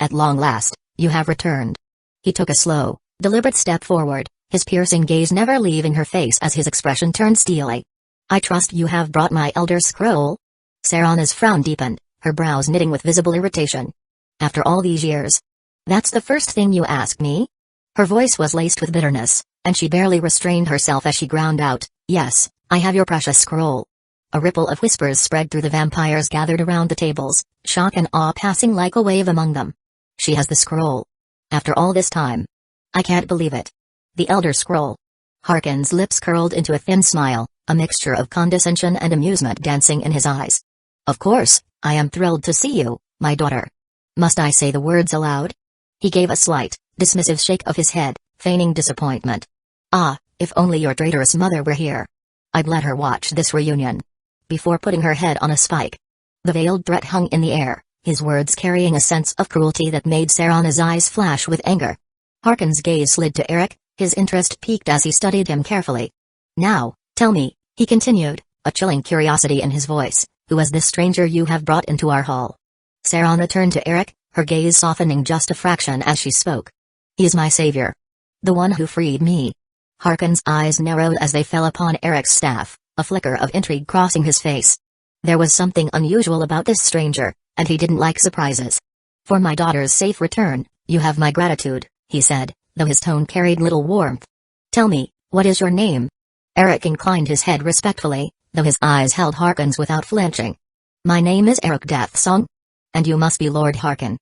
At long last, you have returned." He took a slow, deliberate step forward, his piercing gaze never leaving her face as his expression turned steely. "I trust you have brought my Elder Scroll?" Serana's frown deepened, her brows knitting with visible irritation. "After all these years? That's the first thing you ask me?" Her voice was laced with bitterness, and she barely restrained herself as she ground out, "Yes, I have your precious scroll." A ripple of whispers spread through the vampires gathered around the tables, shock and awe passing like a wave among them. "She has the scroll. After all this time. I can't believe it." "The Elder Scroll." Harkon's lips curled into a thin smile, a mixture of condescension and amusement dancing in his eyes. "Of course, I am thrilled to see you, my daughter. Must I say the words aloud?" He gave a slight, dismissive shake of his head, feigning disappointment. "Ah, if only your traitorous mother were here. I'd let her watch this reunion." Before putting her head on a spike. The veiled threat hung in the air, his words carrying a sense of cruelty that made Serana's eyes flash with anger. Harkon's gaze slid to Eric, his interest piqued as he studied him carefully. "Now, tell me," he continued, a chilling curiosity in his voice, "who is this stranger you have brought into our hall?" Serana turned to Eric, her gaze softening just a fraction as she spoke. "He is my savior. The one who freed me." Harkon's eyes narrowed as they fell upon Eric's staff, a flicker of intrigue crossing his face. There was something unusual about this stranger, and he didn't like surprises. "For my daughter's safe return, you have my gratitude," he said, though his tone carried little warmth. "Tell me, what is your name?" Eric inclined his head respectfully, though his eyes held Harkon's without flinching. "My name is Eric Deathsong. And you must be Lord Harkon.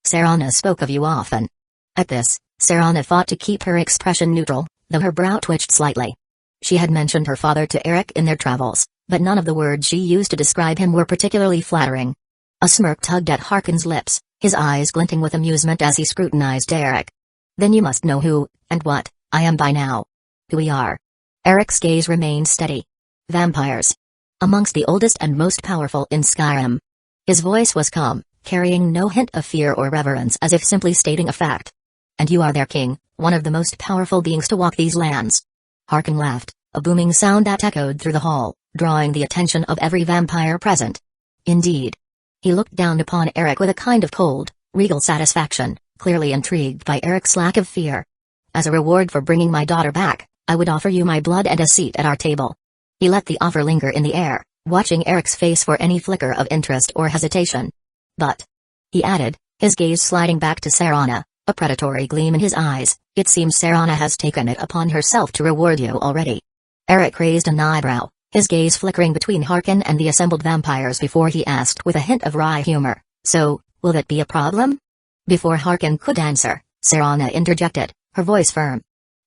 Serana spoke of you often." At this, Serana fought to keep her expression neutral, though her brow twitched slightly. She had mentioned her father to Eric in their travels, but none of the words she used to describe him were particularly flattering. A smirk tugged at Harkin's lips, his eyes glinting with amusement as he scrutinized Eric. Then you must know who, and what, I am by now. Who we are. Eric's gaze remained steady. Vampires. Amongst the oldest and most powerful in Skyrim. His voice was calm, carrying no hint of fear or reverence, as if simply stating a fact. And you are their king, one of the most powerful beings to walk these lands. Harkin laughed, a booming sound that echoed through the hall, drawing the attention of every vampire present. Indeed. He looked down upon Eric with a kind of cold, regal satisfaction, clearly intrigued by Eric's lack of fear. As a reward for bringing my daughter back, I would offer you my blood and a seat at our table. He let the offer linger in the air, watching Eric's face for any flicker of interest or hesitation. But, he added, his gaze sliding back to Serana, a predatory gleam in his eyes, it seems Serana has taken it upon herself to reward you already. Eric raised an eyebrow, his gaze flickering between Harkin and the assembled vampires before he asked with a hint of wry humor, so, will that be a problem? Before Harkin could answer, Serana interjected, her voice firm.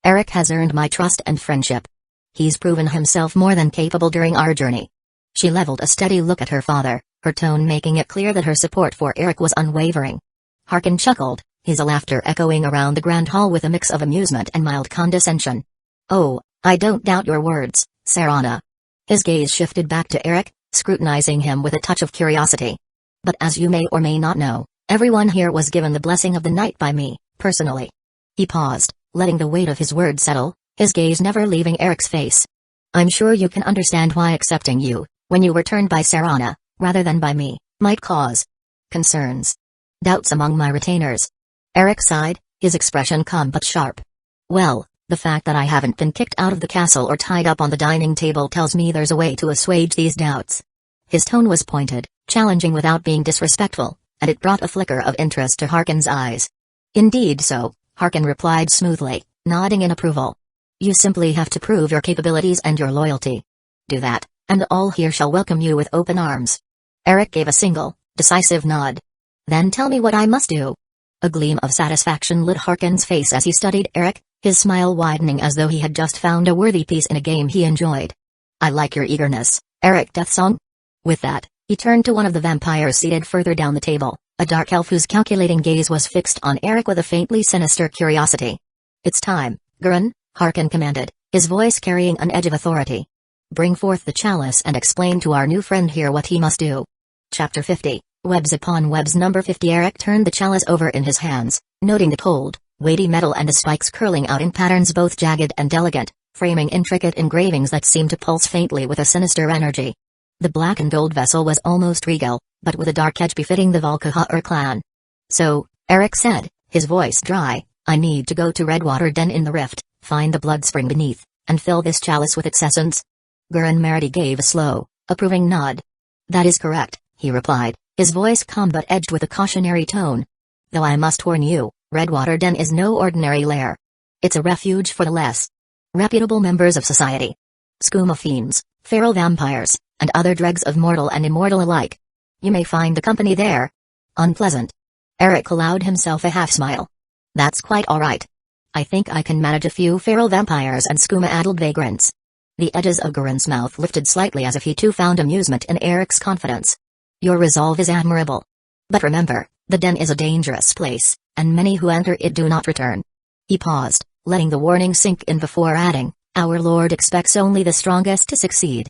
Eric has earned my trust and friendship. He's proven himself more than capable during our journey. She leveled a steady look at her father, her tone making it clear that her support for Eric was unwavering. Harkin chuckled, his laughter echoing around the grand hall with a mix of amusement and mild condescension. Oh, I don't doubt your words, Serana. His gaze shifted back to Eric, scrutinizing him with a touch of curiosity. But as you may or may not know, everyone here was given the blessing of the night by me, personally. He paused, letting the weight of his words settle, his gaze never leaving Eric's face. I'm sure you can understand why accepting you, when you were turned by Serana, rather than by me, might cause concerns. Doubts among my retainers. Eric sighed, his expression calm but sharp. Well, the fact that I haven't been kicked out of the castle or tied up on the dining table tells me there's a way to assuage these doubts. His tone was pointed, challenging without being disrespectful, and it brought a flicker of interest to Harkin's eyes. Indeed so, Harkin replied smoothly, nodding in approval. You simply have to prove your capabilities and your loyalty. Do that, and all here shall welcome you with open arms. Eric gave a single, decisive nod. Then tell me what I must do. A gleam of satisfaction lit Harkin's face as he studied Eric, his smile widening as though he had just found a worthy piece in a game he enjoyed. I like your eagerness, Eric Deathsong. With that, he turned to one of the vampires seated further down the table, a dark elf whose calculating gaze was fixed on Eric with a faintly sinister curiosity. It's time, Gurren, Harkin commanded, his voice carrying an edge of authority. Bring forth the chalice and explain to our new friend here what he must do. Chapter 50, Webs upon Webs. Number 50. Eric turned the chalice over in his hands, noting the cold, weighty metal and the spikes curling out in patterns both jagged and delicate, framing intricate engravings that seemed to pulse faintly with a sinister energy. The black and gold vessel was almost regal, but with a dark edge befitting the Valkahar clan. So, Eric said, his voice dry, I need to go to Redwater Den in the rift, find the blood spring beneath, and fill this chalice with its essence. Gurren Meridi gave a slow, approving nod. That is correct, he replied, his voice calm but edged with a cautionary tone. Though I must warn you, Redwater Den is no ordinary lair. It's a refuge for the less reputable members of society. Skooma fiends, feral vampires, and other dregs of mortal and immortal alike. You may find the company there unpleasant. Eric allowed himself a half-smile. That's quite all right. I think I can manage a few feral vampires and skooma-addled vagrants. The edges of Gurren's mouth lifted slightly as if he too found amusement in Eric's confidence. Your resolve is admirable. But remember, the den is a dangerous place, and many who enter it do not return. He paused, letting the warning sink in before adding, Our Lord expects only the strongest to succeed.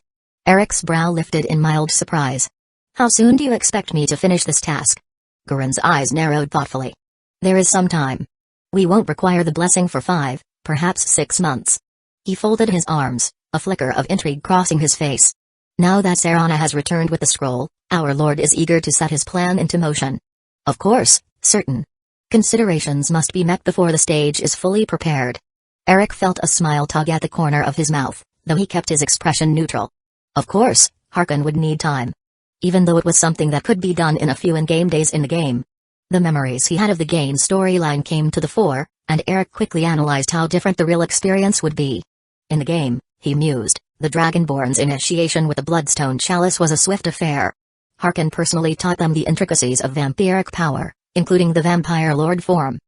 Eric's brow lifted in mild surprise. How soon do you expect me to finish this task? Gurren's eyes narrowed thoughtfully. There is some time. We won't require the blessing for 5, perhaps 6 months. He folded his arms, a flicker of intrigue crossing his face. Now that Serana has returned with the scroll, our Lord is eager to set his plan into motion. Of course, certain considerations must be met before the stage is fully prepared. Eric felt a smile tug at the corner of his mouth, though he kept his expression neutral. Of course, Harkin would need time. Even though it was something that could be done in a few in-game days in the game. The memories he had of the game storyline came to the fore, and Eric quickly analyzed how different the real experience would be. In the game, he mused, the Dragonborn's initiation with the Bloodstone Chalice was a swift affair. Harkin personally taught them the intricacies of vampiric power, including the Vampire Lord form.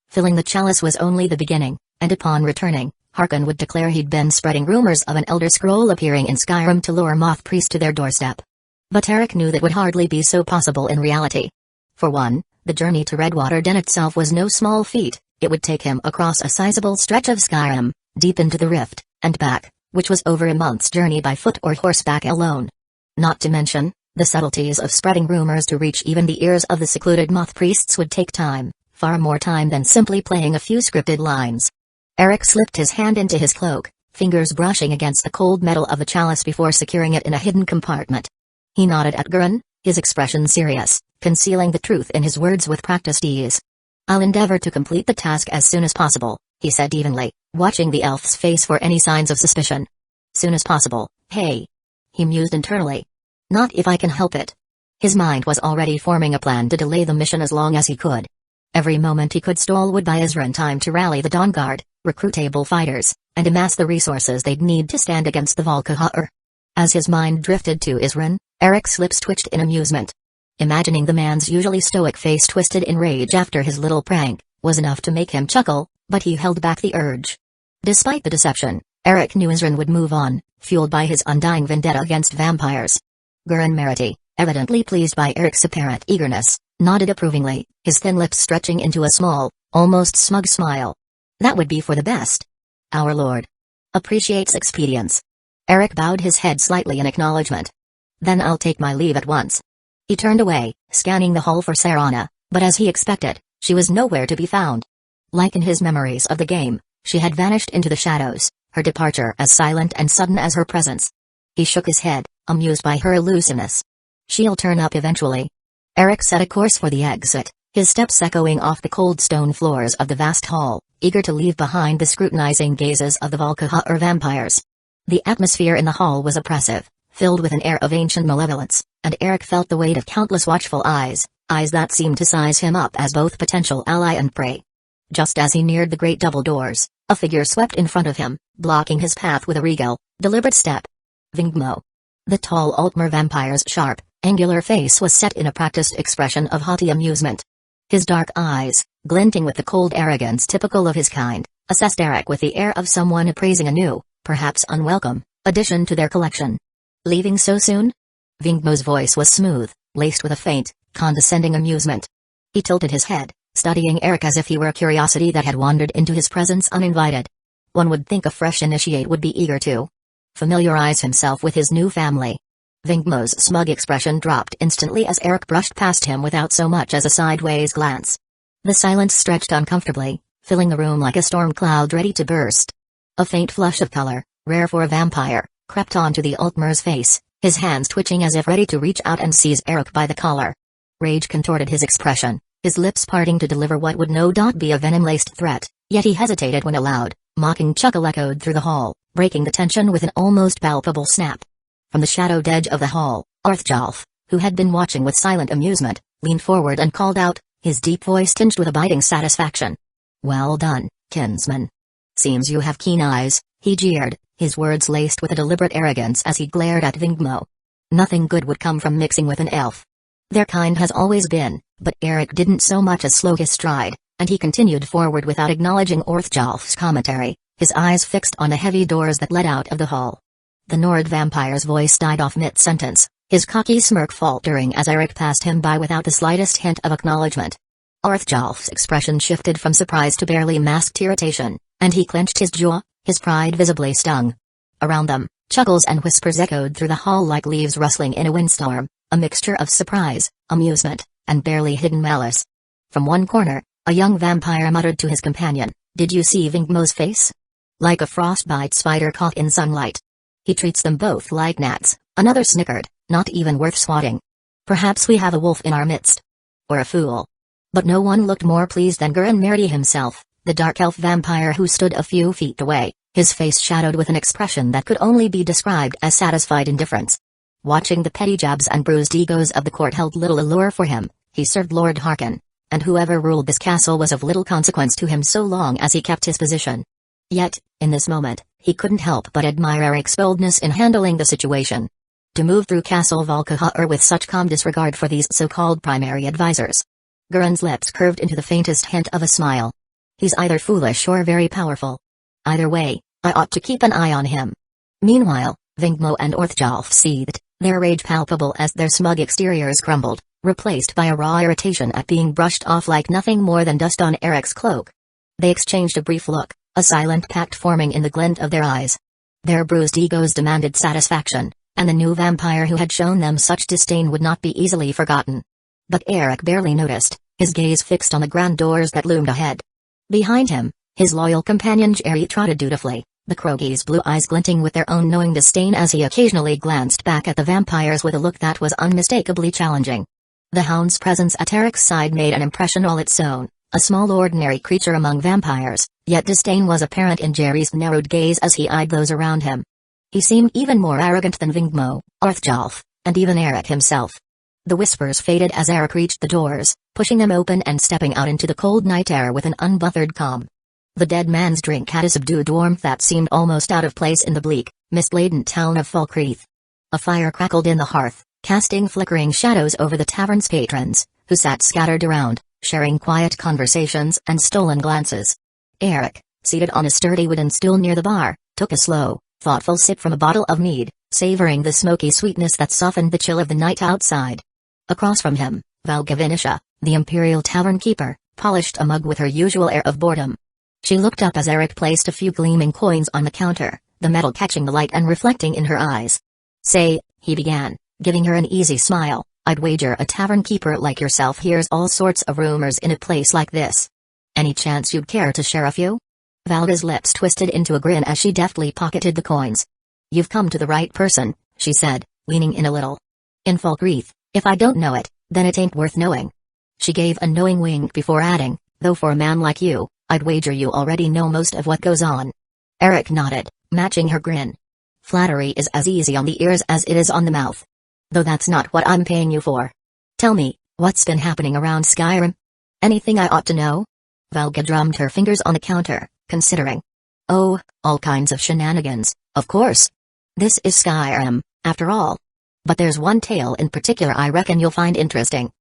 Filling the chalice was only the beginning, and upon returning, Harkon would declare he'd been spreading rumors of an Elder Scroll appearing in Skyrim to lure Moth Priest to their doorstep. But Eric knew that would hardly be so possible in reality. For one, the journey to Redwater Den itself was no small feat. It would take him across a sizable stretch of Skyrim, deep into the Rift, and back, which was over a month's journey by foot or horseback alone. Not to mention, the subtleties of spreading rumors to reach even the ears of the secluded Moth Priests would take time, far more time than simply playing a few scripted lines. Eric slipped his hand into his cloak, fingers brushing against the cold metal of the chalice before securing it in a hidden compartment. He nodded at Gurren, his expression serious, concealing the truth in his words with practiced ease. "I'll endeavor to complete the task as soon as possible," he said evenly, watching the elf's face for any signs of suspicion. "Soon as possible, hey?" he mused internally. "Not if I can help it." His mind was already forming a plan to delay the mission as long as he could. Every moment he could stall would buy Isran time to rally the Dawn Guard, recruit able fighters, and amass the resources they'd need to stand against the Volkihar. As his mind drifted to Isran, Eric's lips twitched in amusement. Imagining the man's usually stoic face twisted in rage after his little prank was enough to make him chuckle, but he held back the urge. Despite the deception, Eric knew Isran would move on, fueled by his undying vendetta against vampires. Gurren Merity, evidently pleased by Eric's apparent eagerness, nodded approvingly, his thin lips stretching into a small, almost smug smile. "That would be for the best. Our Lord appreciates expedience." Eric bowed his head slightly in acknowledgement. "Then I'll take my leave at once." He turned away, scanning the hall for Serana, but as he expected, she was nowhere to be found. Like in his memories of the game, she had vanished into the shadows, her departure as silent and sudden as her presence. He shook his head, amused by her elusiveness. "She'll turn up eventually." Eric set a course for the exit, his steps echoing off the cold stone floors of the vast hall, eager to leave behind the scrutinizing gazes of the Volkihar vampires. The atmosphere in the hall was oppressive, filled with an air of ancient malevolence, and Eric felt the weight of countless watchful eyes that seemed to size him up as both potential ally and prey. Just as he neared the great double doors, a figure swept in front of him, blocking his path with a regal, deliberate step. Vingmo. The tall Altmer vampire's sharp, angular face was set in a practiced expression of haughty amusement. His dark eyes, glinting with the cold arrogance typical of his kind, assessed Eric with the air of someone appraising a new, perhaps unwelcome, addition to their collection. "Leaving so soon?" Vingmo's voice was smooth, laced with a faint, condescending amusement. He tilted his head, studying Eric as if he were a curiosity that had wandered into his presence uninvited. One would think a fresh initiate would be eager to familiarize himself with his new family. Vingmo's smug expression dropped instantly as Eric brushed past him without so much as a sideways glance. The silence stretched uncomfortably, filling the room like a storm cloud ready to burst. A faint flush of color, rare for a vampire, crept onto the Altmer's face, his hands twitching as if ready to reach out and seize Eric by the collar. Rage contorted his expression, his lips parting to deliver what would no doubt be a venom-laced threat, yet he hesitated when a loud, mocking chuckle echoed through the hall, breaking the tension with an almost palpable snap. From the shadowed edge of the hall, Arthjalf, who had been watching with silent amusement, leaned forward and called out, his deep voice tinged with abiding satisfaction. "Well done, kinsman. Seems you have keen eyes," he jeered, his words laced with a deliberate arrogance as he glared at Vingmo. Nothing good would come from mixing with an elf. Their kind has always been, but Eric didn't so much as slow his stride, and he continued forward without acknowledging Arthjalf's commentary, his eyes fixed on the heavy doors that led out of the hall. The Nord vampire's voice died off mid-sentence, his cocky smirk faltering as Eric passed him by without the slightest hint of acknowledgement. Arthjalf's expression shifted from surprise to barely masked irritation, and he clenched his jaw, his pride visibly stung. Around them, chuckles and whispers echoed through the hall like leaves rustling in a windstorm, a mixture of surprise, amusement, and barely hidden malice. From one corner, a young vampire muttered to his companion, "Did you see Vingmo's face? Like a frostbite spider caught in sunlight. He treats them both like gnats." Another snickered, "Not even worth swatting. Perhaps we have a wolf in our midst. Or a fool." But no one looked more pleased than Gurren Merity himself, the dark elf vampire who stood a few feet away, his face shadowed with an expression that could only be described as satisfied indifference. Watching the petty jabs and bruised egos of the court held little allure for him. He served Lord Harkon, and whoever ruled this castle was of little consequence to him so long as he kept his position. Yet, in this moment, he couldn't help but admire Eric's boldness in handling the situation. To move through Castle Volkihar with such calm disregard for these so-called primary advisors. Gurren's lips curved into the faintest hint of a smile. He's either foolish or very powerful. Either way, I ought to keep an eye on him. Meanwhile, Vingmo and Orthjalf seethed, their rage palpable as their smug exteriors crumbled, replaced by a raw irritation at being brushed off like nothing more than dust on Eric's cloak. They exchanged a brief look, a silent pact forming in the glint of their eyes. Their bruised egos demanded satisfaction, and the new vampire who had shown them such disdain would not be easily forgotten. But Eric barely noticed, his gaze fixed on the grand doors that loomed ahead. Behind him, his loyal companion Jerry trotted dutifully, the Krogi's blue eyes glinting with their own knowing disdain as he occasionally glanced back at the vampires with a look that was unmistakably challenging. The hound's presence at Eric's side made an impression all its own, a small ordinary creature among vampires, yet disdain was apparent in Jerry's narrowed gaze as he eyed those around him. He seemed even more arrogant than Vingmo, Orthjalf, and even Eric himself. The whispers faded as Eric reached the doors, pushing them open and stepping out into the cold night air with an unbothered calm. The dead man's drink had a subdued warmth that seemed almost out of place in the bleak, mist-laden town of Falkreath. A fire crackled in the hearth, casting flickering shadows over the tavern's patrons, who sat scattered around, sharing quiet conversations and stolen glances. Eric, seated on a sturdy wooden stool near the bar, took a slow, thoughtful sip from a bottle of mead, savoring the smoky sweetness that softened the chill of the night outside. Across from him, Valgavinisha, the imperial tavern keeper, polished a mug with her usual air of boredom. She looked up as Eric placed a few gleaming coins on the counter, the metal catching the light and reflecting in her eyes. "Say," he began, giving her an easy smile, "I'd wager a tavern keeper like yourself hears all sorts of rumors in a place like this. Any chance you'd care to share a few?" Valga's lips twisted into a grin as she deftly pocketed the coins. "You've come to the right person," she said, leaning in a little. "In Falkreath, if I don't know it, then it ain't worth knowing." She gave a knowing wink before adding, "Though for a man like you, I'd wager you already know most of what goes on." Eric nodded, matching her grin. "Flattery is as easy on the ears as it is on the mouth. Though that's not what I'm paying you for. Tell me, what's been happening around Skyrim? Anything I ought to know?" Valga drummed her fingers on the counter, considering. "Oh, all kinds of shenanigans, of course. This is Skyrim, after all. But there's one tale in particular I reckon you'll find interesting.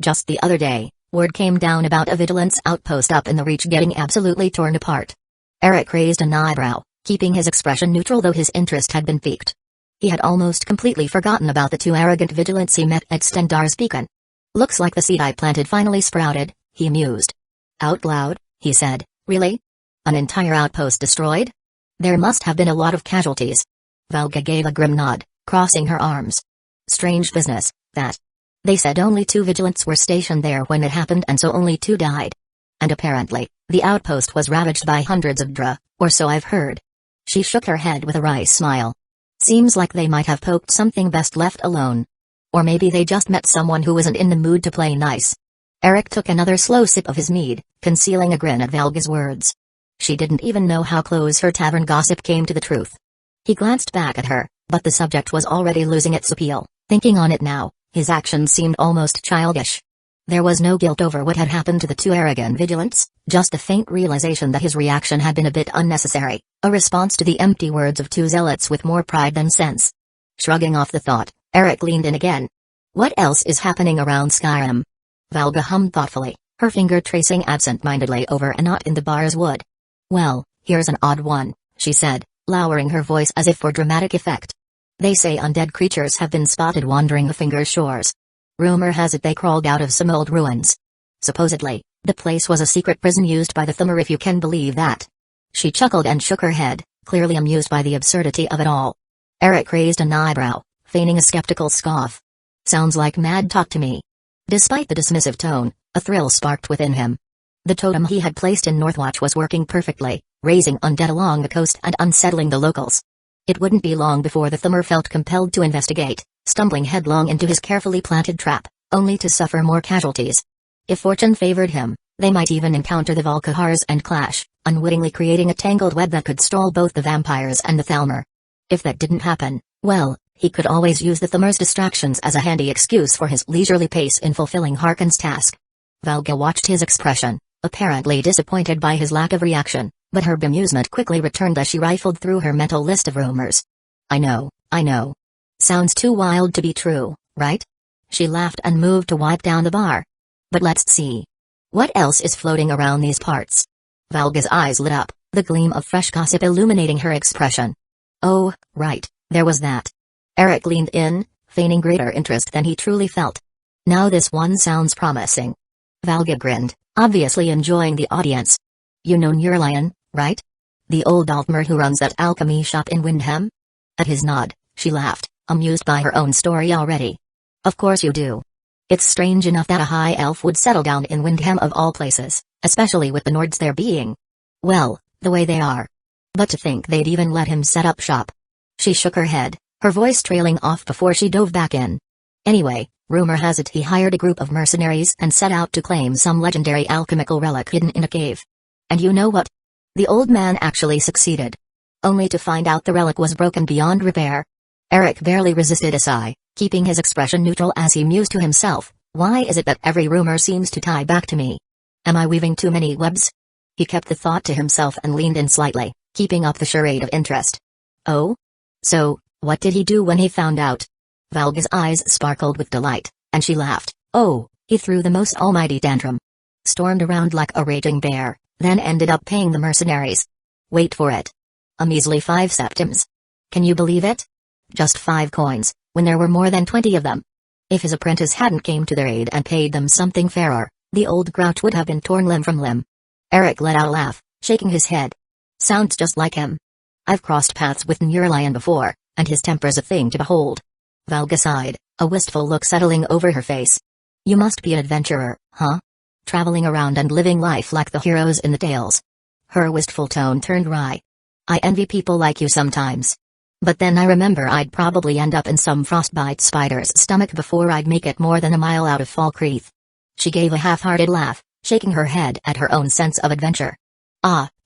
Just the other day, word came down about a vigilance outpost up in the Reach getting absolutely torn apart." Eric raised an eyebrow, keeping his expression neutral though his interest had been piqued. He had almost completely forgotten about the two arrogant vigilants he met at Stendar's beacon. "Looks like the seed I planted finally sprouted," he mused. Out loud, he said, "Really? An entire outpost destroyed? There must have been a lot of casualties." Valga gave a grim nod, crossing her arms. "Strange business, that. They said only 2 vigilants were stationed there when it happened and so only 2 died. And apparently, the outpost was ravaged by hundreds of Dra, or so I've heard." She shook her head with a wry smile. "Seems like they might have poked something best left alone. Or maybe they just met someone who wasn't in the mood to play nice." Eric took another slow sip of his mead, concealing a grin at Valga's words. She didn't even know how close her tavern gossip came to the truth. He glanced back at her, but the subject was already losing its appeal. Thinking on it now, his actions seemed almost childish. There was no guilt over what had happened to the 2 arrogant vigilants, just a faint realization that his reaction had been a bit unnecessary, a response to the empty words of 2 zealots with more pride than sense. Shrugging off the thought, Eric leaned in again. "What else is happening around Skyrim?" Valga hummed thoughtfully, her finger tracing absent-mindedly over a knot in the bar's wood. "Well, here's an odd one," she said, lowering her voice as if for dramatic effect. "They say undead creatures have been spotted wandering the Finger's shores. Rumor has it they crawled out of some old ruins. Supposedly, the place was a secret prison used by the Thummer, if you can believe that." She chuckled and shook her head, clearly amused by the absurdity of it all. Eric raised an eyebrow, feigning a skeptical scoff. "Sounds like mad talk to me." Despite the dismissive tone, a thrill sparked within him. The totem he had placed in Northwatch was working perfectly, raising undead along the coast and unsettling the locals. It wouldn't be long before the Thummer felt compelled to investigate, stumbling headlong into his carefully planted trap, only to suffer more casualties. If fortune favored him, they might even encounter the Valkahars and clash, unwittingly creating a tangled web that could stall both the vampires and the Thalmor. If that didn't happen, well, he could always use the Thummer's distractions as a handy excuse for his leisurely pace in fulfilling Harkon's task. Valga watched his expression, apparently disappointed by his lack of reaction, but her bemusement quickly returned as she rifled through her mental list of rumors. I know. Sounds too wild to be true, right?" She laughed and moved to wipe down the bar. "But let's see. What else is floating around these parts?" Valga's eyes lit up, the gleam of fresh gossip illuminating her expression. Oh, right, there was that. Eric leaned in, feigning greater interest than he truly felt. Now this one sounds promising. Valga grinned, obviously enjoying the audience. You know Nurlion, right? The old Altmer who runs that alchemy shop in Windham? At his nod, she laughed, amused by her own story already. Of course you do. It's strange enough that a high elf would settle down in Windham of all places, especially with the Nords there being. Well, the way they are. But to think they'd even let him set up shop. She shook her head, her voice trailing off before she dove back in. Anyway, rumor has it he hired a group of mercenaries and set out to claim some legendary alchemical relic hidden in a cave. And you know what? The old man actually succeeded. Only to find out the relic was broken beyond repair. Eric barely resisted a sigh, keeping his expression neutral as he mused to himself, why is it that every rumor seems to tie back to me? Am I weaving too many webs? He kept the thought to himself and leaned in slightly, keeping up the charade of interest. Oh? So, what did he do when he found out? Valga's eyes sparkled with delight, and she laughed. Oh, he threw the most almighty tantrum. Stormed around like a raging bear, then ended up paying the mercenaries. Wait for it. A measly 5 septims. Can you believe it? Just 5 coins, when there were more than 20 of them. If his apprentice hadn't came to their aid and paid them something fairer, the old grouch would have been torn limb from limb. Eric let out a laugh, shaking his head. Sounds just like him. I've crossed paths with Nurlion before, and his temper's a thing to behold. Valga sighed, a wistful look settling over her face. You must be an adventurer, huh? Traveling around and living life like the heroes in the tales. Her wistful tone turned wry. I envy people like you sometimes. But then I remember I'd probably end up in some frostbite spider's stomach before I'd make it more than a mile out of Falkreath. She gave a half-hearted laugh, shaking her head at her own sense of adventure.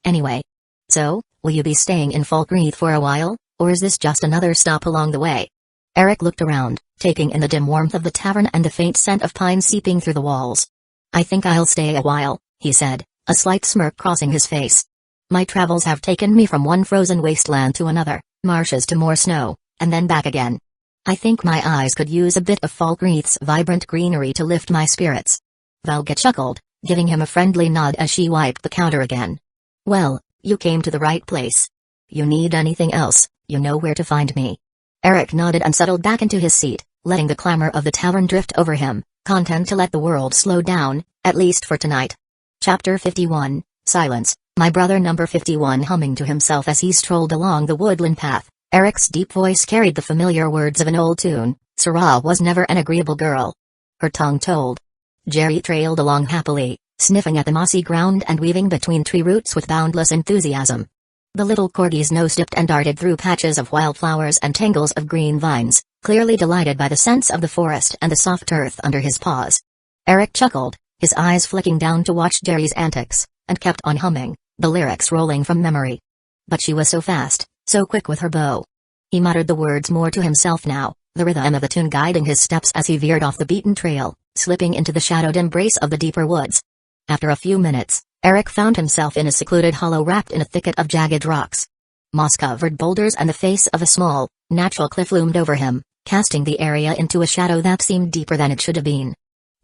Anyway. So, will you be staying in Falkreath for a while, or is this just another stop along the way? Eric looked around, taking in the dim warmth of the tavern and the faint scent of pine seeping through the walls. I think I'll stay a while, he said, a slight smirk crossing his face. My travels have taken me from one frozen wasteland to another, marshes to more snow, and then back again. I think my eyes could use a bit of Falkreath's vibrant greenery to lift my spirits. Valga chuckled, giving him a friendly nod as she wiped the counter again. Well, you came to the right place. You need anything else, you know where to find me. Eric nodded and settled back into his seat, letting the clamor of the tavern drift over him, content to let the world slow down, at least for tonight. Chapter 51, Silence. My brother number 51 humming to himself as he strolled along the woodland path. Eric's deep voice carried the familiar words of an old tune, Sarah was never an agreeable girl. Her tongue told. Jerry trailed along happily, sniffing at the mossy ground and weaving between tree roots with boundless enthusiasm. The little corgis nose-dipped and darted through patches of wildflowers and tangles of green vines, clearly delighted by the scents of the forest and the soft earth under his paws. Eric chuckled, his eyes flicking down to watch Jerry's antics, and kept on humming, the lyrics rolling from memory. But she was so fast, so quick with her bow. He muttered the words more to himself now, the rhythm of the tune guiding his steps as he veered off the beaten trail, slipping into the shadowed embrace of the deeper woods. After a few minutes, Eric found himself in a secluded hollow wrapped in a thicket of jagged rocks. Moss-covered boulders and the face of a small, natural cliff loomed over him, casting the area into a shadow that seemed deeper than it should have been.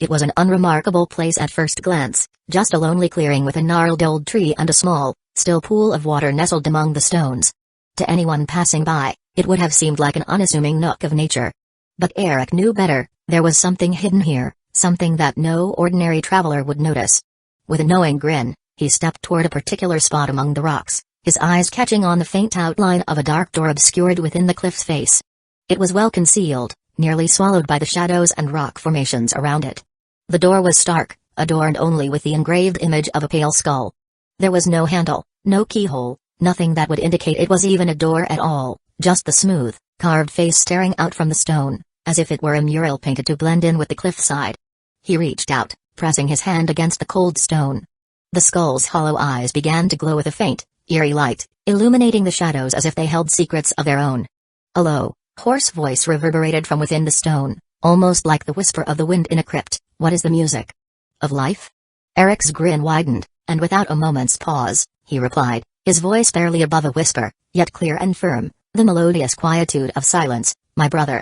It was an unremarkable place at first glance, just a lonely clearing with a gnarled old tree and a small, still pool of water nestled among the stones. To anyone passing by, it would have seemed like an unassuming nook of nature. But Eric knew better, there was something hidden here, something that no ordinary traveler would notice. With a knowing grin, he stepped toward a particular spot among the rocks, his eyes catching on the faint outline of a dark door obscured within the cliff's face. It was well concealed, nearly swallowed by the shadows and rock formations around it. The door was stark, adorned only with the engraved image of a pale skull. There was no handle, no keyhole, nothing that would indicate it was even a door at all, just the smooth, carved face staring out from the stone, as if it were a mural painted to blend in with the cliffside. He reached out, pressing his hand against the cold stone. The skull's hollow eyes began to glow with a faint, eerie light, illuminating the shadows as if they held secrets of their own. A low, hoarse voice reverberated from within the stone, almost like the whisper of the wind in a crypt. What is the music? Of life? Eric's grin widened, and without a moment's pause, he replied, his voice barely above a whisper, yet clear and firm, the melodious quietude of silence, my brother.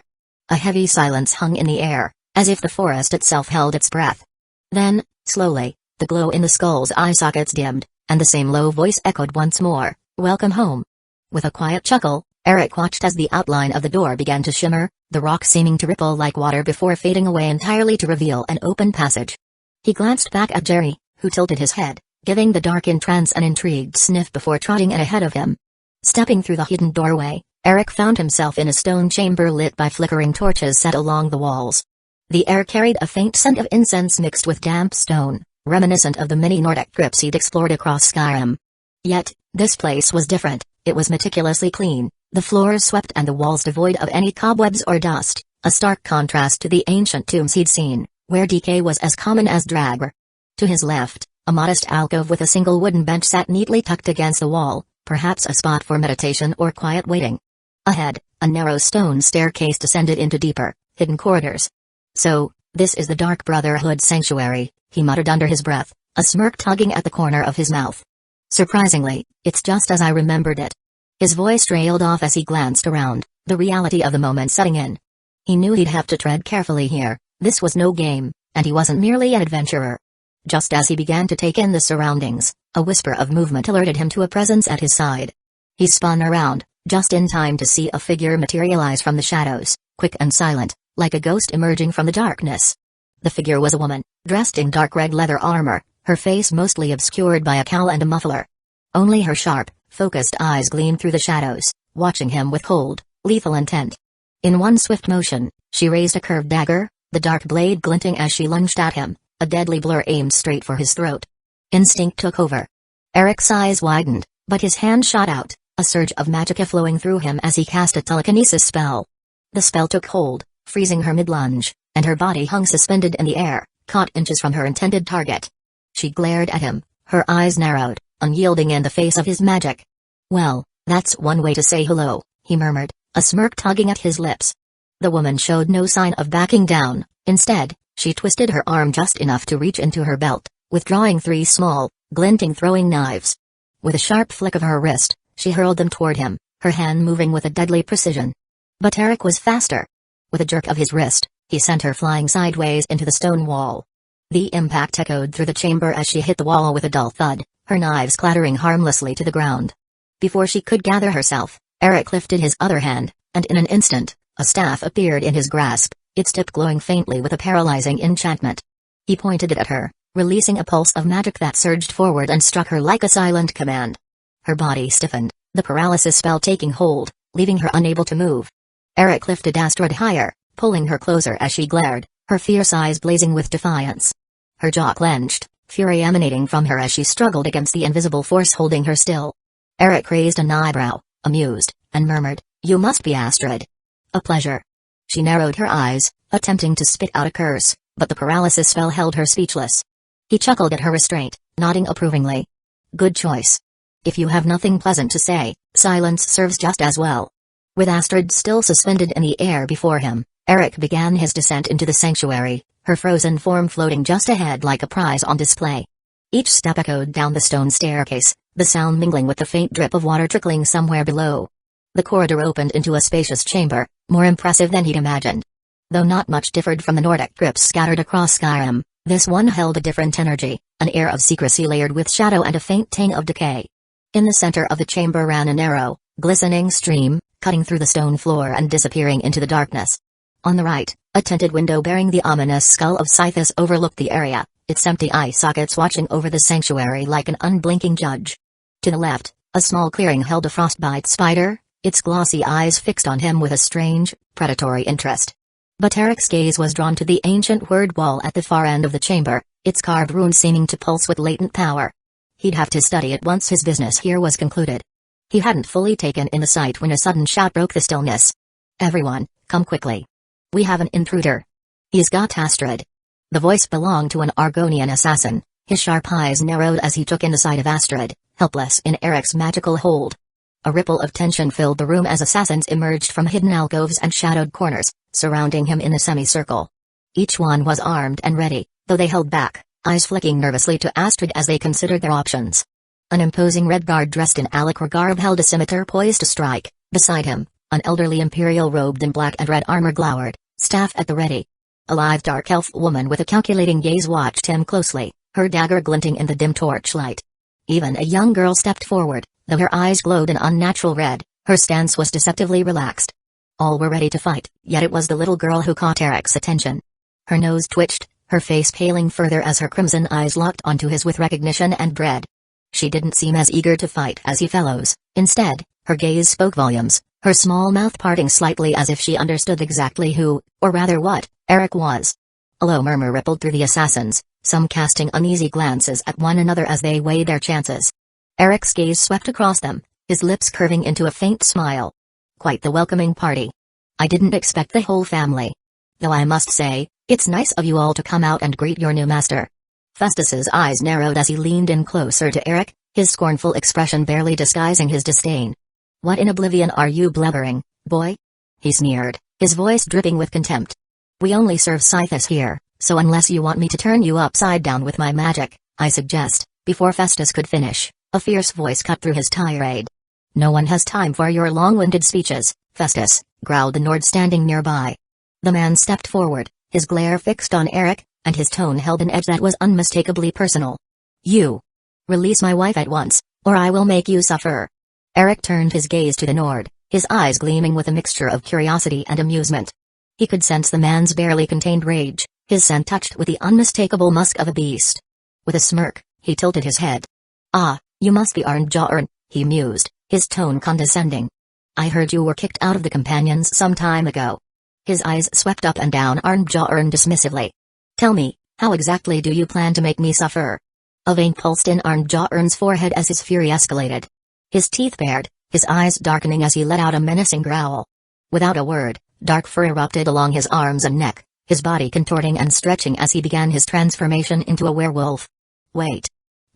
A heavy silence hung in the air, as if the forest itself held its breath. Then, slowly, the glow in the skull's eye sockets dimmed, and the same low voice echoed once more, "Welcome home." With a quiet chuckle, Eric watched as the outline of the door began to shimmer, the rock seeming to ripple like water before fading away entirely to reveal an open passage. He glanced back at Jerry, who tilted his head, giving the dark entrance an intrigued sniff before trotting in ahead of him. Stepping through the hidden doorway, Eric found himself in a stone chamber lit by flickering torches set along the walls. The air carried a faint scent of incense mixed with damp stone, reminiscent of the many Nordic crypts he'd explored across Skyrim. Yet, this place was different. It was meticulously clean, the floors swept and the walls devoid of any cobwebs or dust, a stark contrast to the ancient tombs he'd seen, where decay was as common as drag. To his left, a modest alcove with a single wooden bench sat neatly tucked against the wall, perhaps a spot for meditation or quiet waiting. Ahead, a narrow stone staircase descended into deeper, hidden corridors. "So, this is the Dark Brotherhood Sanctuary," he muttered under his breath, a smirk tugging at the corner of his mouth. "Surprisingly, it's just as I remembered it." His voice trailed off as he glanced around, the reality of the moment setting in. He knew he'd have to tread carefully here. This was no game, and he wasn't merely an adventurer. Just as he began to take in the surroundings, a whisper of movement alerted him to a presence at his side. He spun around, just in time to see a figure materialize from the shadows, quick and silent, like a ghost emerging from the darkness. The figure was a woman, dressed in dark red leather armor, her face mostly obscured by a cowl and a muffler. Only her sharp, focused eyes gleamed through the shadows, watching him with cold, lethal intent. In one swift motion, she raised a curved dagger, the dark blade glinting as she lunged at him, a deadly blur aimed straight for his throat. Instinct took over. Eric's eyes widened, but his hand shot out, a surge of magicka flowing through him as he cast a telekinesis spell. The spell took hold, freezing her mid-lunge, and her body hung suspended in the air, caught inches from her intended target. She glared at him, her eyes narrowed, unyielding in the face of his magic. "Well, that's one way to say hello," he murmured, a smirk tugging at his lips. The woman showed no sign of backing down. Instead, she twisted her arm just enough to reach into her belt, withdrawing 3 small, glinting throwing knives. With a sharp flick of her wrist, she hurled them toward him, her hand moving with a deadly precision. But Eric was faster. With a jerk of his wrist, he sent her flying sideways into the stone wall. The impact echoed through the chamber as she hit the wall with a dull thud, her knives clattering harmlessly to the ground. Before she could gather herself, Eric lifted his other hand, and in an instant, a staff appeared in his grasp, its tip glowing faintly with a paralyzing enchantment. He pointed it at her, releasing a pulse of magic that surged forward and struck her like a silent command. Her body stiffened, the paralysis spell taking hold, leaving her unable to move. Eric lifted Astrid higher, pulling her closer as she glared, her fierce eyes blazing with defiance. Her jaw clenched, fury emanating from her as she struggled against the invisible force holding her still. Eric raised an eyebrow, amused, and murmured, "You must be Astrid." "A pleasure." She narrowed her eyes, attempting to spit out a curse, but the paralysis spell held her speechless. He chuckled at her restraint, nodding approvingly. "Good choice. If you have nothing pleasant to say, silence serves just as well." With Astrid still suspended in the air before him, Eric began his descent into the sanctuary, her frozen form floating just ahead like a prize on display. Each step echoed down the stone staircase, the sound mingling with the faint drip of water trickling somewhere below. The corridor opened into a spacious chamber, more impressive than he'd imagined. Though not much differed from the Nordic crypts scattered across Skyrim, this one held a different energy, an air of secrecy layered with shadow and a faint tang of decay. In the center of the chamber ran a narrow, glistening stream, cutting through the stone floor and disappearing into the darkness. On the right, a tinted window bearing the ominous skull of Scythus overlooked the area, its empty eye sockets watching over the sanctuary like an unblinking judge. To the left, a small clearing held a frostbite spider, its glossy eyes fixed on him with a strange, predatory interest. But Eric's gaze was drawn to the ancient word wall at the far end of the chamber, its carved runes seeming to pulse with latent power. He'd have to study it once his business here was concluded. He hadn't fully taken in the sight when a sudden shout broke the stillness. "Everyone, come quickly. We have an intruder. He's got Astrid." The voice belonged to an Argonian assassin, his sharp eyes narrowed as he took in the sight of Astrid, helpless in Eric's magical hold. A ripple of tension filled the room as assassins emerged from hidden alcoves and shadowed corners, surrounding him in a semicircle. Each one was armed and ready, though they held back, eyes flicking nervously to Astrid as they considered their options. An imposing red guard dressed in Alakra garb held a scimitar poised to strike. Beside him, an elderly imperial robed in black and red armor glowered, staff at the ready. A lithe dark elf woman with a calculating gaze watched him closely, her dagger glinting in the dim torchlight. Even a young girl stepped forward, though her eyes glowed an unnatural red, her stance was deceptively relaxed. All were ready to fight, yet it was the little girl who caught Eric's attention. Her nose twitched, her face paling further as her crimson eyes locked onto his with recognition and dread. She didn't seem as eager to fight as he fellows, instead, her gaze spoke volumes, her small mouth parting slightly as if she understood exactly who, or rather what, Eric was. A low murmur rippled through the assassins, some casting uneasy glances at one another as they weighed their chances. Eric's gaze swept across them, his lips curving into a faint smile. Quite the welcoming party. I didn't expect the whole family. Though I must say, it's nice of you all to come out and greet your new master. Festus's eyes narrowed as he leaned in closer to Eric, his scornful expression barely disguising his disdain. What in oblivion are you blubbering, boy? He sneered, his voice dripping with contempt. We only serve scythes here, so unless you want me to turn you upside down with my magic, I suggest, before Festus could finish, a fierce voice cut through his tirade. No one has time for your long-winded speeches, Festus, growled the Nord standing nearby. The man stepped forward, his glare fixed on Eric, and his tone held an edge that was unmistakably personal. You. Release my wife at once, or I will make you suffer. Eric turned his gaze to the Nord, his eyes gleaming with a mixture of curiosity and amusement. He could sense the man's barely contained rage, his scent touched with the unmistakable musk of a beast. With a smirk, he tilted his head. Ah, you must be Arnjaurn, he mused, his tone condescending. I heard you were kicked out of the companions some time ago. His eyes swept up and down Arnjaurn dismissively. Tell me, how exactly do you plan to make me suffer? A vein pulsed in Arnjaurn's forehead as his fury escalated. His teeth bared, his eyes darkening as he let out a menacing growl. Without a word, dark fur erupted along his arms and neck, his body contorting and stretching as he began his transformation into a werewolf. Wait.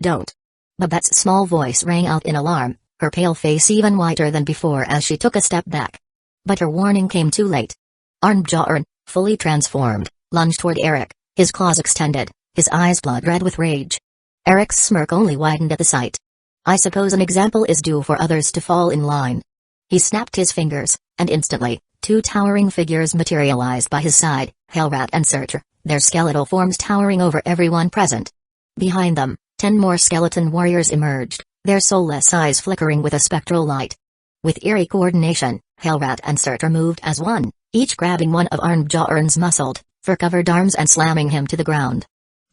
Don't. Babette's small voice rang out in alarm, her pale face even whiter than before as she took a step back. But her warning came too late. Arnjaurn, fully transformed, lunged toward Eric, his claws extended, his eyes blood red with rage. Eric's smirk only widened at the sight. I suppose an example is due for others to fall in line. He snapped his fingers, and instantly, two towering figures materialized by his side, Hellrat and Searcher, their skeletal forms towering over everyone present. Behind them, 10 more skeleton warriors emerged, their soulless eyes flickering with a spectral light. With eerie coordination, Hellrat and Searcher moved as one, each grabbing one of Arnjaurn's muscled, fur-covered arms and slamming him to the ground.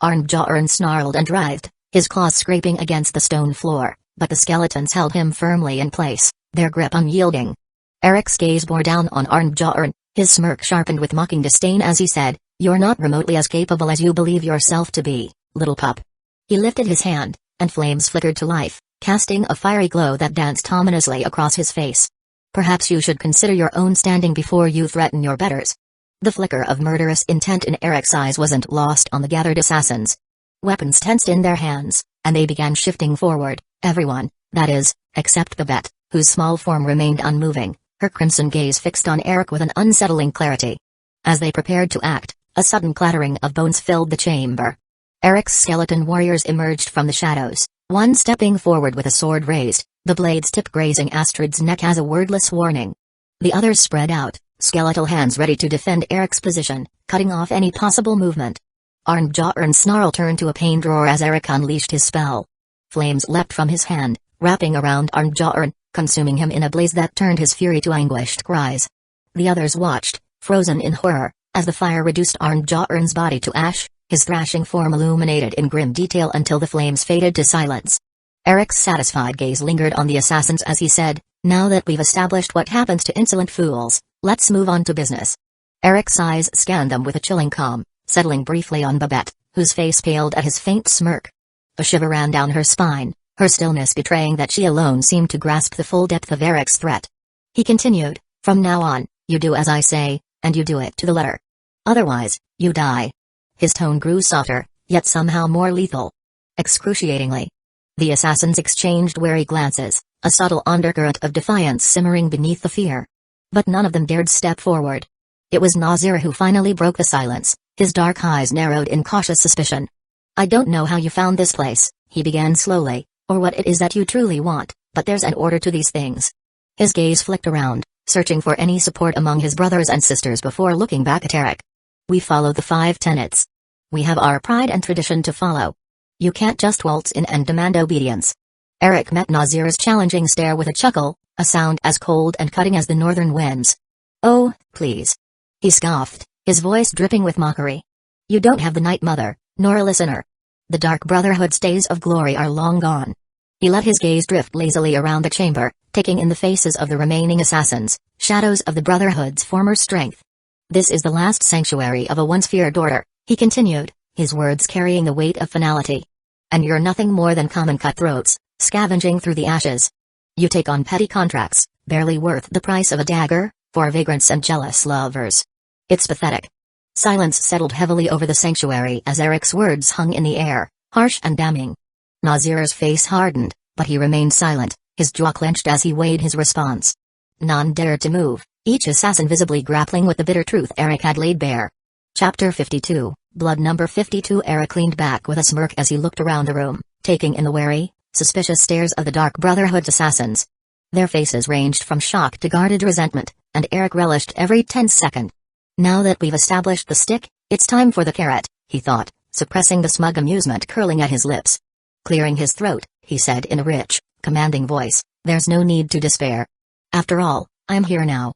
Arnjaurn snarled and writhed, his claws scraping against the stone floor, but the skeletons held him firmly in place, their grip unyielding. Eric's gaze bore down on Arnjaurn, his smirk sharpened with mocking disdain as he said, You're not remotely as capable as you believe yourself to be, little pup. He lifted his hand, and flames flickered to life, casting a fiery glow that danced ominously across his face. Perhaps you should consider your own standing before you threaten your betters. The flicker of murderous intent in Eric's eyes wasn't lost on the gathered assassins. Weapons tensed in their hands, and they began shifting forward, everyone, that is, except Babette, whose small form remained unmoving, her crimson gaze fixed on Eric with an unsettling clarity. As they prepared to act, a sudden clattering of bones filled the chamber. Eric's skeleton warriors emerged from the shadows, one stepping forward with a sword raised, the blade's tip grazing Astrid's neck as a wordless warning. The others spread out, skeletal hands ready to defend Eric's position, cutting off any possible movement. Arnjaurn's snarl turned to a pained roar as Eric unleashed his spell. Flames leapt from his hand, wrapping around Arnjaurn, consuming him in a blaze that turned his fury to anguished cries. The others watched, frozen in horror, as the fire reduced Arnjaurn's body to ash, his thrashing form illuminated in grim detail until the flames faded to silence. Eric's satisfied gaze lingered on the assassins as he said, Now that we've established what happens to insolent fools, let's move on to business. Eric's eyes scanned them with a chilling calm, settling briefly on Babette, whose face paled at his faint smirk. A shiver ran down her spine, her stillness betraying that she alone seemed to grasp the full depth of Eric's threat. He continued, From now on, you do as I say, and you do it to the letter. Otherwise, you die. His tone grew softer, yet somehow more lethal. Excruciatingly. The assassins exchanged wary glances, a subtle undercurrent of defiance simmering beneath the fear. But none of them dared step forward. It was Nazir who finally broke the silence, his dark eyes narrowed in cautious suspicion. I don't know how you found this place, he began slowly, or what it is that you truly want, but there's an order to these things. His gaze flicked around, searching for any support among his brothers and sisters before looking back at Eric. We follow the 5 tenets. We have our pride and tradition to follow. You can't just waltz in and demand obedience. Eric met Nazir's challenging stare with a chuckle, a sound as cold and cutting as the northern winds. "Oh, please," he scoffed, his voice dripping with mockery. "You don't have the Night Mother, nor a listener. The Dark Brotherhood's days of glory are long gone." He let his gaze drift lazily around the chamber, taking in the faces of the remaining assassins, shadows of the Brotherhood's former strength. "This is the last sanctuary of a once feared order," he continued, his words carrying the weight of finality. "And you're nothing more than common cutthroats, scavenging through the ashes. You take on petty contracts, barely worth the price of a dagger, for vagrants and jealous lovers. It's pathetic." Silence settled heavily over the sanctuary as Eric's words hung in the air, harsh and damning. Nazir's face hardened, but he remained silent, his jaw clenched as he weighed his response. None dared to move, each assassin visibly grappling with the bitter truth Eric had laid bare. Chapter 52, Blood Number 52. Eric leaned back with a smirk as he looked around the room, taking in the wary, suspicious stares of the Dark Brotherhood's assassins. Their faces ranged from shock to guarded resentment, and Eric relished every tense second. "Now that we've established the stick, it's time for the carrot," he thought, suppressing the smug amusement curling at his lips. Clearing his throat, he said in a rich, commanding voice, "There's no need to despair. After all, I'm here now."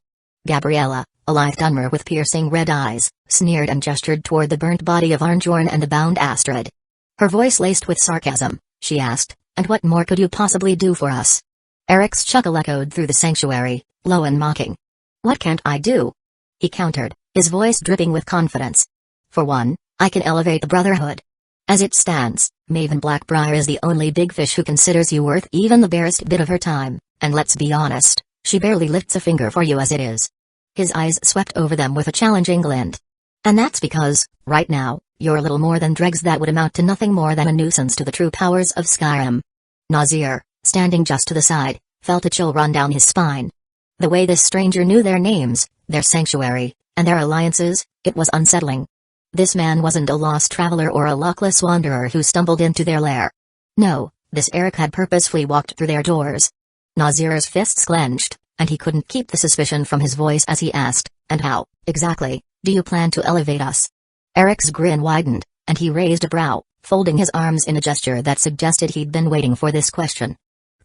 Gabriella, a lithe Dunmer with piercing red eyes, sneered and gestured toward the burnt body of Arnjorn and the bound Astrid. Her voice laced with sarcasm, she asked, "And what more could you possibly do for us?" Eric's chuckle echoed through the sanctuary, low and mocking. "What can't I do?" he countered, his voice dripping with confidence. "For one, I can elevate the Brotherhood. As it stands, Maven Blackbriar is the only big fish who considers you worth even the barest bit of her time, and let's be honest, she barely lifts a finger for you as it is." His eyes swept over them with a challenging glint. "And that's because, right now, you're little more than dregs that would amount to nothing more than a nuisance to the true powers of Skyrim." Nazir, standing just to the side, felt a chill run down his spine. The way this stranger knew their names, their sanctuary, and their alliances, it was unsettling. This man wasn't a lost traveler or a luckless wanderer who stumbled into their lair. No, this Eric had purposefully walked through their doors. Nazir's fists clenched, and he couldn't keep the suspicion from his voice as he asked, "And how, exactly, do you plan to elevate us?" Eric's grin widened, and he raised a brow, folding his arms in a gesture that suggested he'd been waiting for this question.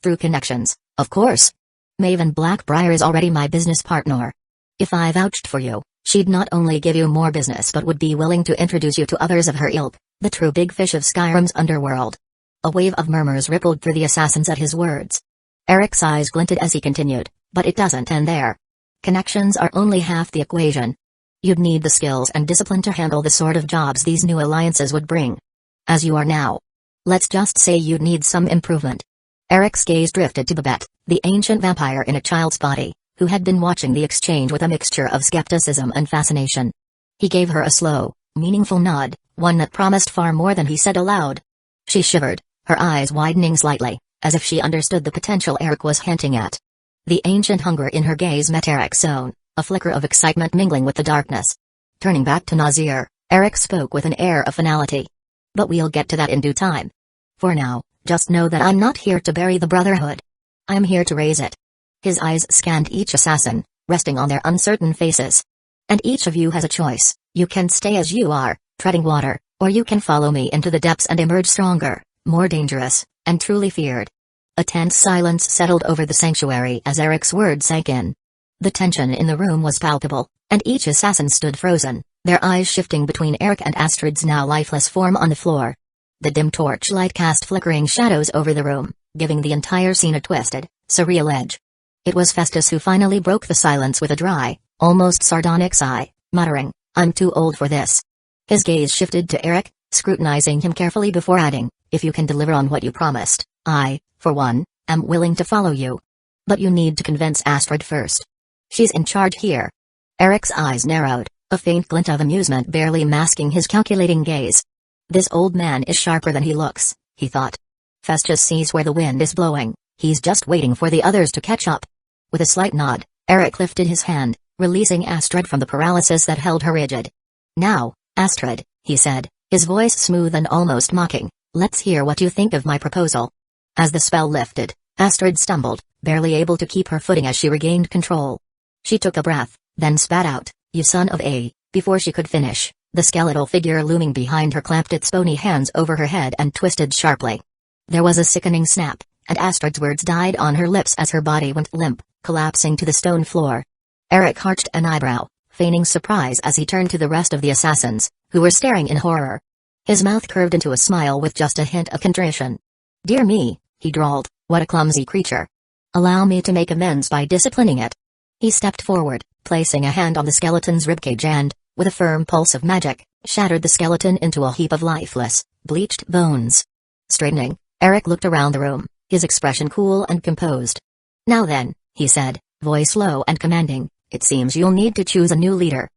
"Through connections, of course. Maven Blackbriar is already my business partner. If I vouched for you, she'd not only give you more business but would be willing to introduce you to others of her ilk, the true big fish of Skyrim's underworld." A wave of murmurs rippled through the assassins at his words. Eric's eyes glinted as he continued, "But it doesn't end there. Connections are only half the equation. You'd need the skills and discipline to handle the sort of jobs these new alliances would bring. As you are now. Let's just say you'd need some improvement." Eric's gaze drifted to Babette, the ancient vampire in a child's body, who had been watching the exchange with a mixture of skepticism and fascination. He gave her a slow, meaningful nod, one that promised far more than he said aloud. She shivered, her eyes widening slightly, as if she understood the potential Eric was hinting at. The ancient hunger in her gaze met Eric's own, a flicker of excitement mingling with the darkness. Turning back to Nazir, Eric spoke with an air of finality. "But we'll get to that in due time. For now, just know that I'm not here to bury the Brotherhood. I'm here to raise it." His eyes scanned each assassin, resting on their uncertain faces. "And each of you has a choice. You can stay as you are, treading water, or you can follow me into the depths and emerge stronger, more dangerous, and truly feared." A tense silence settled over the sanctuary as Eric's words sank in. The tension in the room was palpable, and each assassin stood frozen, their eyes shifting between Eric and Astrid's now lifeless form on the floor. The dim torchlight cast flickering shadows over the room, giving the entire scene a twisted, surreal edge. It was Festus who finally broke the silence with a dry, almost sardonic sigh, muttering, "I'm too old for this." His gaze shifted to Eric, scrutinizing him carefully before adding, "If you can deliver on what you promised, I, for one, am willing to follow you. But you need to convince Astrid first. She's in charge here." Eric's eyes narrowed, a faint glint of amusement barely masking his calculating gaze. "This old man is sharper than he looks," he thought. "Festus sees where the wind is blowing, he's just waiting for the others to catch up." With a slight nod, Eric lifted his hand, releasing Astrid from the paralysis that held her rigid. "Now, Astrid," he said, his voice smooth and almost mocking, "let's hear what you think of my proposal." As the spell lifted, Astrid stumbled, barely able to keep her footing as she regained control. She took a breath, then spat out, "You son of a..." Before she could finish, the skeletal figure looming behind her clamped its bony hands over her head and twisted sharply. There was a sickening snap, and Astrid's words died on her lips as her body went limp, collapsing to the stone floor. Eric arched an eyebrow, feigning surprise as he turned to the rest of the assassins, who were staring in horror. His mouth curved into a smile with just a hint of contrition. "Dear me," he drawled, "what a clumsy creature. Allow me to make amends by disciplining it." He stepped forward, placing a hand on the skeleton's ribcage and, with a firm pulse of magic, shattered the skeleton into a heap of lifeless, bleached bones. Straightening, Eric looked around the room, his expression cool and composed. "Now then," he said, voice low and commanding, "it seems you'll need to choose a new leader.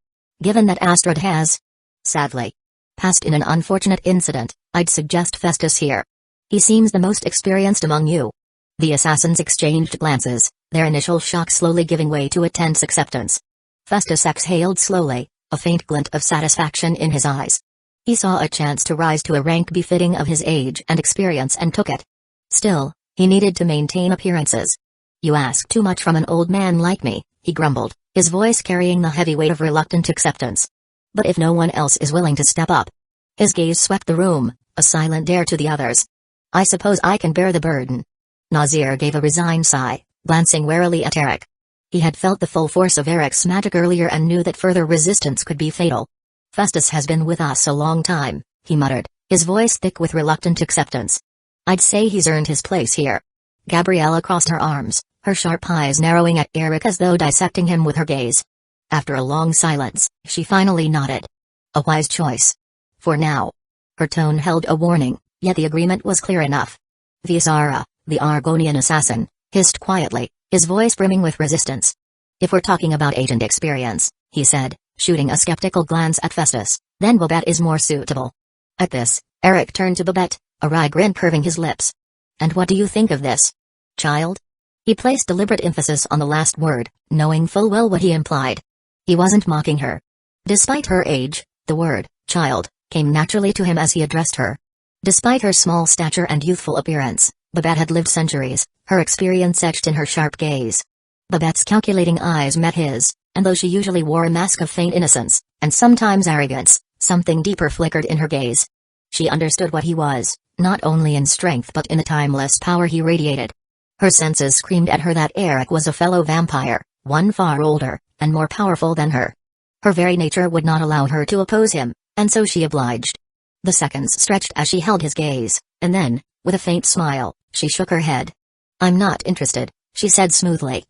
Given that Astrid has, sadly, passed in an unfortunate incident, I'd suggest Festus here. He seems the most experienced among you." The assassins exchanged glances, their initial shock slowly giving way to a tense acceptance. Festus exhaled slowly, a faint glint of satisfaction in his eyes. He saw a chance to rise to a rank befitting of his age and experience and took it. Still, he needed to maintain appearances. "You ask too much from an old man like me," he grumbled, his voice carrying the heavy weight of reluctant acceptance. "But if no one else is willing to step up?" His gaze swept the room, a silent dare to the others. "I suppose I can bear the burden." Nazir gave a resigned sigh, glancing warily at Eric. He had felt the full force of Eric's magic earlier and knew that further resistance could be fatal. "Festus has been with us a long time," he muttered, his voice thick with reluctant acceptance. "I'd say he's earned his place here." Gabriella crossed her arms, her sharp eyes narrowing at Eric as though dissecting him with her gaze. After a long silence, she finally nodded. "A wise choice. For now." Her tone held a warning, yet the agreement was clear enough. Visara, the Argonian assassin, hissed quietly, his voice brimming with resistance. "If we're talking about age and experience," he said, shooting a skeptical glance at Festus, "then Babette is more suitable." At this, Eric turned to Babette, a wry grin curving his lips. "And what do you think of this, child?" He placed deliberate emphasis on the last word, knowing full well what he implied. He wasn't mocking her. Despite her age, the word, child, came naturally to him as he addressed her. Despite her small stature and youthful appearance, Babette had lived centuries, her experience etched in her sharp gaze. Babette's calculating eyes met his, and though she usually wore a mask of faint innocence, and sometimes arrogance, something deeper flickered in her gaze. She understood what he was, not only in strength but in the timeless power he radiated. Her senses screamed at her that Eric was a fellow vampire, one far older, and more powerful than her. Her very nature would not allow her to oppose him, and so she obliged. The seconds stretched as she held his gaze, and then, with a faint smile, she shook her head. "I'm not interested," she said smoothly.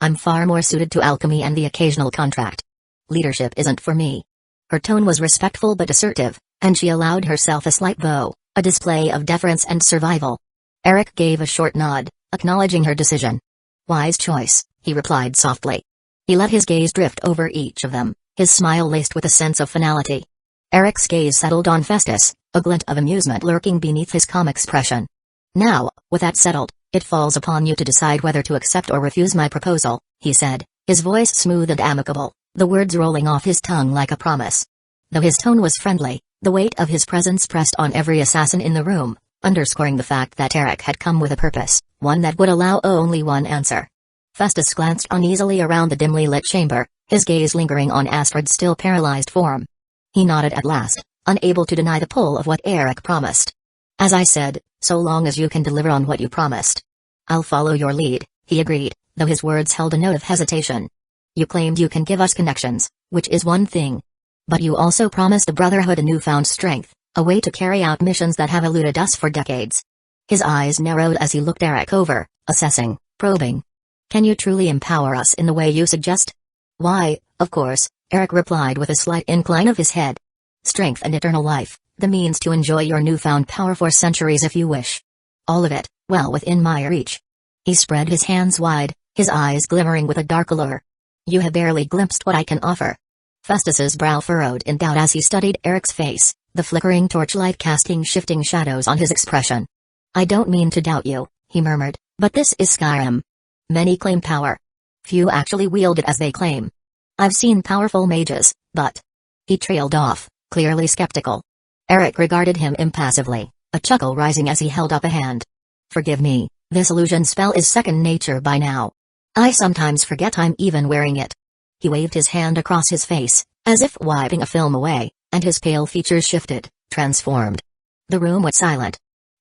"I'm far more suited to alchemy and the occasional contract. Leadership isn't for me." Her tone was respectful but assertive, and she allowed herself a slight bow, a display of deference and survival. Eric gave a short nod, acknowledging her decision. "Wise choice," he replied softly. He let his gaze drift over each of them, his smile laced with a sense of finality. Eric's gaze settled on Festus, a glint of amusement lurking beneath his calm expression. "Now, with that settled, it falls upon you to decide whether to accept or refuse my proposal," he said, his voice smooth and amicable, the words rolling off his tongue like a promise. Though his tone was friendly, the weight of his presence pressed on every assassin in the room, underscoring the fact that Eric had come with a purpose, one that would allow only one answer. Festus glanced uneasily around the dimly lit chamber, his gaze lingering on Astrid's still paralyzed form. He nodded at last, unable to deny the pull of what Eric promised. "As I said, so long as you can deliver on what you promised." "I'll follow your lead," he agreed, though his words held a note of hesitation. "You claimed you can give us connections, which is one thing. But you also promised the Brotherhood a newfound strength, a way to carry out missions that have eluded us for decades." His eyes narrowed as he looked Eric over, assessing, probing. "Can you truly empower us in the way you suggest?" "Why, of course," Eric replied with a slight incline of his head. "Strength and eternal life, the means to enjoy your newfound power for centuries if you wish. All of it, well within my reach." He spread his hands wide, his eyes glimmering with a dark allure. "You have barely glimpsed what I can offer." Festus's brow furrowed in doubt as he studied Eric's face, the flickering torchlight casting shifting shadows on his expression. "I don't mean to doubt you," he murmured, "but this is Skyrim. Many claim power. Few actually wield it as they claim. I've seen powerful mages, but—" He trailed off, clearly skeptical. Eric regarded him impassively, a chuckle rising as he held up a hand. "Forgive me, this illusion spell is second nature by now. I sometimes forget I'm even wearing it." He waved his hand across his face, as if wiping a film away, and his pale features shifted, transformed. The room was silent.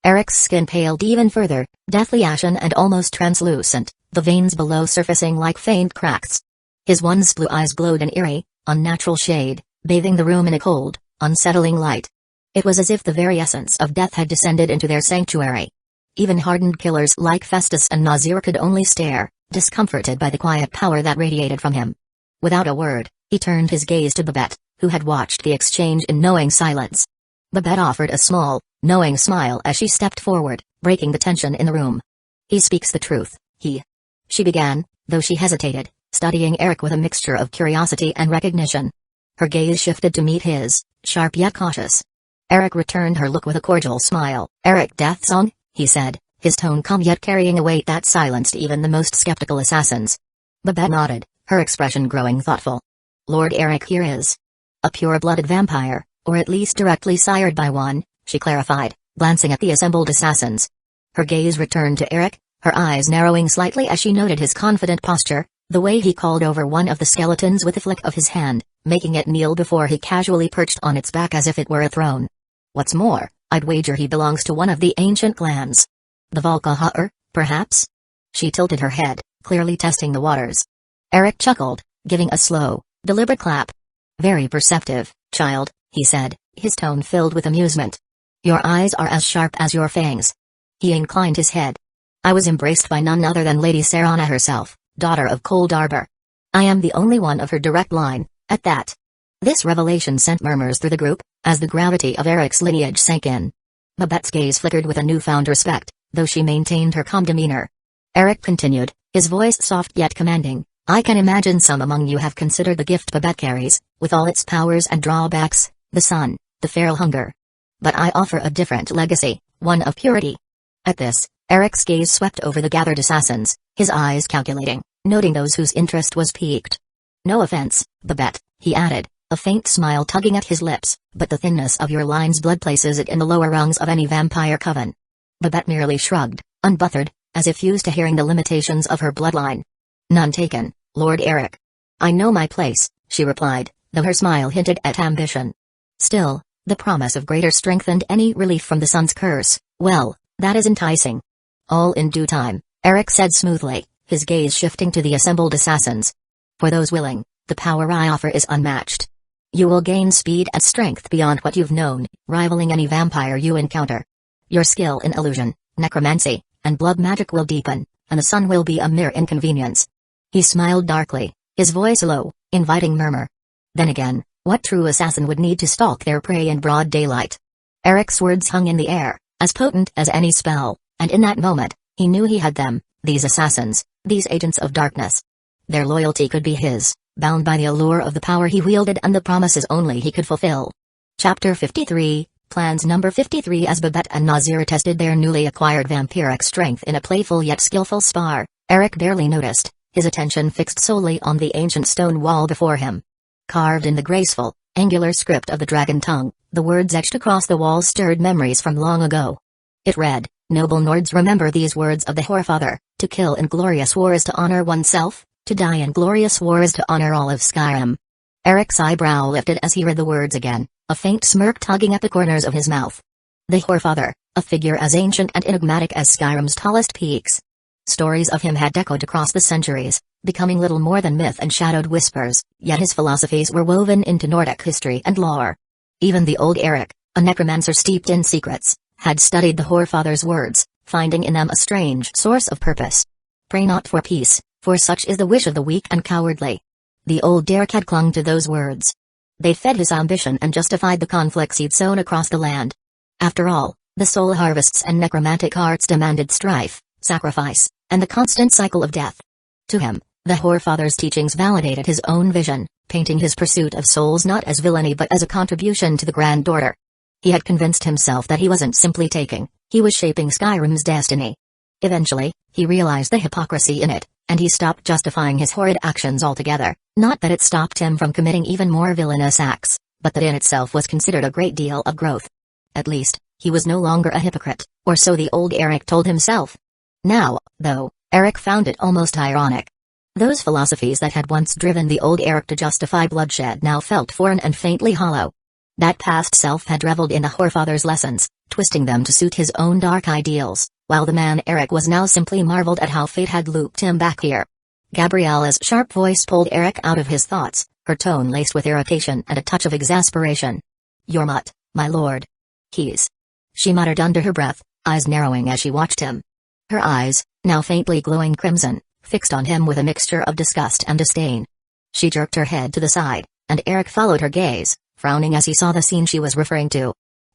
Eric's skin paled even further, deathly ashen and almost translucent, the veins below surfacing like faint cracks. His once blue eyes glowed an eerie, unnatural shade, bathing the room in a cold, unsettling light. It was as if the very essence of death had descended into their sanctuary. Even hardened killers like Festus and Nazir could only stare, discomforted by the quiet power that radiated from him. Without a word, he turned his gaze to Babette, who had watched the exchange in knowing silence. Babette offered a small, knowing smile as she stepped forward, breaking the tension in the room. "He speaks the truth, she began, though she hesitated, studying Eric with a mixture of curiosity and recognition. Her gaze shifted to meet his, sharp yet cautious. Eric returned her look with a cordial smile. "Eric Deathsong," he said, his tone calm yet carrying a weight that silenced even the most skeptical assassins. Babette nodded, her expression growing thoughtful. "Lord Eric here is a pure-blooded vampire, or at least directly sired by one," she clarified, glancing at the assembled assassins. Her gaze returned to Eric, her eyes narrowing slightly as she noted his confident posture, the way he called over one of the skeletons with a flick of his hand, making it kneel before he casually perched on its back as if it were a throne. "What's more, I'd wager he belongs to one of the ancient clans. The Valkahar, perhaps?" She tilted her head, clearly testing the waters. Eric chuckled, giving a slow, deliberate clap. "Very perceptive, child," he said, his tone filled with amusement. "Your eyes are as sharp as your fangs." He inclined his head. "I was embraced by none other than Lady Serana herself, daughter of Cold Arbor. I am the only one of her direct line, at that." This revelation sent murmurs through the group, as the gravity of Eric's lineage sank in. Babette's gaze flickered with a newfound respect, though she maintained her calm demeanor. Eric continued, his voice soft yet commanding. "I can imagine some among you have considered the gift Babette carries, with all its powers and drawbacks, the sun, the feral hunger. But I offer a different legacy, one of purity." At this, Eric's gaze swept over the gathered assassins, his eyes calculating, noting those whose interest was piqued. "No offense, Babette," he added, a faint smile tugging at his lips, "but the thinness of your line's blood places it in the lower rungs of any vampire coven." Babette merely shrugged, unbothered, as if used to hearing the limitations of her bloodline. "None taken, Lord Eric." "I know my place," she replied, though her smile hinted at ambition. Still, the promise of greater strength and any relief from the sun's curse, well, that is enticing. "All in due time," Eric said smoothly, his gaze shifting to the assembled assassins. "For those willing, the power I offer is unmatched. You will gain speed and strength beyond what you've known, rivaling any vampire you encounter. Your skill in illusion, necromancy, and blood magic will deepen, and the sun will be a mere inconvenience." He smiled darkly, his voice a low, inviting murmur. Then again, what true assassin would need to stalk their prey in broad daylight? Eric's words hung in the air, as potent as any spell, and in that moment, he knew he had them, these assassins, these agents of darkness. Their loyalty could be his, bound by the allure of the power he wielded and the promises only he could fulfill. Chapter 53, Plans Number 53. As Babette and Nazir tested their newly acquired vampiric strength in a playful yet skillful spar, Eric barely noticed, his attention fixed solely on the ancient stone wall before him. Carved in the graceful, angular script of the dragon tongue, the words etched across the wall stirred memories from long ago. It read, "Noble Nords, remember these words of the Whorefather, to kill in glorious war is to honor oneself, to die in glorious war is to honor all of Skyrim." Eric's eyebrow lifted as he read the words again, a faint smirk tugging at the corners of his mouth. The Whorefather, a figure as ancient and enigmatic as Skyrim's tallest peaks. Stories of him had echoed across the centuries, becoming little more than myth and shadowed whispers, yet his philosophies were woven into Nordic history and lore. Even the old Eric, a necromancer steeped in secrets, had studied the Whorefather's words, finding in them a strange source of purpose. "Pray not for peace, for such is the wish of the weak and cowardly." The old Derek had clung to those words. They fed his ambition and justified the conflicts he'd sown across the land. After all, the soul harvests and necromantic arts demanded strife, sacrifice, and the constant cycle of death. To him, the Whorefather's teachings validated his own vision, painting his pursuit of souls not as villainy but as a contribution to the grand order. He had convinced himself that he wasn't simply taking, he was shaping Skyrim's destiny. Eventually, he realized the hypocrisy in it, and he stopped justifying his horrid actions altogether, not that it stopped him from committing even more villainous acts, but that in itself was considered a great deal of growth. At least, he was no longer a hypocrite, or so the old Eric told himself. Now, though, Eric found it almost ironic. Those philosophies that had once driven the old Eric to justify bloodshed now felt foreign and faintly hollow. That past self had reveled in the Whorefather's lessons, twisting them to suit his own dark ideals, while the man Eric was now simply marveled at how fate had looped him back here. Gabriella's sharp voice pulled Eric out of his thoughts, her tone laced with irritation and a touch of exasperation. "Your mutt, my lord. He's..." she muttered under her breath, eyes narrowing as she watched him. Her eyes, now faintly glowing crimson, fixed on him with a mixture of disgust and disdain. She jerked her head to the side, and Eric followed her gaze, frowning as he saw the scene she was referring to.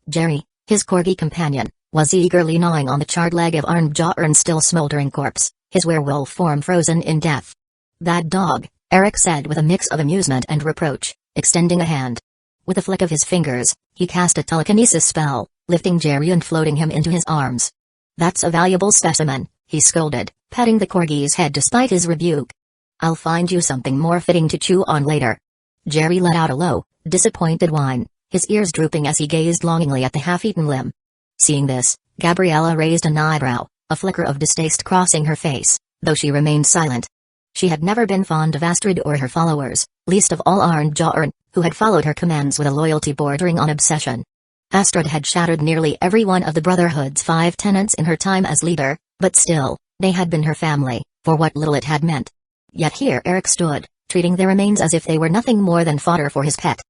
Jerry, his corgi companion, was eagerly gnawing on the charred leg of Arnbjorn's still smoldering corpse, his werewolf form frozen in death. "That dog," Eric said with a mix of amusement and reproach, extending a hand. With a flick of his fingers, he cast a telekinesis spell, lifting Jerry and floating him into his arms. "That's a valuable specimen," he scolded, patting the corgi's head despite his rebuke. "I'll find you something more fitting to chew on later." Jerry let out a low, disappointed whine, his ears drooping as he gazed longingly at the half-eaten limb. Seeing this, Gabriella raised an eyebrow, a flicker of distaste crossing her face, though she remained silent. She had never been fond of Astrid or her followers, least of all Arnbjorn, who had followed her commands with a loyalty bordering on obsession. Astrid had shattered nearly every one of the Brotherhood's 5 tenets in her time as leader, but still, they had been her family, for what little it had meant. Yet here Eric stood, treating their remains as if they were nothing more than fodder for his pet.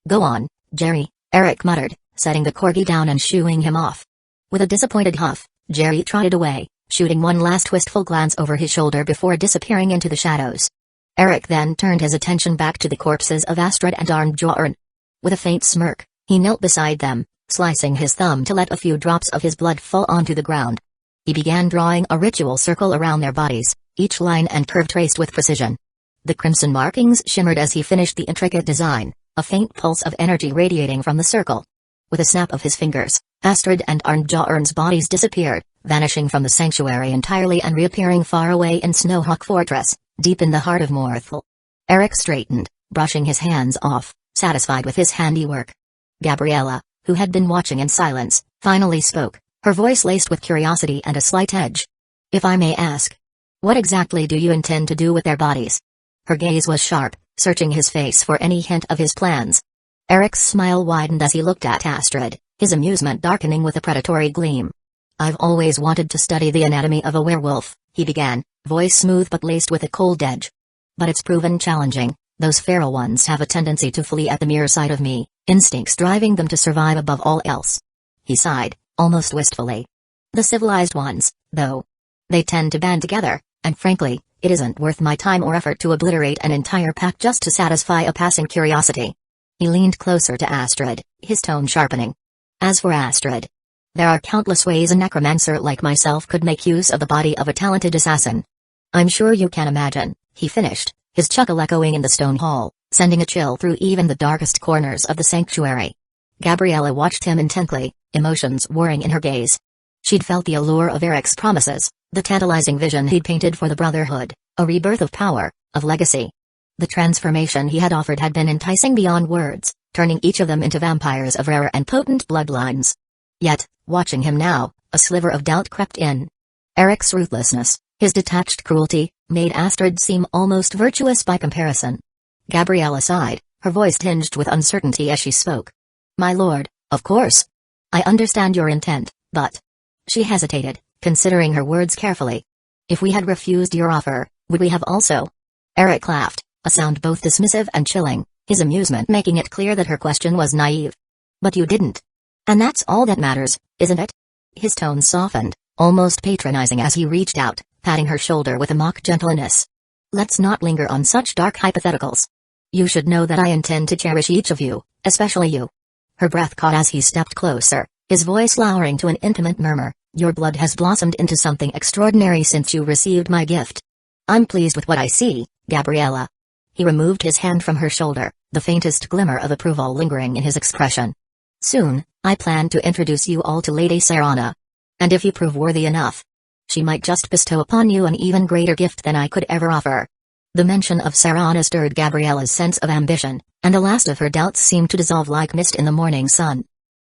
"Go on, Jerry," Eric muttered, setting the corgi down and shooing him off. With a disappointed huff, Jerry trotted away, shooting one last wistful glance over his shoulder before disappearing into the shadows. Eric then turned his attention back to the corpses of Astrid and Arnbjorn. With a faint smirk, he knelt beside them, slicing his thumb to let a few drops of his blood fall onto the ground. He began drawing a ritual circle around their bodies, each line and curve traced with precision. The crimson markings shimmered as he finished the intricate design, a faint pulse of energy radiating from the circle. With a snap of his fingers, Astrid and Arnbjorn's bodies disappeared, vanishing from the sanctuary entirely and reappearing far away in Snowhawk Fortress, deep in the heart of Morthal. Eric straightened, brushing his hands off, satisfied with his handiwork. Gabriella, who had been watching in silence, finally spoke, her voice laced with curiosity and a slight edge. "If I may ask, what exactly do you intend to do with their bodies?" Her gaze was sharp, searching his face for any hint of his plans. Eric's smile widened as he looked at Astrid, his amusement darkening with a predatory gleam. "I've always wanted to study the anatomy of a werewolf," he began, voice smooth but laced with a cold edge. "But it's proven challenging. Those feral ones have a tendency to flee at the mere sight of me, instincts driving them to survive above all else." He sighed, almost wistfully. "The civilized ones, though. They tend to band together, and frankly, it isn't worth my time or effort to obliterate an entire pack just to satisfy a passing curiosity." He leaned closer to Astrid, his tone sharpening. "As for Astrid, there are countless ways a necromancer like myself could make use of the body of a talented assassin. I'm sure you can imagine," he finished, his chuckle echoing in the stone hall, sending a chill through even the darkest corners of the sanctuary. Gabriella watched him intently, emotions warring in her gaze. She'd felt the allure of Eric's promises, the tantalizing vision he'd painted for the Brotherhood, a rebirth of power, of legacy. The transformation he had offered had been enticing beyond words, turning each of them into vampires of rare and potent bloodlines. Yet, watching him now, a sliver of doubt crept in. Eric's ruthlessness, his detached cruelty, made Astrid seem almost virtuous by comparison. Gabriella sighed, her voice tinged with uncertainty as she spoke. "My lord, of course. I understand your intent, but..." She hesitated, considering her words carefully. "If we had refused your offer, would we have also?" Eric laughed, a sound both dismissive and chilling, his amusement making it clear that her question was naive. "But you didn't. And that's all that matters, isn't it?" His tone softened, almost patronizing as he reached out, patting her shoulder with a mock gentleness. "Let's not linger on such dark hypotheticals. You should know that I intend to cherish each of you, especially you." Her breath caught as he stepped closer, his voice lowering to an intimate murmur. "Your blood has blossomed into something extraordinary since you received my gift. I'm pleased with what I see, Gabriella." He removed his hand from her shoulder, the faintest glimmer of approval lingering in his expression. "Soon, I plan to introduce you all to Lady Serana. And if you prove worthy enough, she might just bestow upon you an even greater gift than I could ever offer." The mention of Serana stirred Gabriella's sense of ambition, and the last of her doubts seemed to dissolve like mist in the morning sun.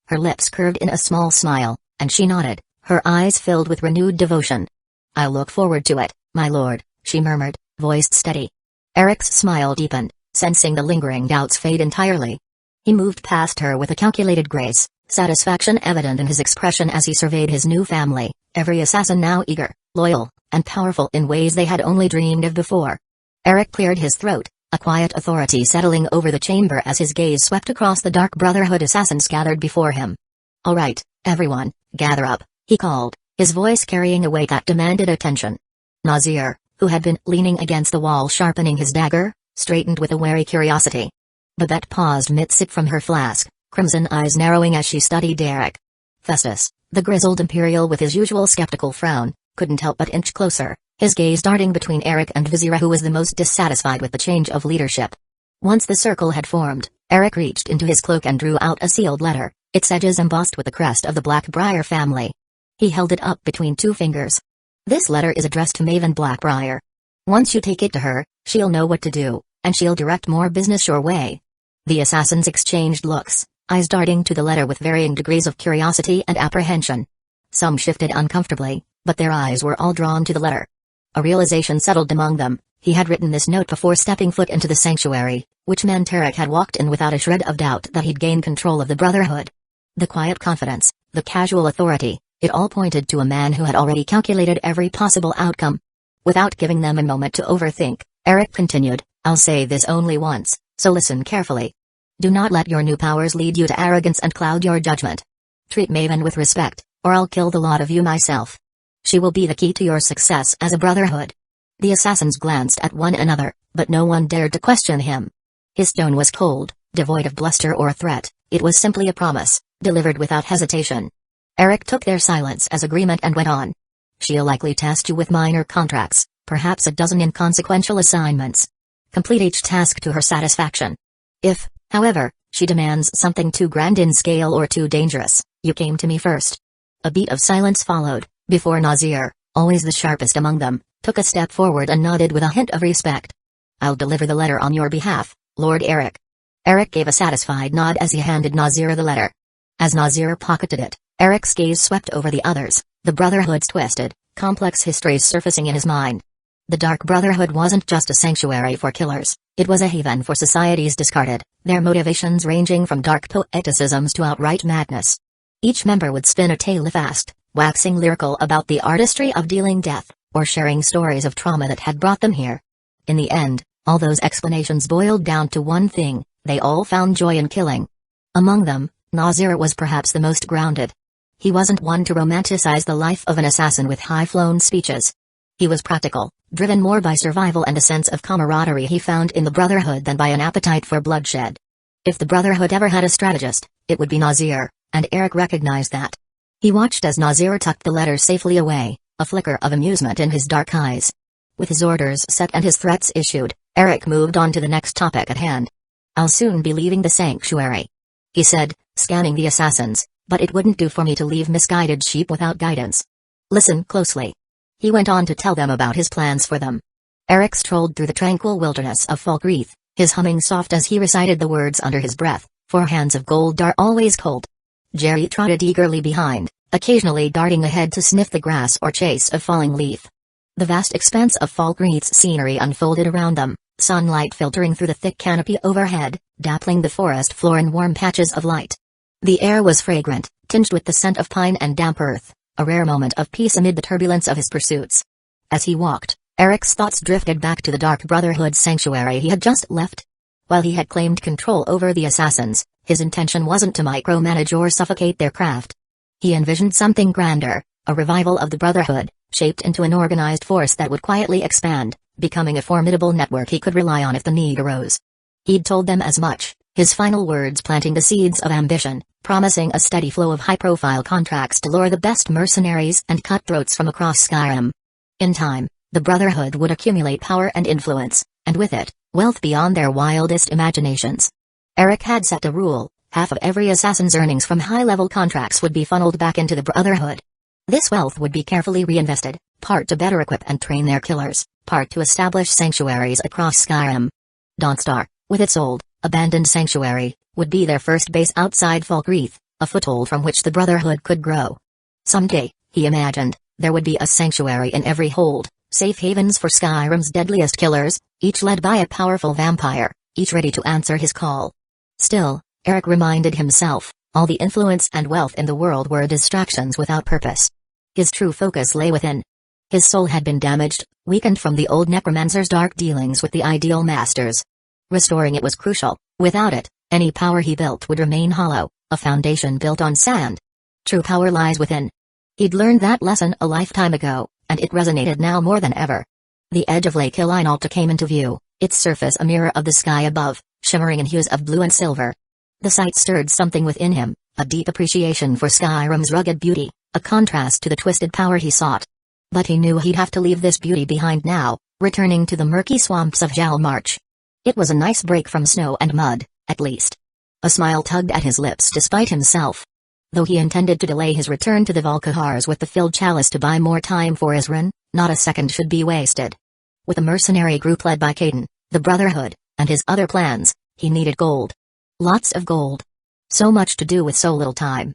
Her lips curved in a small smile, and she nodded, her eyes filled with renewed devotion. "I'll look forward to it, my lord," she murmured, voice steady. Eric's smile deepened, sensing the lingering doubts fade entirely. He moved past her with a calculated grace, satisfaction evident in his expression as he surveyed his new family, every assassin now eager, loyal, and powerful in ways they had only dreamed of before. Eric cleared his throat, a quiet authority settling over the chamber as his gaze swept across the Dark Brotherhood assassins gathered before him. "All right, everyone, gather up," he called, his voice carrying a weight that demanded attention. Nazir, who had been leaning against the wall sharpening his dagger, straightened with a wary curiosity. Babette paused mid-sip from her flask, crimson eyes narrowing as she studied Eric. Festus, the grizzled Imperial with his usual skeptical frown, couldn't help but inch closer, his gaze darting between Eric and Vizira, who was the most dissatisfied with the change of leadership. Once the circle had formed, Eric reached into his cloak and drew out a sealed letter, its edges embossed with the crest of the Blackbriar family. He held it up between two fingers. "This letter is addressed to Maven Blackbriar. Once you take it to her, she'll know what to do, and she'll direct more business your way." The assassins exchanged looks, eyes darting to the letter with varying degrees of curiosity and apprehension. Some shifted uncomfortably, but their eyes were all drawn to the letter. A realization settled among them: he had written this note before stepping foot into the sanctuary, which meant Eric had walked in without a shred of doubt that he'd gained control of the Brotherhood. The quiet confidence, the casual authority, it all pointed to a man who had already calculated every possible outcome. Without giving them a moment to overthink, Eric continued, "I'll say this only once, so listen carefully. Do not let your new powers lead you to arrogance and cloud your judgment. Treat Maven with respect, or I'll kill the lot of you myself. She will be the key to your success as a Brotherhood." The assassins glanced at one another, but no one dared to question him. His tone was cold, devoid of bluster or threat. It was simply a promise, delivered without hesitation. Eric took their silence as agreement and went on. "She'll likely task you with minor contracts, perhaps a dozen inconsequential assignments. Complete each task to her satisfaction. If, however, she demands something too grand in scale or too dangerous, you came to me first." A beat of silence followed, before Nazir, always the sharpest among them, took a step forward and nodded with a hint of respect. "I'll deliver the letter on your behalf, Lord Eric." Eric gave a satisfied nod as he handed Nazir the letter. As Nazir pocketed it, Eric's gaze swept over the others, the Brotherhood's twisted, complex histories surfacing in his mind. The Dark Brotherhood wasn't just a sanctuary for killers, it was a haven for societies discarded, their motivations ranging from dark poeticisms to outright madness. Each member would spin a tale fast, waxing lyrical about the artistry of dealing death, or sharing stories of trauma that had brought them here. In the end, all those explanations boiled down to one thing: they all found joy in killing. Among them, Nazir was perhaps the most grounded. He wasn't one to romanticize the life of an assassin with high-flown speeches. He was practical, driven more by survival and a sense of camaraderie he found in the Brotherhood than by an appetite for bloodshed. If the Brotherhood ever had a strategist, it would be Nazir, and Eric recognized that. He watched as Nazir tucked the letter safely away, a flicker of amusement in his dark eyes. With his orders set and his threats issued, Eric moved on to the next topic at hand. "I'll soon be leaving the sanctuary," he said, scanning the assassins, "but it wouldn't do for me to leave misguided sheep without guidance. Listen closely." He went on to tell them about his plans for them. Eric strolled through the tranquil wilderness of Falkreath, his humming soft as he recited the words under his breath, "For hands of gold are always cold." Jerry trotted eagerly behind, occasionally darting ahead to sniff the grass or chase a falling leaf. The vast expanse of Falkreath's scenery unfolded around them, sunlight filtering through the thick canopy overhead, dappling the forest floor in warm patches of light. The air was fragrant, tinged with the scent of pine and damp earth, a rare moment of peace amid the turbulence of his pursuits. As he walked, Eric's thoughts drifted back to the Dark Brotherhood sanctuary he had just left. While he had claimed control over the assassins, his intention wasn't to micromanage or suffocate their craft. He envisioned something grander, a revival of the Brotherhood, shaped into an organized force that would quietly expand, becoming a formidable network he could rely on if the need arose. He'd told them as much, his final words planting the seeds of ambition, promising a steady flow of high-profile contracts to lure the best mercenaries and cutthroats from across Skyrim. In time, the Brotherhood would accumulate power and influence, and with it, wealth beyond their wildest imaginations. Eric had set a rule: half of every assassin's earnings from high-level contracts would be funneled back into the Brotherhood. This wealth would be carefully reinvested, part to better equip and train their killers, part to establish sanctuaries across Skyrim. Dawnstar, with its old, abandoned sanctuary, would be their first base outside Falkreath, a foothold from which the Brotherhood could grow. Someday, he imagined, there would be a sanctuary in every hold, safe havens for Skyrim's deadliest killers, each led by a powerful vampire, each ready to answer his call. Still, Eric reminded himself, All the influence and wealth in the world were distractions without purpose. His true focus lay within. His soul had been damaged, weakened from the old Necromancer's dark dealings with the ideal masters. Restoring it was crucial. Without it, any power he built would remain hollow, a foundation built on sand. True power lies within. He'd learned that lesson a lifetime ago, and it resonated now more than ever. The edge of Lake Ilinalta came into view, its surface a mirror of the sky above, shimmering in hues of blue and silver. The sight stirred something within him, a deep appreciation for Skyrim's rugged beauty, a contrast to the twisted power he sought. But he knew he'd have to leave this beauty behind now, returning to the murky swamps of Jal March. It was a nice break from snow and mud, at least. A smile tugged at his lips despite himself. Though he intended to delay his return to the Valkahars with the filled chalice to buy more time for Isrin, not a second should be wasted. With a mercenary group led by Caden, the Brotherhood, and his other plans, he needed gold. Lots of gold. So much to do with so little time.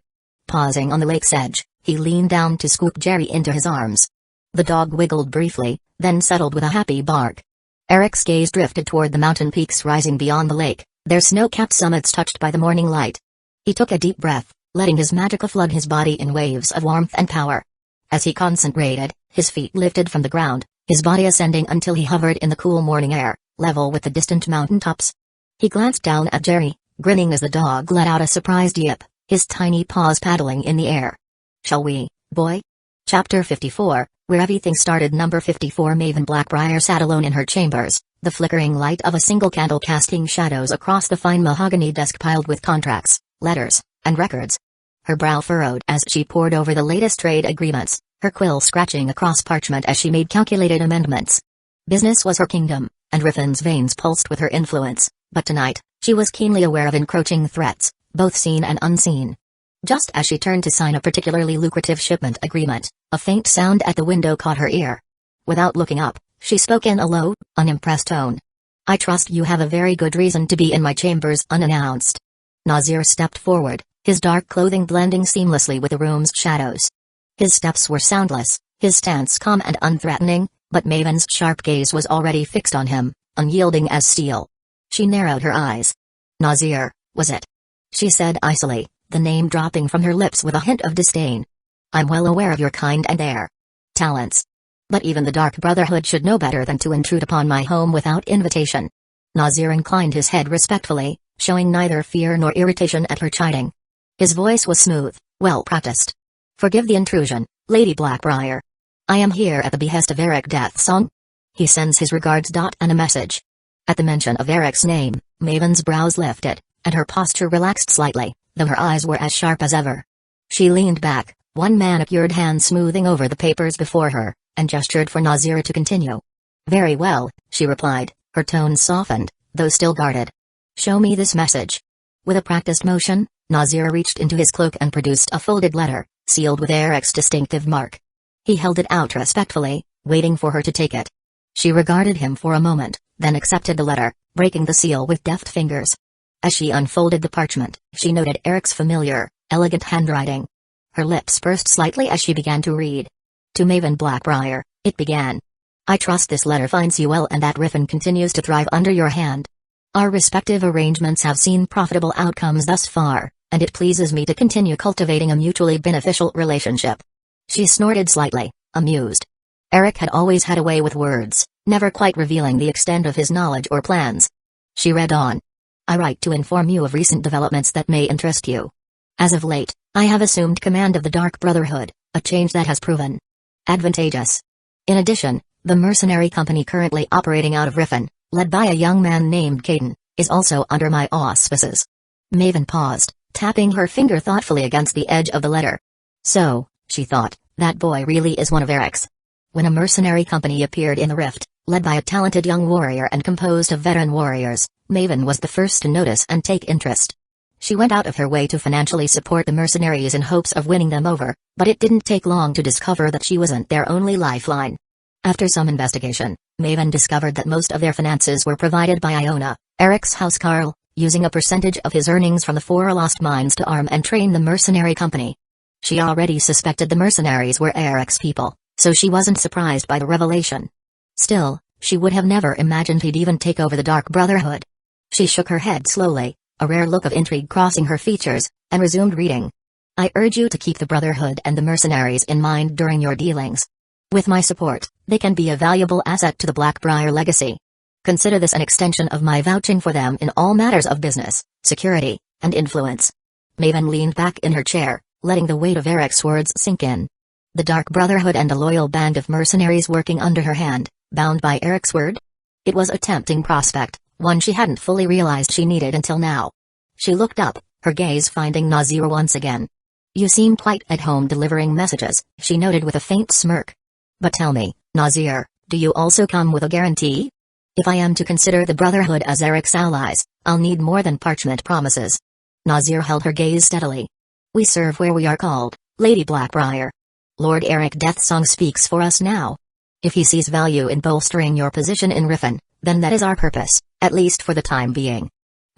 Pausing on the lake's edge, he leaned down to scoop Jerry into his arms. The dog wiggled briefly, then settled with a happy bark. Eric's gaze drifted toward the mountain peaks rising beyond the lake, their snow-capped summits touched by the morning light. He took a deep breath, letting his magicka flood his body in waves of warmth and power. As he concentrated, his feet lifted from the ground, his body ascending until he hovered in the cool morning air, level with the distant mountain tops. He glanced down at Jerry, grinning as the dog let out a surprised yip, his tiny paws paddling in the air. "Shall we, boy?" Chapter 54, where everything started. Number 54. Maven Blackbriar sat alone in her chambers, the flickering light of a single candle casting shadows across the fine mahogany desk piled with contracts, letters, and records. Her brow furrowed as she pored over the latest trade agreements, her quill scratching across parchment as she made calculated amendments. Business was her kingdom, and Riffin's veins pulsed with her influence, but tonight, she was keenly aware of encroaching threats, both seen and unseen. Just as she turned to sign a particularly lucrative shipment agreement, a faint sound at the window caught her ear. Without looking up, she spoke in a low, unimpressed tone. "I trust you have a very good reason to be in my chambers unannounced." Nazir stepped forward, his dark clothing blending seamlessly with the room's shadows. His steps were soundless, his stance calm and unthreatening, but Maven's sharp gaze was already fixed on him, unyielding as steel. She narrowed her eyes. "Nazir, was it?" she said icily, the name dropping from her lips with a hint of disdain. "I'm well aware of your kind and their talents. But even the Dark Brotherhood should know better than to intrude upon my home without invitation." Nazir inclined his head respectfully, showing neither fear nor irritation at her chiding. His voice was smooth, well practiced. "Forgive the intrusion, Lady Blackbriar. I am here at the behest of Eric Deathsong. He sends his regards. And a message." At the mention of Eric's name, Maven's brows lifted, and her posture relaxed slightly, though her eyes were as sharp as ever. She leaned back, one manicured hand smoothing over the papers before her, and gestured for Nazir to continue. "Very well," she replied, her tone softened, though still guarded. "Show me this message." With a practiced motion, Nazir reached into his cloak and produced a folded letter, sealed with Eric's distinctive mark. He held it out respectfully, waiting for her to take it. She regarded him for a moment, then accepted the letter, breaking the seal with deft fingers. As she unfolded the parchment, she noted Eric's familiar, elegant handwriting. Her lips pursed slightly as she began to read. "To Maven Blackbriar," it began. "I trust this letter finds you well and that Riffin continues to thrive under your hand. Our respective arrangements have seen profitable outcomes thus far, and it pleases me to continue cultivating a mutually beneficial relationship." She snorted slightly, amused. Eric had always had a way with words, never quite revealing the extent of his knowledge or plans. She read on. "I write to inform you of recent developments that may interest you. As of late, I have assumed command of the Dark Brotherhood, a change that has proven advantageous. In addition, the mercenary company currently operating out of Riffin, led by a young man named Caden, is also under my auspices." Maven paused, tapping her finger thoughtfully against the edge of the letter. "So," she thought, "that boy really is one of Eric's." When a mercenary company appeared in the rift, led by a talented young warrior and composed of veteran warriors, Maven was the first to notice and take interest. She went out of her way to financially support the mercenaries in hopes of winning them over, but it didn't take long to discover that she wasn't their only lifeline. After some investigation, Maven discovered that most of their finances were provided by Iona, Eric's housecarl, using a percentage of his earnings from the 4 lost mines to arm and train the mercenary company. She already suspected the mercenaries were Eric's people, so she wasn't surprised by the revelation. Still, she would have never imagined he'd even take over the Dark Brotherhood. She shook her head slowly, a rare look of intrigue crossing her features, and resumed reading. I urge you to keep the Brotherhood and the mercenaries in mind during your dealings. With my support, they can be a valuable asset to the Blackbriar legacy. Consider this an extension of my vouching for them in all matters of business, security, and influence. Maven leaned back in her chair, letting the weight of Eric's words sink in. The Dark Brotherhood and a loyal band of mercenaries working under her hand, bound by Eric's word? It was a tempting prospect, one she hadn't fully realized she needed until now. She looked up, her gaze finding Nazir once again. You seem quite at home delivering messages, she noted with a faint smirk. But tell me, Nazir, do you also come with a guarantee? If I am to consider the Brotherhood as Eric's allies, I'll need more than parchment promises. Nazir held her gaze steadily. We serve where we are called, Lady Blackbriar. Lord Eric Deathsong speaks for us now. If he sees value in bolstering your position in Riffin, then that is our purpose, at least for the time being.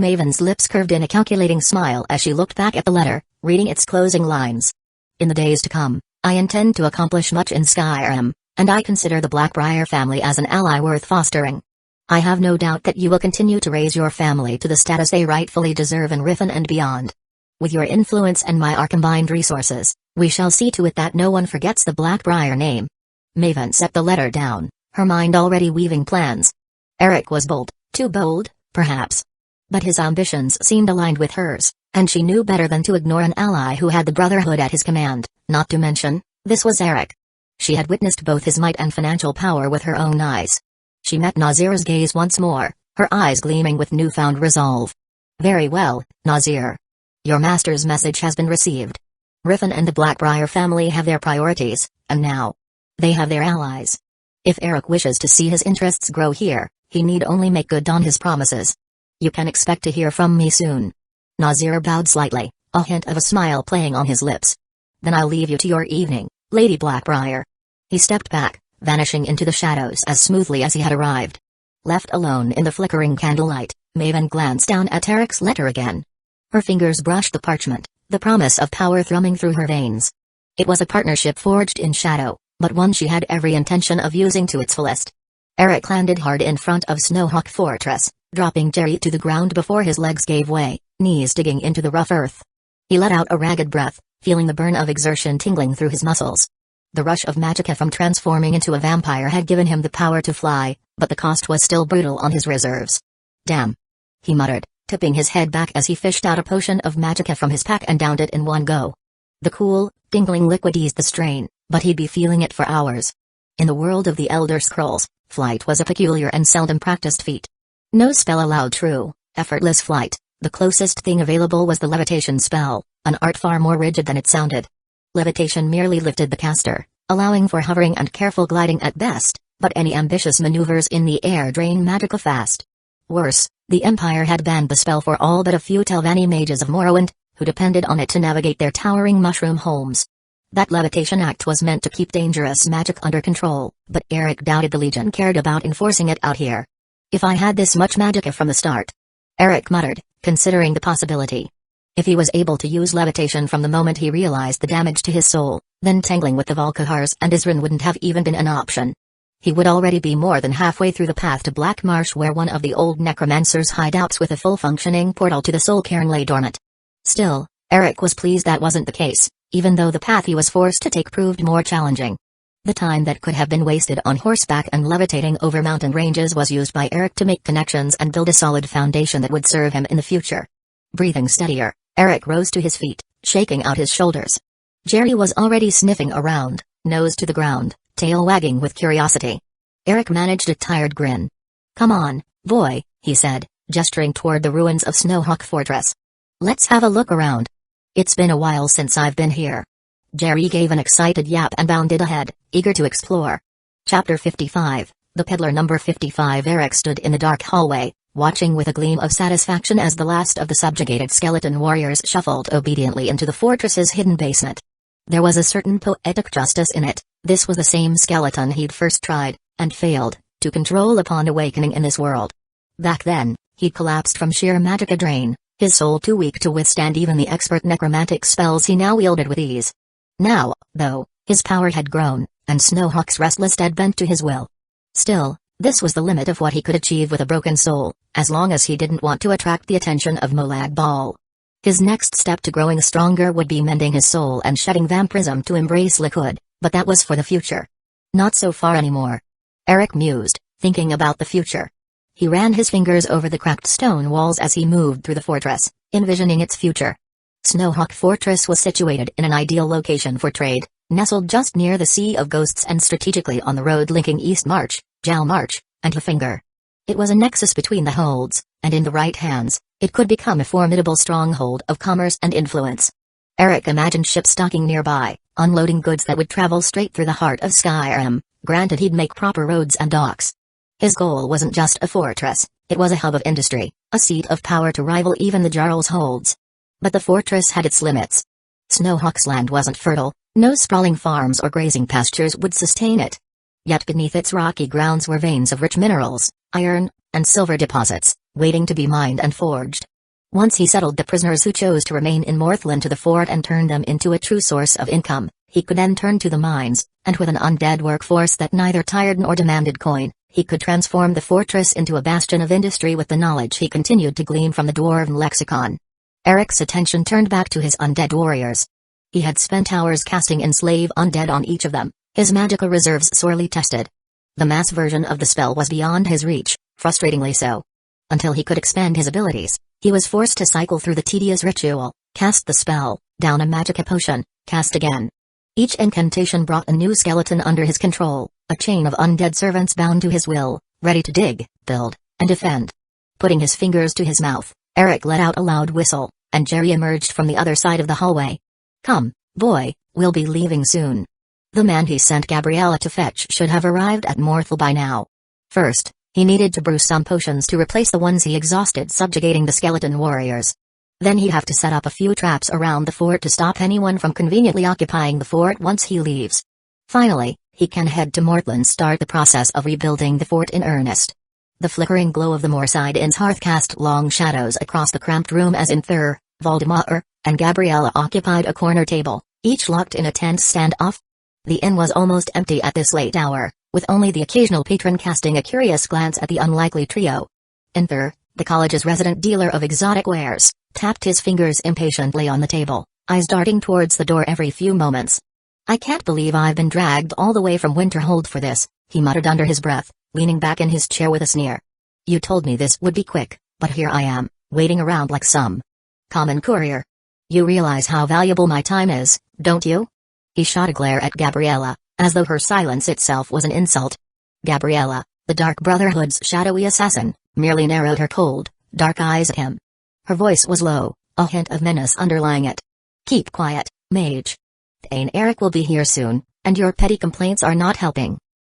Maven's lips curved in a calculating smile as she looked back at the letter, reading its closing lines. In the days to come, I intend to accomplish much in Skyrim, and I consider the Blackbriar family as an ally worth fostering. I have no doubt that you will continue to raise your family to the status they rightfully deserve in Riffin and beyond. With your influence and our combined resources, we shall see to it that no one forgets the Blackbriar name. Maven set the letter down, her mind already weaving plans. Eric was bold, too bold, perhaps. But his ambitions seemed aligned with hers, and she knew better than to ignore an ally who had the Brotherhood at his command, not to mention, this was Eric. She had witnessed both his might and financial power with her own eyes. She met Nazir's gaze once more, her eyes gleaming with newfound resolve. Very well, Nazir. Your master's message has been received. Riffin and the Blackbriar family have their priorities, and now they have their allies. If Eric wishes to see his interests grow here, he need only make good on his promises. You can expect to hear from me soon. Nazir bowed slightly, a hint of a smile playing on his lips. Then I'll leave you to your evening, Lady Blackbriar. He stepped back, vanishing into the shadows as smoothly as he had arrived. Left alone in the flickering candlelight, Maven glanced down at Eric's letter again. Her fingers brushed the parchment, the promise of power thrumming through her veins. It was a partnership forged in shadow, but one she had every intention of using to its fullest. Eric landed hard in front of Snowhawk Fortress, dropping Jerry to the ground before his legs gave way, knees digging into the rough earth. He let out a ragged breath, feeling the burn of exertion tingling through his muscles. The rush of magicka from transforming into a vampire had given him the power to fly, but the cost was still brutal on his reserves. Damn! He muttered, tipping his head back as he fished out a potion of magicka from his pack and downed it in one go. The cool, tingling liquid eased the strain, but he'd be feeling it for hours. In the world of the Elder Scrolls, flight was a peculiar and seldom practiced feat. No spell allowed true, effortless flight. The closest thing available was the levitation spell, an art far more rigid than it sounded. Levitation merely lifted the caster, allowing for hovering and careful gliding at best, but any ambitious maneuvers in the air drain magicka fast. Worse, the Empire had banned the spell for all but a few Telvanni mages of Morrowind, who depended on it to navigate their towering mushroom homes. That levitation act was meant to keep dangerous magic under control, but Eric doubted the Legion cared about enforcing it out here. If I had this much magicka from the start, Eric muttered, considering the possibility. If he was able to use levitation from the moment he realized the damage to his soul, then tangling with the Valkahars and Isrin wouldn't have even been an option. He would already be more than halfway through the path to Black Marsh, where one of the old Necromancer's hideouts with a full-functioning portal to the Soul Cairn lay dormant. Still, Eric was pleased that wasn't the case, even though the path he was forced to take proved more challenging. The time that could have been wasted on horseback and levitating over mountain ranges was used by Eric to make connections and build a solid foundation that would serve him in the future. Breathing steadier, Eric rose to his feet, shaking out his shoulders. Jerry was already sniffing around, nose to the ground, tail wagging with curiosity. Eric managed a tired grin. Come on, boy, he said, gesturing toward the ruins of Snowhawk Fortress. Let's have a look around. It's been a while since I've been here. Jerry gave an excited yap and bounded ahead, eager to explore. Chapter 55, The Peddler. Number 55. Eric stood in the dark hallway, watching with a gleam of satisfaction as the last of the subjugated skeleton warriors shuffled obediently into the fortress's hidden basement. There was a certain poetic justice in it. This was the same skeleton he'd first tried, and failed, to control upon awakening in this world. Back then, he'd collapsed from sheer magicka drain, his soul too weak to withstand even the expert necromantic spells he now wielded with ease. Now, though, his power had grown, and Snowhawk's restless dead bent to his will. Still, This was the limit of what he could achieve with a broken soul, as long as he didn't want to attract the attention of Molag Bal. His next step to growing stronger would be mending his soul and shedding vampirism to embrace liquid, but that was for the future. Not so far anymore. Eric mused, thinking about the future. He ran his fingers over the cracked stone walls as he moved through the fortress, envisioning its future. Snowhawk Fortress was situated in an ideal location for trade, nestled just near the Sea of Ghosts and strategically on the road linking East March, Jal March, and Hafinger. It was a nexus between the holds, and in the right hands, it could become a formidable stronghold of commerce and influence. Eric imagined ships docking nearby, unloading goods that would travel straight through the heart of Skyrim, granted he'd make proper roads and docks. His goal wasn't just a fortress, it was a hub of industry, a seat of power to rival even the Jarl's holds. But the fortress had its limits. Snowhawk's land wasn't fertile, no sprawling farms or grazing pastures would sustain it. Yet beneath its rocky grounds were veins of rich minerals, iron, and silver deposits, waiting to be mined and forged. Once he settled the prisoners who chose to remain in Morthland to the fort and turned them into a true source of income, he could then turn to the mines, and with an undead workforce that neither tired nor demanded coin, he could transform the fortress into a bastion of industry with the knowledge he continued to glean from the Dwarven lexicon. Eric's attention turned back to his undead warriors. He had spent hours casting enslave undead on each of them, his magical reserves sorely tested. The mass version of the spell was beyond his reach, frustratingly so. Until he could expand his abilities, he was forced to cycle through the tedious ritual, cast the spell, down a magica potion, cast again. Each incantation brought a new skeleton under his control, a chain of undead servants bound to his will, ready to dig, build, and defend. Putting his fingers to his mouth, Eric let out a loud whistle, and Jerry emerged from the other side of the hallway. "Come, boy, we'll be leaving soon." The man he sent Gabriella to fetch should have arrived at Morthal by now. First, he needed to brew some potions to replace the ones he exhausted subjugating the skeleton warriors. Then he'd have to set up a few traps around the fort to stop anyone from conveniently occupying the fort once he leaves. Finally, he can head to Morthland, start the process of rebuilding the fort in earnest. The flickering glow of the Moorside Inn's hearth cast long shadows across the cramped room as Inther, Valdemar, and Gabriella occupied a corner table, each locked in a tense standoff. The inn was almost empty at this late hour, with only the occasional patron casting a curious glance at the unlikely trio. Inther, the college's resident dealer of exotic wares, tapped his fingers impatiently on the table, eyes darting towards the door every few moments. "I can't believe I've been dragged all the way from Winterhold for this," he muttered under his breath, leaning back in his chair with a sneer. "You told me this would be quick, but here I am, waiting around like some common courier. You realize how valuable my time is, don't you?" He shot a glare at Gabriella, as though her silence itself was an insult. Gabriella, the Dark Brotherhood's shadowy assassin, merely narrowed her cold, dark eyes at him. Her voice was low, a hint of menace underlying it. "Keep quiet, Mage. Eric will be here soon, and your petty complaints are not helping."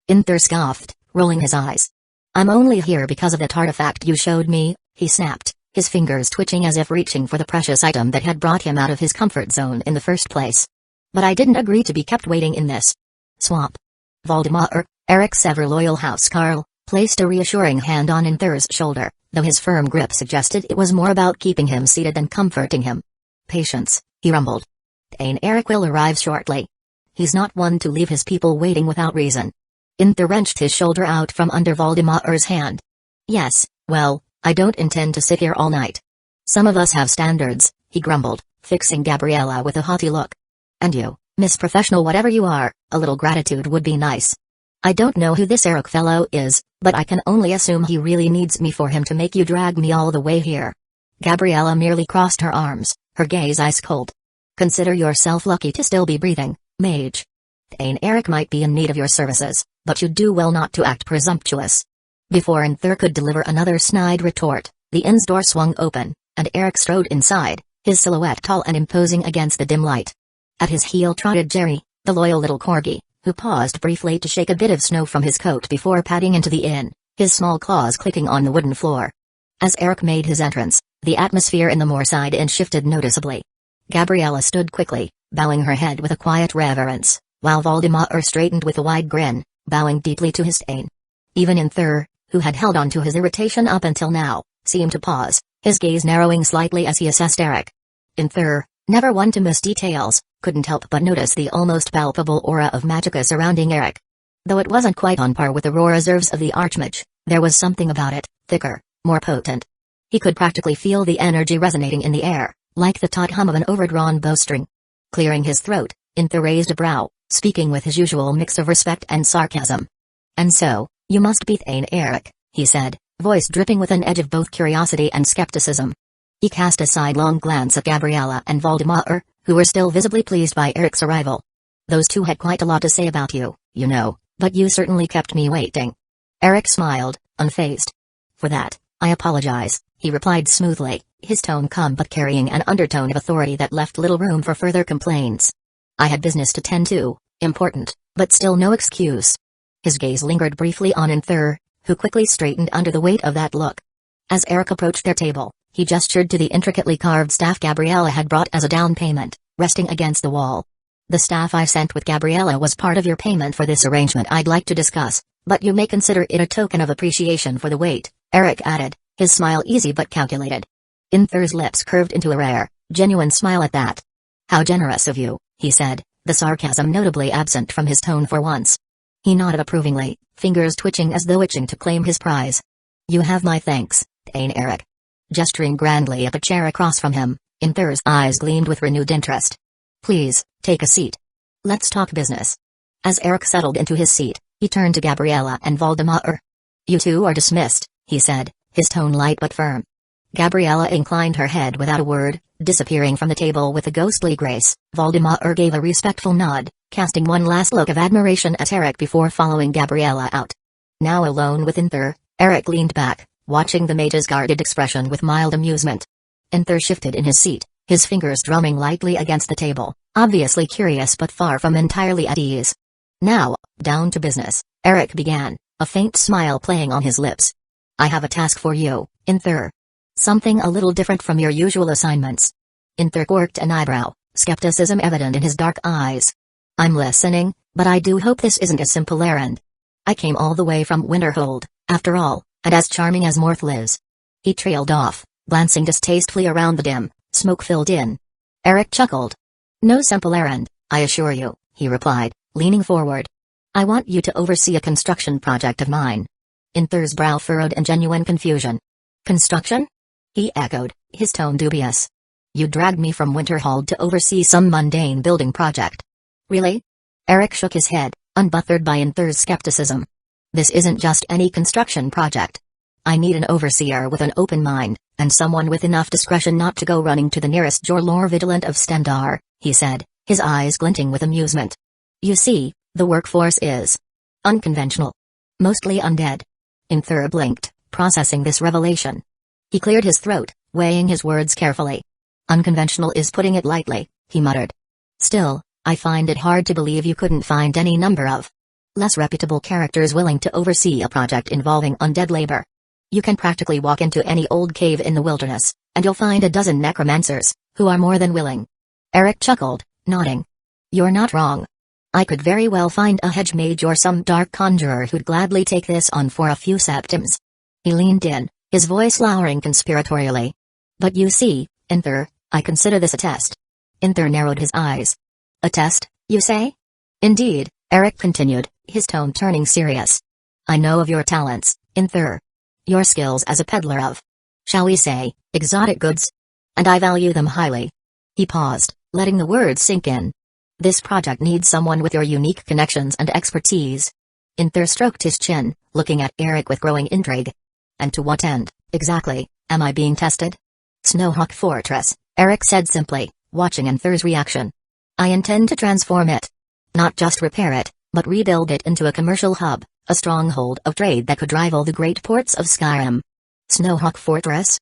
Inther scoffed, rolling his eyes. "I'm only here because of that artifact you showed me," he snapped, his fingers twitching as if reaching for the precious item that had brought him out of his comfort zone in the first place. "But I didn't agree to be kept waiting in this swamp." Valdemar, Eric's ever-loyal housecarl, placed a reassuring hand on Inther's shoulder, though his firm grip suggested it was more about keeping him seated than comforting him. "Patience," he rumbled. "Eric will arrive shortly. He's not one to leave his people waiting without reason." Inther wrenched his shoulder out from under Valdemar's hand. "Yes, well, I don't intend to sit here all night. Some of us have standards," he grumbled, fixing Gabriella with a haughty look. "And you, Miss Professional whatever you are, a little gratitude would be nice. I don't know who this Eric fellow is, but I can only assume he really needs me for him to make you drag me all the way here." Gabriella merely crossed her arms, her gaze ice cold. "Consider yourself lucky to still be breathing, Mage. Eric might be in need of your services, but you'd do well not to act presumptuous." Before Inther could deliver another snide retort, the inn's door swung open, and Eric strode inside, his silhouette tall and imposing against the dim light. At his heel trotted Jerry, the loyal little corgi, who paused briefly to shake a bit of snow from his coat before padding into the inn, his small claws clicking on the wooden floor. As Eric made his entrance, the atmosphere in the Moorside Inn shifted noticeably. Gabriella stood quickly, bowing her head with a quiet reverence, while Valdemar straightened with a wide grin, bowing deeply to his stain. Even Inther, who had held on to his irritation up until now, seemed to pause, his gaze narrowing slightly as he assessed Eric. Inther, never one to miss details, couldn't help but notice the almost palpable aura of magicka surrounding Eric. Though it wasn't quite on par with the raw reserves of the Archmage, there was something about it, thicker, more potent. He could practically feel the energy resonating in the air, like the taut hum of an overdrawn bowstring. Clearing his throat, Inther raised a brow, speaking with his usual mix of respect and sarcasm. "And so, you must be Thane Eric," he said, voice dripping with an edge of both curiosity and skepticism. He cast a sidelong glance at Gabriella and Valdemar, who were still visibly pleased by Eric's arrival. "Those two had quite a lot to say about you, you know, but you certainly kept me waiting." Eric smiled, unfazed. "For that, I apologize," he replied smoothly, his tone calm but carrying an undertone of authority that left little room for further complaints. "I had business to tend to, important, but still no excuse." His gaze lingered briefly on Inther, who quickly straightened under the weight of that look. As Eric approached their table, he gestured to the intricately carved staff Gabriella had brought as a down payment, resting against the wall. "The staff I sent with Gabriella was part of your payment for this arrangement I'd like to discuss, but you may consider it a token of appreciation for the wait," Eric added, his smile easy but calculated. Inther's lips curved into a rare, genuine smile at that. "How generous of you," he said, the sarcasm notably absent from his tone for once. He nodded approvingly, fingers twitching as though itching to claim his prize. "You have my thanks, Thane Eric." Gesturing grandly at the chair across from him, Inther's eyes gleamed with renewed interest. "Please, take a seat. Let's talk business." As Eric settled into his seat, he turned to Gabriella and Valdemar. "You two are dismissed," he said, his tone light but firm. Gabriella inclined her head without a word, disappearing from the table with a ghostly grace. Valdemar gave a respectful nod, casting one last look of admiration at Eric before following Gabriella out. Now alone with Inther, Eric leaned back, watching the mage's guarded expression with mild amusement. Inther shifted in his seat, his fingers drumming lightly against the table, obviously curious but far from entirely at ease. "Now, down to business," Eric began, a faint smile playing on his lips. "I have a task for you, Inther. Something a little different from your usual assignments." Inther quirked an eyebrow, skepticism evident in his dark eyes. "I'm listening, but I do hope this isn't a simple errand. I came all the way from Winterhold, after all, and as charming as Morthal is." He trailed off, glancing distastefully around the dim, smoke-filled inn. Eric chuckled. "No simple errand, I assure you," he replied, leaning forward. "I want you to oversee a construction project of mine." Inther's brow furrowed in genuine confusion. "Construction?" he echoed, his tone dubious. "You dragged me from Winterhold to oversee some mundane building project." "Really?" Eric shook his head, unbothered by Inther's skepticism. "This isn't just any construction project. I need an overseer with an open mind, and someone with enough discretion not to go running to the nearest Jorlor Vigilant of Stendar," he said, his eyes glinting with amusement. "You see, the workforce is unconventional. Mostly undead." Inther blinked, processing this revelation. He cleared his throat, weighing his words carefully. "Unconventional is putting it lightly," he muttered. "Still, I find it hard to believe you couldn't find any number of less reputable characters willing to oversee a project involving undead labor. You can practically walk into any old cave in the wilderness, and you'll find a dozen necromancers, who are more than willing." Eric chuckled, nodding. "You're not wrong. I could very well find a hedge mage or some dark conjurer who'd gladly take this on for a few septims." He leaned in, his voice lowering conspiratorially. "But you see, Inther, I consider this a test." Inther narrowed his eyes. "A test, you say?" "Indeed," Eric continued, his tone turning serious. "I know of your talents, Inther. Your skills as a peddler of, shall we say, exotic goods. And I value them highly." He paused, letting the words sink in. "This project needs someone with your unique connections and expertise." Inther stroked his chin, looking at Eric with growing intrigue. "And to what end, exactly, am I being tested?" "Snowhawk Fortress," Eric said simply, watching Inther's reaction. "I intend to transform it. Not just repair it, but rebuild it into a commercial hub, a stronghold of trade that could rival the great ports of Skyrim." "Snowhawk Fortress?"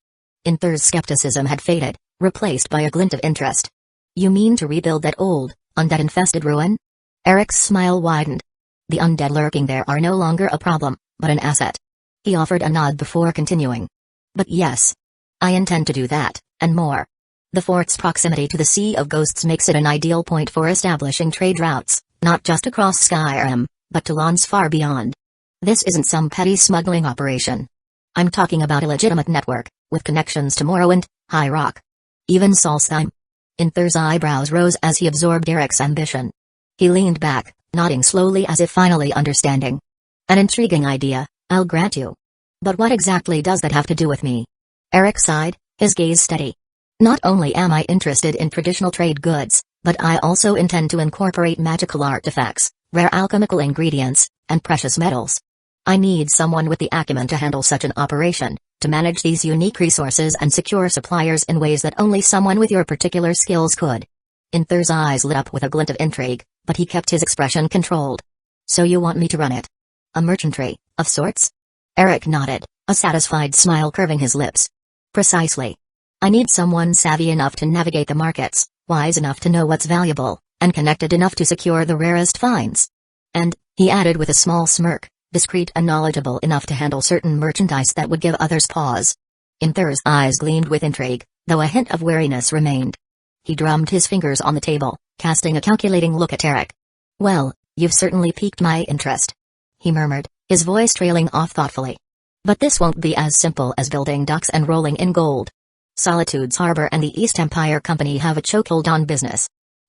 Inther's skepticism had faded, replaced by a glint of interest. "You mean to rebuild that old, undead-infested ruin?" Eric's smile widened. "The undead lurking there are no longer a problem, but an asset." He offered a nod before continuing. "But yes. I intend to do that, and more. The fort's proximity to the Sea of Ghosts makes it an ideal point for establishing trade routes, not just across Skyrim, but to lands far beyond. This isn't some petty smuggling operation. I'm talking about a legitimate network, with connections to Morrowind, High Rock, even Solstheim." Inther's eyebrows rose as he absorbed Eric's ambition. He leaned back, nodding slowly as if finally understanding. An intriguing idea, I'll grant you. But what exactly does that have to do with me? Eric sighed, his gaze steady. Not only am I interested in traditional trade goods, but I also intend to incorporate magical artifacts, rare alchemical ingredients, and precious metals. I need someone with the acumen to handle such an operation, to manage these unique resources and secure suppliers in ways that only someone with your particular skills could. Inther's eyes lit up with a glint of intrigue, but he kept his expression controlled. So you want me to run it? A merchantry, of sorts? Eric nodded, a satisfied smile curving his lips. Precisely. I need someone savvy enough to navigate the markets, wise enough to know what's valuable, and connected enough to secure the rarest finds. And, he added with a small smirk, discreet and knowledgeable enough to handle certain merchandise that would give others pause. Inther's eyes gleamed with intrigue, though a hint of wariness remained. He drummed his fingers on the table, casting a calculating look at Eric. Well, you've certainly piqued my interest, he murmured, his voice trailing off thoughtfully. But this won't be as simple as building docks and rolling in gold. Solitude's Harbor and the East Empire Company have a chokehold on business.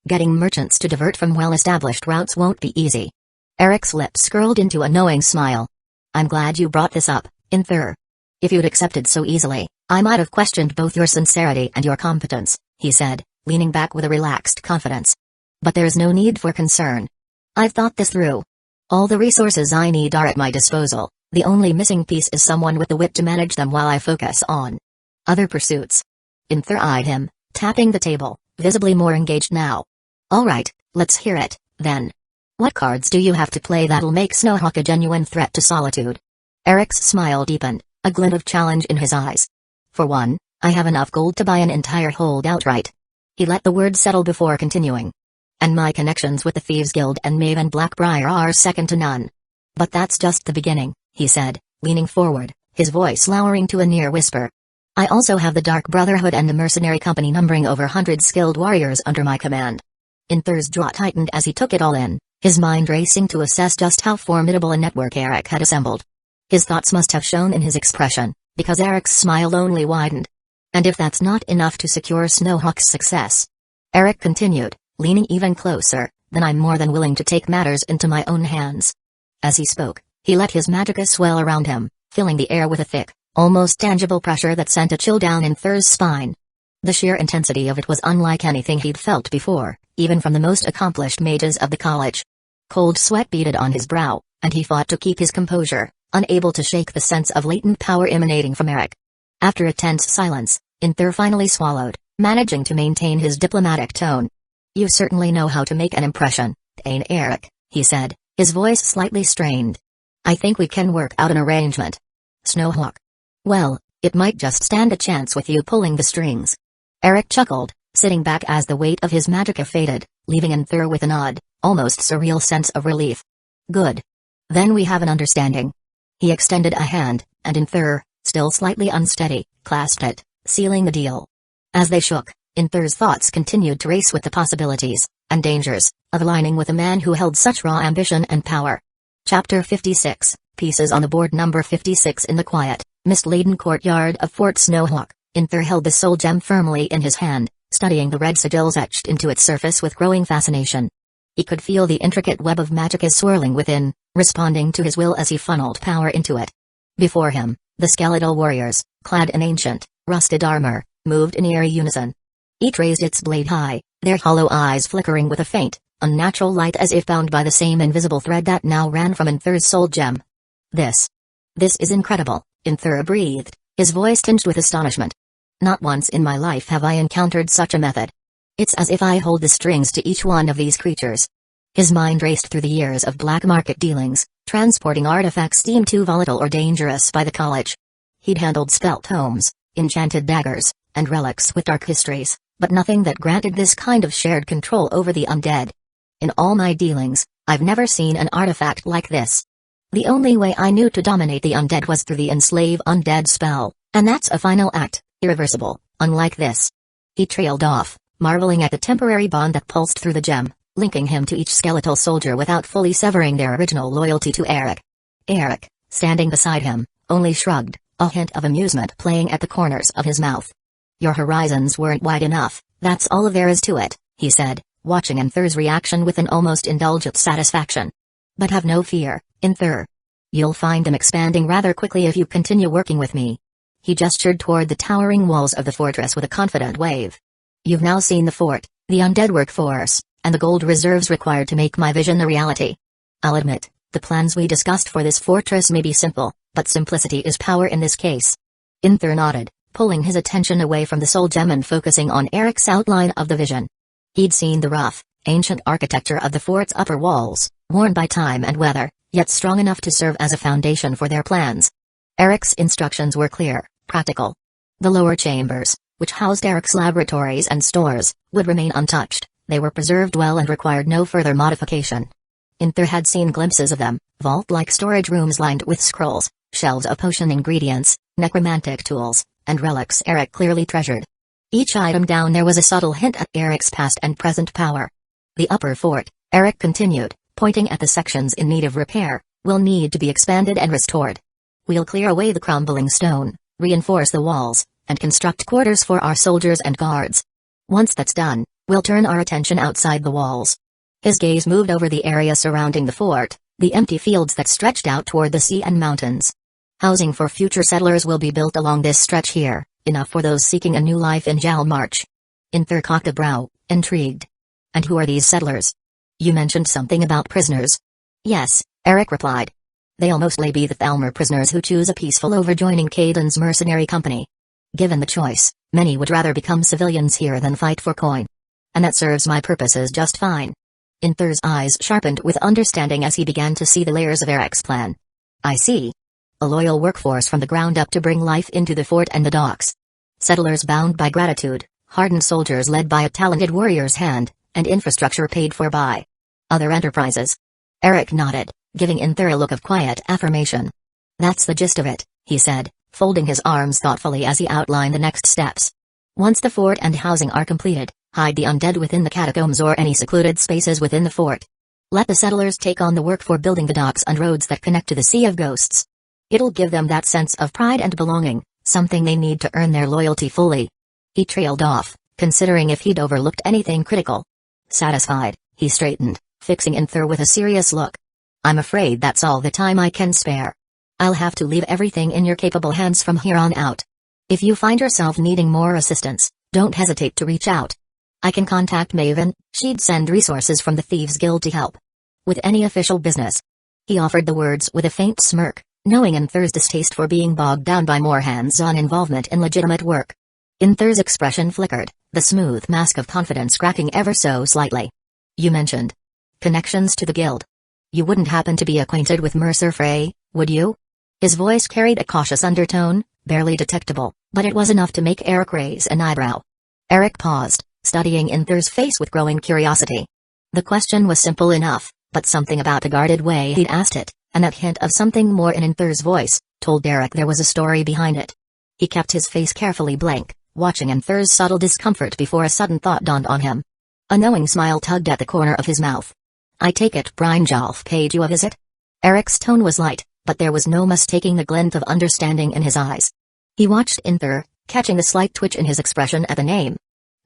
Getting merchants to divert from well-established routes won't be easy. Eric's lips curled into a knowing smile. I'm glad you brought this up, Inther. If you'd accepted so easily, I might have questioned both your sincerity and your competence, he said, leaning back with a relaxed confidence. But there's no need for concern. I've thought this through. All the resources I need are at my disposal, the only missing piece is someone with the wit to manage them while I focus on other pursuits. Inther eyed him, tapping the table, visibly more engaged now. All right, let's hear it, then. What cards do you have to play that'll make Snowhawk a genuine threat to Solitude? Eric's smile deepened, a glint of challenge in his eyes. For one, I have enough gold to buy an entire hold outright. He let the words settle before continuing. And my connections with the Thieves Guild and Maven Blackbriar are second to none. But that's just the beginning, he said, leaning forward, his voice lowering to a near whisper. I also have the Dark Brotherhood and the Mercenary Company numbering over 100 skilled warriors under my command. Inther's jaw tightened as he took it all in, his mind racing to assess just how formidable a network Eric had assembled. His thoughts must have shown in his expression, because Eric's smile only widened. And if that's not enough to secure Snowhawk's success, Eric continued, leaning even closer, then I'm more than willing to take matters into my own hands. As he spoke, he let his magicka swell around him, filling the air with a thick, almost tangible pressure that sent a chill down Inther's spine. The sheer intensity of it was unlike anything he'd felt before, even from the most accomplished mages of the college. Cold sweat beaded on his brow, and he fought to keep his composure, unable to shake the sense of latent power emanating from Eric. After a tense silence, Inther finally swallowed, managing to maintain his diplomatic tone. You certainly know how to make an impression, Dane Eric, he said, his voice slightly strained. I think we can work out an arrangement. Snowhawk. Well, it might just stand a chance with you pulling the strings. Eric chuckled, sitting back as the weight of his magicka faded, leaving Inther with an odd, almost surreal sense of relief. Good. Then we have an understanding. He extended a hand, and Inther, still slightly unsteady, clasped it, sealing the deal. As they shook, Inther's thoughts continued to race with the possibilities, and dangers, of aligning with a man who held such raw ambition and power. Chapter 56, Pieces on the Board. Number 56. In the quiet, mist-laden courtyard of Fort Snowhawk, Inther held the soul gem firmly in his hand, studying the red sigils etched into its surface with growing fascination. He could feel the intricate web of magic swirling within, responding to his will as he funneled power into it. Before him, the skeletal warriors, clad in ancient, rusted armor, moved in eerie unison. Each raised its blade high, their hollow eyes flickering with a faint, unnatural light as if bound by the same invisible thread that now ran from Inther's soul gem. This is incredible, Inther breathed, his voice tinged with astonishment. Not once in my life have I encountered such a method. It's as if I hold the strings to each one of these creatures. His mind raced through the years of black market dealings, transporting artifacts deemed too volatile or dangerous by the college. He'd handled spell tomes, enchanted daggers, and relics with dark histories, but nothing that granted this kind of shared control over the undead. In all my dealings, I've never seen an artifact like this. The only way I knew to dominate the undead was through the enslave undead spell, and that's a final act, irreversible, unlike this. He trailed off, marveling at the temporary bond that pulsed through the gem, linking him to each skeletal soldier without fully severing their original loyalty to Eric. Eric, standing beside him, only shrugged, a hint of amusement playing at the corners of his mouth. Your horizons weren't wide enough, that's all there is to it, he said, watching Inther's reaction with an almost indulgent satisfaction. But have no fear, Inther. You'll find them expanding rather quickly if you continue working with me. He gestured toward the towering walls of the fortress with a confident wave. You've now seen the fort, the undead workforce, and the gold reserves required to make my vision a reality. I'll admit, the plans we discussed for this fortress may be simple, but simplicity is power in this case. Inther nodded, pulling his attention away from the soul gem and focusing on Eric's outline of the vision. He'd seen the rough, ancient architecture of the fort's upper walls, worn by time and weather, yet strong enough to serve as a foundation for their plans. Eric's instructions were clear, practical. The lower chambers, which housed Eric's laboratories and stores, would remain untouched. They were preserved well and required no further modification. Inther had seen glimpses of them, vault-like storage rooms lined with scrolls, shelves of potion ingredients, necromantic tools, and relics Eric clearly treasured. Each item down there was a subtle hint at Eric's past and present power. The upper fort, Eric continued, pointing at the sections in need of repair, will need to be expanded and restored. We'll clear away the crumbling stone, reinforce the walls, and construct quarters for our soldiers and guards. Once that's done, we'll turn our attention outside the walls. His gaze moved over the area surrounding the fort, the empty fields that stretched out toward the sea and mountains. Housing for future settlers will be built along this stretch here, enough for those seeking a new life in Jalmarch. Inther cocked a brow, intrigued. And who are these settlers? You mentioned something about prisoners. Yes, Eric replied. They'll mostly be the Thalmor prisoners who choose a peaceful over joining Kaidan's mercenary company. Given the choice, many would rather become civilians here than fight for coin. And that serves my purposes just fine. Inther's eyes sharpened with understanding as he began to see the layers of Eric's plan. I see. A loyal workforce from the ground up to bring life into the fort and the docks. Settlers bound by gratitude, hardened soldiers led by a talented warrior's hand, and infrastructure paid for by other enterprises. Eric nodded, giving Inther a look of quiet affirmation. That's the gist of it, he said, folding his arms thoughtfully as he outlined the next steps. Once the fort and housing are completed, hide the undead within the catacombs or any secluded spaces within the fort. Let the settlers take on the work for building the docks and roads that connect to the Sea of Ghosts. It'll give them that sense of pride and belonging, something they need to earn their loyalty fully. He trailed off, considering if he'd overlooked anything critical. Satisfied, he straightened, fixing Inther with a serious look. I'm afraid that's all the time I can spare. I'll have to leave everything in your capable hands from here on out. If you find yourself needing more assistance, don't hesitate to reach out. I can contact Maven, she'd send resources from the Thieves Guild to help. With any official business. He offered the words with a faint smirk, knowing Inther's distaste for being bogged down by more hands-on involvement in legitimate work. Inther's expression flickered, the smooth mask of confidence cracking ever so slightly. You mentioned connections to the guild. You wouldn't happen to be acquainted with Mercer Frey, would you? His voice carried a cautious undertone, barely detectable, but it was enough to make Eric raise an eyebrow. Eric paused, studying Inther's face with growing curiosity. The question was simple enough, but something about the guarded way he'd asked it, and that hint of something more in Inther's voice, told Eric there was a story behind it. He kept his face carefully blank, watching Inther's subtle discomfort before a sudden thought dawned on him. A knowing smile tugged at the corner of his mouth. I take it Brynjolf paid you a visit? Eric's tone was light, but there was no mistaking the glint of understanding in his eyes. He watched Inther, catching the slight twitch in his expression at the name.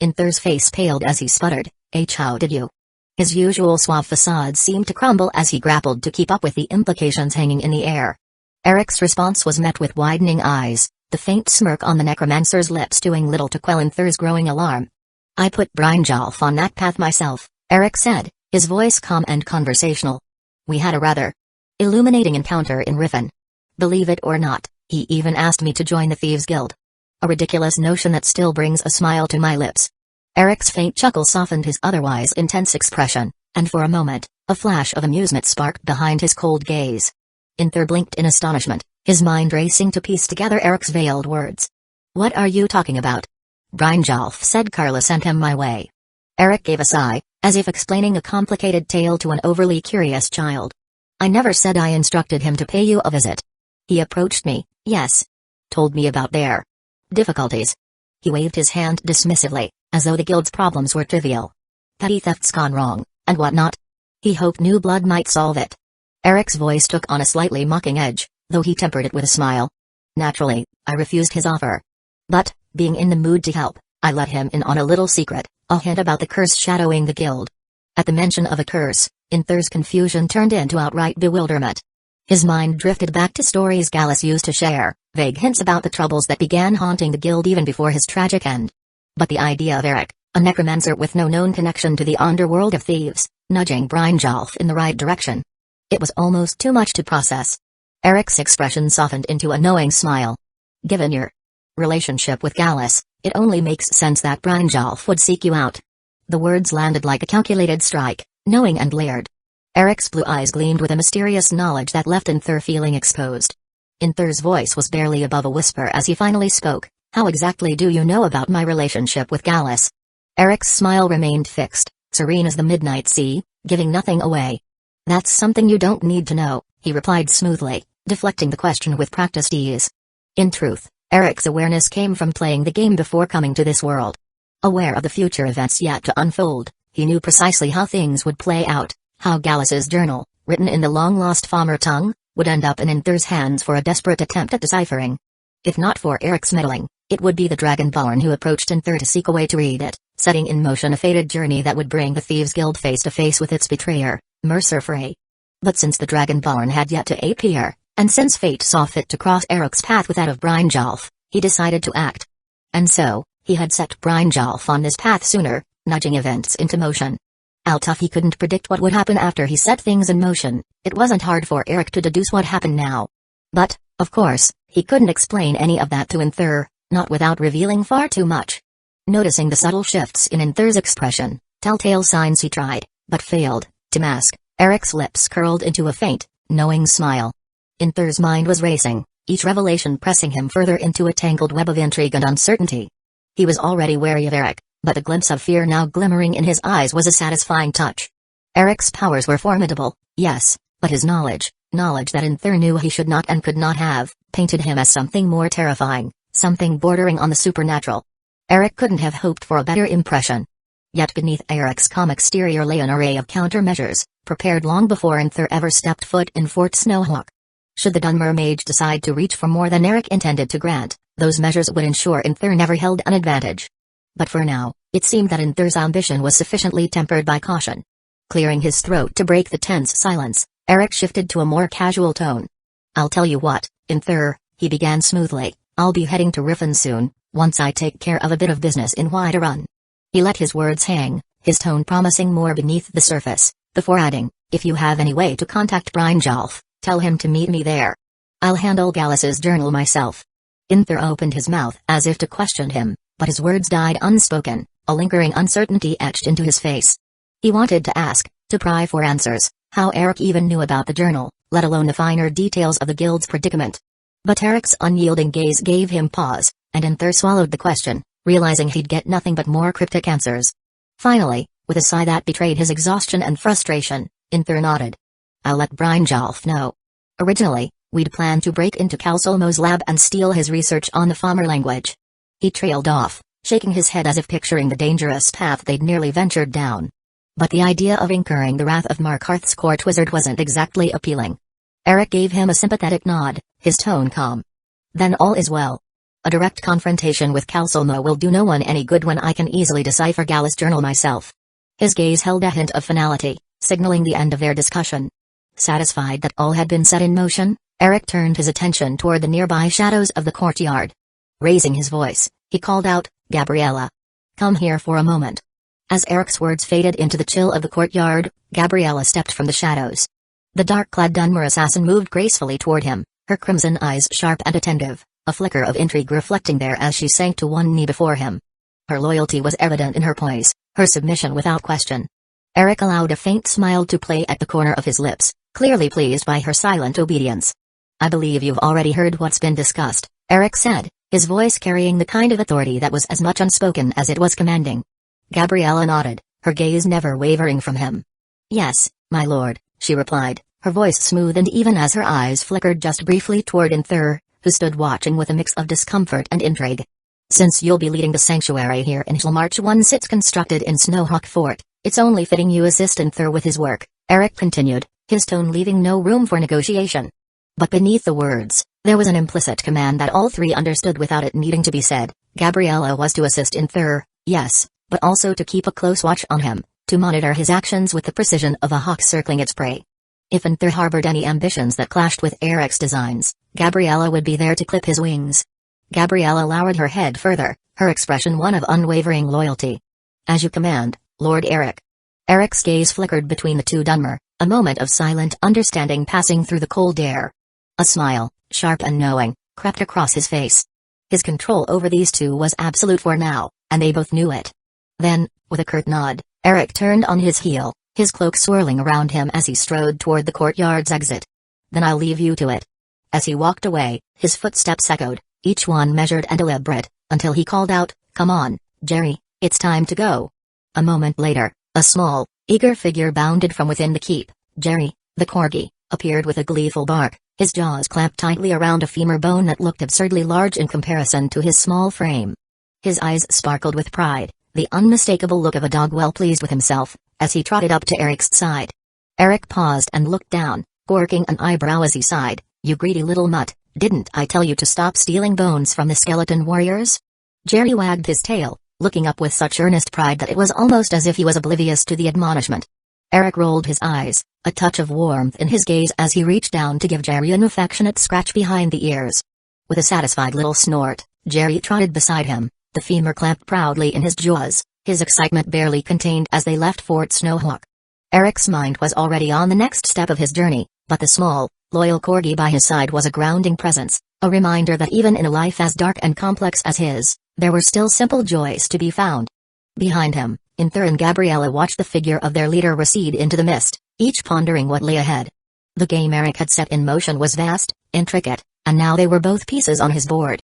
Inther's face paled as he sputtered, how did you? His usual suave facade seemed to crumble as he grappled to keep up with the implications hanging in the air. Eric's response was met with widening eyes, the faint smirk on the necromancer's lips doing little to quell Inther's growing alarm. I put Brynjolf on that path myself, Eric said, his voice calm and conversational. We had a rather illuminating encounter in Riven. Believe it or not, he even asked me to join the Thieves Guild. A ridiculous notion that still brings a smile to my lips. Eric's faint chuckle softened his otherwise intense expression, and for a moment, a flash of amusement sparked behind his cold gaze. Inther blinked in astonishment, his mind racing to piece together Eric's veiled words. What are you talking about? Brynjolf said Carla sent him my way. Eric gave a sigh, as if explaining a complicated tale to an overly curious child. I never said I instructed him to pay you a visit. He approached me, yes. Told me about their difficulties. He waved his hand dismissively, as though the guild's problems were trivial. Petty thefts gone wrong, and whatnot. He hoped new blood might solve it. Eric's voice took on a slightly mocking edge, though he tempered it with a smile. Naturally, I refused his offer. But, being in the mood to help, I let him in on a little secret. a hint about the curse shadowing the guild. At the mention of a curse, Inther's confusion turned into outright bewilderment. His mind drifted back to stories Gallus used to share, vague hints about the troubles that began haunting the guild even before his tragic end. But the idea of Eric, a necromancer with no known connection to the underworld of thieves, nudging Brynjolf in the right direction. It was almost too much to process. Eric's expression softened into a knowing smile. Given your relationship with Gallus, it only makes sense that Brynjolf would seek you out. The words landed like a calculated strike, knowing and layered. Eric's blue eyes gleamed with a mysterious knowledge that left Inther feeling exposed. Inther's voice was barely above a whisper as he finally spoke. How exactly do you know about my relationship with Gallus? Eric's smile remained fixed, serene as the midnight sea, giving nothing away. That's something you don't need to know, he replied smoothly, deflecting the question with practiced ease. In truth, Eric's awareness came from playing the game before coming to this world. Aware of the future events yet to unfold, he knew precisely how things would play out, how Gallus's journal, written in the long-lost Famar tongue, would end up in Inther's hands for a desperate attempt at deciphering. If not for Eric's meddling, it would be the Dragonborn who approached Inther to seek a way to read it, setting in motion a fated journey that would bring the Thieves' Guild face to face with its betrayer, Mercer Frey. But since the Dragonborn had yet to appear, and since fate saw fit to cross Eric's path with that of Brynjolf, he decided to act. And so, he had set Brynjolf on this path sooner, nudging events into motion. Although he couldn't predict what would happen after he set things in motion, it wasn't hard for Eric to deduce what happened now. But, of course, he couldn't explain any of that to Inther, not without revealing far too much. Noticing the subtle shifts in Inther's expression, telltale signs he tried, but failed, to mask, Eric's lips curled into a faint, knowing smile. Inther's mind was racing, each revelation pressing him further into a tangled web of intrigue and uncertainty. He was already wary of Eric, but the glimpse of fear now glimmering in his eyes was a satisfying touch. Eric's powers were formidable, yes, but his knowledge that Inther knew he should not and could not have, painted him as something more terrifying, something bordering on the supernatural. Eric couldn't have hoped for a better impression. Yet beneath Eric's calm exterior lay an array of countermeasures, prepared long before Inther ever stepped foot in Fort Snowhawk. Should the Dunmer Mage decide to reach for more than Eric intended to grant, those measures would ensure Inther never held an advantage. But for now, it seemed that Inther's ambition was sufficiently tempered by caution. Clearing his throat to break the tense silence, Eric shifted to a more casual tone. I'll tell you what, Inther, he began smoothly, I'll be heading to Riffin soon, once I take care of a bit of business in Whiterun. He let his words hang, his tone promising more beneath the surface, before adding, if you have any way to contact Brynjolf, tell him to meet me there. I'll handle Gallus's journal myself. Inther opened his mouth as if to question him, but his words died unspoken, a lingering uncertainty etched into his face. He wanted to ask, to pry for answers, how Eric even knew about the journal, let alone the finer details of the guild's predicament. But Eric's unyielding gaze gave him pause, and Inther swallowed the question, realizing he'd get nothing but more cryptic answers. Finally, with a sigh that betrayed his exhaustion and frustration, Inther nodded. I'll let Brynjolf know. Originally, we'd planned to break into Calsolmo's lab and steal his research on the Famar language. He trailed off, shaking his head as if picturing the dangerous path they'd nearly ventured down. But the idea of incurring the wrath of Markarth's court wizard wasn't exactly appealing. Eric gave him a sympathetic nod, his tone calm. Then all is well. A direct confrontation with Calsolmo will do no one any good when I can easily decipher Gallus' journal myself. His gaze held a hint of finality, signaling the end of their discussion. Satisfied that all had been set in motion, Eric turned his attention toward the nearby shadows of the courtyard. Raising his voice, he called out, Gabriella. Come here for a moment. As Eric's words faded into the chill of the courtyard, Gabriella stepped from the shadows. The dark-clad Dunmer assassin moved gracefully toward him, her crimson eyes sharp and attentive, a flicker of intrigue reflecting there as she sank to one knee before him. Her loyalty was evident in her poise, her submission without question. Eric allowed a faint smile to play at the corner of his lips, clearly pleased by her silent obedience. I believe you've already heard what's been discussed, Eric said, his voice carrying the kind of authority that was as much unspoken as it was commanding. Gabriella nodded, her gaze never wavering from him. Yes, my lord, she replied, her voice smooth and even as her eyes flickered just briefly toward Inther, who stood watching with a mix of discomfort and intrigue. Since you'll be leading the sanctuary here until March 1 sits constructed in Snowhawk Fort, it's only fitting you assist Inther with his work, Eric continued, his tone leaving no room for negotiation. But beneath the words, there was an implicit command that all three understood without it needing to be said. Gabriella was to assist Inther, yes, but also to keep a close watch on him, to monitor his actions with the precision of a hawk circling its prey. If Anther harbored any ambitions that clashed with Eric's designs, Gabriella would be there to clip his wings. Gabriella lowered her head further, her expression one of unwavering loyalty. "As you command, Lord Eric." Eric's gaze flickered between the two Dunmer, a moment of silent understanding passing through the cold air. A smile, sharp and knowing, crept across his face. His control over these two was absolute for now, and they both knew it. Then, with a curt nod, Eric turned on his heel, his cloak swirling around him as he strode toward the courtyard's exit. "Then I'll leave you to it." As he walked away, his footsteps echoed, each one measured and deliberate, until he called out, "Come on, Jerry, it's time to go." A moment later, a small, eager figure bounded from within the keep. Jerry, the corgi, appeared with a gleeful bark, his jaws clamped tightly around a femur bone that looked absurdly large in comparison to his small frame. His eyes sparkled with pride, the unmistakable look of a dog well pleased with himself, as he trotted up to Eric's side. Eric paused and looked down, quirking an eyebrow as he sighed. "You greedy little mutt, didn't I tell you to stop stealing bones from the skeleton warriors?" Jerry wagged his tail, looking up with such earnest pride that it was almost as if he was oblivious to the admonishment. Eric rolled his eyes, a touch of warmth in his gaze as he reached down to give Jerry an affectionate scratch behind the ears. With a satisfied little snort, Jerry trotted beside him, the femur clamped proudly in his jaws, his excitement barely contained as they left Fort Snowhawk. Eric's mind was already on the next step of his journey, but the small, loyal corgi by his side was a grounding presence, a reminder that even in a life as dark and complex as his, there were still simple joys to be found. Behind him, Anther and Gabriella watched the figure of their leader recede into the mist, each pondering what lay ahead. The game Eric had set in motion was vast, intricate, and now they were both pieces on his board.